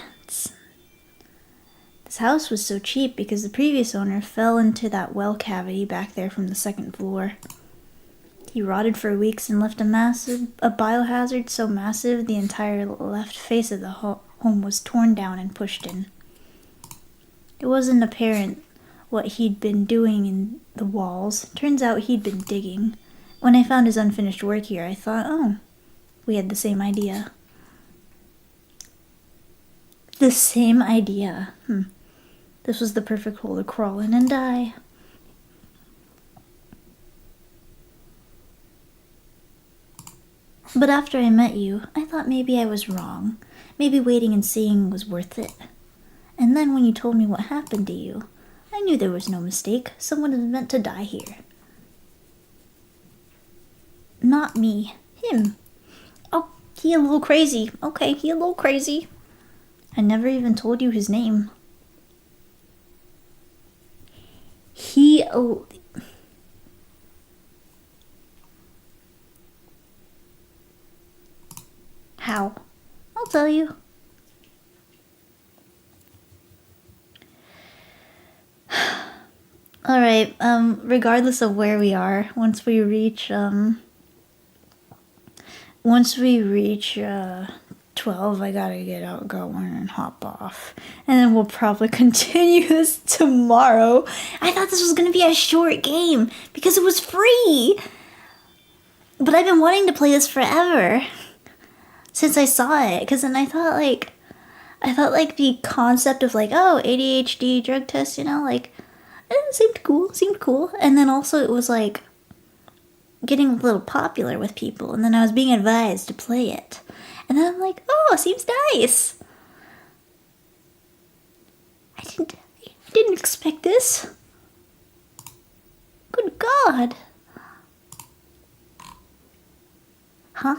This house was so cheap because the previous owner fell into that well cavity back there from the second floor. He rotted for weeks and left a biohazard so massive the entire left face of the home was torn down and pushed in. It wasn't apparent what he'd been doing in the walls. Turns out he'd been digging. When I found his unfinished work here, I thought, oh, we had the same idea. The same idea. This was the perfect hole to crawl in and die. But after I met you, I thought maybe I was wrong. Maybe waiting and seeing was worth it. And then when you told me what happened to you, I knew there was no mistake. Someone was meant to die here. Not me. Him. Oh, he a little crazy. Okay, he a little crazy. I never even told you his name. How? I'll tell you. Alright. Alright, regardless of where we are, once we reach 12, I gotta get out going and hop off. And then we'll probably continue this tomorrow. I thought this was gonna be a short game because it was free. But I've been wanting to play this forever since I saw it. Because then I thought like the concept of like, oh, ADHD drug test, you know, like, it seemed cool. And then also it was like getting a little popular with people. And then I was being advised to play it. And then I'm like, oh, seems nice. I didn't expect this. Good God. Huh?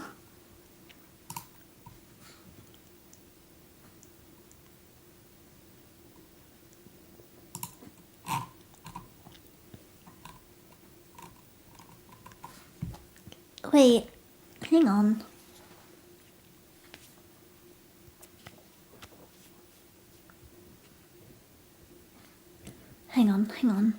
Wait, hang on. Hang on.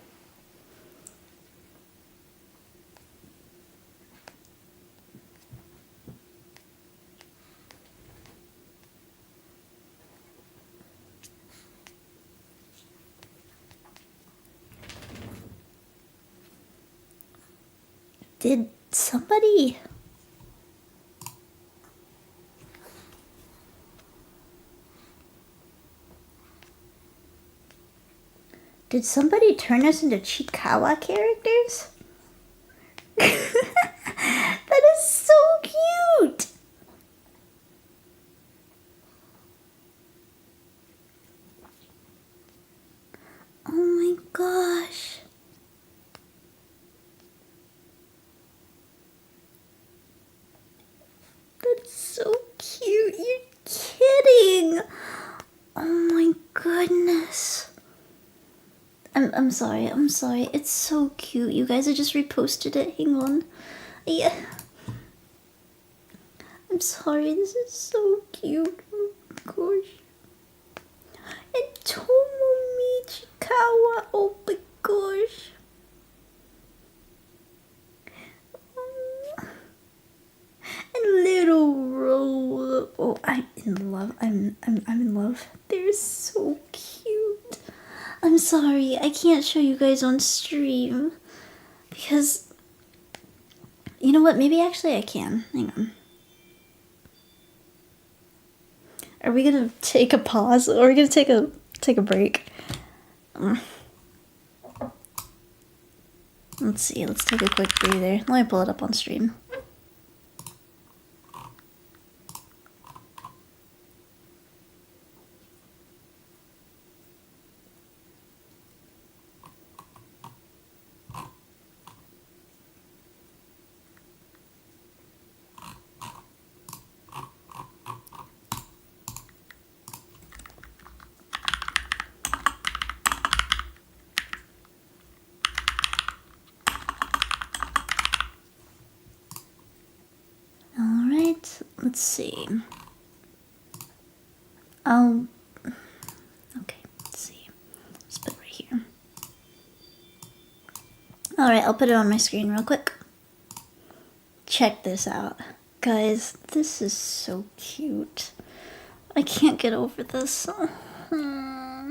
Did somebody... Did somebody turn us into Chikawa characters? That is so cute! Oh my gosh. That's so cute. You're kidding. Oh my goodness. I'm sorry. It's so cute. You guys, I just reposted it. Hang on. Yeah. I'm sorry. This is so cute. Oh my gosh. And Tomomi Chikawa. Oh my gosh. And little Rowa. Oh, I'm in love. I'm in love. They're so cute. I'm sorry, I can't show you guys on stream because, you know what, maybe actually I can. Hang on. Are we gonna take a pause or are we gonna take a break? Let's see, let's take a quick breather. Let me pull it up on stream. Let's see. Okay, let's see. Let's put it right here. Alright, I'll put it on my screen real quick. Check this out. Guys, this is so cute. I can't get over this. I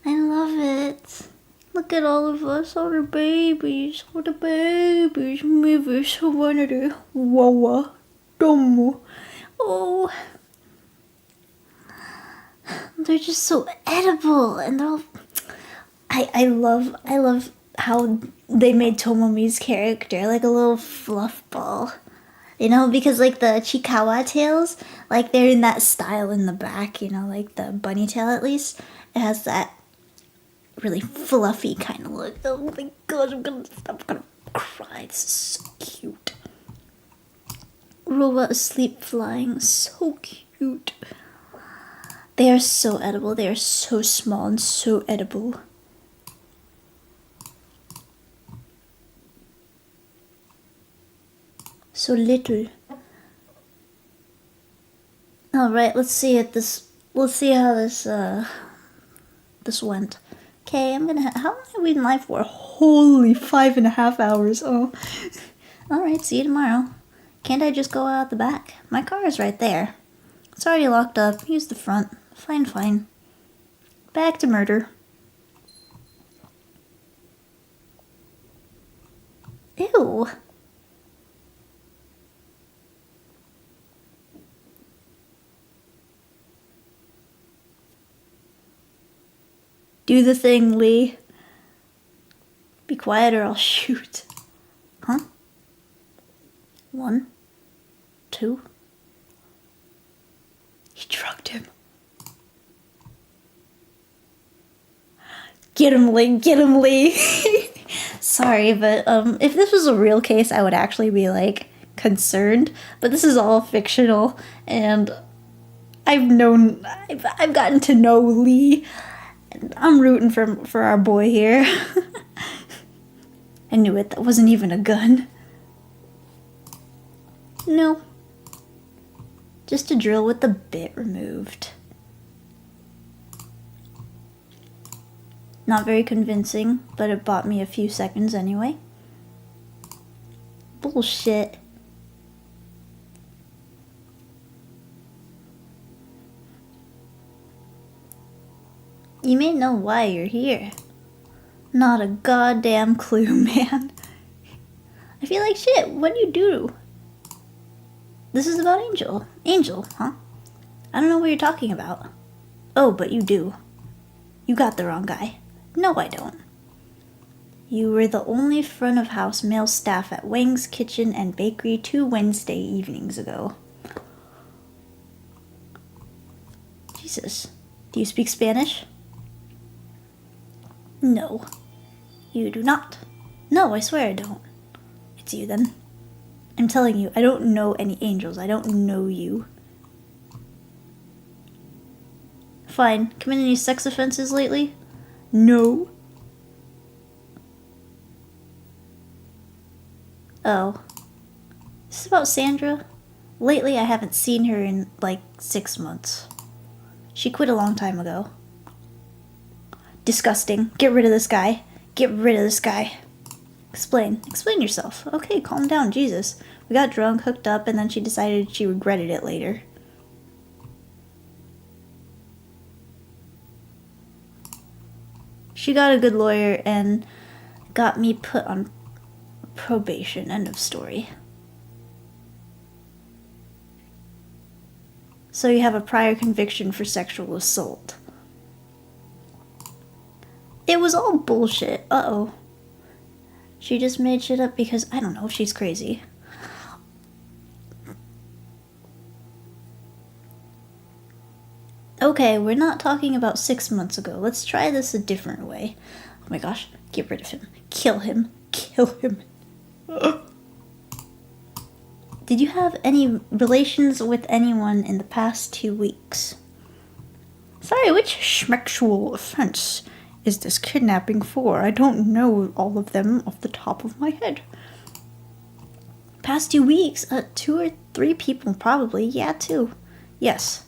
love it. Look at all of us, all the babies. Mivi, Serenity, Rowa, Domo. Oh, they're just so edible, and they're all. I love how they made Tomomi's character like a little fluff ball, you know, because like the Chikawa tails, like they're in that style in the back, you know, like the bunny tail at least. It has that really fluffy kind of look. Oh my gosh, I'm gonna cry. This is so cute. Rowa asleep flying, so cute. They are so edible. They are so small and so edible. So little. All right, let's see how this went. Okay, I'm gonna. How long have we been live for? Holy 5.5 hours. Oh. Alright, see you tomorrow. Can't I just go out the back? My car is right there. It's already locked up. Use the front. Fine, fine. Back to murder. Ew. Do the thing, Lee. Be quiet or I'll shoot. Huh? 1, 2. He drugged him. Get him, Lee. Get him, Lee. Sorry, but if this was a real case, I would actually be like concerned. But this is all fictional, and I've gotten to know Lee. And I'm rooting for our boy here. I knew it. That wasn't even a gun. No. Just a drill with the bit removed. Not very convincing, but it bought me a few seconds anyway. Bullshit. You may know why you're here. Not a goddamn clue, man. I feel like shit. What do you do? This is about Angel. Angel, huh? I don't know what you're talking about. Oh, but you do. You got the wrong guy. No, I don't. You were the only front of house male staff at Wang's Kitchen and Bakery 2 Wednesday evenings ago. Jesus. Do you speak Spanish? No. You do not. No, I swear I don't. It's you then. I'm telling you, I don't know any angels. I don't know you. Fine. Committed any sex offenses lately? No. Oh. This is about Sandra? Lately, I haven't seen her in like 6 months. She quit a long time ago. Disgusting. Get rid of this guy. Get rid of this guy. Explain. Explain yourself. Okay, calm down, Jesus. We got drunk, hooked up, and then she decided she regretted it later. She got a good lawyer and got me put on probation. End of story. So you have a prior conviction for sexual assault. It was all bullshit. Uh-oh. She just made shit up because, I don't know, she's crazy. Okay, we're not talking about 6 months ago. Let's try this a different way. Oh my gosh, get rid of him. Kill him. Kill him. Did you have any relations with anyone in the past 2 weeks? Sorry, which schmexual offense is this kidnapping for? I don't know all of them off the top of my head. Past 2 weeks? 2 or 3 people probably. Yeah, 2. Yes.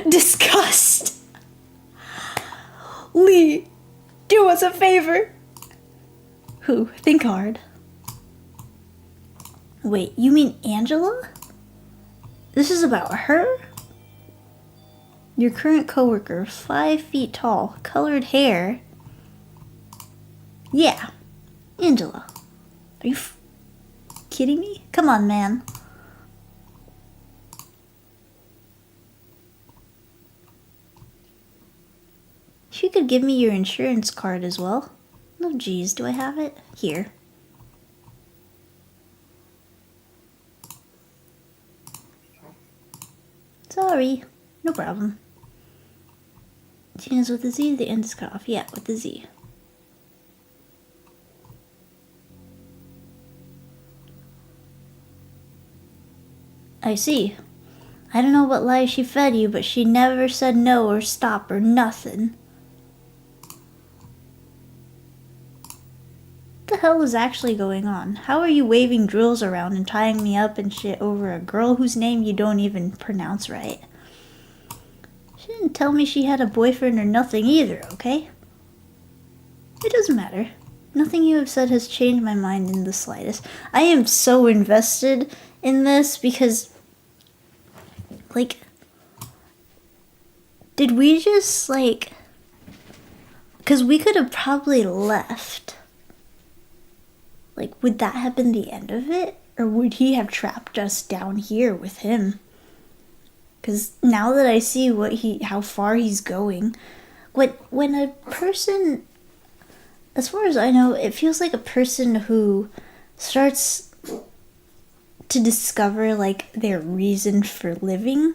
Disgust! Lee, do us a favor. Who? Think hard. Wait, you mean Angela? This is about her? Your current coworker, 5 feet tall, colored hair. Yeah, Angela. Are you kidding me? Come on, man. You could give me your insurance card as well. No, geez, do I have it? Here. Sorry, no problem. Begins with a Z, the end is cut off. Yeah, with the Z. I see. I don't know what lies she fed you, but she never said no or stop or nothing. What the hell is actually going on? How are you waving drills around and tying me up and shit over a girl whose name you don't even pronounce right? She didn't tell me she had a boyfriend or nothing either, okay? It doesn't matter. Nothing you have said has changed my mind in the slightest. I am so invested in this because, like, did we just, like, because we could have probably left. Like, would that have been the end of it? Or would he have trapped us down here with him? Because now that I see how far he's going, when a person, as far as I know, it feels like a person who starts to discover, like, their reason for living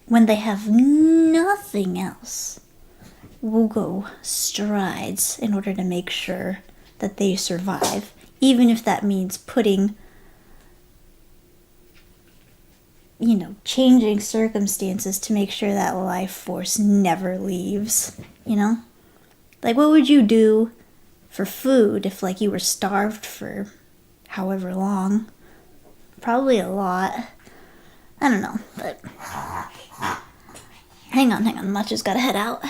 when they have nothing else, will go strides in order to make sure that they survive, even if that means putting, changing circumstances to make sure that life force never leaves, Like, what would you do for food if, like, you were starved for however long? Probably a lot. I don't know, but hang on, Matcha's gotta head out.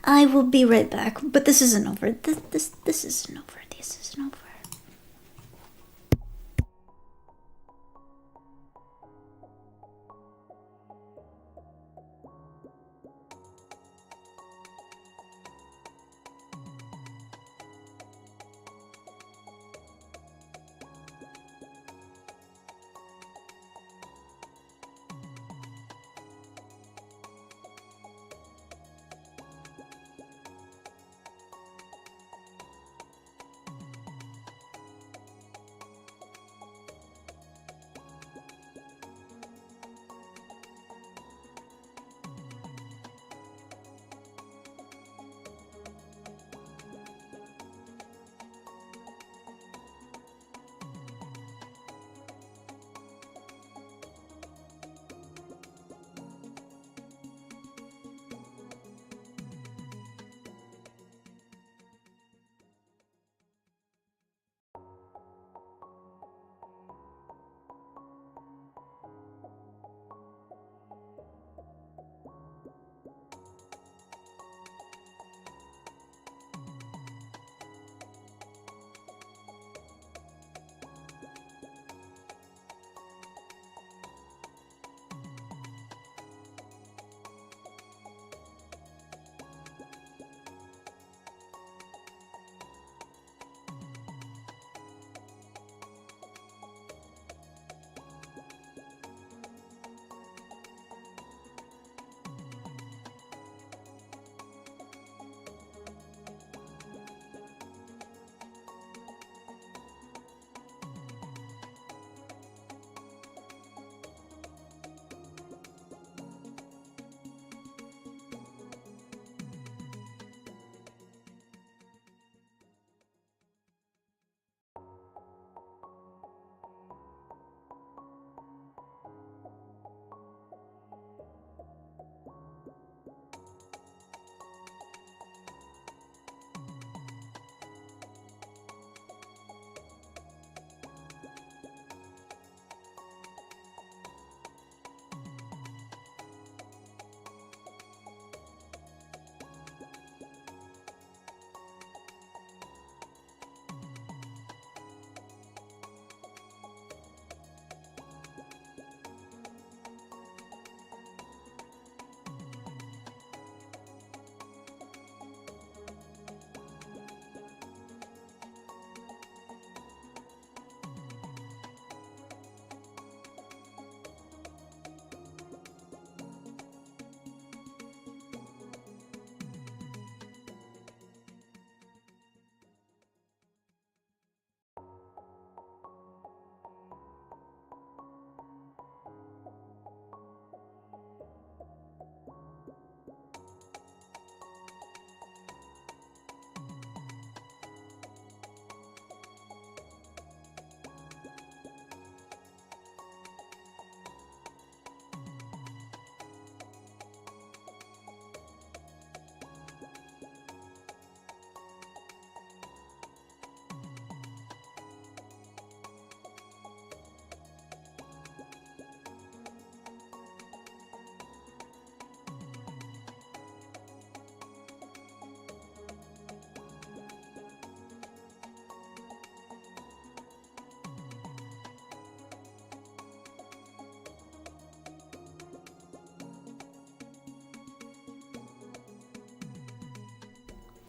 I will be right back, but this isn't over. This isn't over. This isn't over.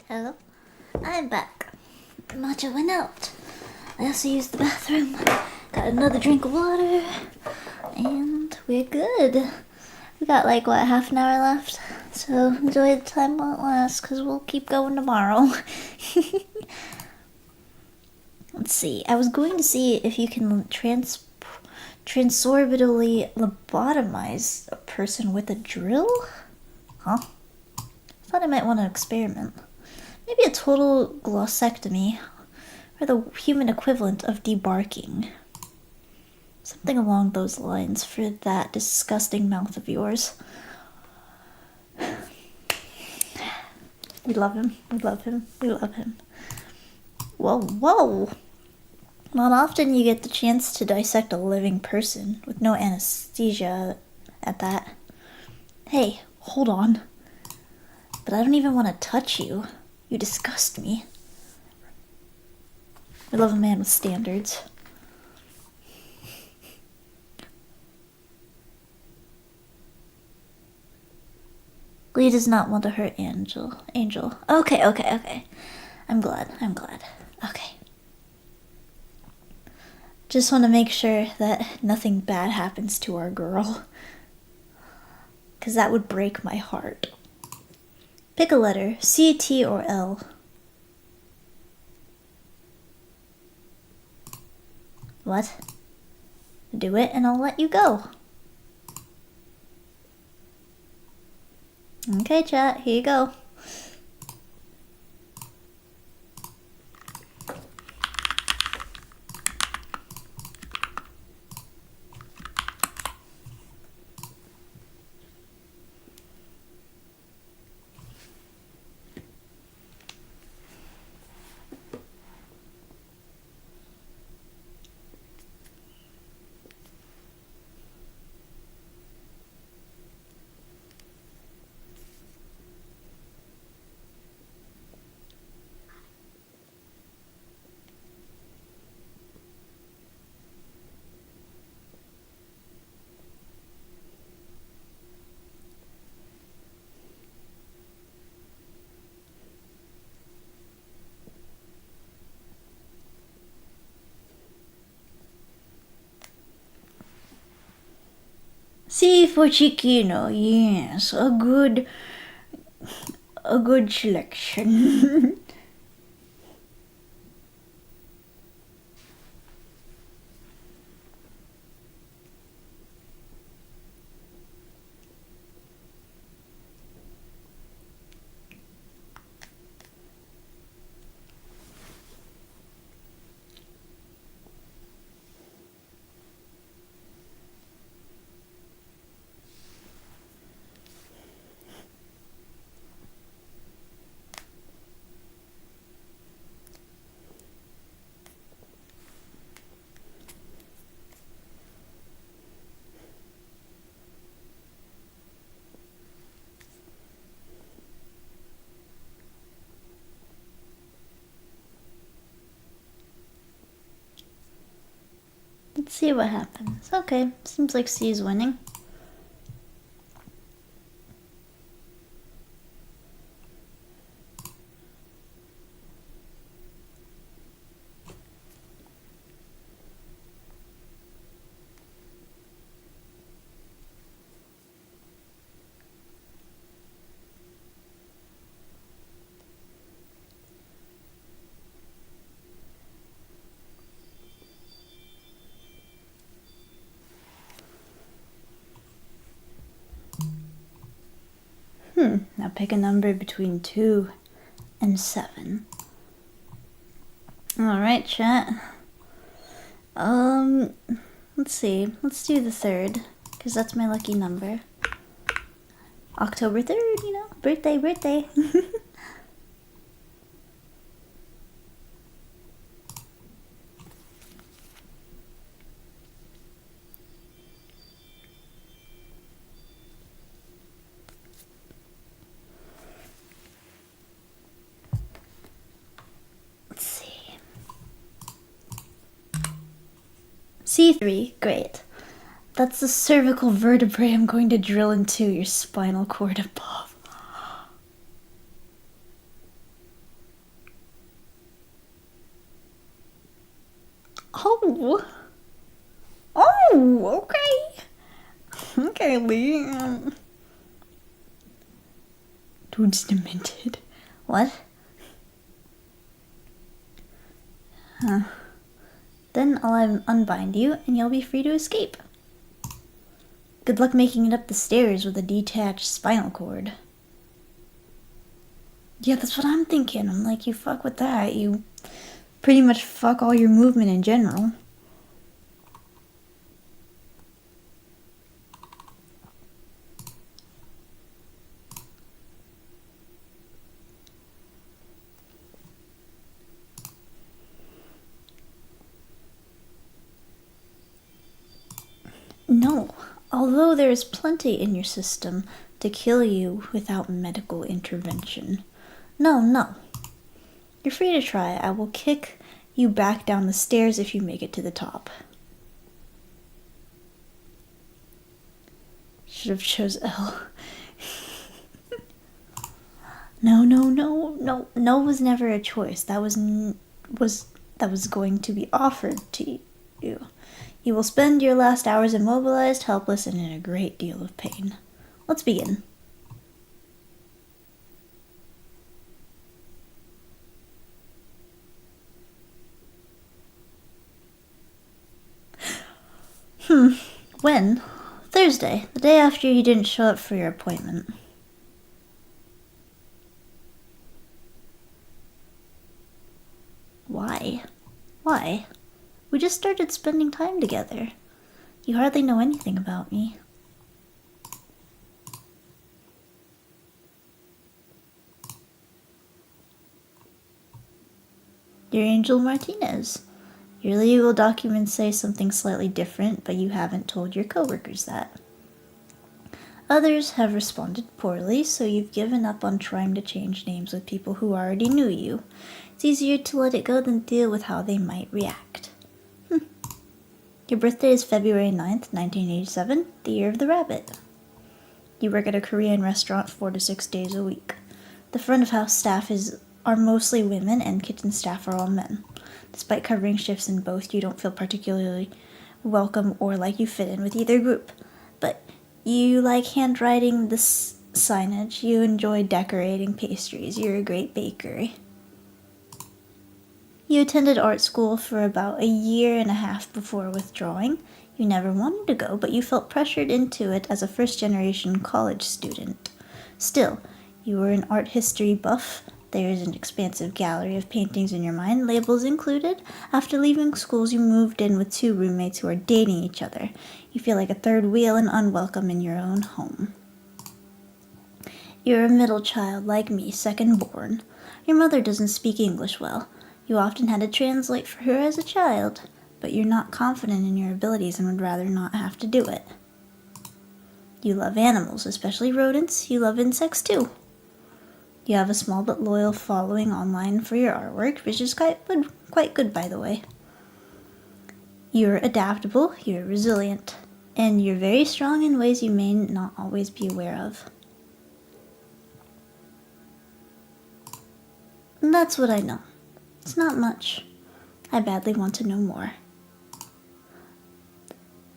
Hello? I'm back. Matcha went out. I also used the bathroom. Got another drink of water. And we're good. We got like, what, half an hour left? So enjoy the time while it lasts, because we'll keep going tomorrow. Let's see. I was going to see if you can transorbitally lobotomize a person with a drill? Huh? I thought I might want to experiment. Maybe a total glossectomy, or the human equivalent of debarking. Something along those lines for that disgusting mouth of yours. We love him, we love him, we love him. Whoa, whoa! Not often you get the chance to dissect a living person with no anesthesia at that. Hey, hold on. But I don't even want to touch you. You disgust me. We love a man with standards. Lee does not want to hurt Angel. Okay. I'm glad. Okay. Just want to make sure that nothing bad happens to our girl. Because that would break my heart. Pick a letter, C, T, or L. What? Do it and I'll let you go. Okay, chat, here you go. C for Ciccino, yes, a good selection. Let's see what happens. Okay, seems like C is winning. Now pick a number between 2 and 7. Alright, chat. Let's see. Let's do the 3rd, because that's my lucky number. October 3rd, you know? Birthday. C3, great. That's the cervical vertebrae I'm going to drill into your spinal cord above. Oh! Oh, okay. Okay, Lee. Dude's demented. What? Huh. Then I'll unbind you, and you'll be free to escape. Good luck making it up the stairs with a detached spinal cord. Yeah, that's what I'm thinking. I'm like, you fuck with that, you pretty much fuck all your movement in general. No, although there is plenty in your system to kill you without medical intervention. No. You're free to try. I will kick you back down the stairs if you make it to the top. Should have chose L. No was never a choice. That was going to be offered to you. You will spend your last hours immobilized, helpless, and in a great deal of pain. Let's begin. When? Thursday, the day after you didn't show up for your appointment. Why? Why? We just started spending time together. You hardly know anything about me. You're Angel Martinez. Your legal documents say something slightly different, but you haven't told your coworkers that. Others have responded poorly, so you've given up on trying to change names with people who already knew you. It's easier to let it go than deal with how they might react. Your birthday is February 9th, 1987, the year of the rabbit. You work at a Korean restaurant 4 to 6 days a week. The front of house staff are mostly women, and kitchen staff are all men. Despite covering shifts in both, you don't feel particularly welcome or like you fit in with either group. But you like handwriting the signage, you enjoy decorating pastries, you're a great baker. You attended art school for about a year and a half before withdrawing. You never wanted to go, but you felt pressured into it as a first-generation college student. Still, you were an art history buff. There is an expansive gallery of paintings in your mind, labels included. After leaving schools, you moved in with 2 roommates who are dating each other. You feel like a third wheel and unwelcome in your own home. You're a middle child like me, second born. Your mother doesn't speak English well. You often had to translate for her as a child, but you're not confident in your abilities and would rather not have to do it. You love animals, especially rodents. You love insects too. You have a small but loyal following online for your artwork, which is quite good, by the way. You're adaptable, you're resilient, and you're very strong in ways you may not always be aware of. And that's what I know. It's not much. I badly want to know more.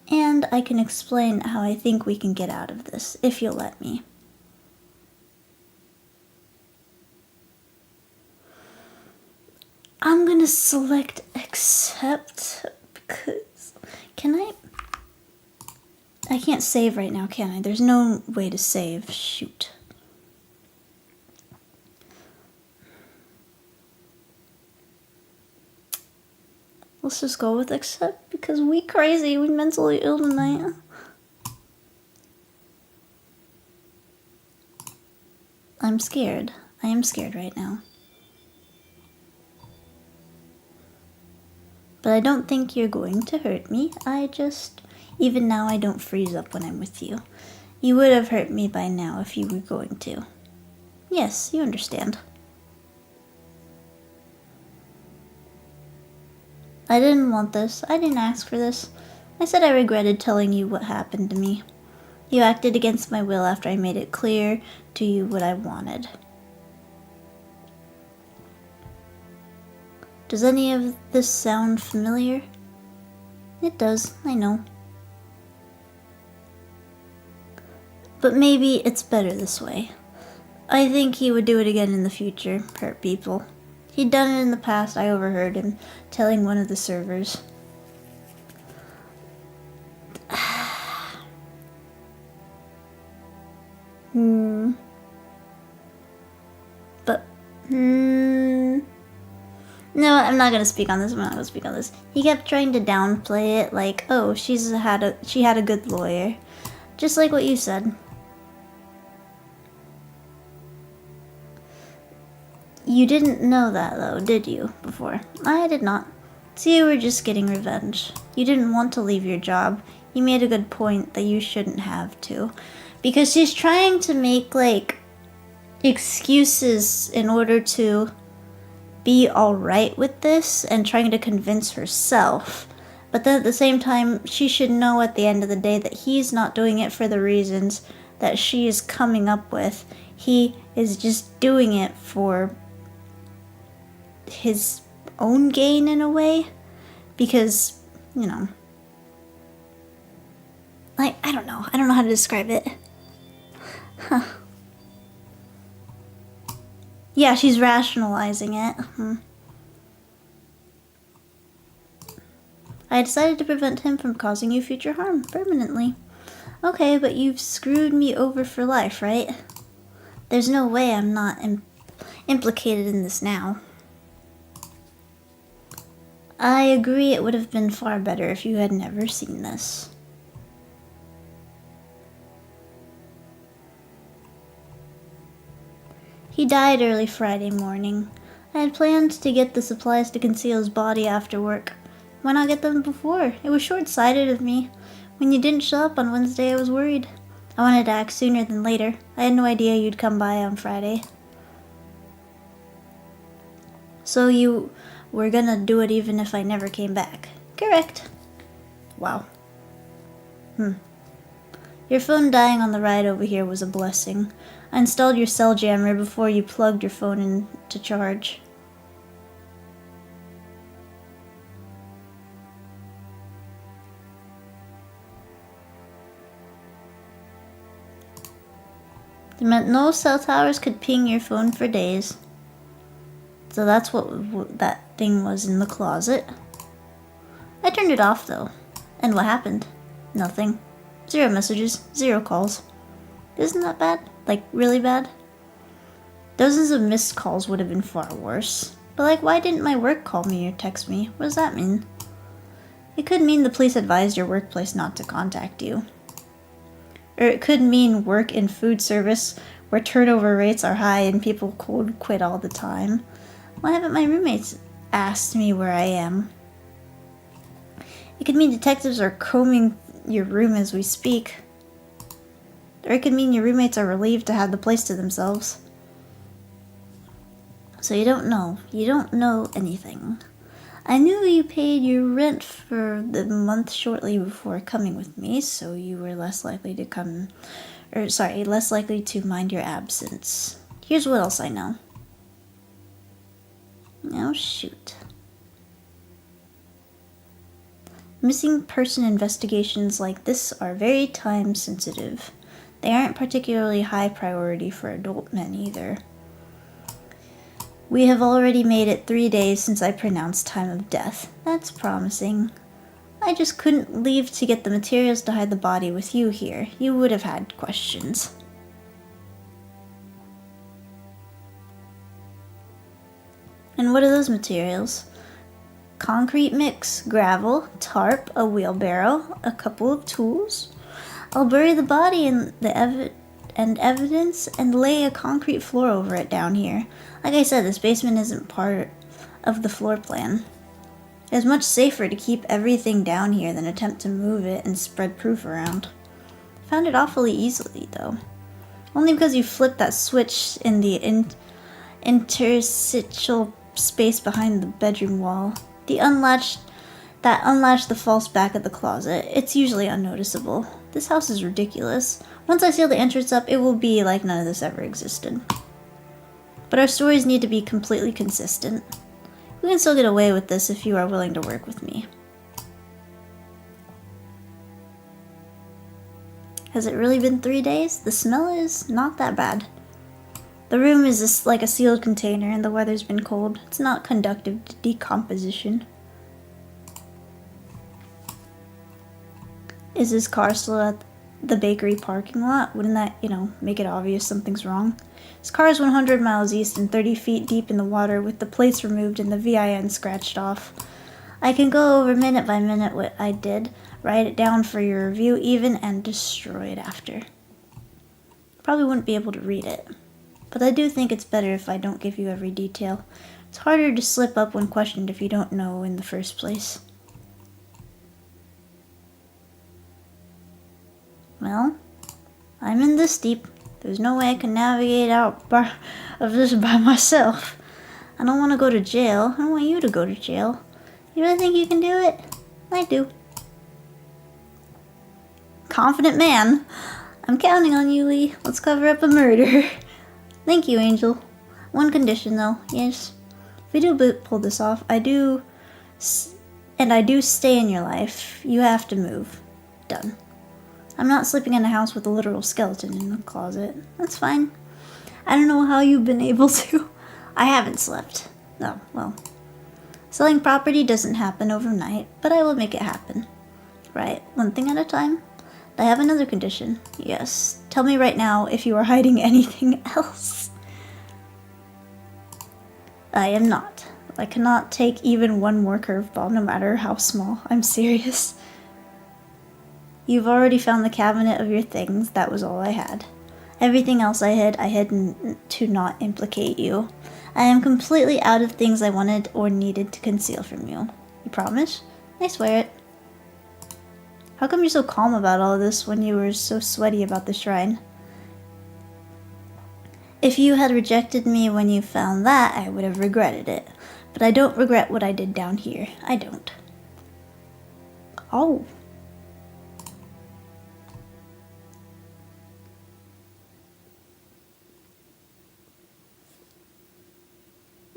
And I can explain how I think we can get out of this, if you'll let me. I'm gonna select accept because I can't save right now, can I? There's no way to save. Shoot. Let's just go with accept because we crazy, we mentally ill tonight. I'm scared. I am scared right now. But I don't think you're going to hurt me. Even now I don't freeze up when I'm with you. You would have hurt me by now if you were going to. Yes, you understand. I didn't want this. I didn't ask for this. I said I regretted telling you what happened to me. You acted against my will after I made it clear to you what I wanted. Does any of this sound familiar? It does, I know. But maybe it's better this way. I think he would do it again in the future, hurt people. He'd done it in the past, I overheard him telling one of the servers. But, no, I'm not gonna speak on this. He kept trying to downplay it like, oh, she had a good lawyer. Just like what you said. You didn't know that though, did you, before? I did not. So you were just getting revenge. You didn't want to leave your job. You made a good point that you shouldn't have to. Because she's trying to make, like, excuses in order to be alright with this and trying to convince herself. But then at the same time, she should know at the end of the day that he's not doing it for the reasons that she is coming up with. He is just doing it for his own gain in a way. Because, you know. Like, I don't know how to describe it. Huh. Yeah, she's rationalizing it. I decided to prevent him from causing you future harm permanently. Okay, but you've screwed me over for life, right? There's no way I'm not implicated in this now. I agree it would have been far better if you had never seen this. He died early Friday morning. I had planned to get the supplies to conceal his body after work. Why not get them before? It was short-sighted of me. When you didn't show up on Wednesday, I was worried. I wanted to act sooner than later. I had no idea you'd come by on Friday. So you were gonna do it even if I never came back? Correct. Wow. Your phone dying on the ride over here was a blessing. I installed your cell jammer before you plugged your phone in to charge. It meant no cell towers could ping your phone for days. So that's what that thing was in the closet. I turned it off though. And what happened? Nothing. 0 messages, 0 calls. Isn't that bad? Like, really bad? Dozens of missed calls would have been far worse. But like, why didn't my work call me or text me? What does that mean? It could mean the police advised your workplace not to contact you. Or it could mean work in food service where turnover rates are high and people cold quit all the time. Why haven't my roommates asked me where I am? It could mean detectives are combing your room as we speak. Or it could mean your roommates are relieved to have the place to themselves. So you don't know. You don't know anything. I knew you paid your rent for the month shortly before coming with me, so you were less likely to mind your absence. Here's what else I know. Oh, shoot. Missing person investigations like this are very time sensitive. They aren't particularly high priority for adult men either. We have already made it 3 days since I pronounced time of death. That's promising. I just couldn't leave to get the materials to hide the body with you here. You would have had questions. And what are those materials? Concrete mix, gravel, tarp, a wheelbarrow, a couple of tools. I'll bury the body in the evidence and lay a concrete floor over it down here. Like I said, this basement isn't part of the floor plan. It's much safer to keep everything down here than attempt to move it and spread proof around. I found it awfully easily, though. Only because you flipped that switch in the interstitial space behind the bedroom wall. That unlatched the false back of the closet. It's usually unnoticeable. This house is ridiculous. Once I seal the entrance up, it will be like none of this ever existed. But our stories need to be completely consistent. We can still get away with this if you are willing to work with me. Has it really been 3 days? The smell is not that bad. The room is just like a sealed container and the weather's been cold. It's not conductive to decomposition. Is this car still at the bakery parking lot? Wouldn't that, you know, make it obvious something's wrong? This car is 100 miles east and 30 feet deep in the water with the plates removed and the VIN scratched off. I can go over minute by minute what I did, write it down for your review even, and destroy it after. Probably wouldn't be able to read it. But I do think it's better if I don't give you every detail. It's harder to slip up when questioned if you don't know in the first place. Well, I'm in this deep. There's no way I can navigate out of this by myself. I don't want to go to jail. I don't want you to go to jail. You really think you can do it? I do. Confident man. I'm counting on you, Lee. Let's cover up a murder. Thank you, Angel. One condition, though. Yes. If we do pull this off, I do stay in your life. You have to move. Done. I'm not sleeping in a house with a literal skeleton in the closet. That's fine. I don't know how you've been able to. I haven't slept. Oh, well. Selling property doesn't happen overnight, but I will make it happen. Right, one thing at a time. I have another condition. Yes. Tell me right now if you are hiding anything else. I am not. I cannot take even one more curveball, no matter how small. I'm serious. You've already found the cabinet of your things. That was all I had. Everything else I hid to not implicate you. I am completely out of things I wanted or needed to conceal from you. You promise? I swear it. How come you're so calm about all this when you were so sweaty about the shrine? If you had rejected me when you found that, I would have regretted it. But I don't regret what I did down here. I don't. Oh.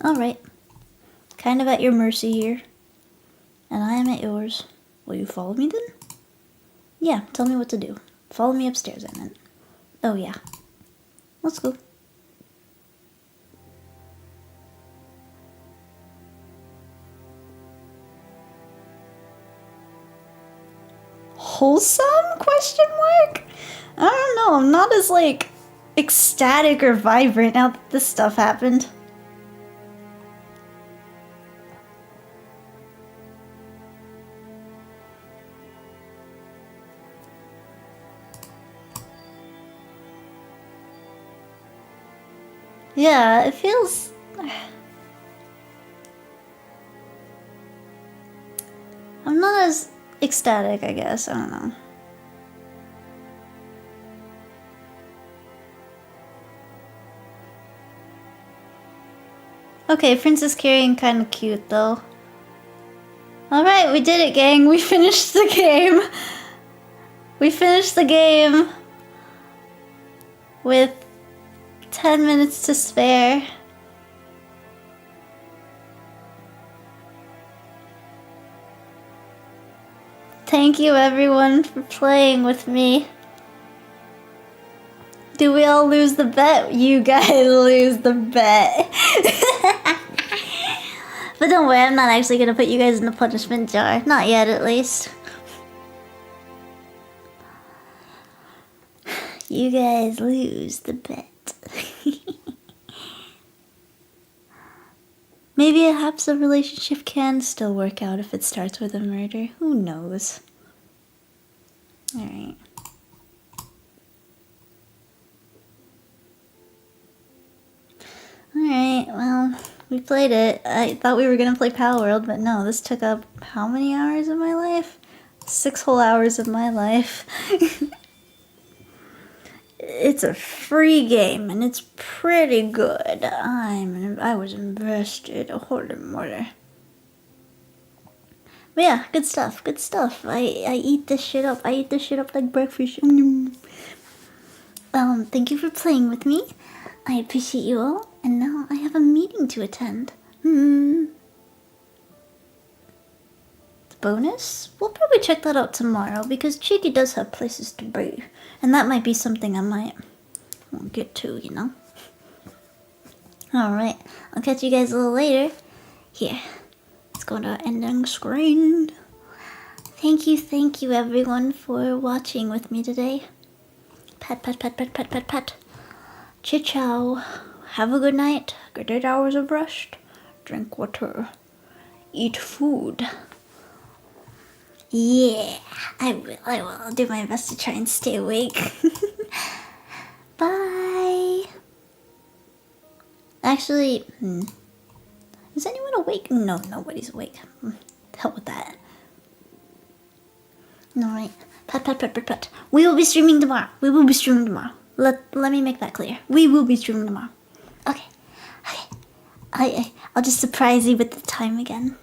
Alright. Kind of at your mercy here. And I am at yours. Will you follow me then? Yeah, tell me what to do. Follow me upstairs, I meant. Oh yeah. Let's go. Wholesome? Question mark? I don't know, I'm not as like ecstatic or vibrant now that this stuff happened. Yeah, it feels... I'm not as ecstatic, I guess. I don't know. Okay, Princess Carrying kinda cute, though. Alright, we did it, gang. We finished the game. We finished the game with 10 minutes to spare. Thank you everyone for playing with me. Do we all lose the bet? You guys lose the bet. But don't worry, I'm not actually gonna put you guys in the punishment jar. Not yet, at least. You guys lose the bet. Maybe perhaps a relationship can still work out if it starts with a murder. Who knows? Alright. Alright, well, we played it. I thought we were gonna play PALWORLD, but no, this took up how many hours of my life? 6 whole hours of my life. It's a free game and it's pretty good. I was invested. Holy moly. But yeah, good stuff. Good stuff. I eat this shit up. I eat this shit up like breakfast. Thank you for playing with me. I appreciate you all. And now I have a meeting to attend. bonus? We'll probably check that out tomorrow because Cheeky does have places to be. And that might be something I might get to, you know? Alright, I'll catch you guys a little later. Here, let's go to our ending screen. Thank you everyone for watching with me today. Pat, pat, pat, pat, pat, pat, pat. Ciao. Have a good night. Get 8 hours of rest. Drink water. Eat food. Yeah, I will. I'll do my best to try and stay awake. Bye. Actually, is anyone awake? No, nobody's awake. Hell with that. Alright. Pat, pat, pat, pat, pat. We will be streaming tomorrow. Let me make that clear. We will be streaming tomorrow. Okay. I'll just surprise you with the time again.